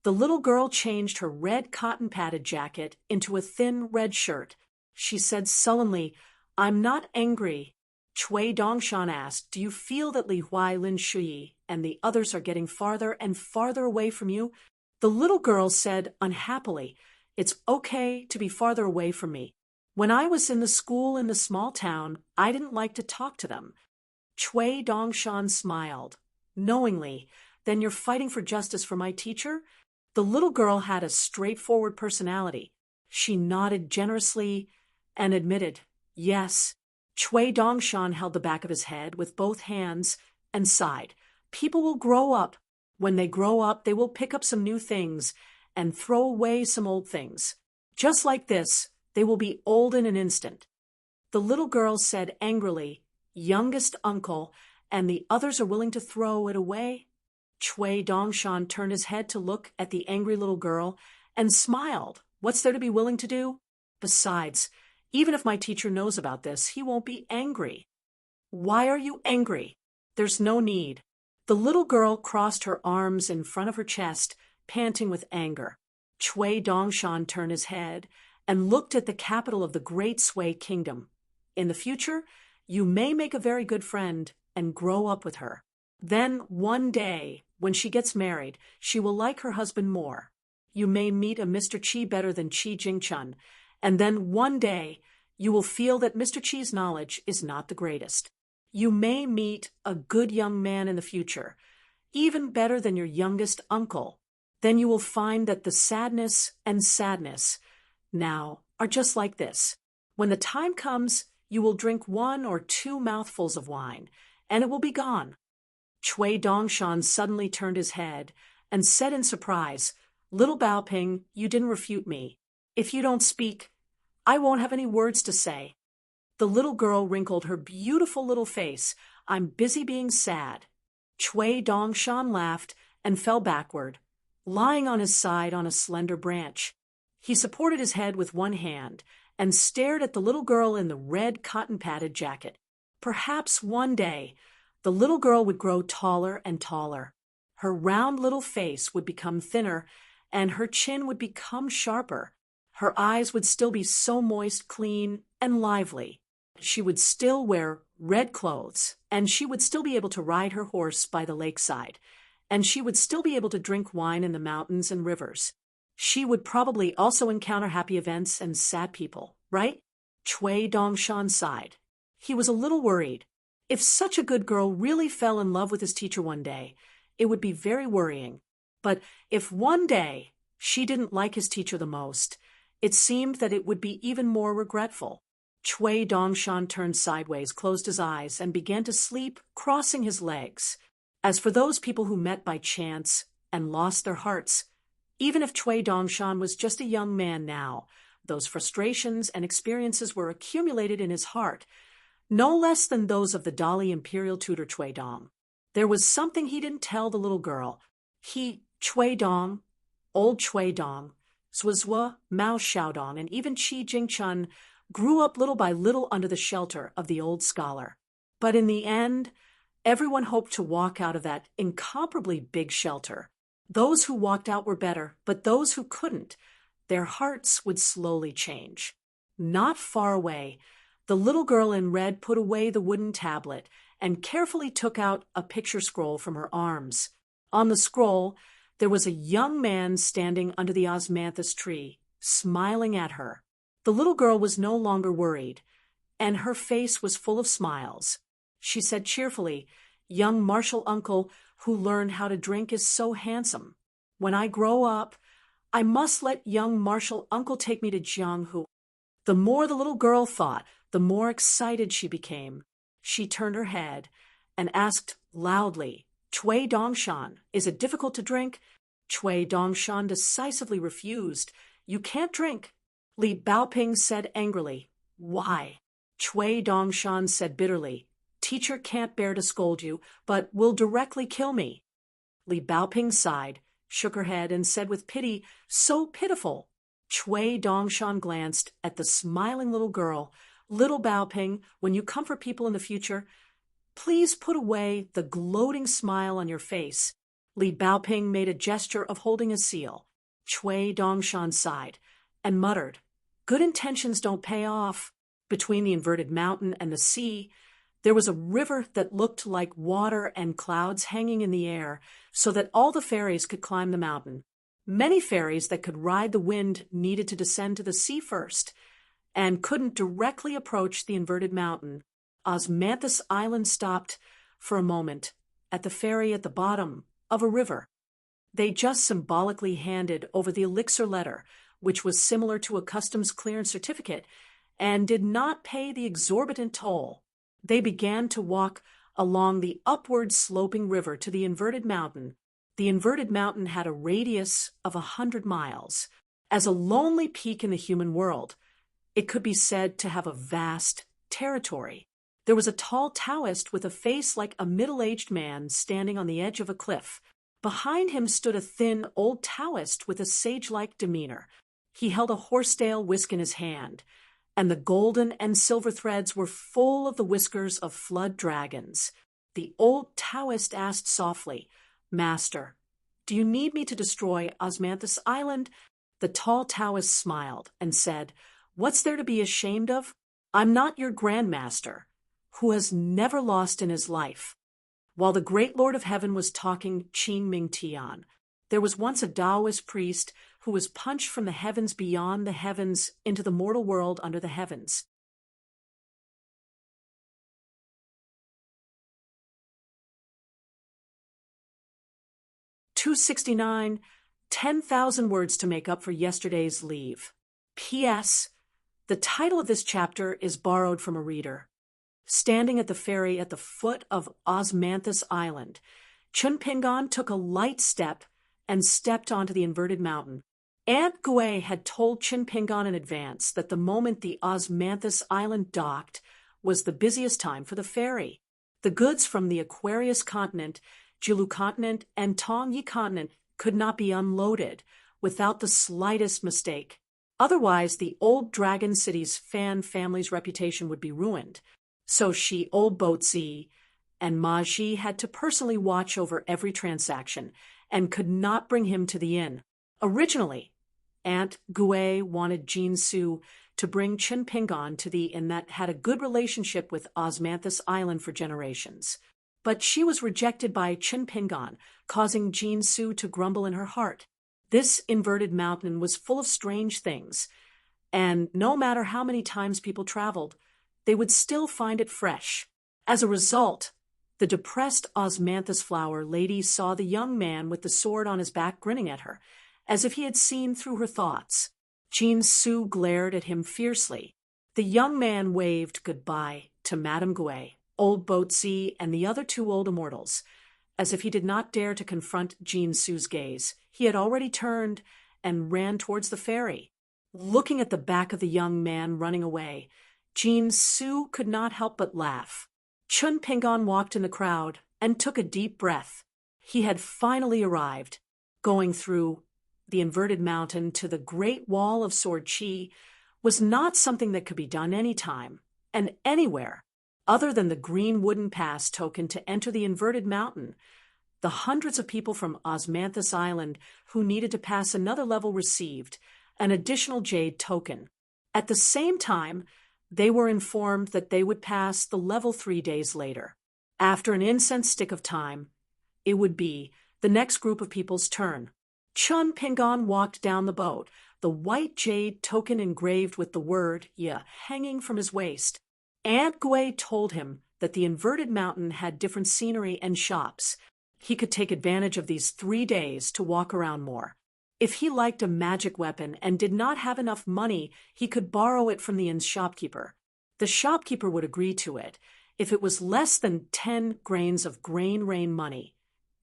the little girl changed her red cotton-padded jacket into a thin red shirt. She said sullenly, "I'm not angry." Chui Dongshan asked, "Do you feel that Li Huai, Lin Shui, and the others are getting farther and farther away from you?" The little girl said unhappily, "It's okay to be farther away from me. When I was in the school in the small town, I didn't like to talk to them." Chui Dongshan smiled knowingly. "Then you're fighting for justice for my teacher?" The little girl had a straightforward personality. She nodded generously and admitted, "Yes." Chui Dongshan held the back of his head with both hands and sighed. "People will grow up. When they grow up, they will pick up some new things and throw away some old things. Just like this, they will be old in an instant." The little girl said angrily, "Youngest uncle, and the others are willing to throw it away?" Chui Dongshan turned his head to look at the angry little girl and smiled. "What's there to be willing to do? Besides, even if my teacher knows about this, he won't be angry." "Why are you angry?" "There's no need." The little girl crossed her arms in front of her chest, panting with anger. Chui Dongshan turned his head and looked at the capital of the Great Sui Kingdom. "In the future, you may make a very good friend and grow up with her. Then, one day, when she gets married, she will like her husband more. You may meet a Mr. Chi better than Chi Jingchun, and then one day you will feel that Mr. Chi's knowledge is not the greatest. You may meet a good young man in the future, even better than your youngest uncle. Then you will find that the sadness and sadness now are just like this. When the time comes, you will drink 1 or 2 mouthfuls of wine, and it will be gone." Chui Dongshan suddenly turned his head and said in surprise, "Little Baoping, you didn't refute me. If you don't speak, I won't have any words to say." The little girl wrinkled her beautiful little face. "I'm busy being sad." Chui Dongshan laughed and fell backward, lying on his side on a slender branch. He supported his head with one hand and stared at the little girl in the red cotton-padded jacket. Perhaps one day the little girl would grow taller and taller. Her round little face would become thinner, and her chin would become sharper. Her eyes would still be so moist, clean, and lively. She would still wear red clothes, and she would still be able to ride her horse by the lakeside, and she would still be able to drink wine in the mountains and rivers. She would probably also encounter happy events and sad people, right? Chui Dongshan sighed. He was a little worried. If such a good girl really fell in love with his teacher one day, it would be very worrying. But if one day she didn't like his teacher the most, it seemed that it would be even more regretful. Chui Dongshan turned sideways, closed his eyes, and began to sleep, crossing his legs. As for those people who met by chance and lost their hearts, even if Chui Dongshan was just a young man now, those frustrations and experiences were accumulated in his heart, no less than those of the Dali imperial tutor Chui Dong. There was something he didn't tell the little girl. Chui Dong, old Chui Dong, Zhuozhuo, Mao Xiaodong, and even Qi Jingchun grew up little by little under the shelter of the old scholar. But in the end, everyone hoped to walk out of that incomparably big shelter. Those who walked out were better, but those who couldn't, their hearts would slowly change. Not far away, the little girl in red put away the wooden tablet and carefully took out a picture scroll from her arms. On the scroll, there was a young man standing under the osmanthus tree, smiling at her. The little girl was no longer worried, and her face was full of smiles. She said cheerfully, "Young martial uncle who learned how to drink is so handsome. When I grow up, I must let young martial uncle take me to Jianghu." The more the little girl thought, the more excited she became. She turned her head and asked loudly, "Chui Dongshan, is it difficult to drink?" Chui Dongshan decisively refused. "You can't drink." Li Baoping said angrily, "Why?" Chui Dongshan said bitterly, "Teacher can't bear to scold you, but will directly kill me." Li Baoping sighed, shook her head, and said with pity, "So pitiful." Chui Dongshan glanced at the smiling little girl. "Little Baoping, when you comfort people in the future, Please put away the gloating smile on your face. Li Baoping made a gesture of holding a seal. Cui Dongshan sighed and muttered, "Good intentions don't pay off." Between the inverted mountain and the sea, there was a river that looked like water and clouds hanging in the air so that all the fairies could climb the mountain. Many fairies that could ride the wind needed to descend to the sea first and couldn't directly approach the inverted mountain. Osmanthus Island stopped for a moment at the ferry at the bottom of a river. They just symbolically handed over the elixir letter, which was similar to a customs clearance certificate, and did not pay the exorbitant toll. They began to walk along the upward sloping river to the inverted mountain. The inverted mountain had a radius of 100 miles. As a lonely peak in the human world, it could be said to have a vast territory. There was a tall Taoist with a face like a middle-aged man standing on the edge of a cliff. Behind him stood a thin old Taoist with a sage-like demeanor. He held a horsetail whisk in his hand, and the golden and silver threads were full of the whiskers of flood dragons. The old Taoist asked softly, "Master, do you need me to destroy Osmanthus Island?" The tall Taoist smiled and said, "What's there to be ashamed of? I'm not your grandmaster, who has never lost in his life." While the great Lord of Heaven was talking Qing Ming Tian, there was once a Taoist priest who was punched from the heavens beyond the heavens into the mortal world under the heavens. $269, 10,000 words to make up for yesterday's leave. P.S. The title of this chapter is borrowed from a reader. Standing at the ferry at the foot of Osmanthus Island, Chun Pingon took a light step and stepped onto the inverted mountain. Aunt Gui had told Chun Pingon in advance that the moment the Osmanthus Island docked was the busiest time for the ferry. The goods from the Aquarius continent, Jilu continent, and Tongyi continent could not be unloaded without the slightest mistake. Otherwise, the old Dragon City's fan family's reputation would be ruined. So Old Boat Z and Ma Ji had to personally watch over every transaction and could not bring him to the inn. Originally, Aunt Gui wanted Jin Su to bring Chun Pingon to the inn that had a good relationship with Osmanthus Island for generations. But she was rejected by Chun Pingon, causing Jin Su to grumble in her heart. This inverted mountain was full of strange things, and no matter how many times people traveled, they would still find it fresh. As a result, the depressed Osmanthus flower lady saw the young man with the sword on his back grinning at her, as if he had seen through her thoughts. Jin Su glared at him fiercely. The young man waved goodbye to Madame Gui, Old Boat Z, and the other two old immortals. As if he did not dare to confront Jin Su's gaze, he had already turned and ran towards the ferry. Looking at the back of the young man running away, Jin Su could not help but laugh. Chun Pingon walked in the crowd and took a deep breath. He had finally arrived. Going through the inverted mountain to the Great Wall of Sword Chi was not something that could be done anytime and anywhere other than the green wooden pass token to enter the inverted mountain. The hundreds of people from Osmanthus Island who needed to pass another level received an additional jade token. At the same time, they were informed that they would pass the level 3 days later. After an incense stick of time, it would be the next group of people's turn. Chun Pingon walked down the boat, the white jade token engraved with the word "Ya" hanging from his waist. Aunt Gui told him that the inverted mountain had different scenery and shops. He could take advantage of these 3 days to walk around more. If he liked a magic weapon and did not have enough money, he could borrow it from the inn's shopkeeper. The shopkeeper would agree to it if it was less than 10 grains of grain rain money.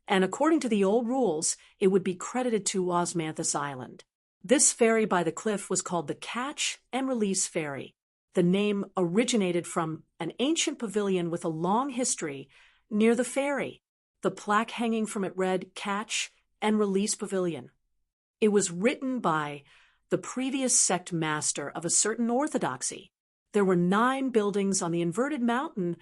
And according to the old rules, it would be credited to Osmanthus Island. This ferry by the cliff was called the Catch and Release Ferry. The name originated from an ancient pavilion with a long history near the ferry. The plaque hanging from it read Catch and Release Pavilion. It was written by the previous sect master of a certain orthodoxy. There were 9 buildings on the inverted mountain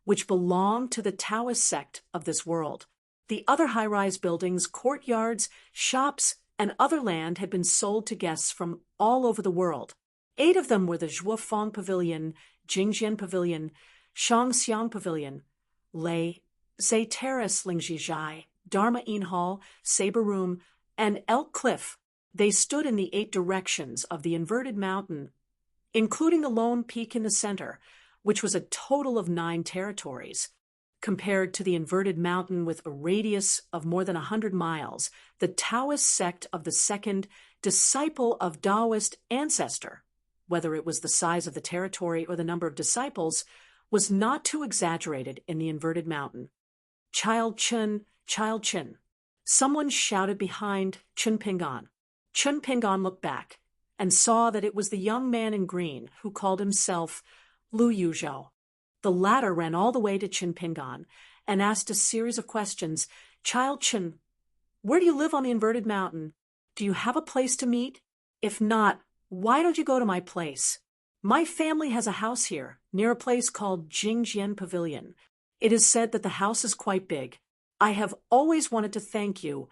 which belonged to the Taoist sect of this world. The other high-rise buildings, courtyards, shops, and other land had been sold to guests from all over the world. 8 of them were the Zhuofeng Pavilion, Jingjian Pavilion, Shangxiang Pavilion, Lei, Zay Terrace, Lingjizhai, Dharma Inn Hall, Saber Room, and Elk Cliff. They stood in the 8 directions of the inverted mountain, including the lone peak in the center, which was a total of 9 territories. Compared to the inverted mountain with a radius of more than 100 miles, the Taoist sect of the second disciple of Taoist ancestor, whether it was the size of the territory or the number of disciples, was not too exaggerated in the inverted mountain. Child Chun, Child Chin. Someone shouted behind Chun Pingan. Chun Pingan looked back and saw that it was the young man in green who called himself Lu Yuzhou. The latter ran all the way to Chun Pingan and asked a series of questions. Child Chun, where do you live on the inverted mountain? Do you have a place to meet? If not, why don't you go to my place? My family has a house here, near a place called Jingjian Pavilion. It is said that the house is quite big. I have always wanted to thank you.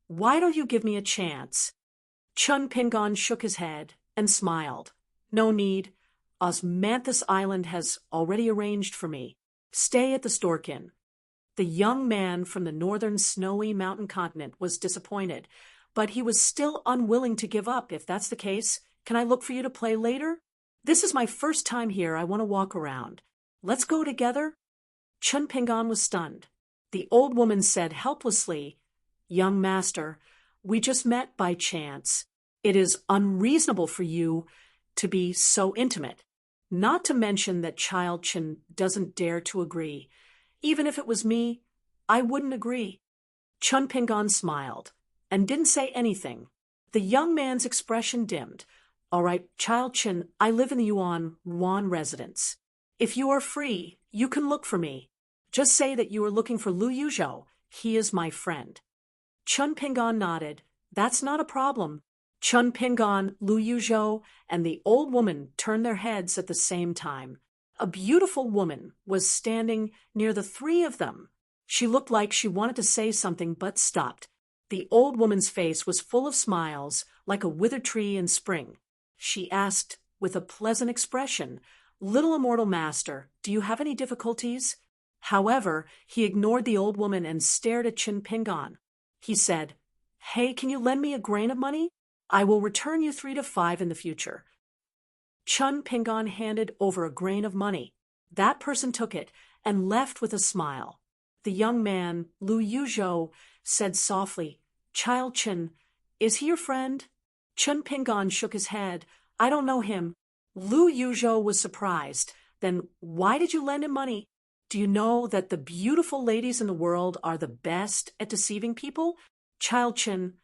Why don't you give me a chance? Chun Pingan shook his head and smiled. No need. Osmanthus Island has already arranged for me. Stay at the Stork Inn. The young man from the northern snowy mountain continent was disappointed, but he was still unwilling to give up. If that's the case, can I look for you to play later? This is my first time here. I want to walk around. Let's go together? Chun Pingan was stunned. The old woman said helplessly, Young master, we just met by chance. It is unreasonable for you to be so intimate. Not to mention that Child Chin doesn't dare to agree. Even if it was me, I wouldn't agree. Chun Pingan smiled and didn't say anything. The young man's expression dimmed. All right, Child Chin, I live in the Yuan residence. If you are free, you can look for me. Just say that you are looking for Lu Yuzhou. He is my friend. Chun Pingan nodded. That's not a problem. Chun Pingan, Lu Yuzhou, and the old woman turned their heads at the same time. A beautiful woman was standing near the 3 of them. She looked like she wanted to say something but stopped. The old woman's face was full of smiles, like a withered tree in spring. She asked, with a pleasant expression, Little immortal master, do you have any difficulties? However, he ignored the old woman and stared at Chun Pingan. He said, Hey, can you lend me a grain of money? I will return you 3 to 5 in the future. Chun Pingan handed over a grain of money. That person took it and left with a smile. The young man, Lu Yuzhou, said softly, Child Chin, is he your friend? Chun Pingan shook his head. I don't know him. Lu Yuzhou was surprised. Then why did you lend him money? Do you know that the beautiful ladies in the world are the best at deceiving people? Child Chin,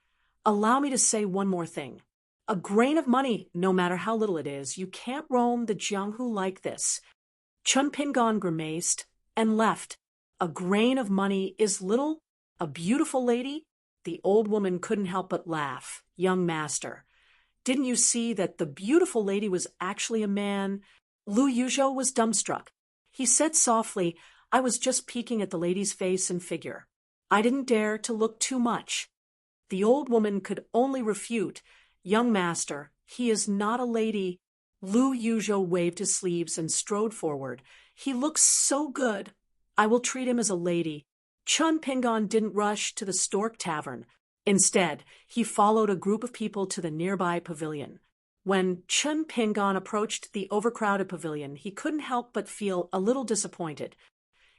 allow me to say one more thing. A grain of money, no matter how little it is, you can't roam the Jianghu like this. Chun Pingan grimaced and left. A grain of money is little? A beautiful lady? The old woman couldn't help but laugh. Young master, didn't you see that the beautiful lady was actually a man? Lu Yuzhou was dumbstruck. He said softly, I was just peeking at the lady's face and figure. I didn't dare to look too much. The old woman could only refute, Young master, he is not a lady. Lu Yuzhou waved his sleeves and strode forward. He looks so good. I will treat him as a lady. Chun Pingan didn't rush to the Stork Tavern. Instead, he followed a group of people to the nearby pavilion. When Chun Pingan approached the overcrowded pavilion, he couldn't help but feel a little disappointed.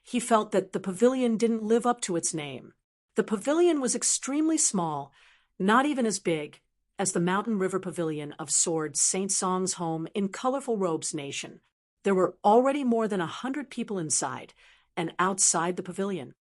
He felt that the pavilion didn't live up to its name. The pavilion was extremely small, not even as big as the Mountain River Pavilion of Sword Saint Song's home in Colorful Robes Nation. There were already more than 100 people inside and outside the pavilion.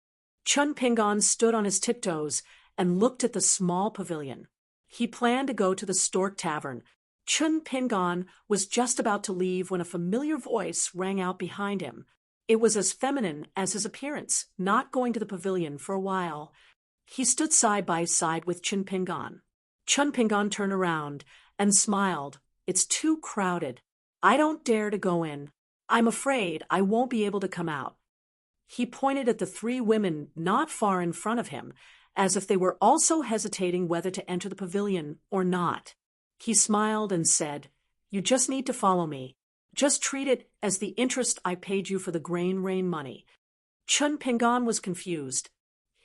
Chun Pingan stood on his tiptoes and looked at the small pavilion. He planned to go to the Stork Tavern. Chun Pingan was just about to leave when a familiar voice rang out behind him. It was as feminine as his appearance, not going to the pavilion for a while. He stood side by side with Chun Pingan. Chun Pingan turned around and smiled. It's too crowded. I don't dare to go in. I'm afraid I won't be able to come out. He pointed at the three women not far in front of him, as if they were also hesitating whether to enter the pavilion or not. He smiled and said, "You just need to follow me. Just treat it as the interest I paid you for the grain rain money." Chun Pingan was confused.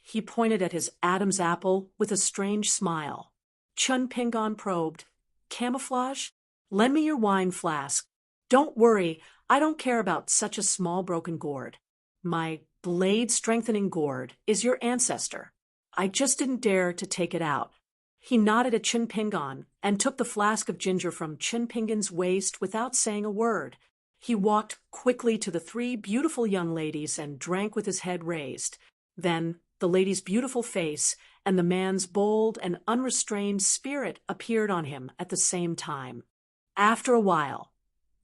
He pointed at his Adam's apple with a strange smile. Chun Pingan probed, "Camouflage? Lend me your wine flask. Don't worry, I don't care about such a small broken gourd. My blade-strengthening gourd is your ancestor. I just didn't dare to take it out." He nodded at Chun Pingan and took the flask of ginger from Chun Pingan's waist without saying a word. He walked quickly to the three beautiful young ladies and drank with his head raised. Then the lady's beautiful face and the man's bold and unrestrained spirit appeared on him at the same time. After a while,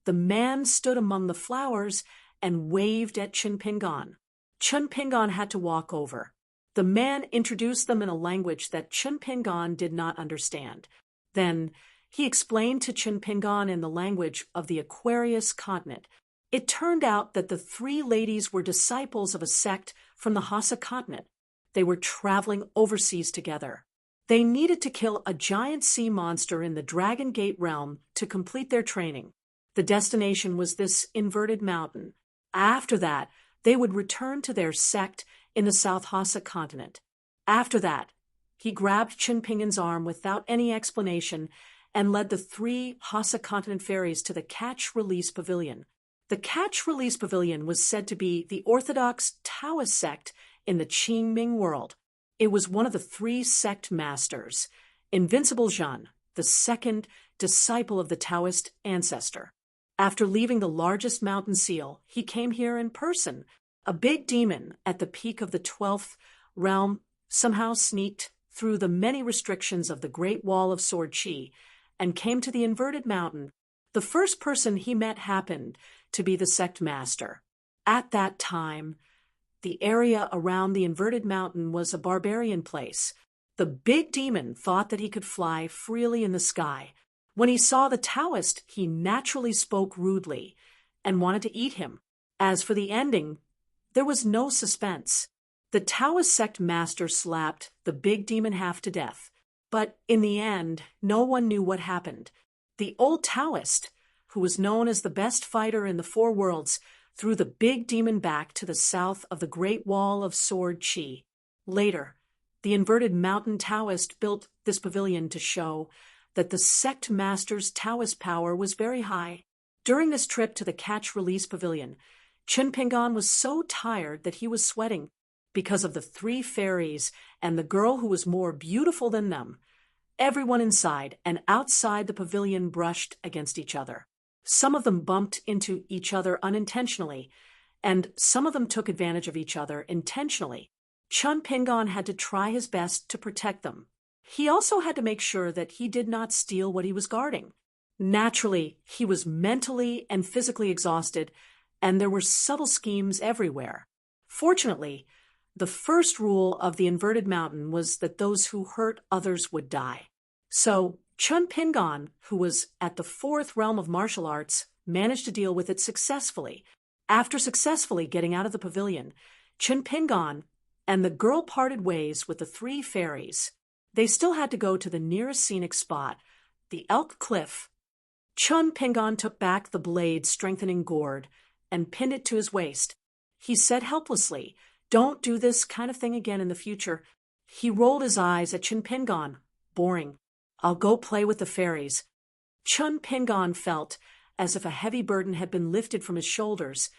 the man stood among the flowers and waved at Chun Pingan. Chun Pingan had to walk over. The man introduced them in a language that Chun Pingan did not understand. Then he explained to Chun Pingan in the language of the Aquarius continent. It turned out that the three ladies were disciples of a sect from the Hassa continent. They were traveling overseas together. They needed to kill a giant sea monster in the Dragon Gate realm to complete their training. The destination was this inverted mountain. After that, they would return to their sect in the South Hassa continent. After that, he grabbed Chun Pingan's arm without any explanation and led the three Hassa continent fairies to the Catch-Release Pavilion. The Catch-Release Pavilion was said to be the orthodox Taoist sect in the Qingming world. It was one of the three sect masters, Invincible Zhan, the second disciple of the Taoist ancestor. After leaving the largest mountain seal, he came here in person. A big demon at the peak of the 12th realm somehow sneaked through the many restrictions of the Great Wall of Sword Chi and came to the inverted mountain. The first person he met happened to be the sect master. At that time, the area around the inverted mountain was a barbarian place. The big demon thought that he could fly freely in the sky. When he saw the Taoist, he naturally spoke rudely and wanted to eat him. As for the ending, there was no suspense. The Taoist sect master slapped the big demon half to death. But in the end, no one knew what happened. The old Taoist, who was known as the best fighter in the four worlds, threw the big demon back to the south of the Great Wall of Sword Chi. Later, the inverted mountain Taoist built this pavilion to show that the sect master's Taoist power was very high. During this trip to the Catch-Release Pavilion, Chun Pingan was so tired that he was sweating because of the three fairies and the girl who was more beautiful than them. Everyone inside and outside the pavilion brushed against each other. Some of them bumped into each other unintentionally, and some of them took advantage of each other intentionally. Chun Pingan had to try his best to protect them. He also had to make sure that he did not steal what he was guarding. Naturally, he was mentally and physically exhausted, and there were subtle schemes everywhere. Fortunately, the first rule of the inverted mountain was that those who hurt others would die. So Chun Pingan, who was at the fourth realm of martial arts, managed to deal with it successfully. After successfully getting out of the pavilion, Chun Pingan and the girl parted ways with the three fairies. They still had to go to the nearest scenic spot, the Elk Cliff. Chun Pingan took back the blade-strengthening gourd and pinned it to his waist. He said helplessly, "Don't do this kind of thing again in the future." He rolled his eyes at Chun Pingan. "Boring. I'll go play with the fairies." Chun Pingan felt as if a heavy burden had been lifted from his shoulders,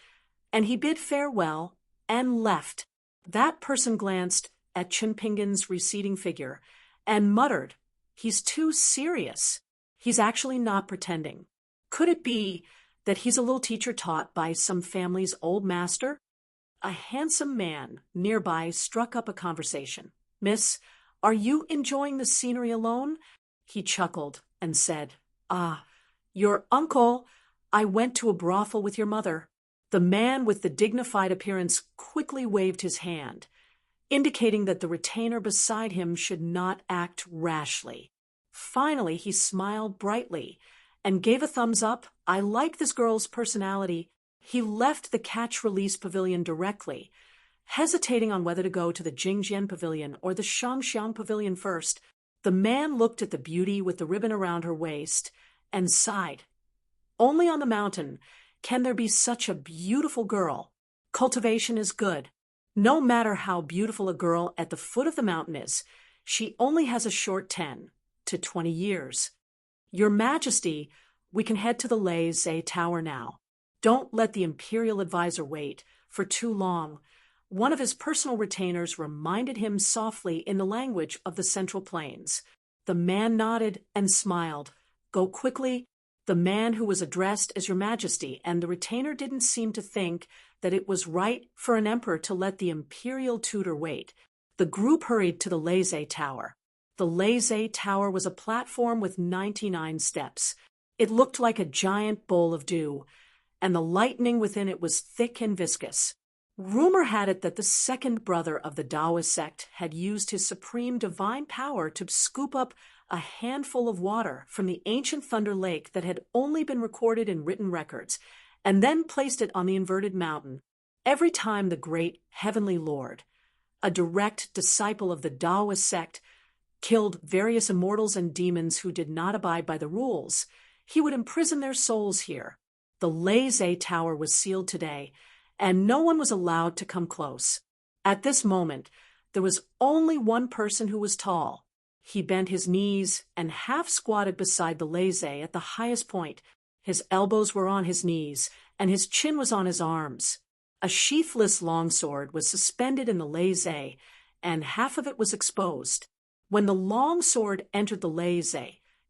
and he bid farewell and left. That person glanced at Chun Pingan's receding figure and muttered, "He's too serious. He's actually not pretending. Could it be that he's a little teacher taught by some family's old master?" A handsome man nearby struck up a conversation. "Miss, are you enjoying the scenery alone?" He chuckled and said, "Ah, your uncle. I went to a brothel with your mother." The man with the dignified appearance quickly waved his hand, indicating that the retainer beside him should not act rashly. Finally, he smiled brightly and gave a thumbs up. "I like this girl's personality." He left the Catch-Release Pavilion directly, Hesitating on whether to go to the Jingjian Pavilion or the Shangxiang Pavilion first, the man looked at the beauty with the ribbon around her waist and sighed. Only on the mountain can there be such a beautiful girl. Cultivation is good. No matter how beautiful a girl at the foot of the mountain is, she only has a short 10 to 20 years. Your Majesty, we can head to the Lei Tower now. Don't let the imperial advisor wait for too long. One of his personal retainers reminded him softly in the language of the Central Plains. The man nodded and smiled. Go quickly. The man who was addressed as Your Majesty, and the retainer didn't seem to think that it was right for an emperor to let the imperial tutor wait. The group hurried to the Lei Tower. The Lei Tower was a platform with 99 steps. It looked like a giant bowl of dew, and the lightning within it was thick and viscous. Rumor had it that the second brother of the Taoist sect had used his supreme divine power to scoop up a handful of water from the ancient Thunder Lake that had only been recorded in written records, and then placed it on the inverted mountain. Every time the great heavenly lord, a direct disciple of the Taoist sect, killed various immortals and demons who did not abide by the rules, he would imprison their souls here. The Lei Tower was sealed today, and no one was allowed to come close. At this moment, there was only one person who was tall. He bent his knees and half squatted beside the Lei at the highest point. His elbows were on his knees, and his chin was on his arms. A sheathless longsword was suspended in the Lei, and half of it was exposed. When the longsword entered the Lei,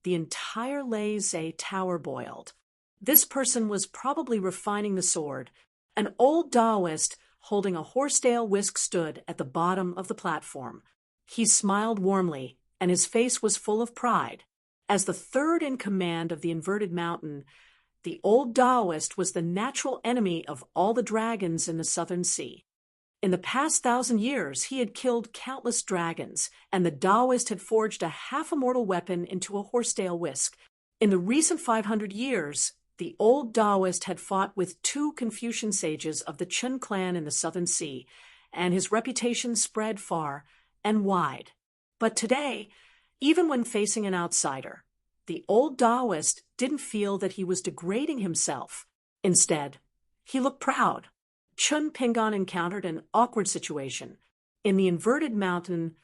the entire Lei Tower boiled. This person was probably refining the sword. An old Taoist holding a horsetail whisk stood at the bottom of the platform. He smiled warmly, and his face was full of pride. As the third in command of the inverted mountain, the old Taoist was the natural enemy of all the dragons in the southern sea. In the past 1,000 years, he had killed countless dragons, and the Taoist had forged a half-immortal weapon into a horsetail whisk. In the recent 500 years, the old Taoist had fought with 2 Confucian sages of the Chen clan in the southern sea, and his reputation spread far and wide. But today, even when facing an outsider, the old Taoist didn't feel that he was degrading himself. Instead, he looked proud. Chun Pingon encountered an awkward situation. In the inverted mountain,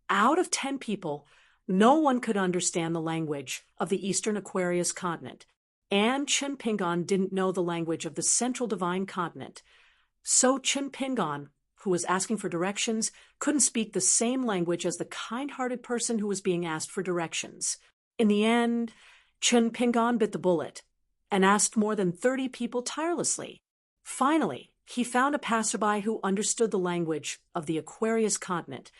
out of 10 people, no one could understand the language of the Eastern Aquarius continent, and Chun Pingon didn't know the language of the Central Divine Continent. So Chun Pingon, who was asking for directions, couldn't speak the same language as the kind-hearted person who was being asked for directions. In the end, Chun Pingon bit the bullet and asked more than 30 people tirelessly. Finally, he found a passerby who understood the language of the Aquarius continent,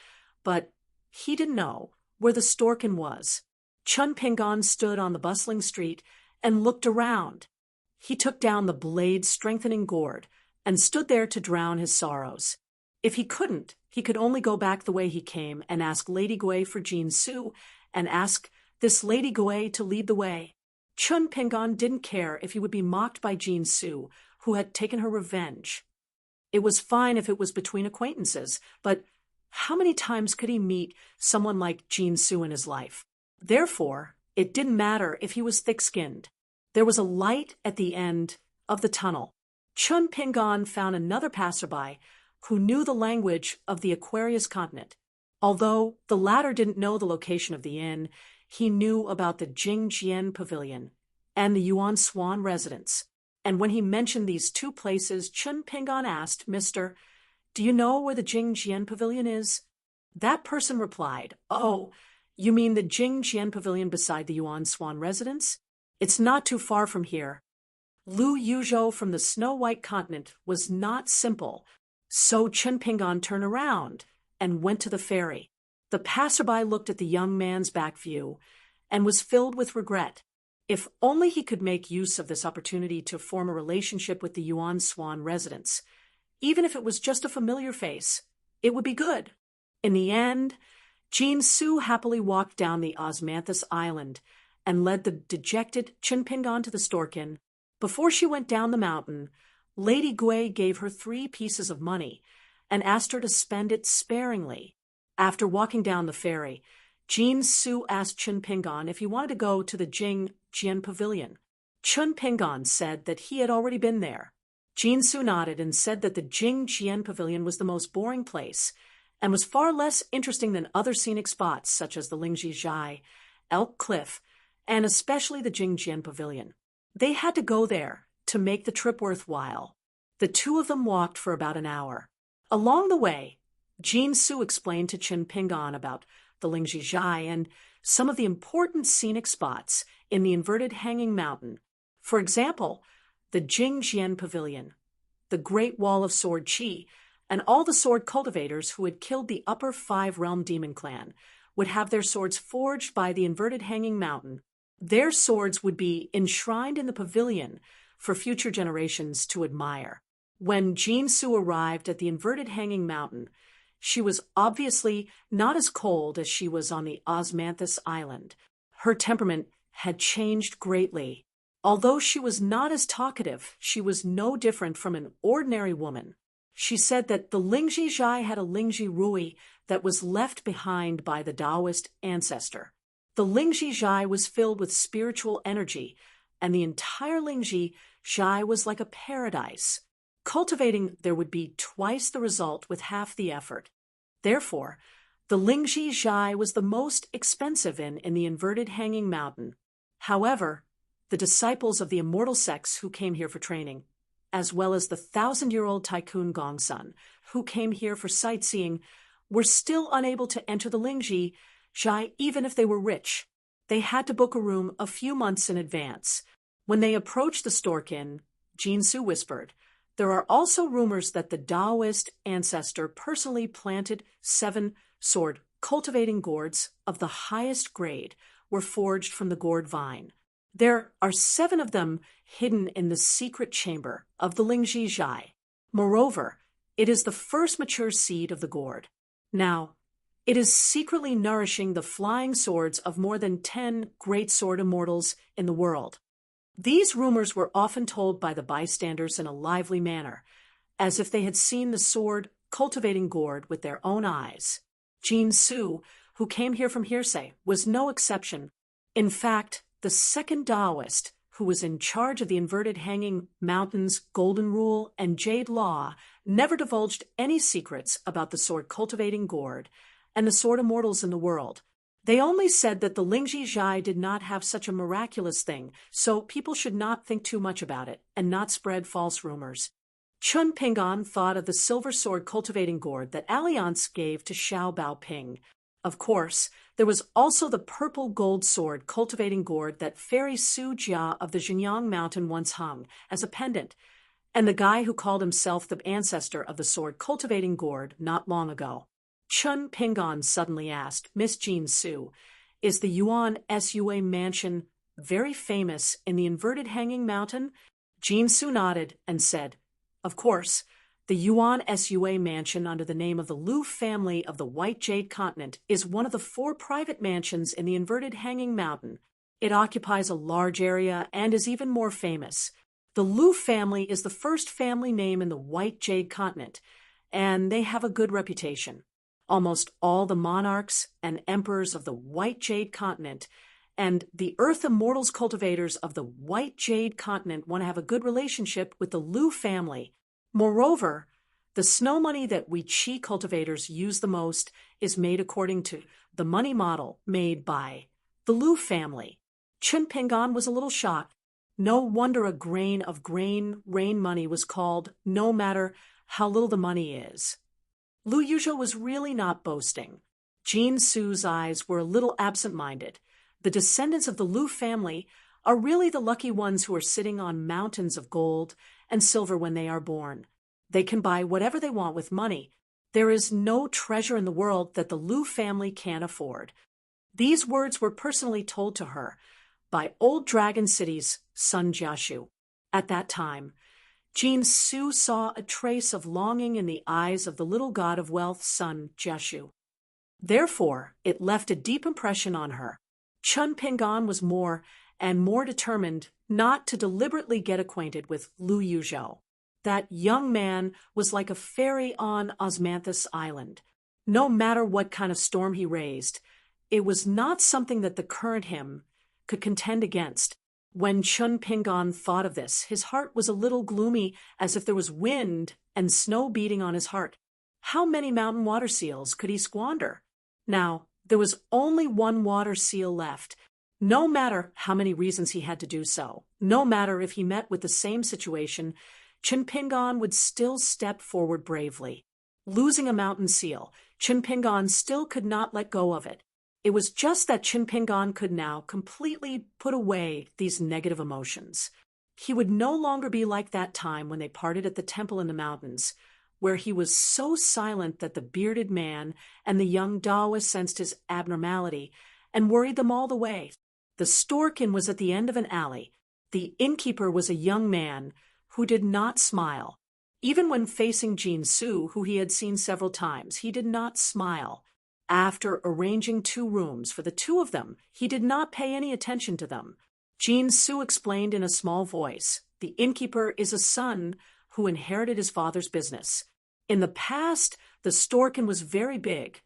but he didn't know where the Storken was. Chun Pingon stood on the bustling street and looked around. He took down the blade-strengthening gourd and stood there to drown his sorrows. If he couldn't, he could only go back the way he came and ask Lady Gui for Jean Su and ask this Lady Gui to lead the way. Chun Pingon didn't care if he would be mocked by Jean Su, who had taken her revenge. It was fine if it was between acquaintances, but how many times could he meet someone like Jean Su in his life? Therefore, it didn't matter if he was thick-skinned. There was a light at the end of the tunnel. Chun Pingon found another passerby who knew the language of the Aquarius continent. Although the latter didn't know the location of the inn, he knew about the Jingjian Pavilion and the Yuan Swan residence. And when he mentioned these 2 places, Chun Pingon asked, "Mister, do you know where the Jingjian Pavilion is?" That person replied, "Oh, you mean the Jingjian Pavilion beside the Yuan Swan residence? It's not too far from here." Lu Yuzhou from the Snow-White Continent was not simple, so Chun Pingon turned around and went to the ferry. The passerby looked at the young man's back view and was filled with regret. If only he could make use of this opportunity to form a relationship with the Yuan Swan residents. Even if it was just a familiar face, it would be good. In the end, Jean Su happily walked down the Osmanthus Island and led the dejected Chun Pingon to the Storken. Before she went down the mountain, Lady Gui gave her 3 pieces of money, and asked her to spend it sparingly. After walking down the ferry, Jean Su asked Chun Pingon if he wanted to go to the Jing Jian Pavilion. Chun Pingon said that he had already been there. Jean Su nodded and said that the Jing Jian Pavilion was the most boring place and was far less interesting than other scenic spots such as the Lingji Zhai, Elk Cliff, and especially the Jing Jian Pavilion. They had to go there to make the trip worthwhile. The two of them walked for about an hour. Along the way, Jean Su explained to Chun Pingon about the Lingji Zhai and some of the important scenic spots in the inverted hanging mountain. For example, the Jing Jian Pavilion, the Great Wall of Sword Qi, and all the sword cultivators who had killed the Upper Five Realm Demon Clan would have their swords forged by the inverted hanging mountain. Their swords would be enshrined in the pavilion for future generations to admire. When Jean Su arrived at the inverted hanging mountain, she was obviously not as cold as she was on the Osmanthus Island. Her temperament had changed greatly. Although she was not as talkative, she was no different from an ordinary woman. She said that the Lingji Zhai had a Lingji Rui that was left behind by the Taoist ancestor. The Lingji Zhai was filled with spiritual energy, and the entire Lingji Zhai was like a paradise. Cultivating there would be twice the result with half the effort. Therefore, the Lingji Zhai was the most expensive in the inverted hanging mountain. However, the disciples of the immortal sects who came here for training, as well as the 1,000-year-old tycoon Gongsun, who came here for sightseeing, were still unable to enter the Lingji Zhai even if they were rich. They had to book a room a few months in advance. When they approached the stork inn, Jean Su whispered, "There are also rumors that the Taoist ancestor personally planted 7 sword cultivating gourds of the highest grade were forged from the gourd vine. There are 7 of them hidden in the secret chamber of the Lingji Zhai. Moreover, it is the first mature seed of the gourd. Now, it is secretly nourishing the flying swords of more than 10 great sword immortals in the world." These rumors were often told by the bystanders in a lively manner, as if they had seen the sword cultivating gourd with their own eyes. Jean Su, who came here from hearsay, was no exception. In fact, the second Taoist, who was in charge of the inverted hanging mountain's golden rule and jade law, never divulged any secrets about the sword cultivating gourd and the sword immortals in the world. They only said that the Lingji Zhai did not have such a miraculous thing, so people should not think too much about it and not spread false rumors. Chun Pingon thought of the silver sword cultivating gourd that Alliance gave to Xiao Baoping. Of course, there was also the purple gold sword cultivating gourd that Fairy Su Jia of the Xinjiang Mountain once hung as a pendant, and the guy who called himself the ancestor of the sword cultivating gourd not long ago. Chun Pingon suddenly asked, "Miss Jean Su, is the Yuan Sua mansion very famous in the inverted hanging mountain?" Jean Su nodded and said, "Of course, the Yuan Sua mansion under the name of the Lu family of the White Jade Continent is one of the 4 private mansions in the inverted hanging mountain. It occupies a large area and is even more famous. The Lu family is the first family name in the White Jade Continent, and they have a good reputation. Almost all the monarchs and emperors of the White Jade Continent and the Earth Immortals cultivators of the White Jade Continent want to have a good relationship with the Lu family. Moreover, the snow money that we Qi cultivators use the most is made according to the money model made by the Lu family." Chun Pingon was a little shocked. No wonder a grain of rain money was called, no matter how little the money is. Lu Yuzhou was really not boasting. Jean Su's eyes were a little absent-minded. The descendants of the Lu family are really the lucky ones who are sitting on mountains of gold and silver when they are born. They can buy whatever they want with money. There is no treasure in the world that the Lu family can't afford. These words were personally told to her by Old Dragon City's Sun Jiashu. At that time, Jean Su saw a trace of longing in the eyes of the little god of wealth, Sun Jiashu. Therefore, it left a deep impression on her. Chun Pingon was more and more determined not to deliberately get acquainted with Lu Yuzhou. That young man was like a fairy on Osmanthus Island. No matter what kind of storm he raised, it was not something that the current him could contend against. When Chun Pingon thought of this, his heart was a little gloomy, as if there was wind and snow beating on his heart. How many mountain water seals could he squander? Now, there was only one water seal left. No matter how many reasons he had to do so, no matter if he met with the same situation, Chun Pingon would still step forward bravely. Losing a mountain seal, Chun Pingon still could not let go of it. It was just that Chun Pingon could now completely put away these negative emotions. He would no longer be like that time when they parted at the temple in the mountains, where he was so silent that the bearded man and the young Daoist sensed his abnormality and worried them all the way. The stork inn was at the end of an alley. The innkeeper was a young man who did not smile. Even when facing Jin Su, who he had seen several times, he did not smile. After arranging 2 rooms for the 2 of them, he did not pay any attention to them. Jin Su explained in a small voice, "The innkeeper is a son who inherited his father's business. In the past, the stork inn was very big.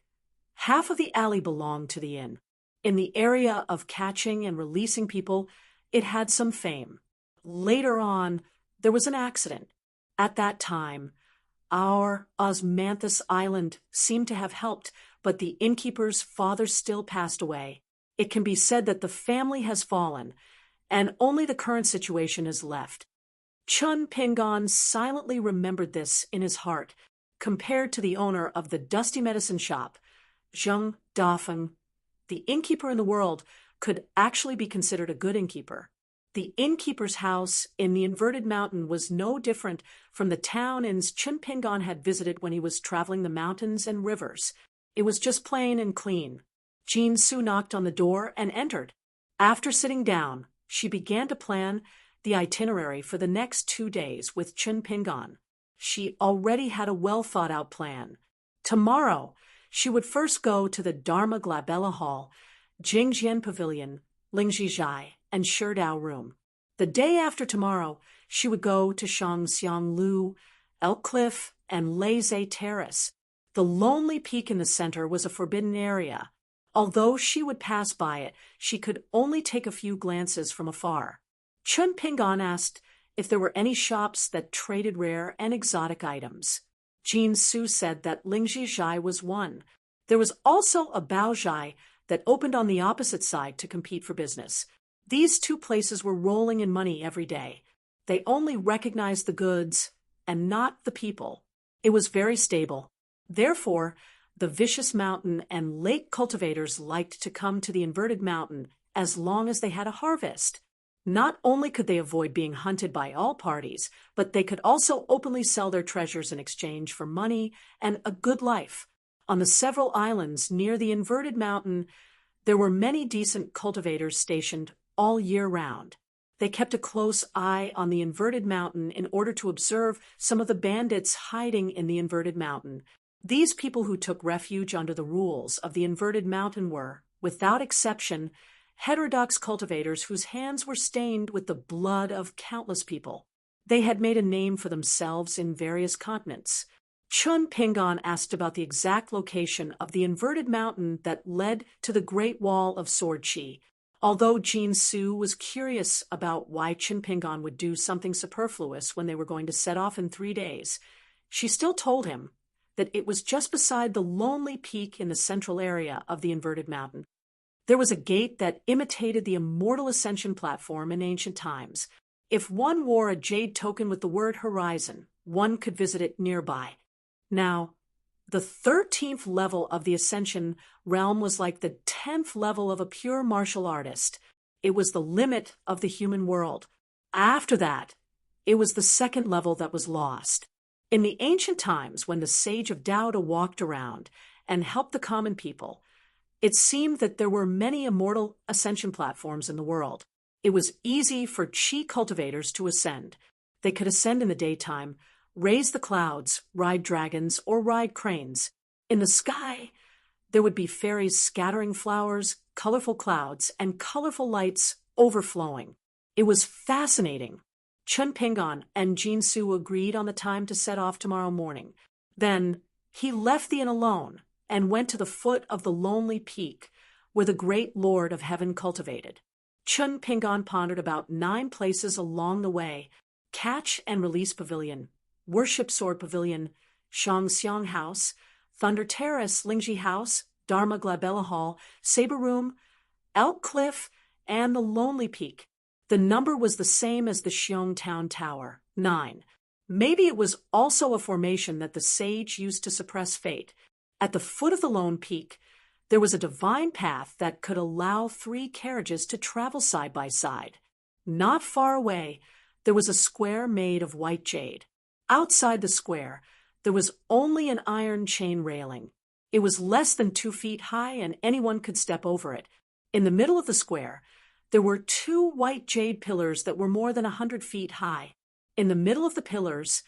Half of the alley belonged to the inn. In the area of catching and releasing people, it had some fame. Later on, there was an accident. At that time, our Osmanthus Island seemed to have helped, but the innkeeper's father still passed away. It can be said that the family has fallen, and only the current situation is left." Chun Pingon silently remembered this in his heart, compared to the owner of the dusty medicine shop, Zheng Dafeng. The innkeeper in the world could actually be considered a good innkeeper. The innkeeper's house in the inverted mountain was no different from the town inns Chun Pingon had visited when he was traveling the mountains and rivers. It was just plain and clean. Jin Su knocked on the door and entered. After sitting down, she began to plan the itinerary for the next 2 days with Chun Pingon. She already had a well-thought-out plan. Tomorrow, she would first go to the Dharma Glabella Hall, Jingjian Pavilion, Lingjizhai, and Sherdao Room. The day after tomorrow, she would go to Shangxianglu, Elk Cliff, and Lazy Terrace. The lonely peak in the center was a forbidden area. Although she would pass by it, she could only take a few glances from afar. Chun Pingon asked if there were any shops that traded rare and exotic items. Jin Su said that Lingjizhai was one. There was also a Baozhai that opened on the opposite side to compete for business. These 2 places were rolling in money every day. They only recognized the goods and not the people. It was very stable. Therefore, the vicious mountain and lake cultivators liked to come to the inverted mountain as long as they had a harvest. Not only could they avoid being hunted by all parties, but they could also openly sell their treasures in exchange for money and a good life. On the several islands near the inverted mountain, there were many decent cultivators stationed all year round. They kept a close eye on the inverted mountain in order to observe some of the bandits hiding in the inverted mountain. These people who took refuge under the rules of the inverted mountain were, without exception, heterodox cultivators whose hands were stained with the blood of countless people. They had made a name for themselves in various continents. Chun Pingon asked about the exact location of the inverted mountain that led to the Great Wall of Sword Chi. Although Jin Su was curious about why Chun Pingon would do something superfluous when they were going to set off in 3 days, she still told him that it was just beside the lonely peak in the central area of the inverted mountain. There was a gate that imitated the immortal ascension platform in ancient times. If one wore a jade token with the word horizon, one could visit it nearby. Now, the 13th level of the ascension realm was like the 10th level of a pure martial artist. It was the limit of the human world. After that, it was the 2nd level that was lost. In the ancient times, when the sage of Dao walked around and helped the common people, it seemed that there were many immortal ascension platforms in the world. It was easy for Qi cultivators to ascend. They could ascend in the daytime, raise the clouds, ride dragons, or ride cranes. In the sky, there would be fairies scattering flowers, colorful clouds, and colorful lights overflowing. It was fascinating. Chun Pingon and Jin Su agreed on the time to set off tomorrow morning. Then he left the inn alone and went to the foot of the lonely peak where the great Lord of Heaven cultivated. Chun Pingon pondered about 9 places along the way: Catch and Release Pavilion, Worship Sword Pavilion, Shangxiang House, Thunder Terrace, Lingji House, Dharma Glabella Hall, Saber Room, Elk Cliff, and the Lonely Peak. The number was the same as the Xiong Town Tower, 9. Maybe it was also a formation that the sage used to suppress fate. At the foot of the Lone Peak, there was a divine path that could allow 3 carriages to travel side by side. Not far away, there was a square made of white jade. Outside the square, there was only an iron chain railing. It was less than 2 feet high, and anyone could step over it. In the middle of the square, there were 2 white jade pillars that were more than 100 feet high. In the middle of the pillars,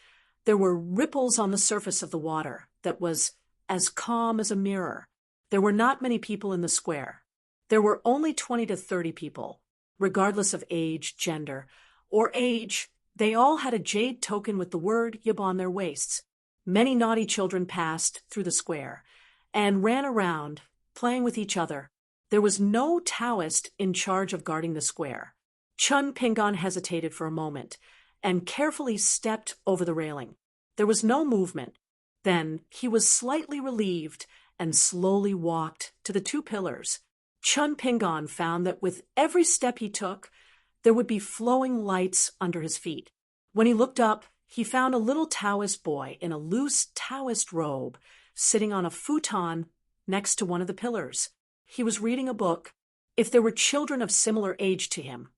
there were ripples on the surface of the water that was as calm as a mirror. There were not many people in the square. There were only 20 to 30 people. Regardless of age, gender, or age, they all had a jade token with the word Yib on their waists. Many naughty children passed through the square and ran around, playing with each other. There was no Taoist in charge of guarding the square. Chun Pingon hesitated for a moment and carefully stepped over the railing. There was no movement. Then he was slightly relieved and slowly walked to the 2 pillars. Chun Pingon found that with every step he took, there would be flowing lights under his feet. When he looked up, he found a little Taoist boy in a loose Taoist robe sitting on a futon next to one of the pillars. He was reading a book. If there were children of similar age to him,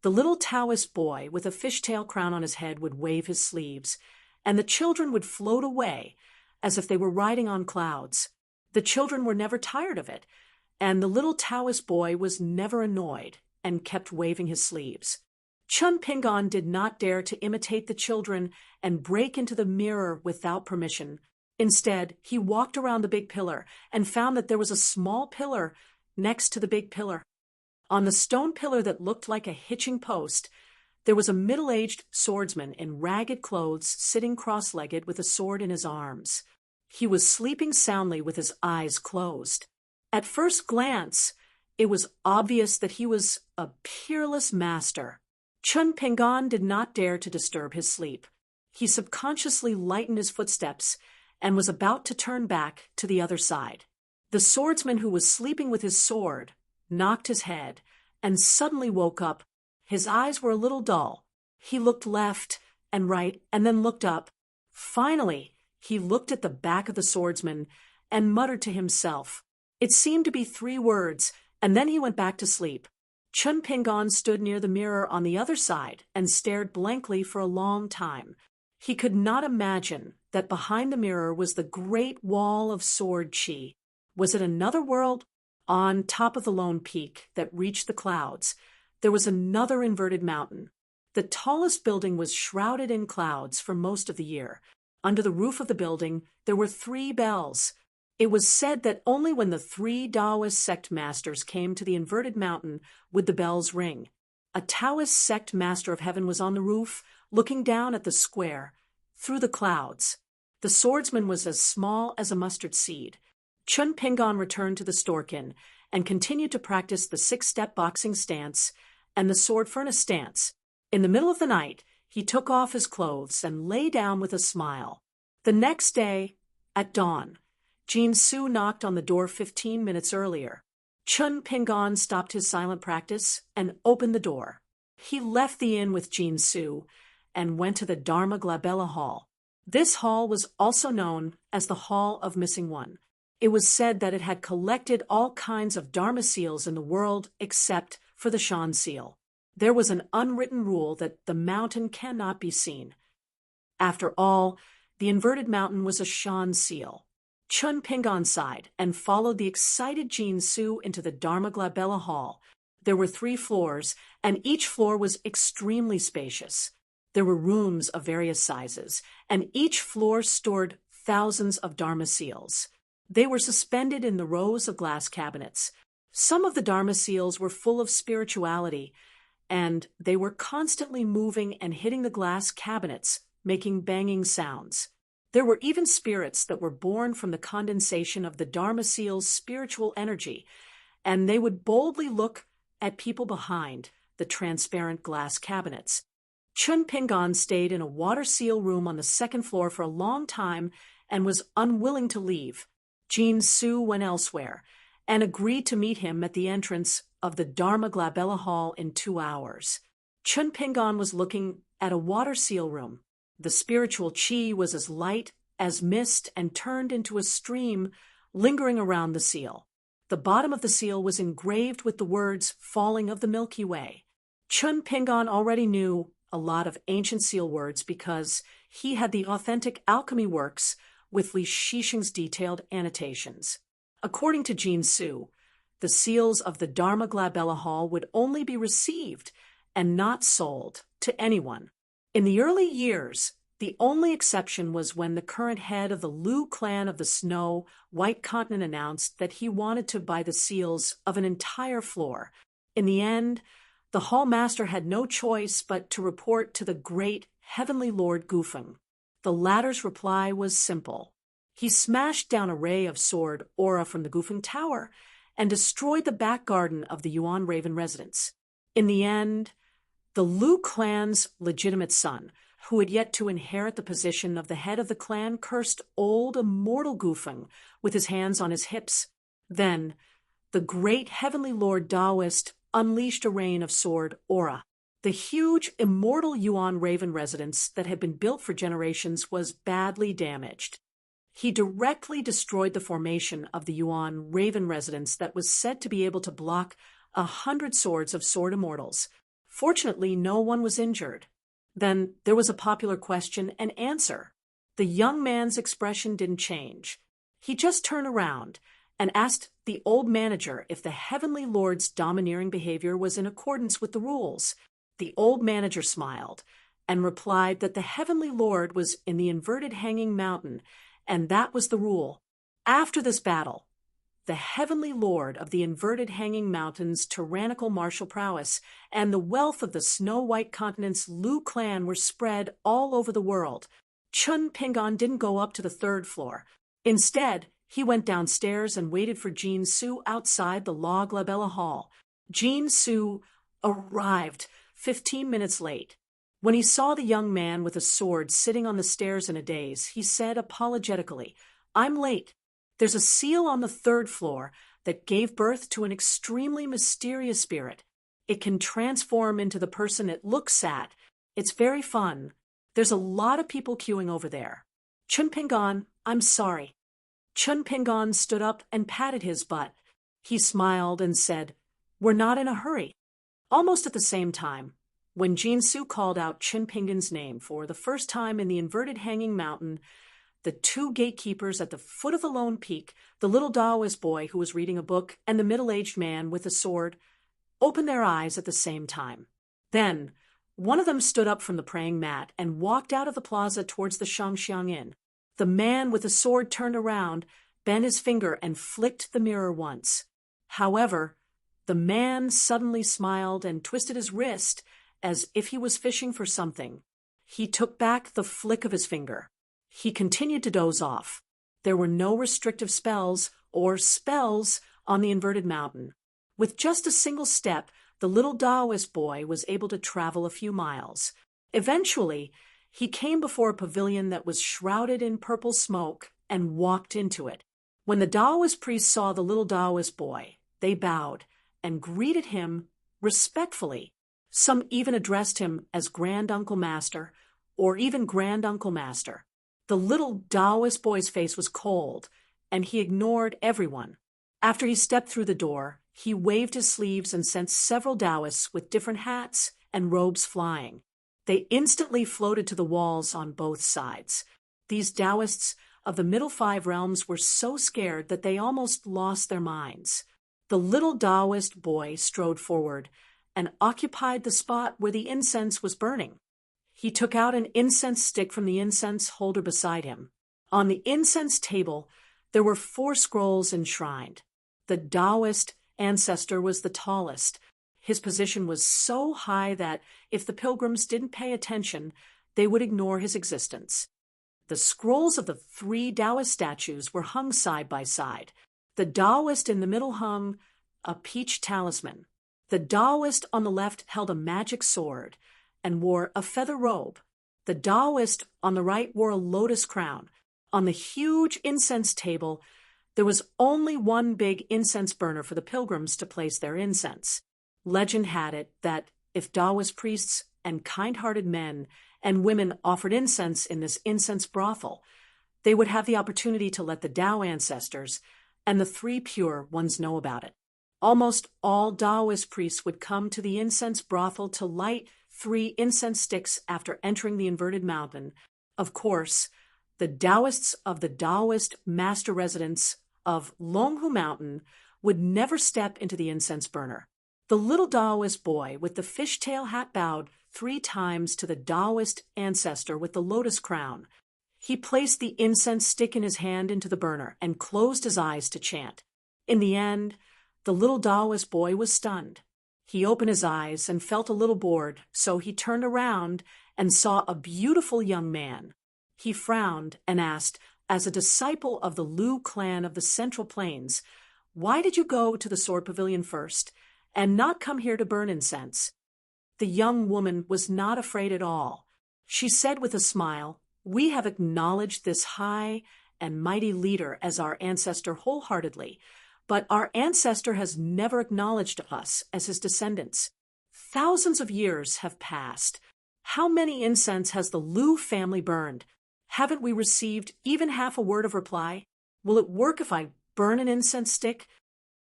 the little Taoist boy with a fishtail crown on his head would wave his sleeves, and the children would float away as if they were riding on clouds. The children were never tired of it, and the little Taoist boy was never annoyed and kept waving his sleeves. Chun Pingon did not dare to imitate the children and break into the mirror without permission. Instead, he walked around the big pillar and found that there was a small pillar next to the big pillar. On the stone pillar that looked like a hitching post, there was a middle-aged swordsman in ragged clothes sitting cross-legged with a sword in his arms. He was sleeping soundly with his eyes closed. At first glance, it was obvious that he was a peerless master. Chun Pingon did not dare to disturb his sleep. He subconsciously lightened his footsteps and was about to turn back to the other side. The swordsman who was sleeping with his sword knocked his head and suddenly woke up. His eyes were a little dull. He looked left and right and then looked up. Finally, he looked at the back of the swordsman and muttered to himself. It seemed to be 3 words, and then he went back to sleep. Chun Pingon stood near the mirror on the other side and stared blankly for a long time. He could not imagine that behind the mirror was the great wall of sword chi. Was it another world? On top of the lone peak that reached the clouds, there was another inverted mountain. The tallest building was shrouded in clouds for most of the year. Under the roof of the building, there were 3 bells. It was said that only when the 3 Taoist sect masters came to the inverted mountain would the bells ring. A Taoist sect master of heaven was on the roof, looking down at the square, through the clouds. The swordsman was as small as a mustard seed. Chun Pingon returned to the Storkin and continued to practice the 6-step boxing stance and the sword furnace stance. In the middle of the night, he took off his clothes and lay down with a smile. The next day, at dawn, Jin Su knocked on the door 15 minutes earlier. Chun Pingon stopped his silent practice and opened the door. He left the inn with Jin Su and went to the Dharma Glabella Hall. This hall was also known as the Hall of Missing One. It was said that it had collected all kinds of Dharma seals in the world except for the Shan seal. There was an unwritten rule that the mountain cannot be seen. After all, the inverted mountain was a Shan seal. Chun Pingon sighed and followed the excited Jin Su into the Dharma Glabella Hall. There were 3 floors, and each floor was extremely spacious. There were rooms of various sizes, and each floor stored thousands of Dharma seals. They were suspended in the rows of glass cabinets. Some of the Dharma seals were full of spirituality, and they were constantly moving and hitting the glass cabinets, making banging sounds. There were even spirits that were born from the condensation of the Dharma seal's spiritual energy, and they would boldly look at people behind the transparent glass cabinets. Chun Pingan stayed in a water seal room on the second floor for a long time and was unwilling to leave. Jean Su went elsewhere and agreed to meet him at the entrance of the Dharma Glabella Hall in 2 hours. Chun Pingan was looking at a water seal room. The spiritual chi was as light as mist and turned into a stream lingering around the seal. The bottom of the seal was engraved with the words "Falling of the Milky Way." Chun Pingan already knew a lot of ancient seal words because he had the authentic alchemy works with Li Shixing's detailed annotations. According to Jean Su, the seals of the Dharma Glabella Hall would only be received and not sold to anyone. In the early years, the only exception was when the current head of the Lu clan of the Snow White Continent announced that he wanted to buy the seals of an entire floor. In the end, the hall master had no choice but to report to the great Heavenly Lord Gufeng. The latter's reply was simple. He smashed down a ray of sword aura from the Gufeng Tower and destroyed the back garden of the Yuan Raven residence. In the end, the Lu clan's legitimate son, who had yet to inherit the position of the head of the clan, cursed old immortal Gufeng with his hands on his hips. Then, the great Heavenly Lord Taoist unleashed a rain of sword aura. The huge immortal Yuan Raven residence that had been built for generations was badly damaged. He directly destroyed the formation of the Yuan Raven residence that was said to be able to block 100 swords of sword immortals. Fortunately, no one was injured. Then there was a popular question and answer. The young man's expression didn't change. He just turned around and asked the old manager if the Heavenly Lord's domineering behavior was in accordance with the rules. The old manager smiled and replied that the Heavenly Lord was in the inverted hanging mountain, and that was the rule. After this battle, the Heavenly Lord of the inverted hanging mountain's tyrannical martial prowess and the wealth of the Snow White Continent's Lu clan were spread all over the world. Chun Pingan didn't go up to the 3rd floor. Instead, he went downstairs and waited for Jean Su outside the La Glabella Hall. Jean Su arrived 15 minutes late. When he saw the young man with a sword sitting on the stairs in a daze, he said apologetically, "I'm late. There's a seal on the 3rd floor that gave birth to an extremely mysterious spirit. It can transform into the person it looks at. It's very fun. There's a lot of people queuing over there." Chun Pingan, "I'm sorry." Chun Pingan stood up and patted his butt. He smiled and said, "We're not in a hurry." Almost at the same time, when Jean Su called out Chun Pingan's name for the first time in the inverted hanging mountain, the 2 gatekeepers at the foot of the lone peak, the little Taoist boy who was reading a book and the middle-aged man with a sword, opened their eyes at the same time. Then, one of them stood up from the praying mat and walked out of the plaza towards the Shangxiang Inn. The man with the sword turned around, bent his finger, and flicked the mirror once. However, the man suddenly smiled and twisted his wrist as if he was fishing for something. He took back the flick of his finger. He continued to doze off. There were no restrictive spells or spells on the inverted mountain. With just a single step, the little Taoist boy was able to travel a few miles. Eventually, he came before a pavilion that was shrouded in purple smoke and walked into it. When the Taoist priests saw the little Taoist boy, they bowed and greeted him respectfully. Some even addressed him as Grand Uncle Master or even Grand Uncle Master. The little Taoist boy's face was cold, and he ignored everyone. After he stepped through the door, he waved his sleeves and sent several Taoists with different hats and robes flying. They instantly floated to the walls on both sides. These Taoists of the middle 5 realms were so scared that they almost lost their minds. The little Taoist boy strode forward and occupied the spot where the incense was burning. He took out an incense stick from the incense holder beside him. On the incense table, there were 4 scrolls enshrined. The Taoist ancestor was the tallest. His position was so high that if the pilgrims didn't pay attention, they would ignore his existence. The scrolls of the 3 Taoist statues were hung side by side. The Taoist in the middle hung a peach talisman. The Taoist on the left held a magic sword and wore a feather robe. The Taoist on the right wore a lotus crown. On the huge incense table, there was only one big incense burner for the pilgrims to place their incense. Legend had it that if Taoist priests and kind-hearted men and women offered incense in this incense brothel, they would have the opportunity to let the Tao ancestors and the 3 pure ones know about it. Almost all Taoist priests would come to the incense brothel to light 3 incense sticks after entering the inverted mountain. Of course, the Taoists of the Taoist master residence of Longhu Mountain would never step into the incense burner. The little Taoist boy with the fishtail hat bowed 3 times to the Taoist ancestor with the lotus crown. He placed the incense stick in his hand into the burner and closed his eyes to chant. In the end, the little Taoist boy was stunned. He opened his eyes and felt a little bored, so he turned around and saw a beautiful young man. He frowned and asked, as a disciple of the Lu clan of the Central Plains, "Why did you go to the sword pavilion first and not come here to burn incense?" The young woman was not afraid at all. She said with a smile, "We have acknowledged this high and mighty leader as our ancestor wholeheartedly, but our ancestor has never acknowledged us as his descendants. Thousands of years have passed. How many incense has the Lu family burned? Haven't we received even half a word of reply? Will it work if I burn an incense stick?"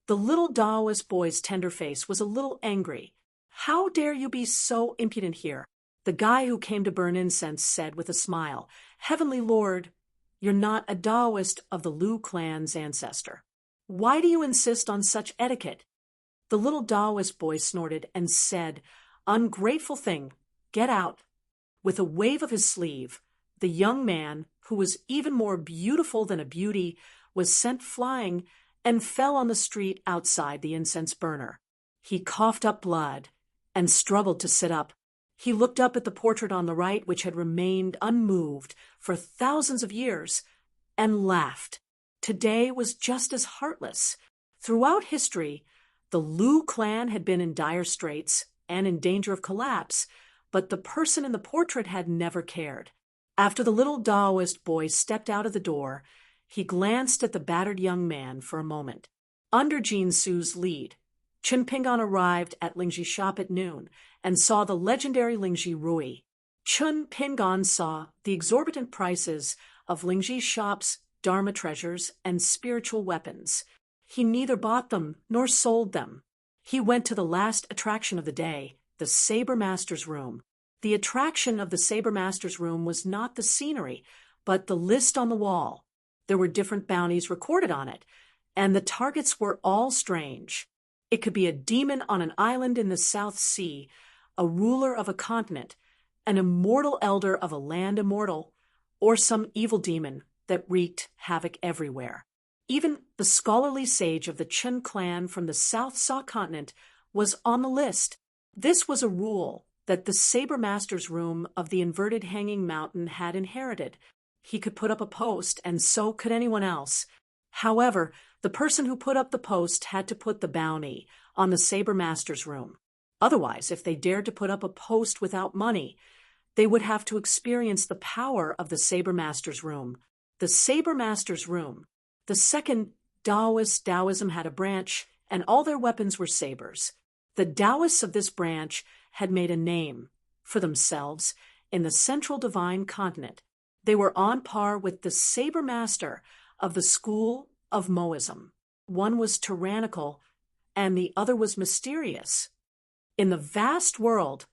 The little Taoist boy's tender face was a little angry. "How dare you be so impudent here?" The guy who came to burn incense said with a smile, "Heavenly Lord, you're not a Taoist of the Lu clan's ancestor. Why do you insist on such etiquette?" The little Taoist boy snorted and said, "Ungrateful thing, get out." With a wave of his sleeve, the young man, who was even more beautiful than a beauty, was sent flying and fell on the street outside the incense burner. He coughed up blood and struggled to sit up. He looked up at the portrait on the right, which had remained unmoved for thousands of years, and laughed. Today was just as heartless. Throughout history, the Lu clan had been in dire straits and in danger of collapse, but the person in the portrait had never cared. After the little Taoist boy stepped out of the door, he glanced at the battered young man for a moment. Under Jin Su's lead, Chen Pingan arrived at Lingji's shop at noon and saw the legendary Lingji Rui. Chen Pingan saw the exorbitant prices of Lingji's shop's Dharma treasures and spiritual weapons. He neither bought them nor sold them. He went to the last attraction of the day, the Saber Master's room. The attraction of the Saber Master's room was not the scenery, but the list on the wall. There were different bounties recorded on it, and the targets were all strange. It could be a demon on an island in the South Sea, a ruler of a continent, an immortal elder of a land immortal, or some evil demon that wreaked havoc everywhere. Even the scholarly sage of the Chen clan from the South Saw continent was on the list. This was a rule that the Saber Master's room of the inverted hanging mountain had inherited. He could put up a post, and so could anyone else. However, the person who put up the post had to put the bounty on the Saber Master's room. Otherwise, if they dared to put up a post without money, they would have to experience the power of the Saber Master's room. The Saber Master's room. The second Taoism had a branch, and all their weapons were sabers. The Taoists of this branch had made a name for themselves in the central divine continent. They were on par with the Saber Master of the school of Moism. One was tyrannical, and the other was mysterious. In the vast world,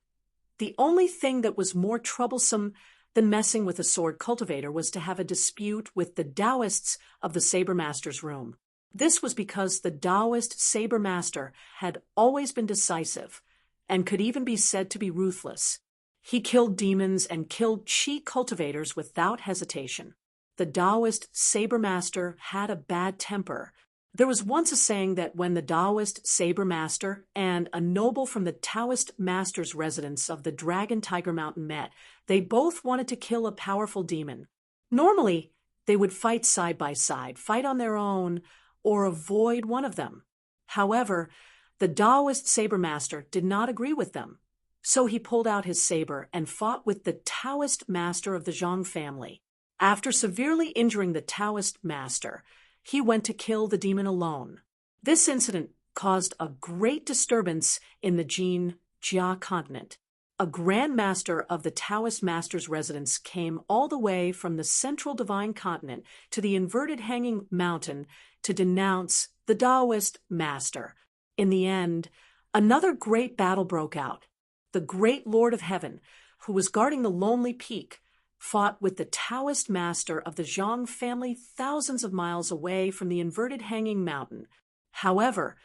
the only thing that was more troublesome than messing with a sword cultivator was to have a dispute with the Taoists of the Saber Master's room. This was because the Taoist Saber Master had always been decisive and could even be said to be ruthless. He killed demons and killed chi cultivators without hesitation. The Taoist Saber Master had a bad temper, There was once a saying that when the Taoist saber master and a noble from the Taoist master's residence of the Dragon Tiger Mountain met, they both wanted to kill a powerful demon. Normally, they would fight side by side, fight on their own, or avoid one of them. However, the Taoist saber master did not agree with them. So he pulled out his saber and fought with the Taoist master of the Zhang family. After severely injuring the Taoist master, he went to kill the demon alone. This incident caused a great disturbance in the Jia continent. A grand master of the Taoist master's residence came all the way from the central divine continent to the inverted hanging mountain to denounce the Taoist master. In the end, another great battle broke out. The great Lord of Heaven, who was guarding the lonely peak, fought with the Taoist master of the Zhang family thousands of miles away from the inverted hanging mountain. However,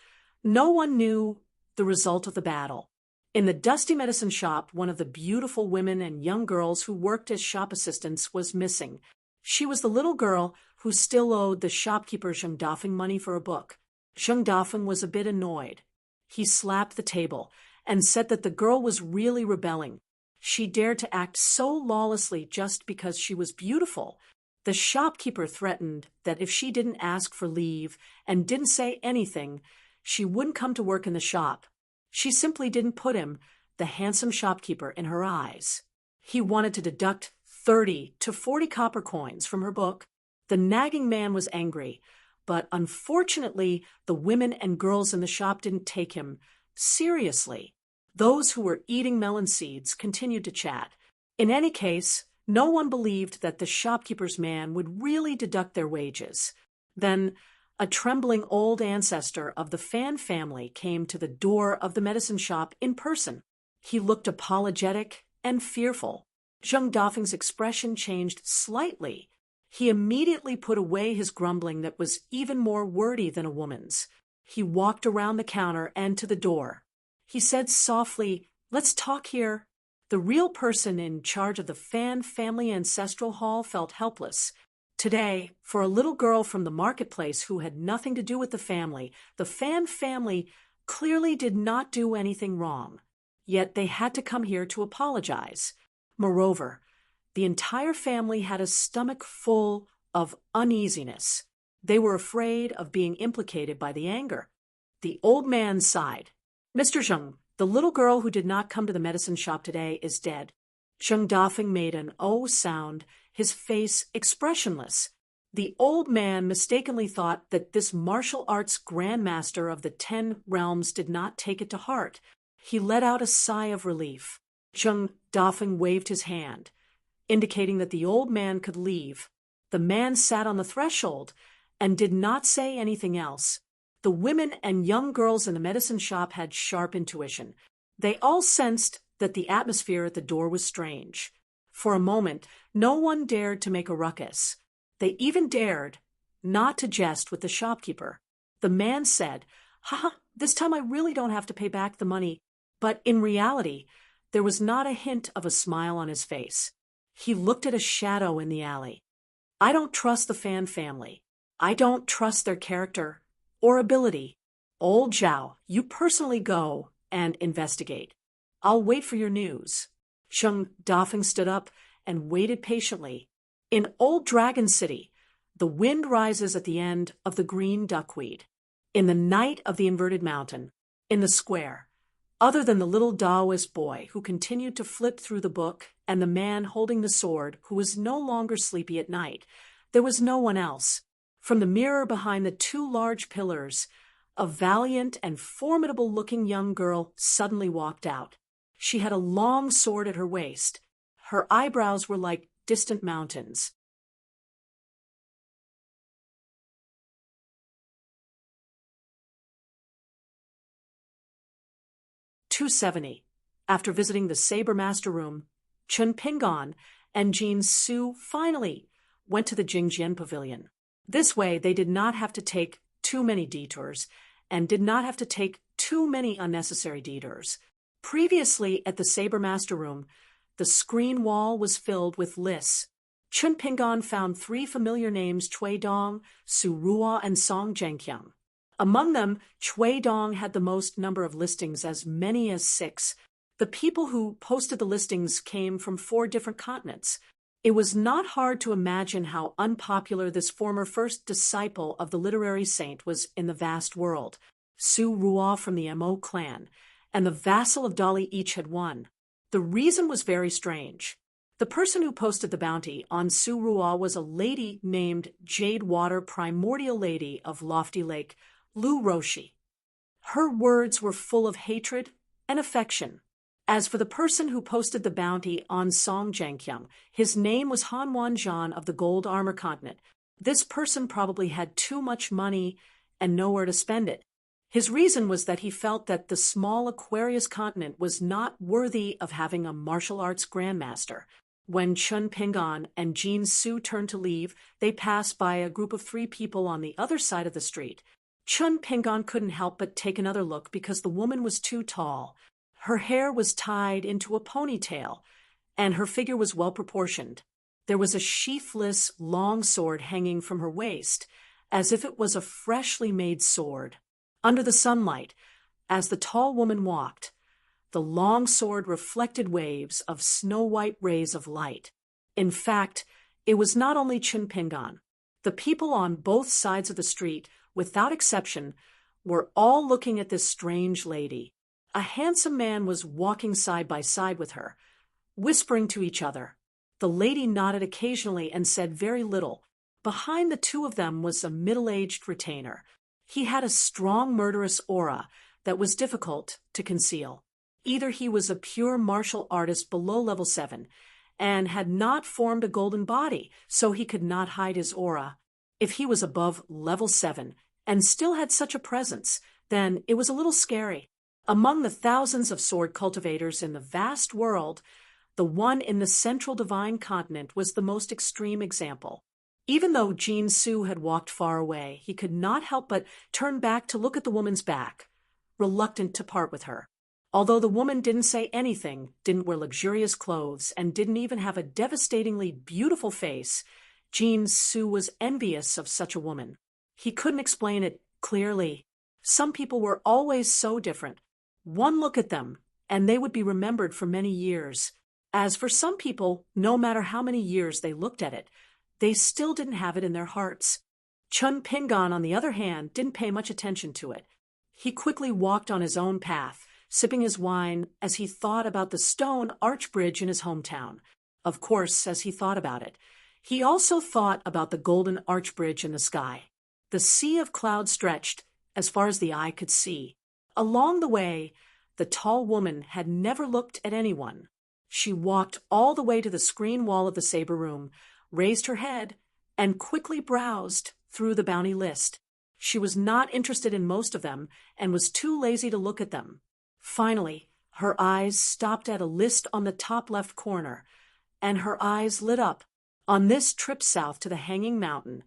no one knew the result of the battle. In the dusty medicine shop, one of the beautiful women and young girls who worked as shop assistants was missing. She was the little girl who still owed the shopkeeper Zheng Dafeng money for a book. Zheng Dafeng was a bit annoyed. He slapped the table and said that the girl was really rebelling. She dared to act so lawlessly just because she was beautiful. The shopkeeper threatened that if she didn't ask for leave and didn't say anything, she wouldn't come to work in the shop. She simply didn't put him, the handsome shopkeeper, in her eyes. He wanted to deduct 30 to 40 copper coins from her book. The nagging man was angry, but unfortunately, the women and girls in the shop didn't take him seriously. Those who were eating melon seeds continued to chat. In any case, no one believed that the shopkeeper's man would really deduct their wages. Then, a trembling old ancestor of the Fan family came to the door of the medicine shop in person. He looked apologetic and fearful. Zheng Dafeng's expression changed slightly. He immediately put away his grumbling that was even more wordy than a woman's. He walked around the counter and to the door. He said softly, "Let's talk here." The real person in charge of the Fan family ancestral hall felt helpless. Today, for a little girl from the marketplace who had nothing to do with the Fan family clearly did not do anything wrong. Yet they had to come here to apologize. Moreover, the entire family had a stomach full of uneasiness. They were afraid of being implicated by the anger. The old man sighed. "Mr. Zheng, the little girl who did not come to the medicine shop today is dead." Zheng Dafeng made an "oh" sound, his face expressionless. The old man mistakenly thought that this martial arts grandmaster of the 10 realms did not take it to heart. He let out a sigh of relief. Zheng Dafeng waved his hand, indicating that the old man could leave. The man sat on the threshold and did not say anything else. The women and young girls in the medicine shop had sharp intuition. They all sensed that the atmosphere at the door was strange. For a moment, no one dared to make a ruckus. They even dared not to jest with the shopkeeper. The man said, "Ha, this time I really don't have to pay back the money." But in reality, there was not a hint of a smile on his face. He looked at a shadow in the alley. "I don't trust the Fan family. I don't trust their character or ability. Old Zhao, you personally go and investigate. I'll wait for your news." Zheng Dafeng stood up and waited patiently. In Old Dragon City, the wind rises at the end of the green duckweed. In the night of the inverted mountain, in the square, other than the little Taoist boy who continued to flip through the book and the man holding the sword who was no longer sleepy at night, there was no one else. From the mirror behind the 2 large pillars, a valiant and formidable-looking young girl suddenly walked out. She had a long sword at her waist. Her eyebrows were like distant mountains. "270. After visiting the Saber Master Room, Chen Pingon and Jin Su finally went to the Jingjian Pavilion. This way, they did not have to take too many detours and did not have to take too many unnecessary detours. Previously, at the Saber Master Room, the screen wall was filled with lists. Chen Pingon found 3 familiar names: Cui Dong, Su Ruo, and Song Zhengqiang. Among them, Chui Dong had the most number of listings, as many as 6. The people who posted the listings came from 4 different continents. It was not hard to imagine how unpopular this former first disciple of the literary saint was in the vast world. Su Ruo from the Mo clan and the vassal of Dali each had won. The reason was very strange. The person who posted the bounty on Su Ruo was a lady named Jade Water, Primordial Lady of Lofty Lake, Lu Roshi. Her words were full of hatred and affection. As for the person who posted the bounty on Song Jiangqiang, his name was Han Wanzhan of the Gold Armor Continent. This person probably had too much money and nowhere to spend it. His reason was that he felt that the small Aquarius continent was not worthy of having a martial arts grandmaster. When Chun Pingan and Jean Su turned to leave, they passed by a group of 3 people on the other side of the street. Chun Pingan couldn't help but take another look because the woman was too tall. Her hair was tied into a ponytail, and her figure was well proportioned. There was a sheathless, long sword hanging from her waist, as if it was a freshly made sword. Under the sunlight, as the tall woman walked, the long sword reflected waves of snow-white rays of light. In fact, it was not only Chun Pingan. The people on both sides of the street, without exception, were all looking at this strange lady. A handsome man was walking side by side with her, whispering to each other. The lady nodded occasionally and said very little. Behind the 2 of them was a middle-aged retainer. He had a strong murderous aura that was difficult to conceal. Either he was a pure martial artist below level 7 and had not formed a golden body, so he could not hide his aura. If he was above level 7 and still had such a presence, then it was a little scary. Among the thousands of sword cultivators in the vast world, the one in the central divine continent was the most extreme example. Even though Jean Su had walked far away, he could not help but turn back to look at the woman's back, reluctant to part with her. Although the woman didn't say anything, didn't wear luxurious clothes, and didn't even have a devastatingly beautiful face, Jean Su was envious of such a woman. He couldn't explain it clearly. Some people were always so different. One look at them, and they would be remembered for many years. As for some people, no matter how many years they looked at it, they still didn't have it in their hearts. Chun Pingan, on the other hand, didn't pay much attention to it. He quickly walked on his own path, sipping his wine as he thought about the stone arch bridge in his hometown. Of course, as he thought about it, he also thought about the golden arch bridge in the sky. The sea of clouds stretched as far as the eye could see. Along the way, the tall woman had never looked at anyone. She walked all the way to the screen wall of the saber room, raised her head, and quickly browsed through the bounty list. She was not interested in most of them and was too lazy to look at them. Finally, her eyes stopped at a list on the top left corner, and her eyes lit up. On this trip south to the Hanging Mountain,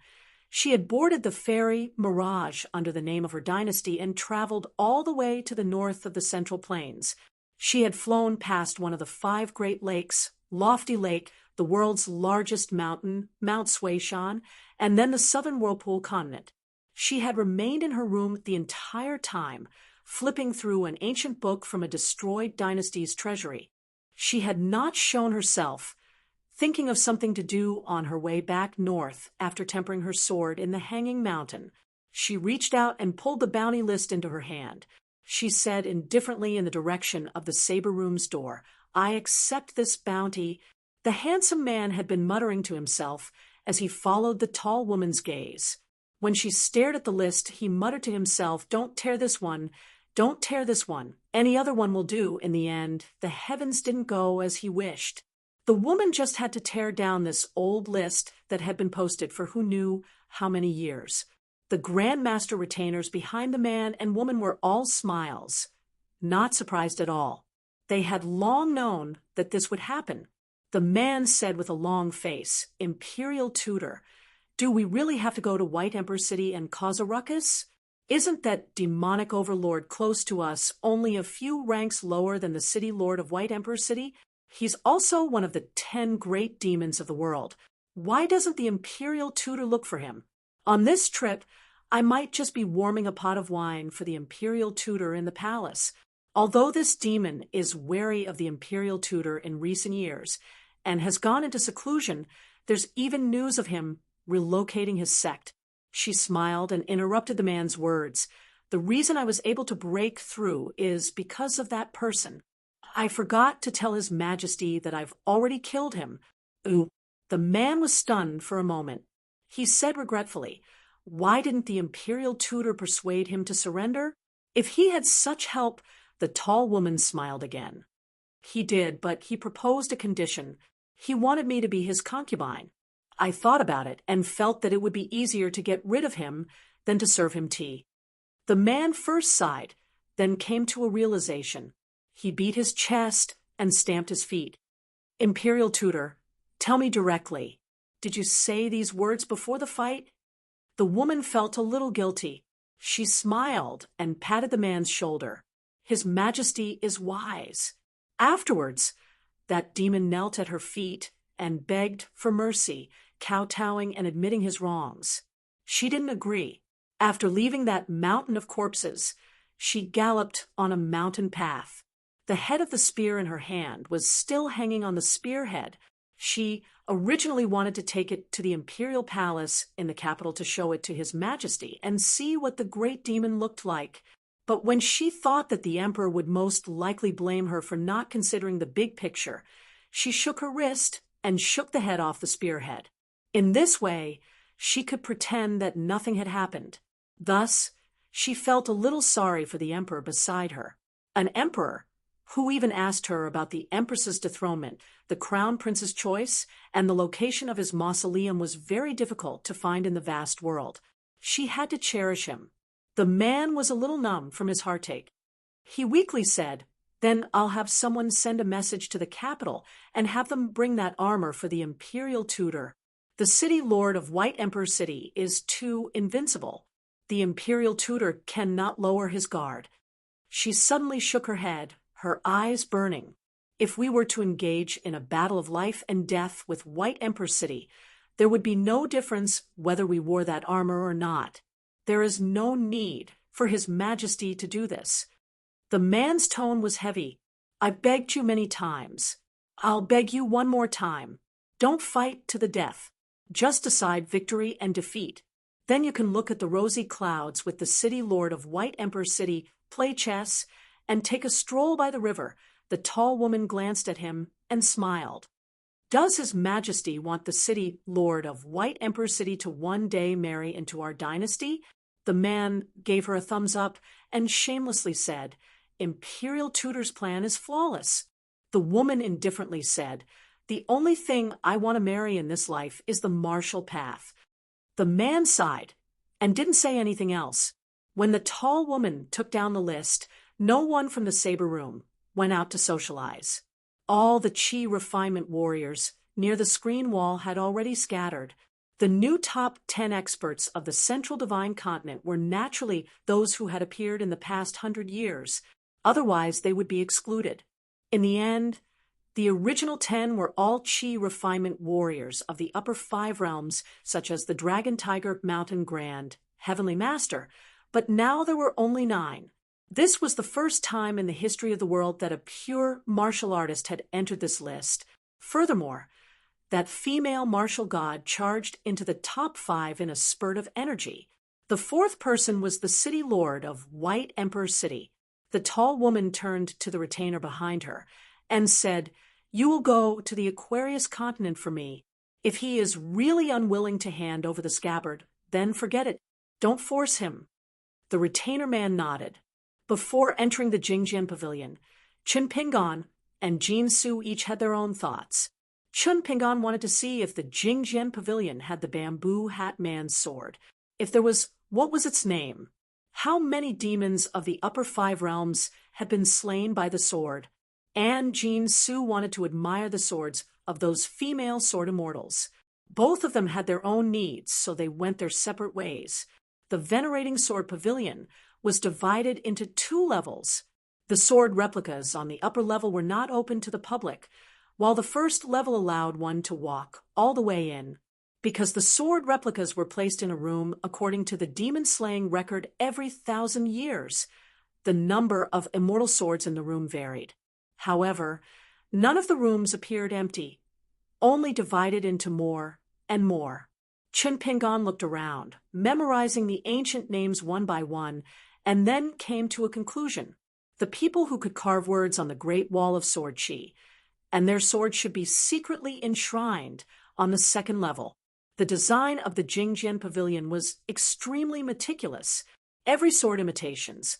she had boarded the ferry Mirage under the name of her dynasty and traveled all the way to the north of the Central Plains. She had flown past one of the 5 Great Lakes, Lofty Lake, the world's largest mountain, Mount Suishan, and then the southern Whirlpool continent. She had remained in her room the entire time, flipping through an ancient book from a destroyed dynasty's treasury. She had not shown herself, thinking of something to do on her way back north after tempering her sword in the Hanging Mountain. She reached out and pulled the bounty list into her hand. She said indifferently in the direction of the saber room's door, "I accept this bounty." The handsome man had been muttering to himself as he followed the tall woman's gaze. When she stared at the list, he muttered to himself, "Don't tear this one. Don't tear this one. Any other one will do." In the end, the heavens didn't go as he wished. The woman just had to tear down this old list that had been posted for who knew how many years. The Grandmaster retainers behind the man and woman were all smiles, not surprised at all. They had long known that this would happen. The man said with a long face, "Imperial tutor, do we really have to go to White Emperor City and cause a ruckus? Isn't that demonic overlord close to us only a few ranks lower than the city lord of White Emperor City? He's also one of the 10 great demons of the world. Why doesn't the Imperial tutor look for him? On this trip, I might just be warming a pot of wine for the imperial tutor in the palace. Although this demon is wary of the imperial tutor in recent years and has gone into seclusion, there's even news of him relocating his sect. She smiled and interrupted the man's words. The reason I was able to break through is because of that person. I forgot to tell His Majesty that I've already killed him. Ooh. The man was stunned for a moment. He said regretfully, "Why didn't the imperial tutor persuade him to surrender? If he had such help—" The tall woman smiled again. "He did, but he proposed a condition. He wanted me to be his concubine. I thought about it and felt that it would be easier to get rid of him than to serve him tea." The man first sighed, then came to a realization. He beat his chest and stamped his feet. "Imperial tutor, tell me directly, did you say these words before the fight?" The woman felt a little guilty. She smiled and patted the man's shoulder. "His Majesty is wise." Afterwards, that demon knelt at her feet and begged for mercy, kowtowing and admitting his wrongs. She didn't agree. After leaving that mountain of corpses, she galloped on a mountain path. The head of the spear in her hand was still hanging on the spearhead. She originally wanted to take it to the imperial palace in the capital to show it to His Majesty and see what the great demon looked like. But when she thought that the emperor would most likely blame her for not considering the big picture, she shook her wrist and shook the head off the spearhead. In this way, she could pretend that nothing had happened. Thus, she felt a little sorry for the emperor beside her. An emperor who even asked her about the empress's dethronement, the crown prince's choice, and the location of his mausoleum was very difficult to find in the vast world. She had to cherish him. The man was a little numb from his heartache. He weakly said, "Then I'll have someone send a message to the capital and have them bring that armor for the imperial tutor. The city lord of White Emperor City is too invincible. The imperial tutor cannot lower his guard." She suddenly shook her head, her eyes burning. "If we were to engage in a battle of life and death with White Emperor City, there would be no difference whether we wore that armor or not. There is no need for His Majesty to do this." The man's tone was heavy. "I've begged you many times. I'll beg you one more time. Don't fight to the death. Just decide victory and defeat. Then you can look at the rosy clouds with the city lord of White Emperor City, play chess, and take a stroll by the river." The tall woman glanced at him and smiled. "Does His Majesty want the city lord of White Emperor City to one day marry into our dynasty?" The man gave her a thumbs up and shamelessly said, "Imperial tutor's plan is flawless." The woman indifferently said, "The only thing I want to marry in this life is the martial path." The man sighed and didn't say anything else. When the tall woman took down the list, no one from the saber room went out to socialize. All the chi refinement warriors near the screen wall had already scattered. The new top 10 experts of the Central Divine Continent were naturally those who had appeared in the past 100 years. Otherwise, they would be excluded. In the end, the original 10 were all chi refinement warriors of the upper 5 realms, such as the Dragon Tiger Mountain Grand, Heavenly Master, but now there were only 9. This was the first time in the history of the world that a pure martial artist had entered this list. Furthermore, that female martial god charged into the top 5 in a spurt of energy. The 4th person was the city lord of White Emperor City. The tall woman turned to the retainer behind her and said, "You will go to the Aquarius continent for me. If he is really unwilling to hand over the scabbard, then forget it. Don't force him." The retainer man nodded. Before entering the Jingjian Pavilion, Chun Pingon and Jin Su each had their own thoughts. Chun Pingon wanted to see if the Jingjian Pavilion had the bamboo hat man's sword. If there was, what was its name? How many demons of the upper 5 realms had been slain by the sword? And Jin Su wanted to admire the swords of those female sword immortals. Both of them had their own needs, so they went their separate ways. The Venerating Sword Pavilion was divided into 2 levels. The sword replicas on the upper level were not open to the public, while the first level allowed one to walk all the way in. because the sword replicas were placed in a room according to the demon-slaying record every 1,000 years. The number of immortal swords in the room varied. However, none of the rooms appeared empty, only divided into more and more. Chun Pingan looked around, memorizing the ancient names one by one, and then came to a conclusion. The people who could carve words on the Great Wall of Sword Chi, and their swords should be secretly enshrined on the second level. The design of the Jingjian Pavilion was extremely meticulous. Every sword imitations,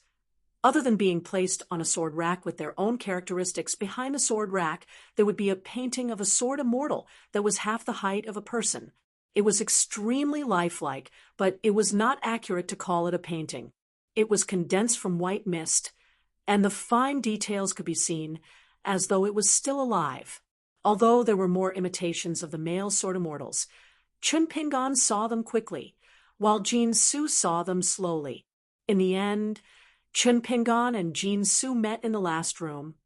other than being placed on a sword rack with their own characteristics, behind the sword rack there would be a painting of a sword immortal that was half the height of a person. It was extremely lifelike, but it was not accurate to call it a painting. It was condensed from white mist, and the fine details could be seen as though it was still alive. Although there were more imitations of the male sword immortals, Chun Pingan saw them quickly, while Jin Su saw them slowly. In the end, Chun Pingan and Jin Su met in the last room,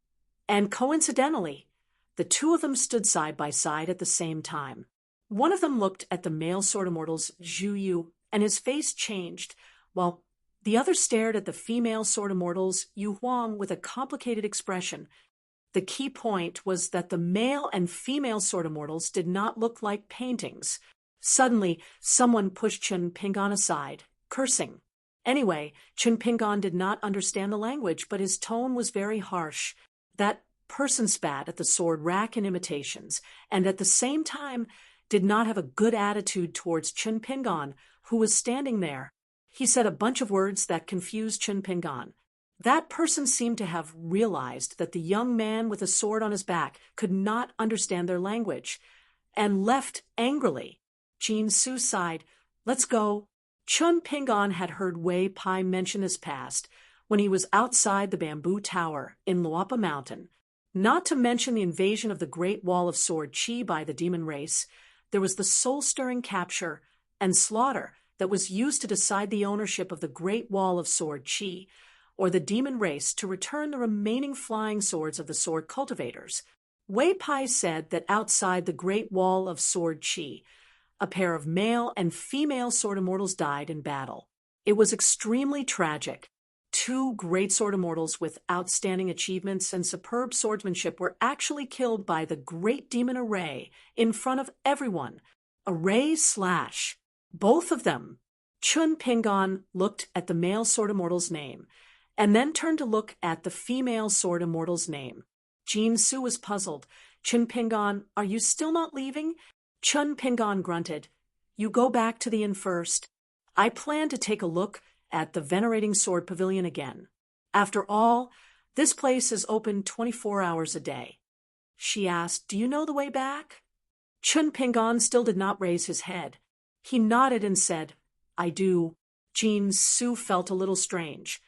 and coincidentally, the two of them stood side by side at the same time. One of them looked at the male sword immortals Zhu Yu, and his face changed, while the other stared at the female sword immortals Yu Huang with a complicated expression. The key point was that the male and female sword immortals did not look like paintings. Suddenly, someone pushed Chun Pingan aside, cursing. Anyway, Chun Pingan did not understand the language, but his tone was very harsh. That person spat at the sword rack in imitations, and at the same time did not have a good attitude towards Chun Pingan, who was standing there. He said a bunch of words that confused Chun Pingan. That person seemed to have realized that the young man with a sword on his back could not understand their language, and left angrily. Jin Su sighed. "Let's go." Chun Pingan had heard Wei Pai mention his past when he was outside the bamboo tower in Luapa Mountain. Not to mention the invasion of the Great Wall of Sword Chi by the demon race, there was the soul-stirring capture and slaughter that was used to decide the ownership of the Great Wall of Sword Chi, or the demon race, to return the remaining flying swords of the sword cultivators. Wei Pai said that outside the Great Wall of Sword Chi, a pair of male and female sword immortals died in battle. It was extremely tragic. Two great sword immortals with outstanding achievements and superb swordsmanship were actually killed by the great demon Array in front of everyone. Array slash. Both of them. Chun Pingan looked at the male sword immortal's name, and then turned to look at the female sword immortal's name. Jin Su was puzzled. "Chun Pingan, are you still not leaving?" Chun Pingan grunted. "You go back to the inn first. I plan to take a look at the Venerating Sword Pavilion again. After all, this place is open 24 hours a day." She asked, "Do you know the way back?" Chun Pingan still did not raise his head. He nodded and said, "I do." Jin Su felt a little strange,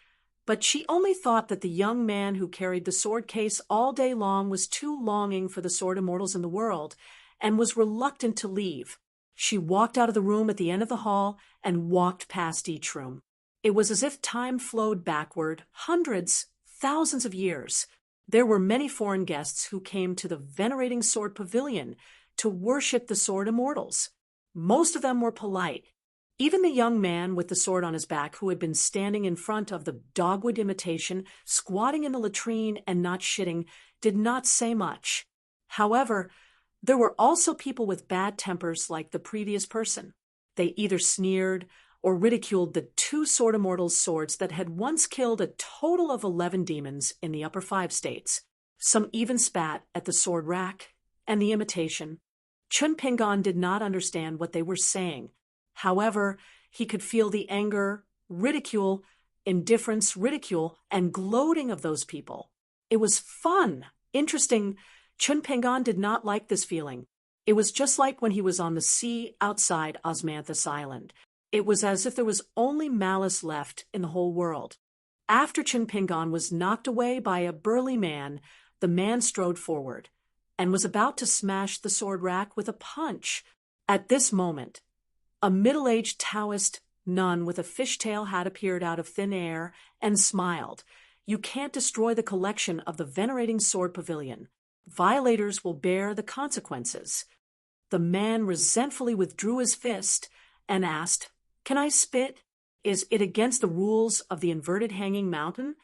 but she only thought that the young man who carried the sword case all day long was too longing for the sword immortals in the world, and was reluctant to leave. She walked out of the room at the end of the hall and walked past each room. It was as if time flowed backward, hundreds, thousands of years. There were many foreign guests who came to the Venerating Sword Pavilion to worship the sword immortals. Most of them were polite. Even the young man with the sword on his back, who had been standing in front of the dogwood imitation, squatting in the latrine and not shitting, did not say much. However, there were also people with bad tempers like the previous person. They either sneered or ridiculed the two sword immortals' swords that had once killed a total of 11 demons in the upper 5 states. Some even spat at the sword rack and the imitation. Chun Pingan did not understand what they were saying. However, he could feel the anger, ridicule, indifference, ridicule, and gloating of those people. It was fun, interesting. Chun Pingan did not like this feeling. It was just like when he was on the sea outside Osmanthus Island. It was as if there was only malice left in the whole world. After Chun Pingan was knocked away by a burly man, the man strode forward and was about to smash the sword rack with a punch. At this moment, a middle-aged Taoist nun with a fishtail hat appeared out of thin air and smiled. "You can't destroy the collection of the Venerating Sword Pavilion. Violators will bear the consequences." The man resentfully withdrew his fist and asked, "Can I spit? Is it against the rules of the inverted hanging mountain?"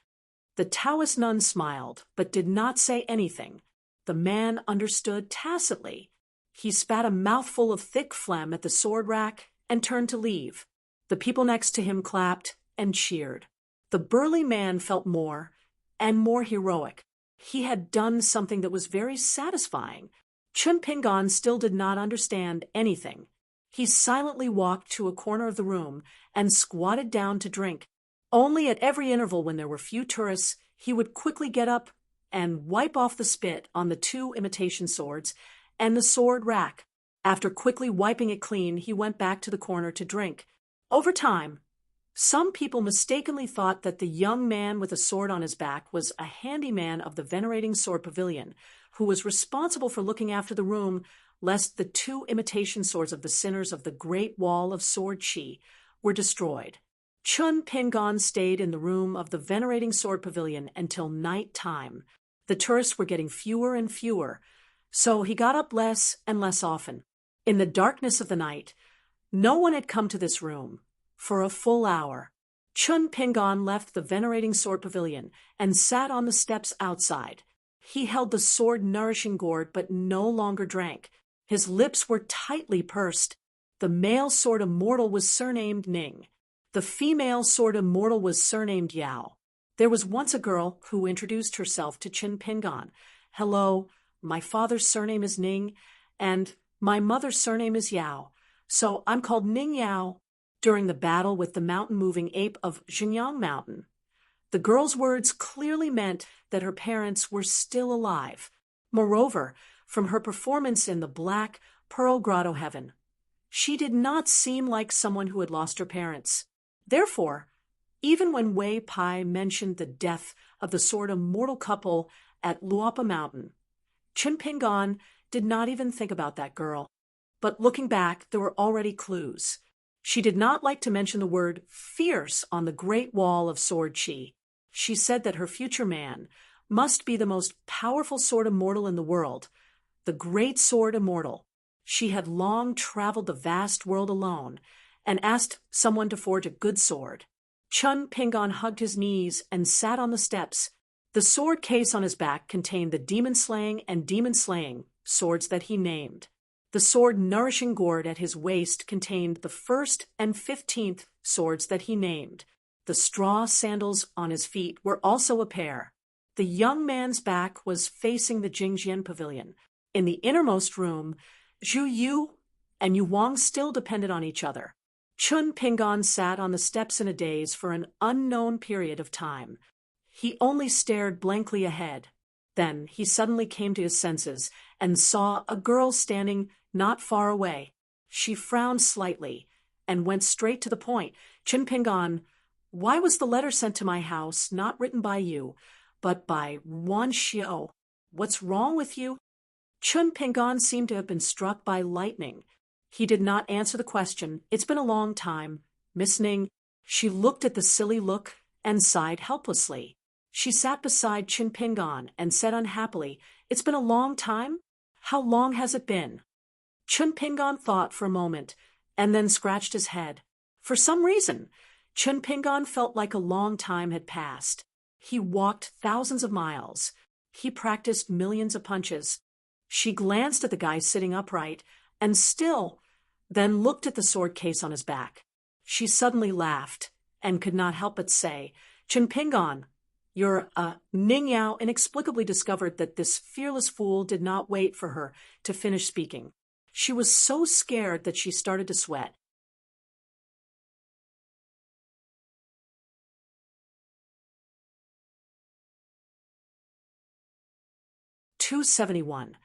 The Taoist nun smiled, but did not say anything. The man understood tacitly. He spat a mouthful of thick phlegm at the sword rack and turned to leave. The people next to him clapped and cheered. The burly man felt more and more heroic. He had done something that was very satisfying. Chun Pingan still did not understand anything. He silently walked to a corner of the room and squatted down to drink. Only at every interval when there were few tourists, he would quickly get up and wipe off the spit on the 2 imitation swords and the sword rack. After quickly wiping it clean, he went back to the corner to drink. Over time, some people mistakenly thought that the young man with a sword on his back was a handyman of the venerating sword pavilion, who was responsible for looking after the room lest the 2 imitation swords of the sinners of the Great Wall of Sword Chi were destroyed. Chun Pingan stayed in the room of the venerating sword pavilion until night time. The tourists were getting fewer and fewer, so he got up less and less often. In the darkness of the night, no one had come to this room. For a full hour, Chun Pingan left the venerating sword pavilion and sat on the steps outside. He held the sword-nourishing gourd but no longer drank. His lips were tightly pursed. The male sword immortal was surnamed Ning. The female sword immortal was surnamed Yao. There was once a girl who introduced herself to Chun Pingan. "Hello, my father's surname is Ning, and my mother's surname is Yao, so I'm called Ning Yao," during the battle with the mountain-moving ape of Xinjiang Mountain. The girl's words clearly meant that her parents were still alive. Moreover, from her performance in the Black Pearl Grotto Heaven, she did not seem like someone who had lost her parents. Therefore, even when Wei Pai mentioned the death of the sword immortal couple at Luapa Mountain, Chun Pingan did not even think about that girl. But looking back, there were already clues. She did not like to mention the word fierce on the Great Wall of Sword Chi. She said that her future man must be the most powerful sword immortal in the world, the Great Sword Immortal. She had long traveled the vast world alone and asked someone to forge a good sword. Chun Pingan hugged his knees and sat on the steps. The sword case on his back contained the demon-slaying and demon-slaying swords that he named. The sword-nourishing gourd at his waist contained the 1st and 15th swords that he named. The straw sandals on his feet were also a pair. The young man's back was facing the Jingjian Pavilion. In the innermost room, Zhu Yu and Yu Wang still depended on each other. Chun Pingan sat on the steps in a daze for an unknown period of time. He only stared blankly ahead. Then he suddenly came to his senses and saw a girl standing not far away. She frowned slightly and went straight to the point. "Chun Pingan, why was the letter sent to my house not written by you, but by Wan Xiao? What's wrong with you?" Chun Pingan seemed to have been struck by lightning. He did not answer the question. "It's been a long time, Miss Ning." She looked at the silly look and sighed helplessly. She sat beside Chun Pingan and said unhappily, "It's been a long time? How long has it been?" Chun Pingan thought for a moment and then scratched his head. For some reason, Chun Pingan felt like a long time had passed. He walked thousands of miles. He practiced millions of punches. She glanced at the guy sitting upright and still, then looked at the sword case on his back. She suddenly laughed and could not help but say, "Chun Pingan, you're Ning Yao inexplicably discovered that this fearless fool did not wait for her to finish speaking. She was so scared that she started to sweat. "271.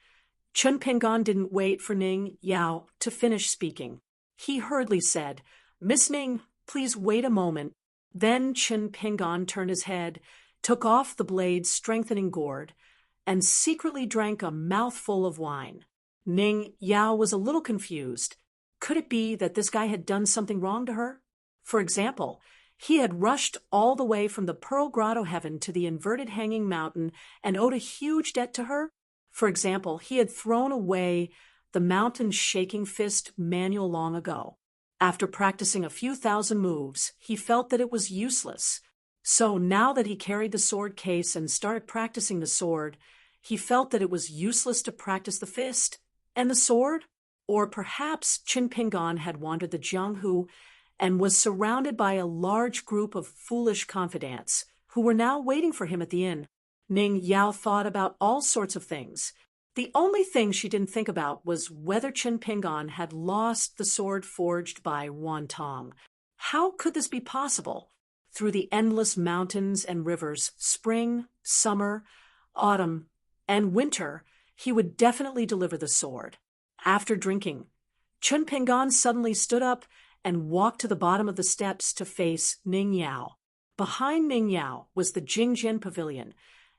Chun Pingan didn't wait for Ning Yao to finish speaking. He hurriedly said, "Miss Ning, please wait a moment." Then Chun Pingan turned his head, took off the blade's strengthening gourd, and secretly drank a mouthful of wine. Ning Yao was a little confused. Could it be that this guy had done something wrong to her? For example, he had rushed all the way from the Pearl Grotto Heaven to the inverted hanging mountain and owed a huge debt to her. For example, he had thrown away the mountain-shaking fist manual long ago. After practicing a few thousand moves, he felt that it was useless. So now that he carried the sword case and started practicing the sword, he felt that it was useless to practice the fist and the sword. Or perhaps Qin Pingan had wandered the Jianghu and was surrounded by a large group of foolish confidants who were now waiting for him at the inn. Ning Yao thought about all sorts of things. The only thing she didn't think about was whether Qin Pingan had lost the sword forged by Wan Tong. How could this be possible? Through the endless mountains and rivers, spring, summer, autumn, and winter, he would definitely deliver the sword. After drinking, Qin Pingan suddenly stood up and walked to the bottom of the steps to face Ning Yao. Behind Ning Yao was the Jingjian Pavilion,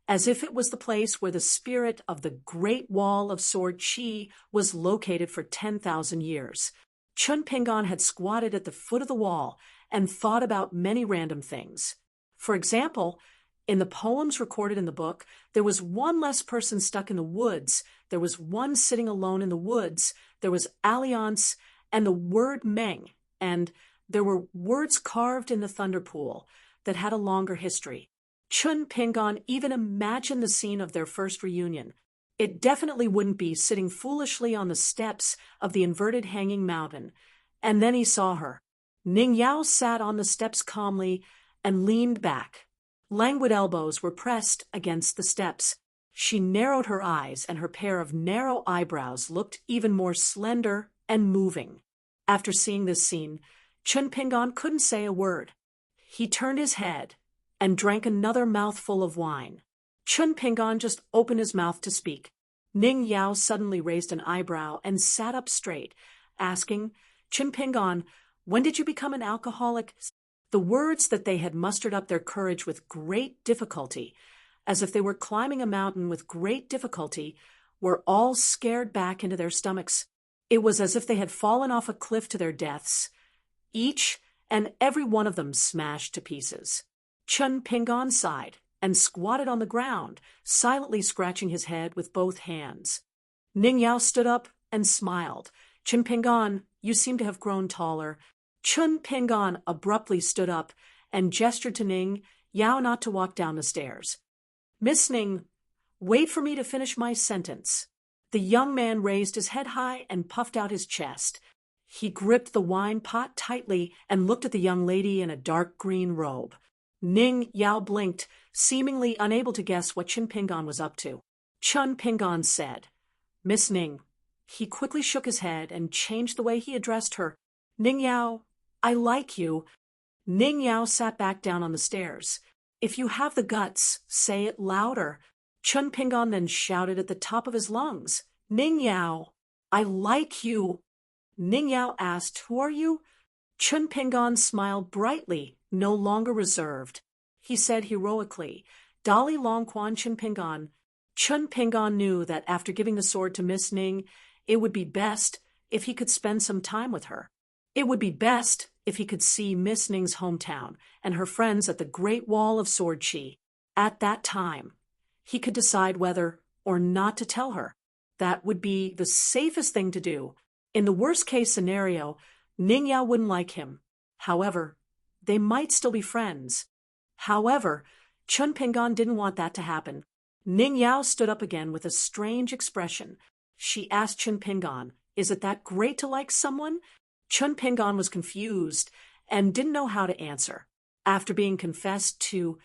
as if it was the place where the spirit of the Great Wall of Sword Qi was located for 10,000 years. Qin Pingan had squatted at the foot of the wall and thought about many random things. For example, in the poems recorded in the book, there was one less person stuck in the woods, there was one sitting alone in the woods, there was alliance and the word Meng, and there were words carved in the thunder pool that had a longer history. Qin Pingan even imagined the scene of their first reunion. It definitely wouldn't be sitting foolishly on the steps of the inverted hanging mountain. And then he saw her. Ning Yao sat on the steps calmly and leaned back. Languid elbows were pressed against the steps. She narrowed her eyes, and her pair of narrow eyebrows looked even more slender and moving. After seeing this scene, Qin Pingan couldn't say a word. He turned his head and drank another mouthful of wine. Qin Pingan just opened his mouth to speak. Ning Yao suddenly raised an eyebrow and sat up straight, asking, "Qin Pingan, when did you become an alcoholic?" The words that they had mustered up their courage with great difficulty, as if they were climbing a mountain with great difficulty, were all scared back into their stomachs. It was as if they had fallen off a cliff to their deaths, each and every one of them smashed to pieces. Qin Pingan sighed and squatted on the ground, silently scratching his head with both hands. Ning Yao stood up and smiled. "Qin Pingan, you seem to have grown taller." Qin Pingan abruptly stood up and gestured to Ning Yao not to walk down the stairs. "Miss Ning, wait for me to finish my sentence." The young man raised his head high and puffed out his chest. He gripped the wine pot tightly and looked at the young lady in a dark green robe. Ning Yao blinked, seemingly unable to guess what Qin Pingan was up to. Qin Pingan said, "Miss Ning." He quickly shook his head and changed the way he addressed her. "Ning Yao, I like you." Ning Yao sat back down on the stairs. "If you have the guts, say it louder." Qin Pingan then shouted at the top of his lungs, "Ning Yao, I like you." Ning Yao asked, "Who are you?" Qin Pingan smiled brightly, no longer reserved. He said heroically, "Dali Longquan Qin Pingan." Qin Pingan knew that after giving the sword to Miss Ning, it would be best if he could spend some time with her. It would be best if he could see Miss Ning's hometown and her friends at the Great Wall of Sword Qi. At that time, he could decide whether or not to tell her. That would be the safest thing to do. In the worst-case scenario, Ning Yao wouldn't like him. However, they might still be friends. However, Qin Pingan didn't want that to happen. Ning Yao stood up again with a strange expression. She asked Qin Pingan, "Is it that great to like someone?" Qin Pingan was confused and didn't know how to answer. After being confessed to,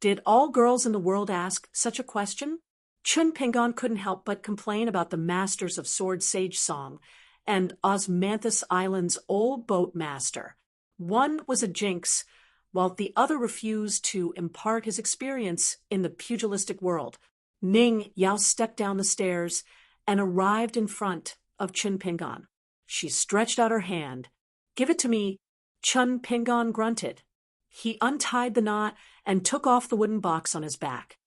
did all girls in the world ask such a question? Qin Pingan couldn't help but complain about the masters of sword sage song and Osmanthus Island's old boat master. One was a jinx, while the other refused to impart his experience in the pugilistic world. Ning Yao stepped down the stairs and arrived in front of Qin Pingan. She stretched out her hand. "Give it to me." Qin Pingan grunted. He untied the knot and took off the wooden box on his back.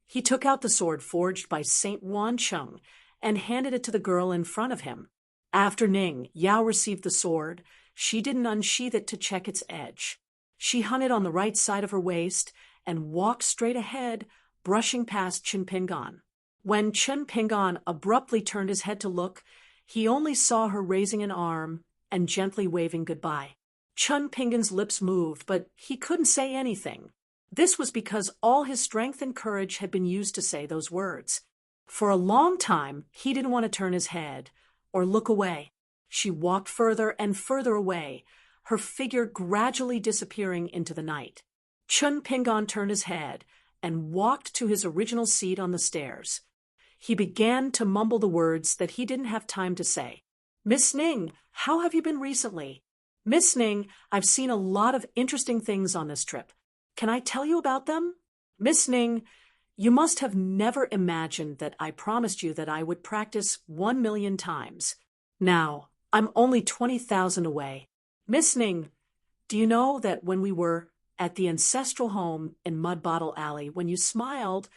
He took out the sword forged by Saint Wancheng and handed it to the girl in front of him. After Ning Yao received the sword, she didn't unsheath it to check its edge. She hung it on the right side of her waist and walked straight ahead, brushing past Qin Pingan. When Qin Pingan abruptly turned his head to look, He only saw her raising an arm and gently waving goodbye. Chun Pingan's lips moved, but he couldn't say anything. This was because all his strength and courage had been used to say those words. For a long time, he didn't want to turn his head or look away. She walked further and further away, her figure gradually disappearing into the night. Chun Pingan turned his head and walked to his original seat on the stairs. He began to mumble the words that he didn't have time to say. "Miss Ning, how have you been recently? Miss Ning, I've seen a lot of interesting things on this trip. Can I tell you about them? Miss Ning, you must have never imagined that I promised you that I would practice 1,000,000 times. Now, I'm only 20,000 away. Miss Ning, do you know that when we were at the ancestral home in Mud Bottle Alley, when you smiled,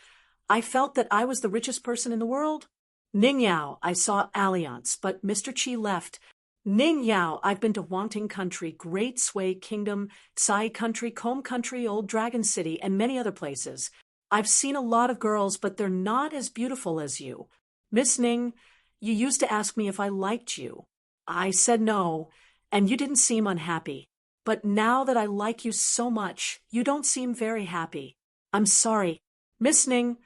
I felt that I was the richest person in the world? Ning Yao, I saw Alliance, but Mr. Chi left. Ning Yao, I've been to Wangting Country, Great Sway Kingdom, Tsai Country, Combe Country, Old Dragon City, and many other places. I've seen a lot of girls, but they're not as beautiful as you. Miss Ning, you used to ask me if I liked you. I said no, and you didn't seem unhappy. But now that I like you so much, you don't seem very happy. I'm sorry. Miss Ning,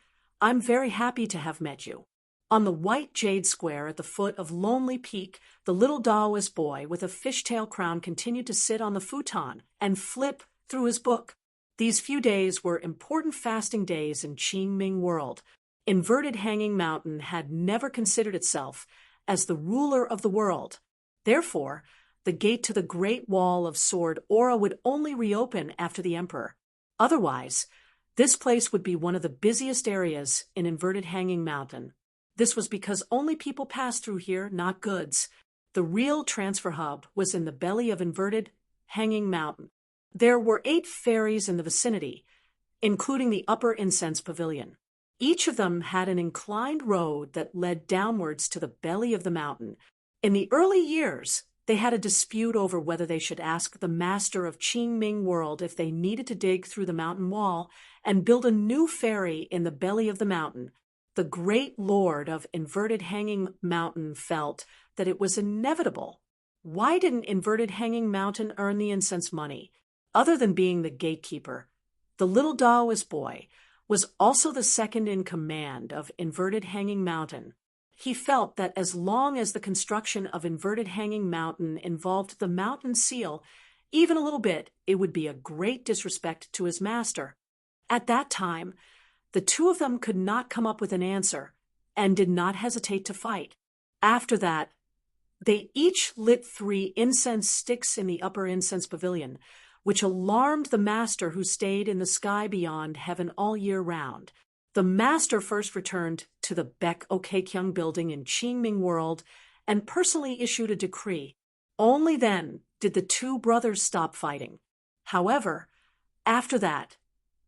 I'm very happy to have met you." On the white jade square at the foot of Lonely Peak, the little Taoist boy with a fishtail crown continued to sit on the futon and flip through his book. These few days were important fasting days in Qingming world. Inverted Hanging Mountain had never considered itself as the ruler of the world. Therefore, the gate to the Great Wall of Sword Aura would only reopen after the emperor. Otherwise, this place would be one of the busiest areas in Inverted Hanging Mountain. This was because only people passed through here, not goods. The real transfer hub was in the belly of Inverted Hanging Mountain. There were 8 ferries in the vicinity, including the Upper Incense Pavilion. Each of them had an inclined road that led downwards to the belly of the mountain. In the early years, they had a dispute over whether they should ask the master of Qingming world if they needed to dig through the mountain wall and build a new ferry in the belly of the mountain. The great lord of Inverted Hanging Mountain felt that it was inevitable. Why didn't Inverted Hanging Mountain earn the incense money? Other than being the gatekeeper, the little Taoist boy was also the second in command of Inverted Hanging Mountain. He felt that as long as the construction of Inverted Hanging Mountain involved the mountain seal, even a little bit, it would be a great disrespect to his master. At that time, the two of them could not come up with an answer and did not hesitate to fight. After that, they each lit 3 incense sticks in the Upper Incense Pavilion, which alarmed the master who stayed in the sky beyond heaven all year round. The master first returned to the Baek Okekyung building in Qingming world and personally issued a decree. Only then did the 2 brothers stop fighting. However, after that,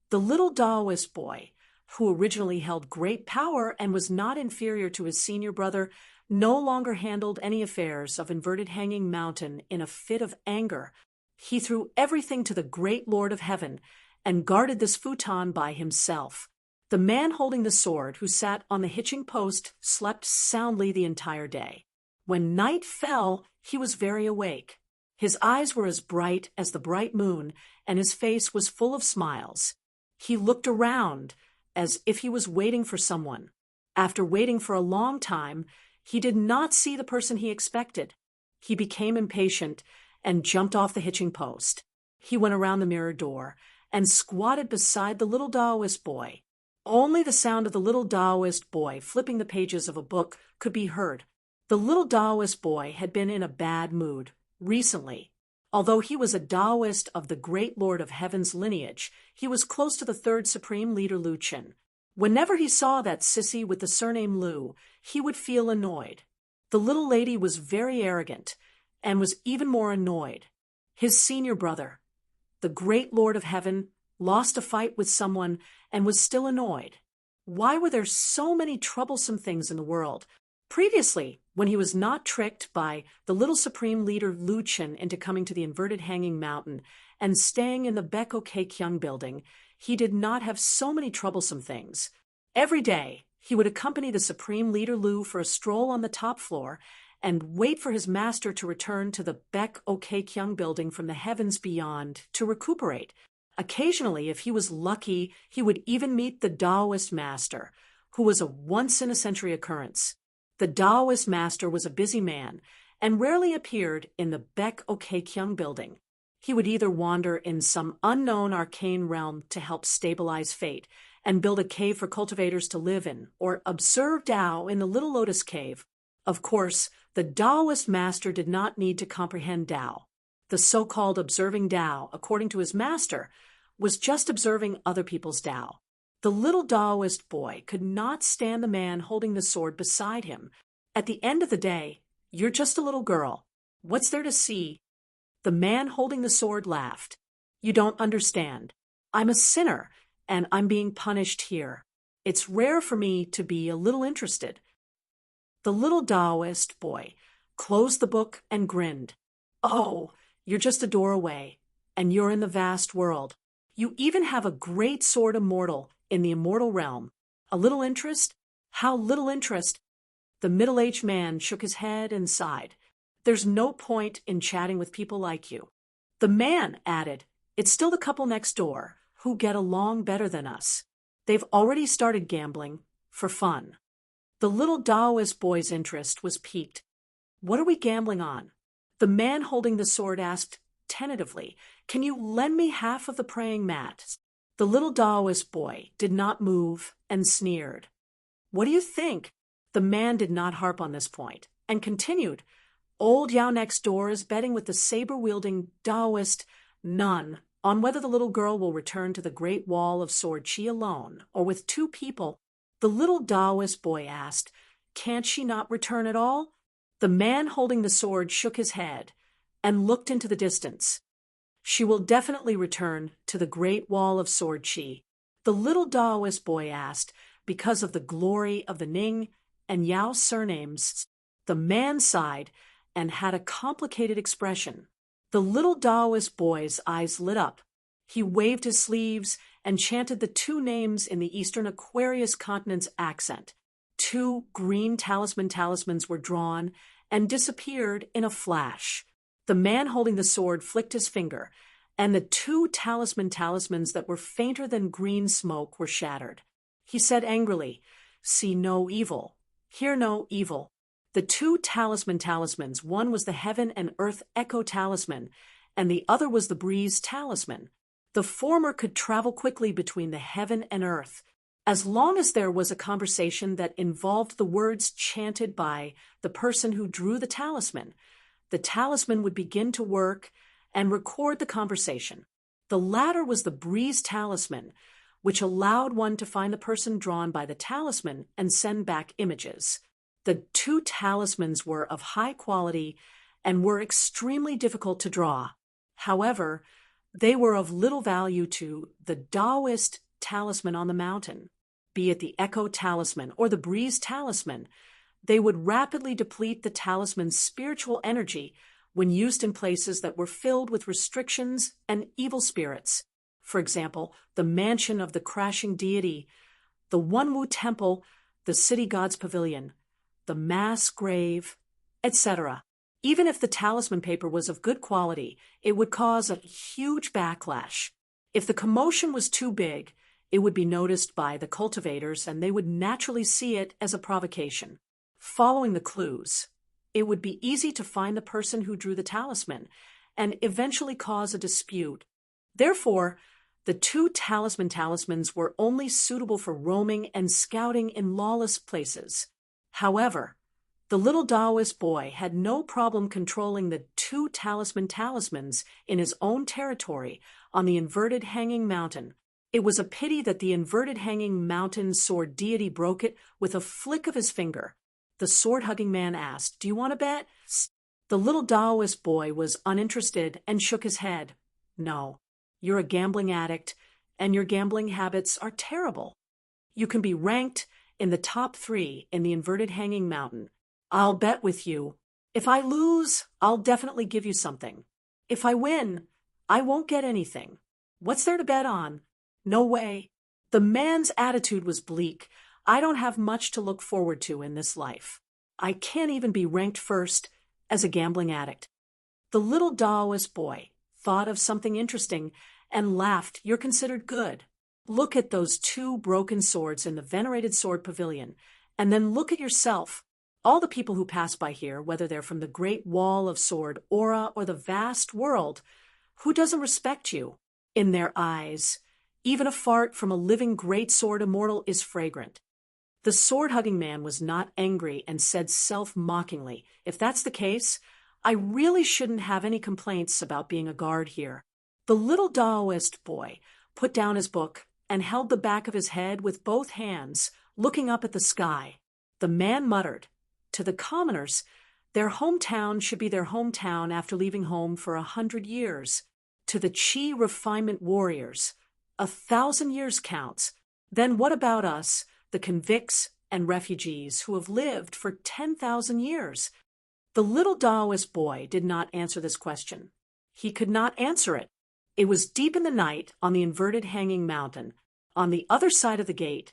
the little Taoist boy, who originally held great power and was not inferior to his senior brother, no longer handled any affairs of Inverted Hanging Mountain in a fit of anger. He threw everything to the great Lord of Heaven and guarded this futon by himself. The man holding the sword, who sat on the hitching post, slept soundly the entire day. When night fell, he was very awake. His eyes were as bright as the bright moon, and his face was full of smiles. He looked around as if he was waiting for someone. After waiting for a long time, he did not see the person he expected. He became impatient and jumped off the hitching post. He went around the mirror door and squatted beside the little Taoist boy. Only the sound of the little Taoist boy flipping the pages of a book could be heard. The little Taoist boy had been in a bad mood recently. Although he was a Taoist of the great Lord of Heaven's lineage, he was close to the 3rd Supreme Leader Lu Chen. Whenever he saw that sissy with the surname Lu, he would feel annoyed. The little lady was very arrogant and was even more annoyed. His senior brother, the great Lord of Heaven, lost a fight with someone and was still annoyed. Why were there so many troublesome things in the world? Previously, when he was not tricked by the little Supreme Leader Lu Chen into coming to the Inverted Hanging Mountain and staying in the Baek Okekyung building, he did not have so many troublesome things. Every day, he would accompany the Supreme Leader Lu for a stroll on the top floor and wait for his master to return to the Baek Ok-kyung building from the heavens beyond to recuperate. Occasionally, if he was lucky, he would even meet the Taoist master, who was a once-in-a-century occurrence. The Taoist master was a busy man and rarely appeared in the Baek Ok-kyung building. He would either wander in some unknown arcane realm to help stabilize fate and build a cave for cultivators to live in, or observe Tao in the Little Lotus Cave. Of course, the Taoist master did not need to comprehend Tao. The so-called observing Tao, according to his master, was just observing other people's Tao. The little Taoist boy could not stand the man holding the sword beside him. At the end of the day, you're just a little girl. What's there to see? The man holding the sword laughed. You don't understand. I'm a sinner, and I'm being punished here. It's rare for me to be a little interested. The little Taoist boy closed the book and grinned. Oh, you're just a door away, and you're in the vast world. You even have a great sword immortal in the immortal realm. A little interest? How little interest? The middle-aged man shook his head and sighed. There's no point in chatting with people like you. The man added, it's still the couple next door who get along better than us. They've already started gambling for fun. The little Taoist boy's interest was piqued. What are we gambling on? The man holding the sword asked tentatively, can you lend me half of the praying mat? The little Taoist boy did not move and sneered. What do you think? The man did not harp on this point and continued, old Yao next door is betting with the saber-wielding Taoist nun on whether the little girl will return to the Great Wall of Sword Chi alone or with two people. The little Taoist boy asked, can't she not return at all? The man holding the sword shook his head and looked into the distance. She will definitely return to the Great Wall of Sword Chi. The little Taoist boy asked, because of the glory of the Ning and Yao surnames. The man sighed and had a complicated expression. The little Taoist boy's eyes lit up. He waved his sleeves and chanted the two names in the Eastern Aquarius continent's accent. Two green talismans were drawn and disappeared in a flash. The man holding the sword flicked his finger, and the two talismans that were fainter than green smoke were shattered. He said angrily, see no evil, hear no evil. The two talismans, one was the heaven and earth echo talisman, and the other was the breeze talisman. The former could travel quickly between the heaven and earth, as long as there was a conversation that involved the words chanted by the person who drew the talisman. The talisman would begin to work and record the conversation. The latter was the breeze talisman, which allowed one to find the person drawn by the talisman and send back images. The two talismans were of high quality and were extremely difficult to draw. However, they were of little value to the Taoist talisman on the mountain. Be it the echo talisman or the breeze talisman, they would rapidly deplete the talisman's spiritual energy when used in places that were filled with restrictions and evil spirits. For example, the mansion of the crashing deity, the Wunwu temple, the city god's pavilion, the mass grave, etc. Even if the talisman paper was of good quality, it would cause a huge backlash. If the commotion was too big, it would be noticed by the cultivators and they would naturally see it as a provocation. Following the clues, it would be easy to find the person who drew the talisman and eventually cause a dispute. Therefore, the two talismans were only suitable for roaming and scouting in lawless places. However, the little Taoist boy had no problem controlling the two talismans in his own territory on the inverted hanging mountain. It was a pity that the inverted hanging mountain sword deity broke it with a flick of his finger. The sword-hugging man asked, do you want to bet? The little Taoist boy was uninterested and shook his head. No, you're a gambling addict, and your gambling habits are terrible. You can be ranked in the top 3 in the inverted hanging mountain. I'll bet with you. If I lose, I'll definitely give you something. If I win, I won't get anything. What's there to bet on? No way. The man's attitude was bleak. I don't have much to look forward to in this life. I can't even be ranked first as a gambling addict." The little Taoist boy thought of something interesting and laughed. "You're considered good. Look at those two broken swords in the venerated sword pavilion, and then look at yourself. All the people who pass by here, whether they're from the Great Wall of Sword Aura or the vast world, who doesn't respect you? In their eyes, even a fart from a living great sword immortal is fragrant." The sword-hugging man was not angry and said self-mockingly, "If that's the case, I really shouldn't have any complaints about being a guard here." The little Taoist boy put down his book and held the back of his head with both hands, looking up at the sky. The man muttered, "To the commoners, their hometown should be their hometown after leaving home for 100 years. To the Chi refinement warriors, 1,000 years counts. Then what about us, the convicts and refugees who have lived for 10,000 years?" The little Taoist boy did not answer this question. He could not answer it. It was deep in the night on the inverted hanging mountain. On the other side of the gate,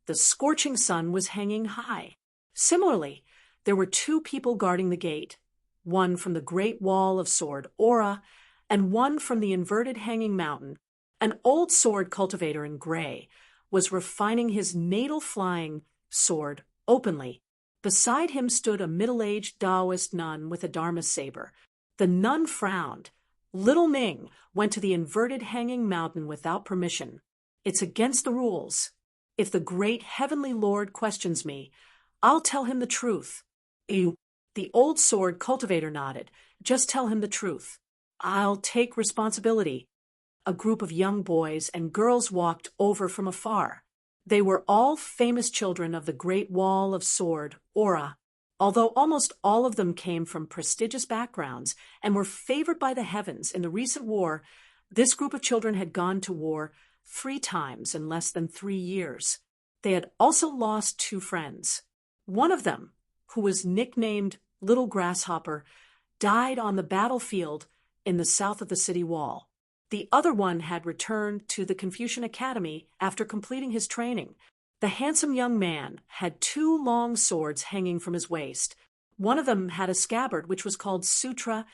the scorching sun was hanging high. Similarly, there were two people guarding the gate, one from the Great Wall of Sword Aura and one from the inverted hanging mountain. An old sword cultivator in gray was refining his natal flying sword openly. Beside him stood a middle-aged Taoist nun with a Dharma saber. The nun frowned. Little Ming went to the inverted hanging mountain without permission. "It's against the rules. If the great heavenly Lord questions me, I'll tell him the truth." The old sword cultivator nodded. "Just tell him the truth. I'll take responsibility." A group of young boys and girls walked over from afar. They were all famous children of the Great Wall of Sword Aura. Although almost all of them came from prestigious backgrounds and were favored by the heavens in the recent war, this group of children had gone to war 3 times in less than 3 years. They had also lost 2 friends. One of them, who was nicknamed Little Grasshopper, died on the battlefield in the south of the city wall. The other one had returned to the Confucian Academy after completing his training. The handsome young man had 2 long swords hanging from his waist. One of them had a scabbard, which was called Sutra,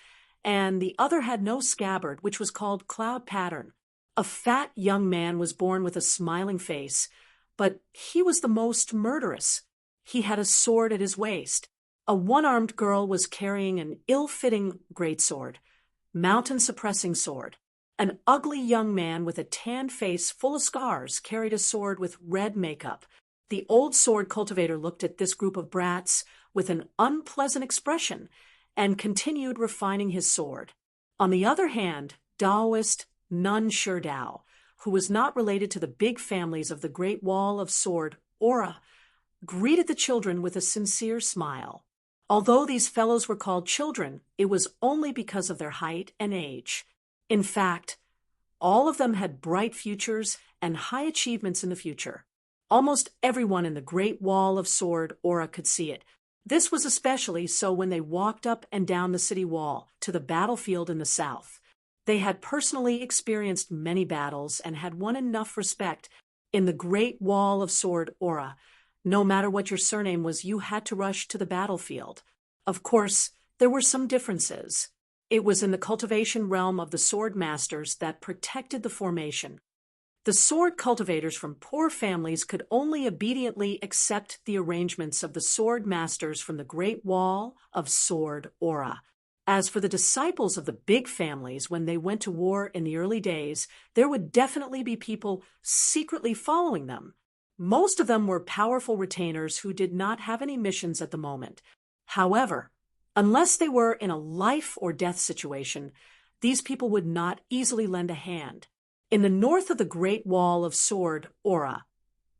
and the other had no scabbard, which was called Cloud Pattern. A fat young man was born with a smiling face, but he was the most murderous. He had a sword at his waist. A one-armed girl was carrying an ill-fitting greatsword, mountain-suppressing sword. An ugly young man with a tanned face full of scars carried a sword with red makeup. The old sword cultivator looked at this group of brats with an unpleasant expression and continued refining his sword. On the other hand, Taoist Nun Sherdao, who was not related to the big families of the Great Wall of Sword Aura, greeted the children with a sincere smile. Although these fellows were called children, it was only because of their height and age. In fact, all of them had bright futures and high achievements in the future. Almost everyone in the Great Wall of Sword Aura could see it. This was especially so when they walked up and down the city wall to the battlefield in the south. They had personally experienced many battles and had won enough respect in the Great Wall of Sword Aura. No matter what your surname was, you had to rush to the battlefield. Of course, there were some differences. It was in the cultivation realm of the sword masters that protected the formation. The sword cultivators from poor families could only obediently accept the arrangements of the sword masters from the Great Wall of Sword Aura. As for the disciples of the big families, when they went to war in the early days, there would definitely be people secretly following them. Most of them were powerful retainers who did not have any missions at the moment. However, unless they were in a life or death situation, these people would not easily lend a hand. In the north of the Great Wall of Sword Aura,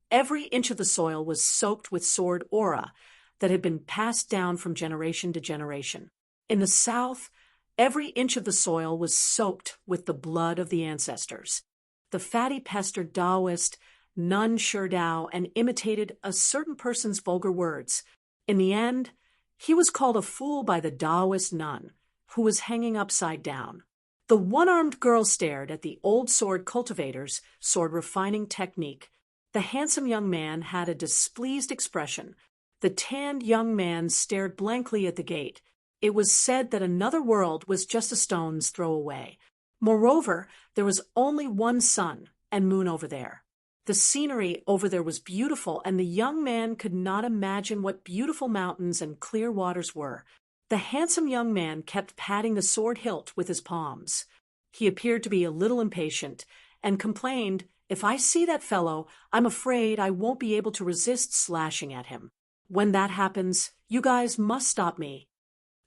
every inch of the soil was soaked with sword aura that had been passed down from generation to generation. In the south, every inch of the soil was soaked with the blood of the ancestors. The fatty pestered Taoist Nun Sherdao and imitated a certain person's vulgar words. In the end, he was called a fool by the Taoist nun, who was hanging upside down. The one-armed girl stared at the old sword cultivator's sword refining technique. The handsome young man had a displeased expression. The tanned young man stared blankly at the gate. It was said that another world was just a stone's throw away. Moreover, there was only one sun and moon over there. The scenery over there was beautiful, and the young man could not imagine what beautiful mountains and clear waters were. The handsome young man kept patting the sword hilt with his palms. He appeared to be a little impatient, and complained, "If I see that fellow, I'm afraid I won't be able to resist slashing at him. When that happens, you guys must stop me."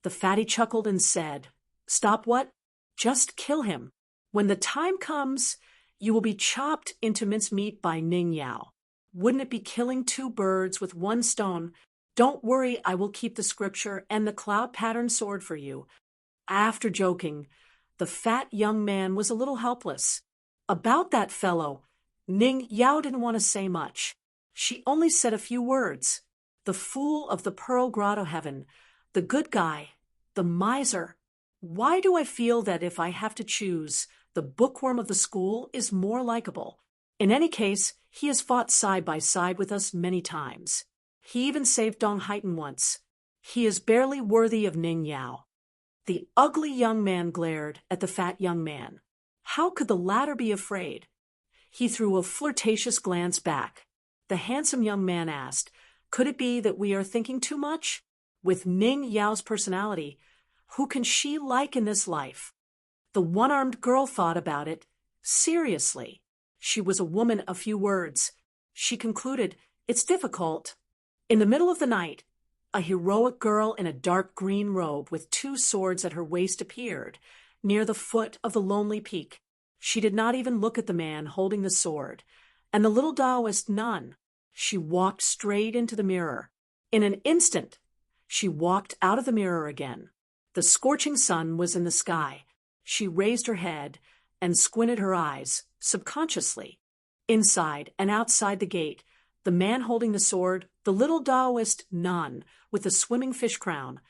The fatty chuckled and said, "Stop what? Just kill him. When the time comes, you will be chopped into mincemeat by Ning Yao. Wouldn't it be killing two birds with one stone? Don't worry, I will keep the scripture and the cloud-patterned sword for you." After joking, the fat young man was a little helpless. About that fellow, Ning Yao didn't want to say much. She only said a few words. The fool of the Pearl Grotto Heaven, the good guy, the miser. Why do I feel that if I have to choose, the bookworm of the school is more likable? In any case, he has fought side by side with us many times. He even saved Dong Haiten once. He is barely worthy of Ning Yao. The ugly young man glared at the fat young man. How could the latter be afraid? He threw a flirtatious glance back. The handsome young man asked, "Could it be that we are thinking too much? With Ning Yao's personality, who can she like in this life?" The one-armed girl thought about it. Seriously. She was a woman of few words. She concluded, "It's difficult." In the middle of the night, a heroic girl in a dark green robe with two swords at her waist appeared, near the foot of the lonely peak. She did not even look at the man holding the sword, and the little Taoist nun. She walked straight into the mirror. In an instant, she walked out of the mirror again. The scorching sun was in the sky. She raised her head and squinted her eyes, subconsciously. Inside and outside the gate, the man holding the sword, the little Taoist nun with the swimming fish crown,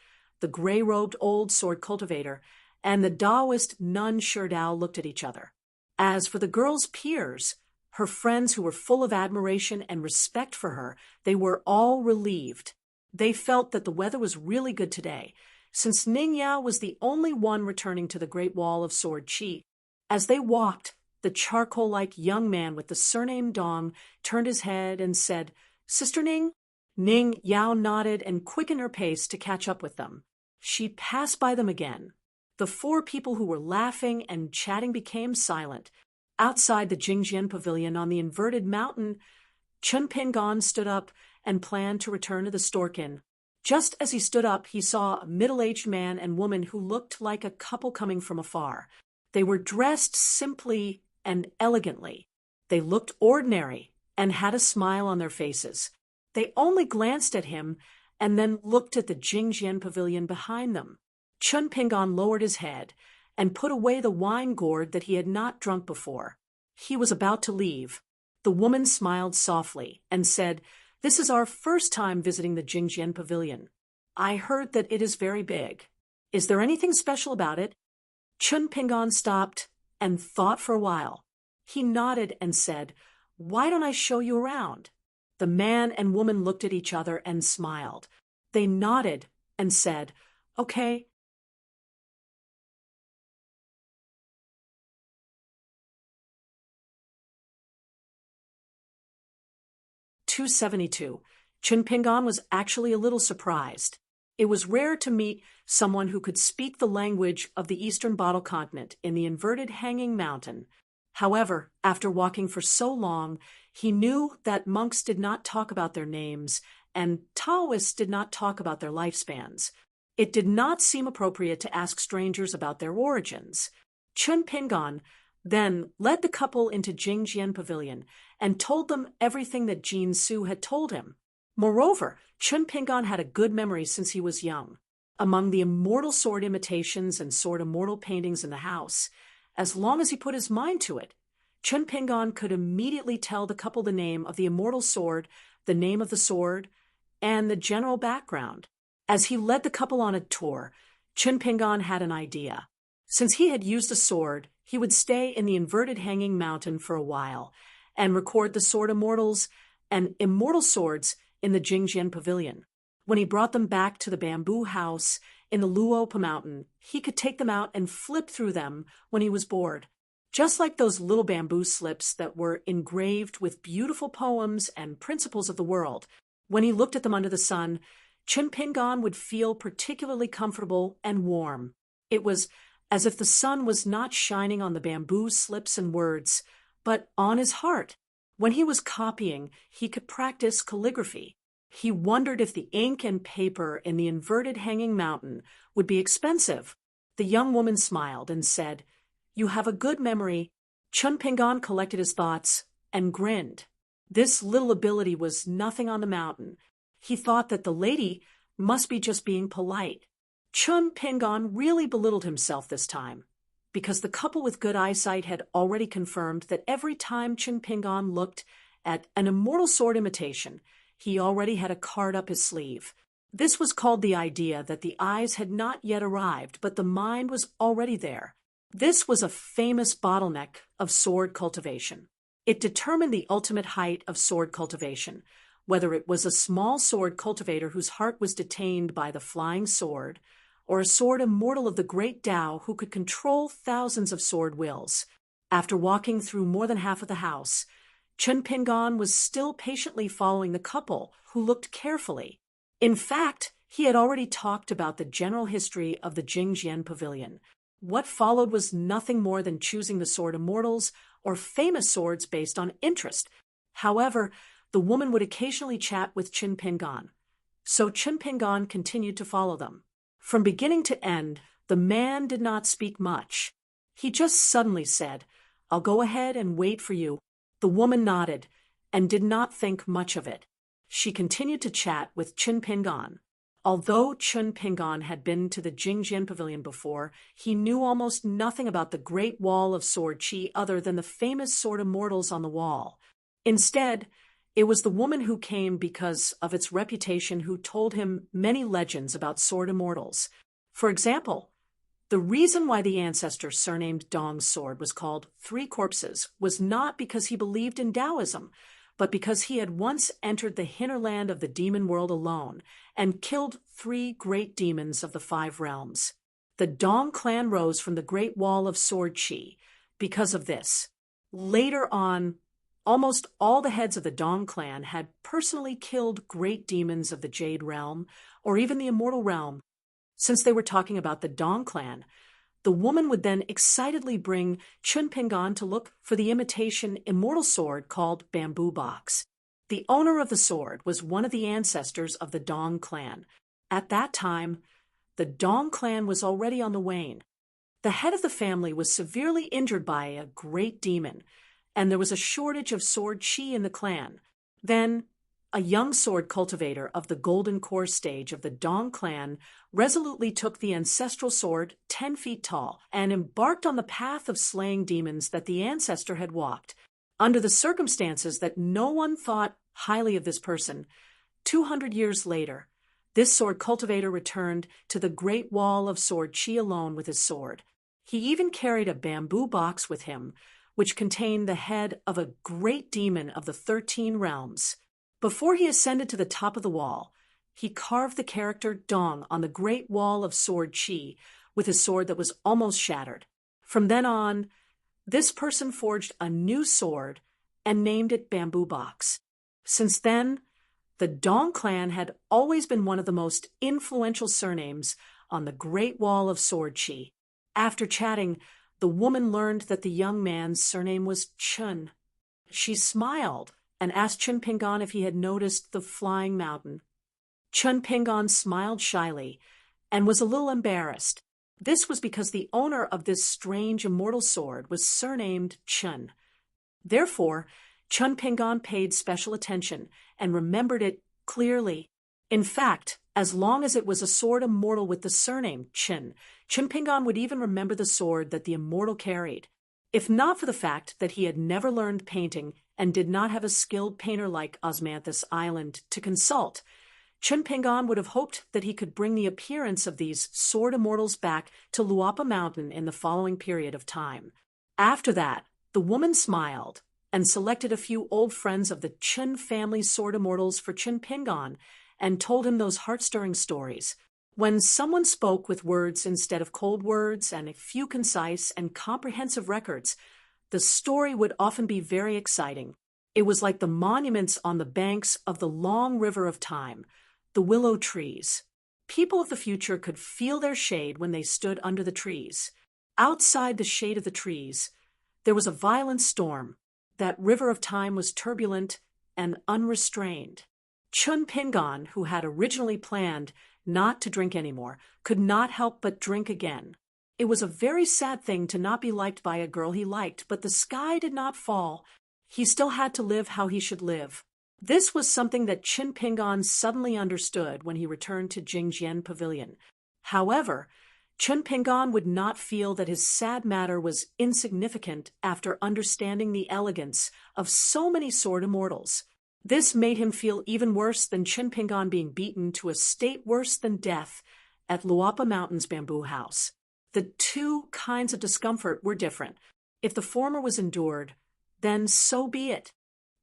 the gray-robed old sword cultivator, and the Taoist nun Sherdao looked at each other. As for the girl's peers, her friends who were full of admiration and respect for her, they were all relieved. They felt that the weather was really good today, since Ning Yao was the only one returning to the Great Wall of Sword Chi. As they walked, the charcoal-like young man with the surname Dong turned his head and said, "Sister Ning?" Ning Yao nodded and quickened her pace to catch up with them. She passed by them again. The four people who were laughing and chatting became silent. Outside the Jingjian Pavilion on the inverted mountain, Chun Pingon stood up and planned to return to the Stork Inn. Just as he stood up, he saw a middle-aged man and woman who looked like a couple coming from afar. They were dressed simply and elegantly. They looked ordinary and had a smile on their faces. They only glanced at him and then looked at the Jingjian Pavilion behind them. Chun Pingon lowered his head and put away the wine gourd that he had not drunk before. He was about to leave. The woman smiled softly and said, "This is our first time visiting the Jingjian Pavilion. I heard that it is very big. Is there anything special about it?" Chun Pingon stopped and thought for a while. He nodded and said, "Why don't I show you around?" The man and woman looked at each other and smiled. They nodded and said, "Okay." 272. Chun Pingon was actually a little surprised. It was rare to meet someone who could speak the language of the Eastern Bottle Continent in the inverted hanging mountain. However, after walking for so long, he knew that monks did not talk about their names and Taoists did not talk about their lifespans. It did not seem appropriate to ask strangers about their origins. Chun Pingon then led the couple into Jingjian Pavilion and told them everything that Jin Su had told him. Moreover, Chun Pingon had a good memory since he was young. Among the immortal sword imitations and sword immortal paintings in the house, as long as he put his mind to it, Chun Pingon could immediately tell the couple the name of the immortal sword, the name of the sword, and the general background. As he led the couple on a tour, Chun Pingon had an idea. Since he had used a sword, he would stay in the inverted hanging mountain for a while and record the sword immortals and immortal swords in the Jingjian Pavilion. When he brought them back to the bamboo house in the Luopa mountain, he could take them out and flip through them when he was bored. Just like those little bamboo slips that were engraved with beautiful poems and principles of the world, when he looked at them under the sun, Chinpingan would feel particularly comfortable and warm. It was as if the sun was not shining on the bamboo slips and words, but on his heart. When he was copying, he could practice calligraphy. He wondered if the ink and paper in the inverted hanging mountain would be expensive. The young woman smiled and said, "You have a good memory." Chinpingan collected his thoughts and grinned. This little ability was nothing on the mountain. He thought that the lady must be just being polite. Chinpingan really belittled himself this time, because the couple with good eyesight had already confirmed that every time Chinpingan looked at an immortal sword imitation, he already had a card up his sleeve. This was called the idea that the eyes had not yet arrived, but the mind was already there. This was a famous bottleneck of sword cultivation. It determined the ultimate height of sword cultivation, whether it was a small sword cultivator whose heart was detained by the flying sword, or a sword immortal of the great Tao who could control thousands of sword wills. After walking through more than half of the house, Chinpingan was still patiently following the couple, who looked carefully. In fact, he had already talked about the general history of the Jingjian Pavilion. What followed was nothing more than choosing the sword immortals or famous swords based on interest. However, the woman would occasionally chat with Chinpingan, so Chinpingan continued to follow them. From beginning to end, the man did not speak much. He just suddenly said, "I'll go ahead and wait for you." The woman nodded and did not think much of it. She continued to chat with Chinpingan. Although Chinpingan had been to the Jingjian Pavilion before, he knew almost nothing about the Great Wall of Sword Chi other than the famous sword immortals on the wall. Instead, it was the woman who came because of its reputation who told him many legends about sword immortals. For example, the reason why the ancestor surnamed Dong's sword was called Three Corpses was not because he believed in Taoism, but because he had once entered the hinterland of the demon world alone and killed 3 great demons of the 5 realms. The Dong clan rose from the Great Wall of Sword Chi because of this. Later on, almost all the heads of the Dong clan had personally killed great demons of the Jade realm or even the Immortal realm. Since they were talking about the Dong clan, the woman would then excitedly bring Chinpingan to look for the imitation immortal sword called Bamboo Box. The owner of the sword was one of the ancestors of the Dong clan. At that time, the Dong clan was already on the wane. The head of the family was severely injured by a great demon, and there was a shortage of sword chi in the clan. Then, a young sword cultivator of the Golden Core stage of the Dong clan resolutely took the ancestral sword 10 feet tall and embarked on the path of slaying demons that the ancestor had walked. Under the circumstances that no one thought highly of this person, 200 years later, this sword cultivator returned to the Great Wall of Sword Chi alone with his sword. He even carried a bamboo box with him, which contained the head of a great demon of the 13 realms. Before he ascended to the top of the wall, he carved the character Dong on the Great Wall of Sword Chi with his sword that was almost shattered. From then on, this person forged a new sword and named it Bamboo Box. Since then, the Dong clan had always been one of the most influential surnames on the Great Wall of Sword Chi. After chatting, the woman learned that the young man's surname was Chun. She smiled and asked Chinpingan if he had noticed the flying mountain. Chinpingan smiled shyly and was a little embarrassed. This was because the owner of this strange immortal sword was surnamed Chun. Therefore, Chinpingan paid special attention and remembered it clearly. In fact, as long as it was a sword immortal with the surname Chin, Chinpingan would even remember the sword that the immortal carried. If not for the fact that he had never learned painting and did not have a skilled painter like Osmanthus Island to consult, Chinpingan would have hoped that he could bring the appearance of these sword immortals back to Luopa Mountain in the following period of time. After that, the woman smiled and selected a few old friends of the Chin family sword immortals for Chinpingan and told him those heart-stirring stories. When someone spoke with words instead of cold words and a few concise and comprehensive records, the story would often be very exciting. It was like the monuments on the banks of the long river of time, the willow trees. People of the future could feel their shade when they stood under the trees. Outside the shade of the trees, there was a violent storm. That river of time was turbulent and unrestrained. Chun Pingon, who had originally planned not to drink anymore, could not help but drink again. It was a very sad thing to not be liked by a girl he liked, but the sky did not fall. He still had to live how he should live. This was something that Chun Pingon suddenly understood when he returned to Jingjian Pavilion. However, Chun Pingon would not feel that his sad matter was insignificant after understanding the elegance of so many sword immortals. This made him feel even worse than Chun Pingon being beaten to a state worse than death at Luapa Mountain's bamboo house. The two kinds of discomfort were different. If the former was endured, then so be it.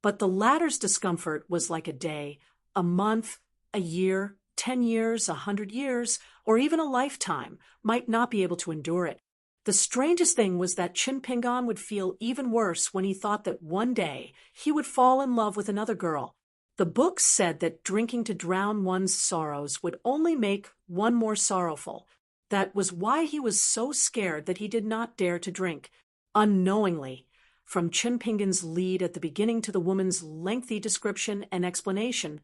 But the latter's discomfort was like a day, a month, a year, 10 years, 100 years, or even a lifetime might not be able to endure it. The strangest thing was that Chun Pingon would feel even worse when he thought that one day he would fall in love with another girl. The books said that drinking to drown one's sorrows would only make one more sorrowful. That was why he was so scared that he did not dare to drink. Unknowingly, from Chun Pingon's lead at the beginning to the woman's lengthy description and explanation,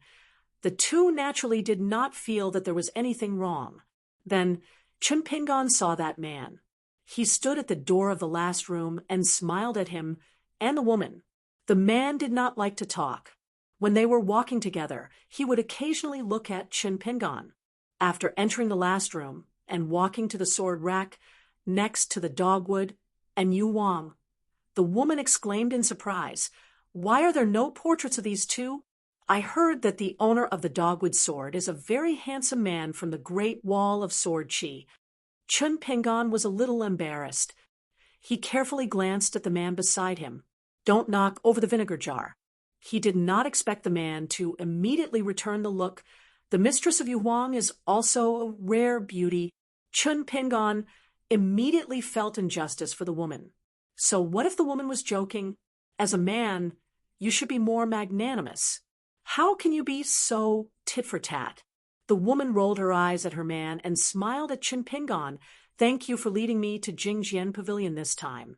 the two naturally did not feel that there was anything wrong. Then Chun Pingon saw that man. He stood at the door of the last room and smiled at him and the woman. The man did not like to talk. When they were walking together, he would occasionally look at Chun Pingon. After entering the last room and walking to the sword rack next to the dogwood and Yu Wang, the woman exclaimed in surprise, "Why are there no portraits of these two? I heard that the owner of the dogwood sword is a very handsome man from the Great Wall of Sword Chi." Chun Pingon was a little embarrassed. He carefully glanced at the man beside him. "Don't knock over the vinegar jar." He did not expect the man to immediately return the look. "The mistress of Yu Huang is also a rare beauty." Chun Pingon immediately felt injustice for the woman. So what if the woman was joking? As a man, you should be more magnanimous. How can you be so tit-for-tat? The woman rolled her eyes at her man and smiled at Chun Pingon. "Thank you for leading me to Jingjian Pavilion this time."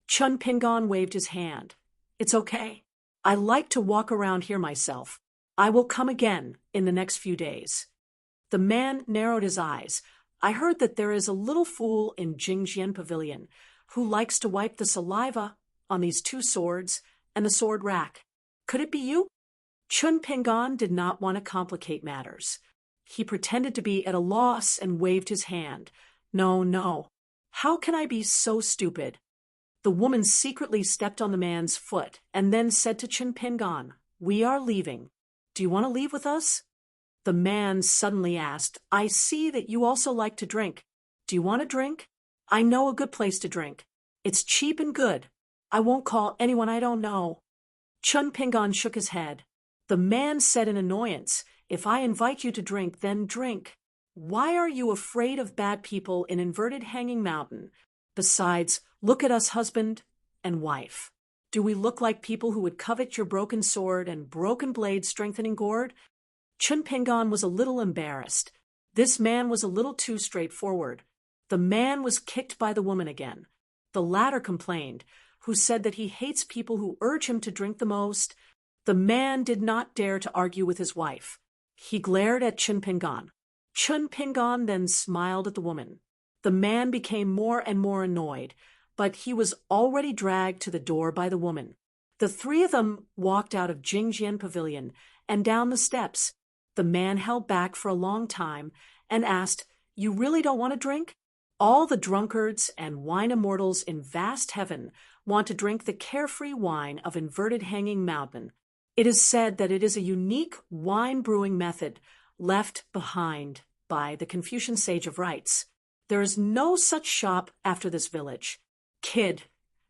Chun Pingon waved his hand. "It's okay. I like to walk around here myself. I will come again in the next few days." The man narrowed his eyes. "I heard that there is a little fool in Jingjian Pavilion who likes to wipe the saliva on these two swords and the sword rack. Could it be you?" Chun Pingon did not want to complicate matters. He pretended to be at a loss and waved his hand. "No, no. How can I be so stupid?" The woman secretly stepped on the man's foot and then said to Chun Pingon, "We are leaving. Do you want to leave with us?" The man suddenly asked, "I see that you also like to drink. Do you want a drink? I know a good place to drink. It's cheap and good. I won't call anyone I don't know." Chun Pingon shook his head. The man said in annoyance, "If I invite you to drink, then drink. Why are you afraid of bad people in Inverted Hanging Mountain? Besides, look at us, husband and wife. Do we look like people who would covet your broken sword and broken blade strengthening gourd?" Chun Pingon was a little embarrassed. This man was a little too straightforward. The man was kicked by the woman again. The latter complained, who said that he hates people who urge him to drink the most. The man did not dare to argue with his wife. He glared at Chun Pingon. Chun Pingon then smiled at the woman. The man became more and more annoyed, but he was already dragged to the door by the woman. The three of them walked out of Jingjian Pavilion and down the steps. The man held back for a long time and asked, "You really don't want to drink?" All the drunkards and wine immortals in vast heaven want to drink the carefree wine of Inverted Hanging Mountain. It is said that it is a unique wine brewing method left behind by the Confucian sage of rites. There is no such shop after this village. Kid,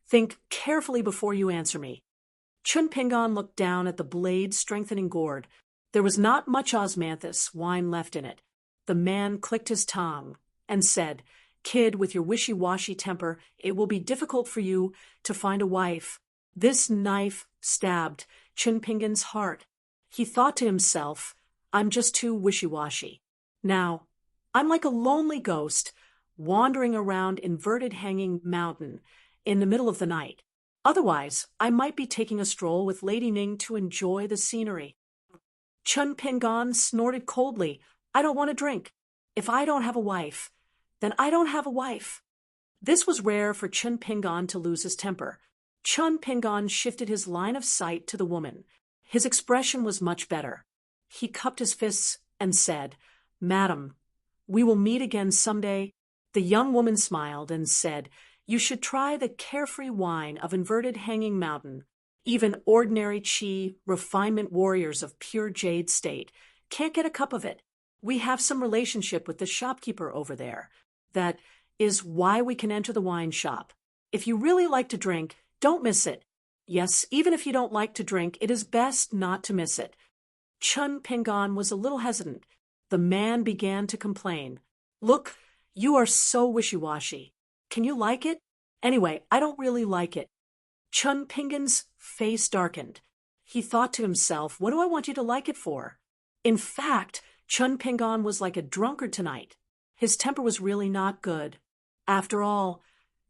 think carefully before you answer me. Chun Pingon looked down at the blade strengthening gourd. There was not much osmanthus wine left in it. The man clicked his tongue and said, "Kid, with your wishy-washy temper, it will be difficult for you to find a wife." This knife stabbed Chunpingan's heart. He thought to himself, "I'm just too wishy-washy. Now, I'm like a lonely ghost wandering around Inverted Hanging Mountain in the middle of the night. Otherwise, I might be taking a stroll with Lady Ning to enjoy the scenery." Chunpingan snorted coldly, "I don't want to drink. If I don't have a wife, then I don't have a wife." This was rare for Chunpingan to lose his temper. Chunpingan shifted his line of sight to the woman. His expression was much better. He cupped his fists and said, "Madam, we will meet again someday." The young woman smiled and said, "You should try the carefree wine of Inverted Hanging Mountain. Even ordinary chi refinement warriors of pure jade state can't get a cup of it. We have some relationship with the shopkeeper over there. That is why we can enter the wine shop. If you really like to drink, don't miss it. Yes, even if you don't like to drink, it is best not to miss it." Chunpingan was a little hesitant. The man began to complain. "Look, you are so wishy-washy. Can you like it? Anyway, I don't really like it." Chunpingan's face darkened. He thought to himself, "What do I want you to like it for?" In fact, Chunpingan was like a drunkard tonight. His temper was really not good. After all,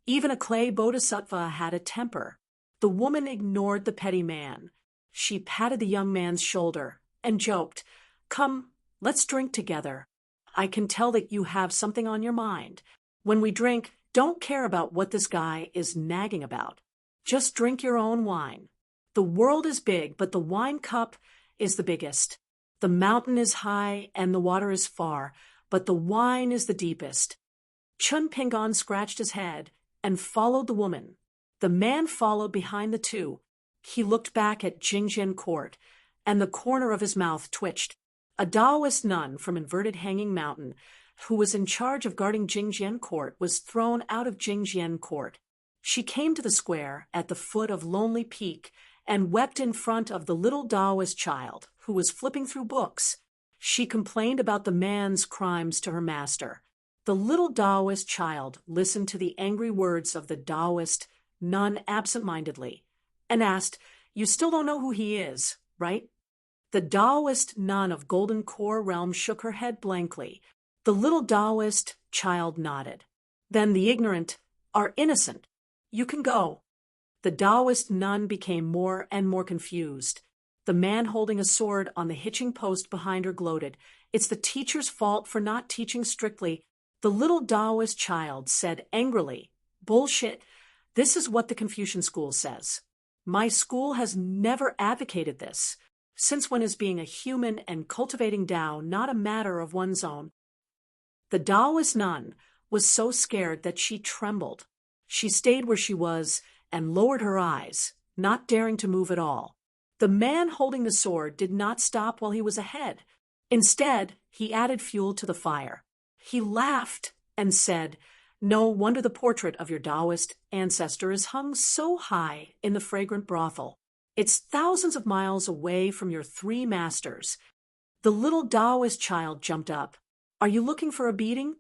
even a clay bodhisattva had a temper. The woman ignored the petty man. She patted the young man's shoulder and joked, "Come, let's drink together. I can tell that you have something on your mind. When we drink, don't care about what this guy is nagging about. Just drink your own wine. The world is big, but the wine cup is the biggest. The mountain is high and the water is far, but the wine is the deepest." Chunpingan scratched his head and followed the woman. The man followed behind the two. He looked back at Jingjian Court, and the corner of his mouth twitched. A Taoist nun from Inverted Hanging Mountain, who was in charge of guarding Jingjian Court, was thrown out of Jingjian Court. She came to the square at the foot of Lonely Peak and wept in front of the little Taoist child, who was flipping through books. She complained about the man's crimes to her master. The little Taoist child listened to the angry words of the Taoist nun absent-mindedly and asked, "You still don't know who he is, right?" The Taoist nun of Golden Core Realm shook her head blankly. The little Taoist child nodded. "Then the ignorant are innocent. You can go." The Taoist nun became more and more confused. The man holding a sword on the hitching post behind her gloated, "It's the teacher's fault for not teaching strictly." The little Taoist child said angrily, "Bullshit. This is what the Confucian school says. My school has never advocated this. Since when is being a human and cultivating Tao not a matter of one's own?" The Taoist nun was so scared that she trembled. She stayed where she was and lowered her eyes, not daring to move at all. The man holding the sword did not stop while he was ahead. Instead, he added fuel to the fire. He laughed and said, "No wonder the portrait of your Taoist ancestor is hung so high in the fragrant brothel. It's thousands of miles away from your three masters." The little Taoist child jumped up. "Are you looking for a beating?"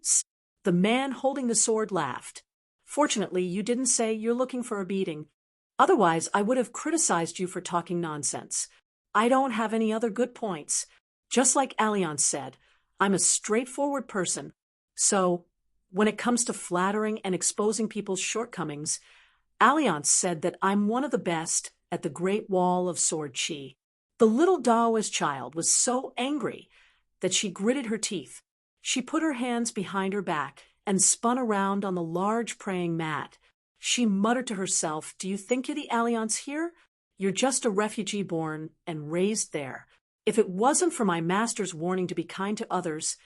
The man holding the sword laughed. "Fortunately, you didn't say you're looking for a beating. Otherwise, I would have criticized you for talking nonsense. I don't have any other good points. Just like Alliance said, I'm a straightforward person. So, when it comes to flattering and exposing people's shortcomings, Alliance said that I'm one of the best at the Great Wall of Sword Chi." The little Taoist child was so angry that she gritted her teeth. She put her hands behind her back and spun around on the large praying mat. She muttered to herself, "Do you think you're the Alliance here? You're just a refugee born and raised there. If it wasn't for my master's warning to be kind to others,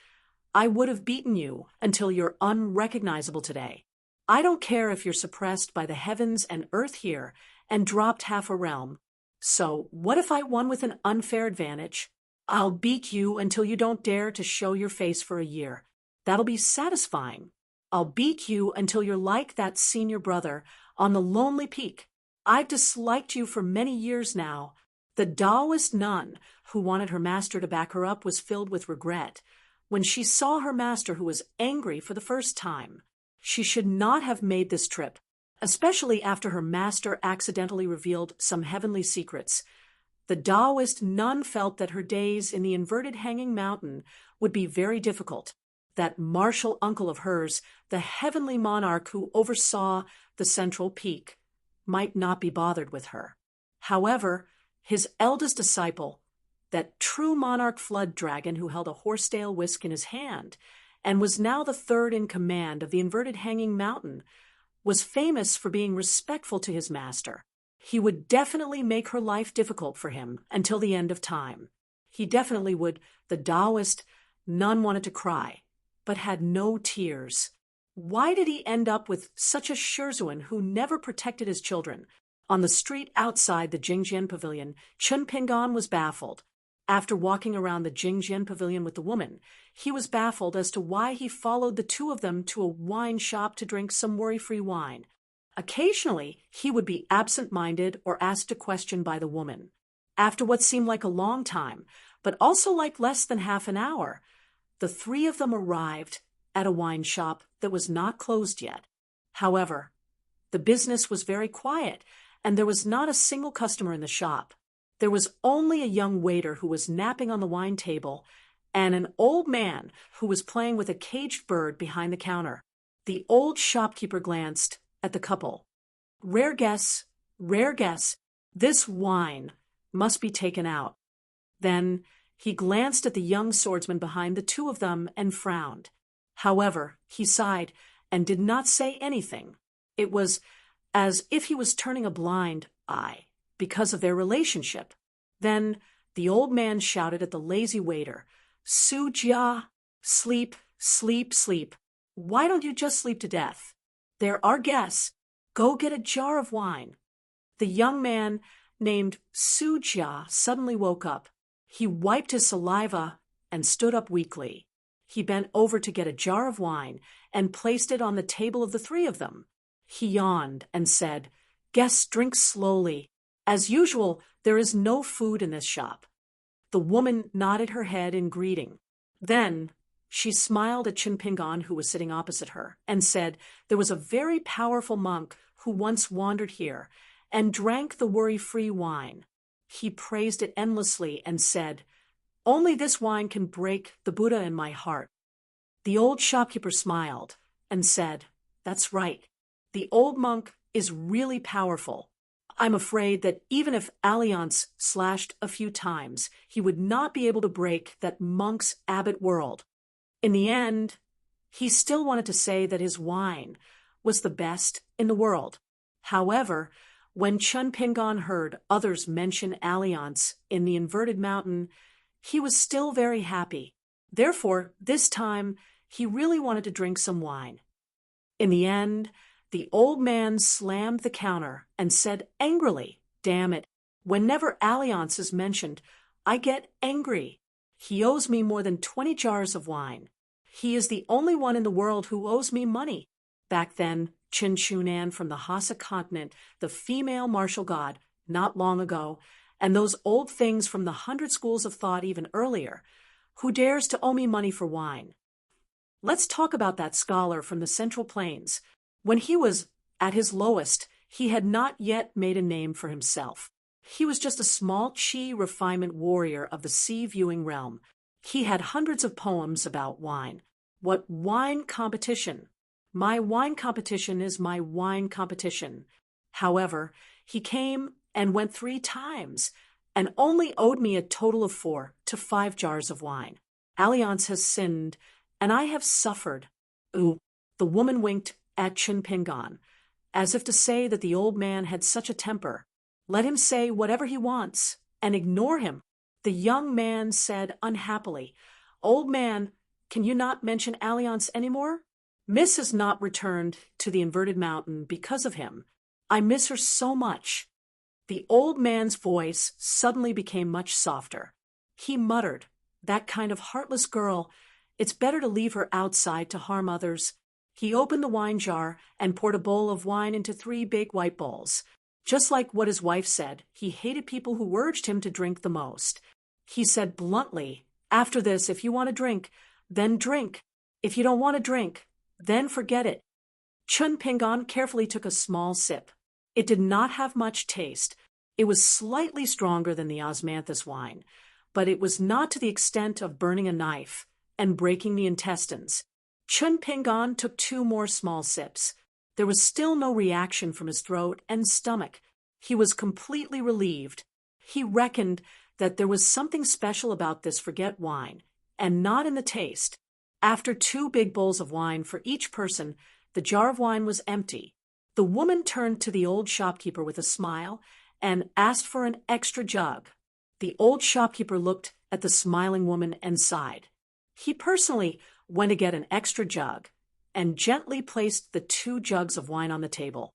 I would have beaten you until you're unrecognizable today. I don't care if you're suppressed by the heavens and earth here and dropped half a realm. So what if I won with an unfair advantage? I'll beat you until you don't dare to show your face for a year. That'll be satisfying. I'll beat you until you're like that senior brother on the Lonely Peak. I've disliked you for many years now." The Taoist nun, who wanted her master to back her up, was filled with regret when she saw her master, who was angry for the first time. She should not have made this trip, especially after her master accidentally revealed some heavenly secrets. The Taoist nun felt that her days in the inverted hanging mountain would be very difficult. That martial uncle of hers, the heavenly monarch who oversaw the central peak, might not be bothered with her. However, his eldest disciple, that true monarch flood dragon who held a horsetail whisk in his hand and was now the third in command of the inverted hanging mountain, was famous for being respectful to his master. He would definitely make her life difficult for him until the end of time. He definitely would. The Taoist nun wanted to cry, but had no tears. Why did he end up with such a Shurzuan who never protected his children? On the street outside the Jingjian pavilion, Chun Pingan was baffled. After walking around the Jingjian pavilion with the woman, he was baffled as to why he followed the two of them to a wine shop to drink some worry-free wine. Occasionally, he would be absent-minded or asked a question by the woman. After what seemed like a long time, but also like less than half an hour, the three of them arrived at a wine shop that was not closed yet. However, the business was very quiet, and there was not a single customer in the shop. There was only a young waiter who was napping on the wine table and an old man who was playing with a caged bird behind the counter. The old shopkeeper glanced at the couple. Rare guess, this wine must be taken out. Then he glanced at the young swordsman behind the two of them and frowned. However, he sighed and did not say anything. It was as if he was turning a blind eye because of their relationship. Then the old man shouted at the lazy waiter, "Su Jia, sleep, sleep, sleep. Why don't you just sleep to death? There are guests. Go get a jar of wine." The young man named Su Jia suddenly woke up. He wiped his saliva and stood up weakly. He bent over to get a jar of wine and placed it on the table of the three of them. He yawned and said, "Guests, drink slowly. As usual, there is no food in this shop." The woman nodded her head in greeting. Then she smiled at Chun Pingan, who was sitting opposite her, and said there was a very powerful monk who once wandered here and drank the worry-free wine. He praised it endlessly and said, "Only this wine can break the Buddha in my heart." The old shopkeeper smiled and said, "That's right. The old monk is really powerful. I'm afraid that even if Alliance slashed a few times, he would not be able to break that monk's abbot world." In the end, he still wanted to say that his wine was the best in the world. However, when Chun Pingan heard others mention Alliance in the inverted mountain, he was still very happy. Therefore, this time, he really wanted to drink some wine. In the end, the old man slammed the counter and said angrily, "Damn it, whenever Alliance is mentioned, I get angry. He owes me more than 20 jars of wine. He is the only one in the world who owes me money." Back then, Chin Shunan from the Hassa continent, the female martial god, not long ago, and those old things from the 100 schools of thought even earlier, who dares to owe me money for wine? Let's talk about that scholar from the Central Plains. When he was at his lowest, he had not yet made a name for himself. He was just a small chi refinement warrior of the sea-viewing realm. He had hundreds of poems about wine. What wine competition? My wine competition is my wine competition. However, he came and went 3 times and only owed me a total of 4 to 5 jars of wine. Alliance has sinned, and I have suffered. Ooh, the woman winked at Chun Pingan, as if to say that the old man had such a temper. Let him say whatever he wants, and ignore him. The young man said unhappily, "Old man, can you not mention Alliance anymore? Miss has not returned to the inverted mountain because of him. I miss her so much." The old man's voice suddenly became much softer. He muttered, "That kind of heartless girl, it's better to leave her outside to harm others." He opened the wine jar and poured a bowl of wine into 3 big white bowls. Just like what his wife said, he hated people who urged him to drink the most. He said bluntly, "After this, if you want to drink, then drink. If you don't want to drink, then forget it." Chun Pingon carefully took a small sip. It did not have much taste. It was slightly stronger than the osmanthus wine, but it was not to the extent of burning a knife and breaking the intestines. Chun Pingon took 2 more small sips. There was still no reaction from his throat and stomach. He was completely relieved. He reckoned that there was something special about this forget wine, and not in the taste. After 2 big bowls of wine for each person, the jar of wine was empty. The woman turned to the old shopkeeper with a smile and asked for an extra jug. The old shopkeeper looked at the smiling woman and sighed. He personally went to get an extra jug and gently placed the 2 jugs of wine on the table.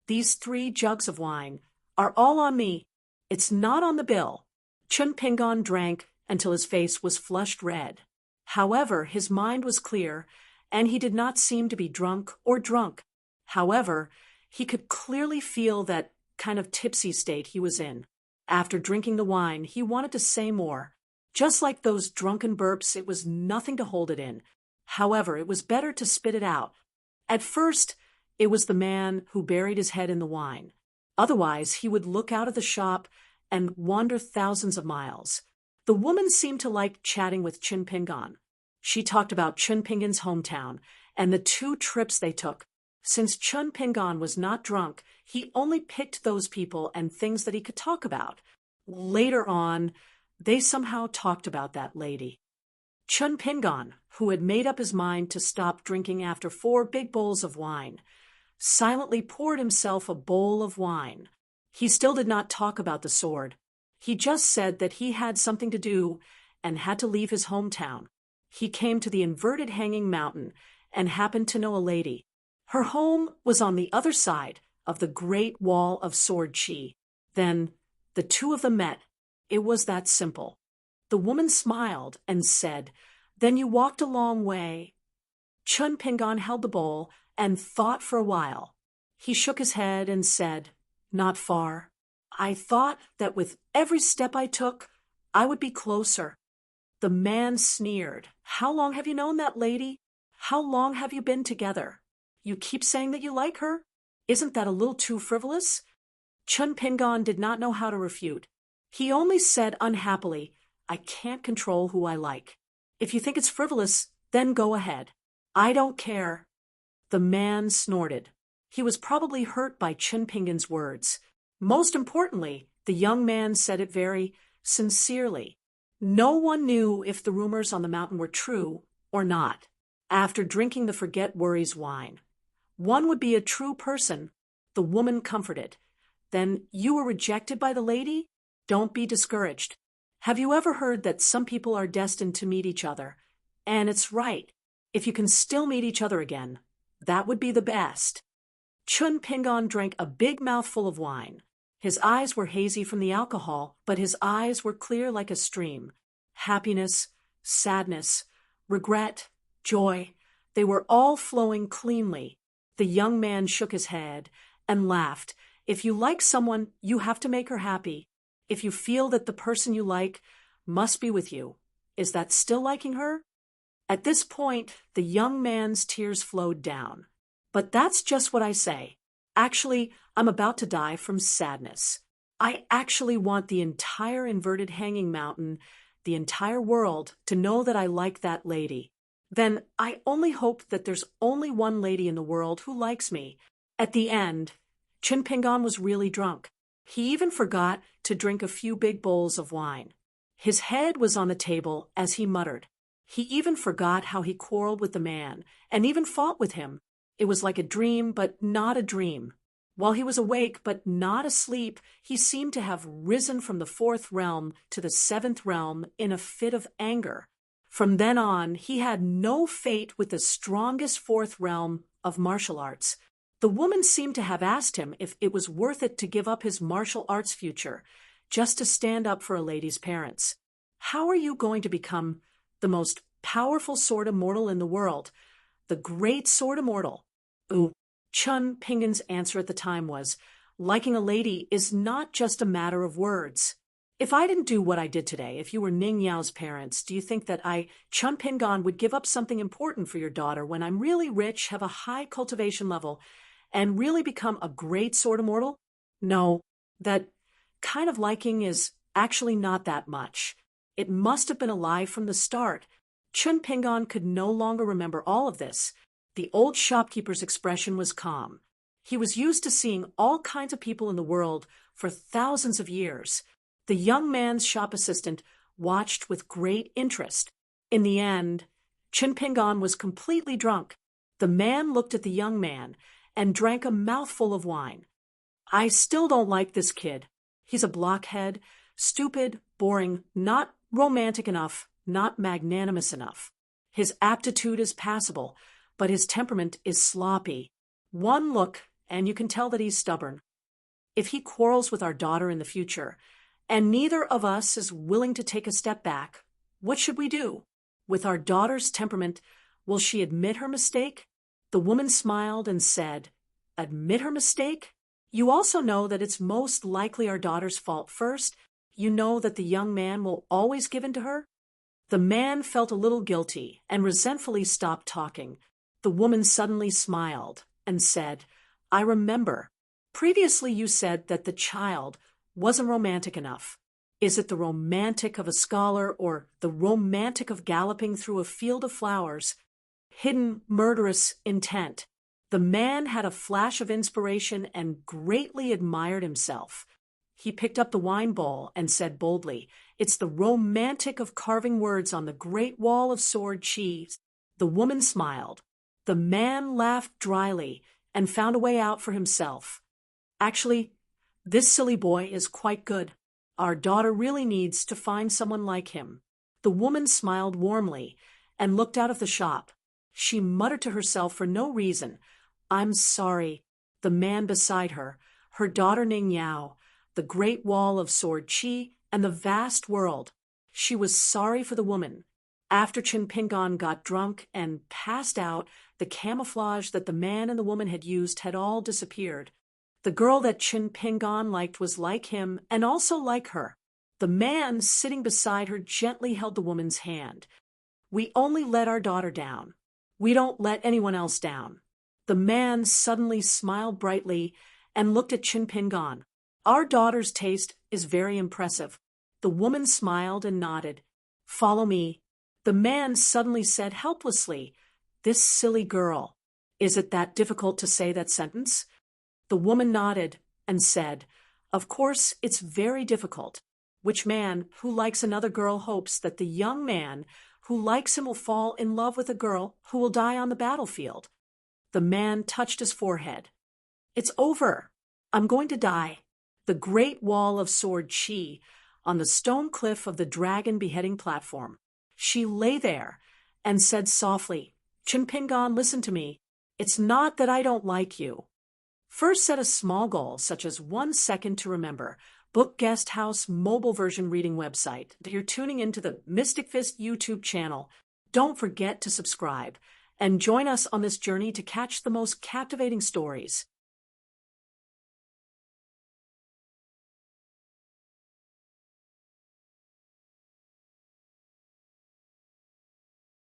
"These 3 jugs of wine are all on me. It's not on the bill." Chun Pingon drank until his face was flushed red. However, his mind was clear, and he did not seem to be drunk or drunk. However, he could clearly feel that kind of tipsy state he was in. After drinking the wine, he wanted to say more. Just like those drunken burps, it was nothing to hold it in. However, it was better to spit it out. At first, it was the man who buried his head in the wine. Otherwise, he would look out of the shop and wander thousands of miles. The woman seemed to like chatting with Chun Pingon. She talked about Chun Pingon's hometown and the 2 trips they took. Since Chun Pingon was not drunk, he only picked those people and things that he could talk about. Later on, they somehow talked about that lady. Chun Pingon, who had made up his mind to stop drinking after 4 big bowls of wine, silently poured himself a bowl of wine. He still did not talk about the sword. He just said that he had something to do and had to leave his hometown. He came to the inverted hanging mountain and happened to know a lady. Her home was on the other side of the great wall of Sword Chi. Then the 2 of them met. It was that simple. The woman smiled and said, "Then you walked a long way." Chun Pingon held the bowl and thought for a while. He shook his head and said, "Not far. I thought that with every step I took, I would be closer." The man sneered. "How long have you known that lady? How long have you been together? You keep saying that you like her? Isn't that a little too frivolous?" Chun Pingon did not know how to refute. He only said unhappily, "I can't control who I like. If you think it's frivolous, then go ahead. I don't care." The man snorted. He was probably hurt by Chun Pingon's words. Most importantly, the young man said it very sincerely. No one knew if the rumors on the mountain were true or not. After drinking the Forget Worries wine, one would be a true person. The woman comforted. "Then you were rejected by the lady? Don't be discouraged. Have you ever heard that some people are destined to meet each other? And it's right. If you can still meet each other again, that would be the best." Chun Pingon drank a big mouthful of wine. His eyes were hazy from the alcohol, but his eyes were clear like a stream. Happiness, sadness, regret, joy, they were all flowing cleanly. The young man shook his head and laughed. "If you like someone, you have to make her happy. If you feel that the person you like must be with you, is that still liking her?" At this point, the young man's tears flowed down. "But that's just what I say. Actually, I'm about to die from sadness. I actually want the entire inverted hanging mountain, the entire world, to know that I like that lady. Then I only hope that there's only one lady in the world who likes me." At the end, Chun Pingon was really drunk. He even forgot to drink a few big bowls of wine. His head was on the table as he muttered. He even forgot how he quarreled with the man, and even fought with him. It was like a dream, but not a dream. While he was awake but not asleep, he seemed to have risen from the 4th realm to the 7th realm in a fit of anger. From then on, he had no fate with the strongest 4th realm of martial arts. The woman seemed to have asked him if it was worth it to give up his martial arts future just to stand up for a lady's parents. "How are you going to become the most powerful sword immortal in the world? The great sword immortal?" Ooh. Chun Pingon's answer at the time was, "Liking a lady is not just a matter of words. If I didn't do what I did today, if you were Ning Yao's parents, do you think that Chun Pingon, would give up something important for your daughter when I'm really rich, have a high cultivation level, and really become a great sword immortal? No, that kind of liking is actually not that much. It must have been a lie from the start. Chun Pingon could no longer remember all of this. The old shopkeeper's expression was calm. He was used to seeing all kinds of people in the world for thousands of years. The young man's shop assistant watched with great interest. In the end, Chun Pingon was completely drunk. The man looked at the young man and drank a mouthful of wine. I still don't like this kid. He's a blockhead, stupid, boring, not romantic enough, not magnanimous enough. His aptitude is passable, but his temperament is sloppy. One look, and you can tell that he's stubborn. If he quarrels with our daughter in the future, and neither of us is willing to take a step back, what should we do? With our daughter's temperament, will she admit her mistake? The woman smiled and said, "Admit her mistake? You also know that it's most likely our daughter's fault first. You know that the young man will always give in to her?" The man felt a little guilty and resentfully stopped talking. The woman suddenly smiled and said, "I remember. Previously you said that the child wasn't romantic enough. Is it the romantic of a scholar or the romantic of galloping through a field of flowers? Hidden murderous intent." The man had a flash of inspiration and greatly admired himself. He picked up the wine bowl and said boldly, "It's the romantic of carving words on the great wall of sword chi." The woman smiled. The man laughed dryly and found a way out for himself. "Actually, this silly boy is quite good. Our daughter really needs to find someone like him." The woman smiled warmly and looked out of the shop. She muttered to herself for no reason, "I'm sorry." The man beside her, her daughter Ning Yao, the great wall of sword chi, and the vast world. She was sorry for the woman. After Chun Pingon got drunk and passed out, the camouflage that the man and the woman had used had all disappeared. The girl that Chun Pingon liked was like him and also like her. The man sitting beside her gently held the woman's hand. "We only let our daughter down. We don't let anyone else down." The man suddenly smiled brightly and looked at Chun Pingon. "Our daughter's taste is very impressive." The woman smiled and nodded. "Follow me." The man suddenly said helplessly, "This silly girl." Is it that difficult to say that sentence? The woman nodded and said, "Of course, it's very difficult. Which man who likes another girl hopes that the young man who likes him will fall in love with a girl who will die on the battlefield?" The man touched his forehead. "It's over. I'm going to die." The great wall of sword chi on the stone cliff of the dragon beheading platform. She lay there and said softly, "Chun Pingon, listen to me. It's not that I don't like you. First set a small goal, such as 1 second to remember. Book Guest House mobile version reading website. You're tuning into the Mystic Fist YouTube channel. Don't forget to subscribe and join us on this journey to catch the most captivating stories.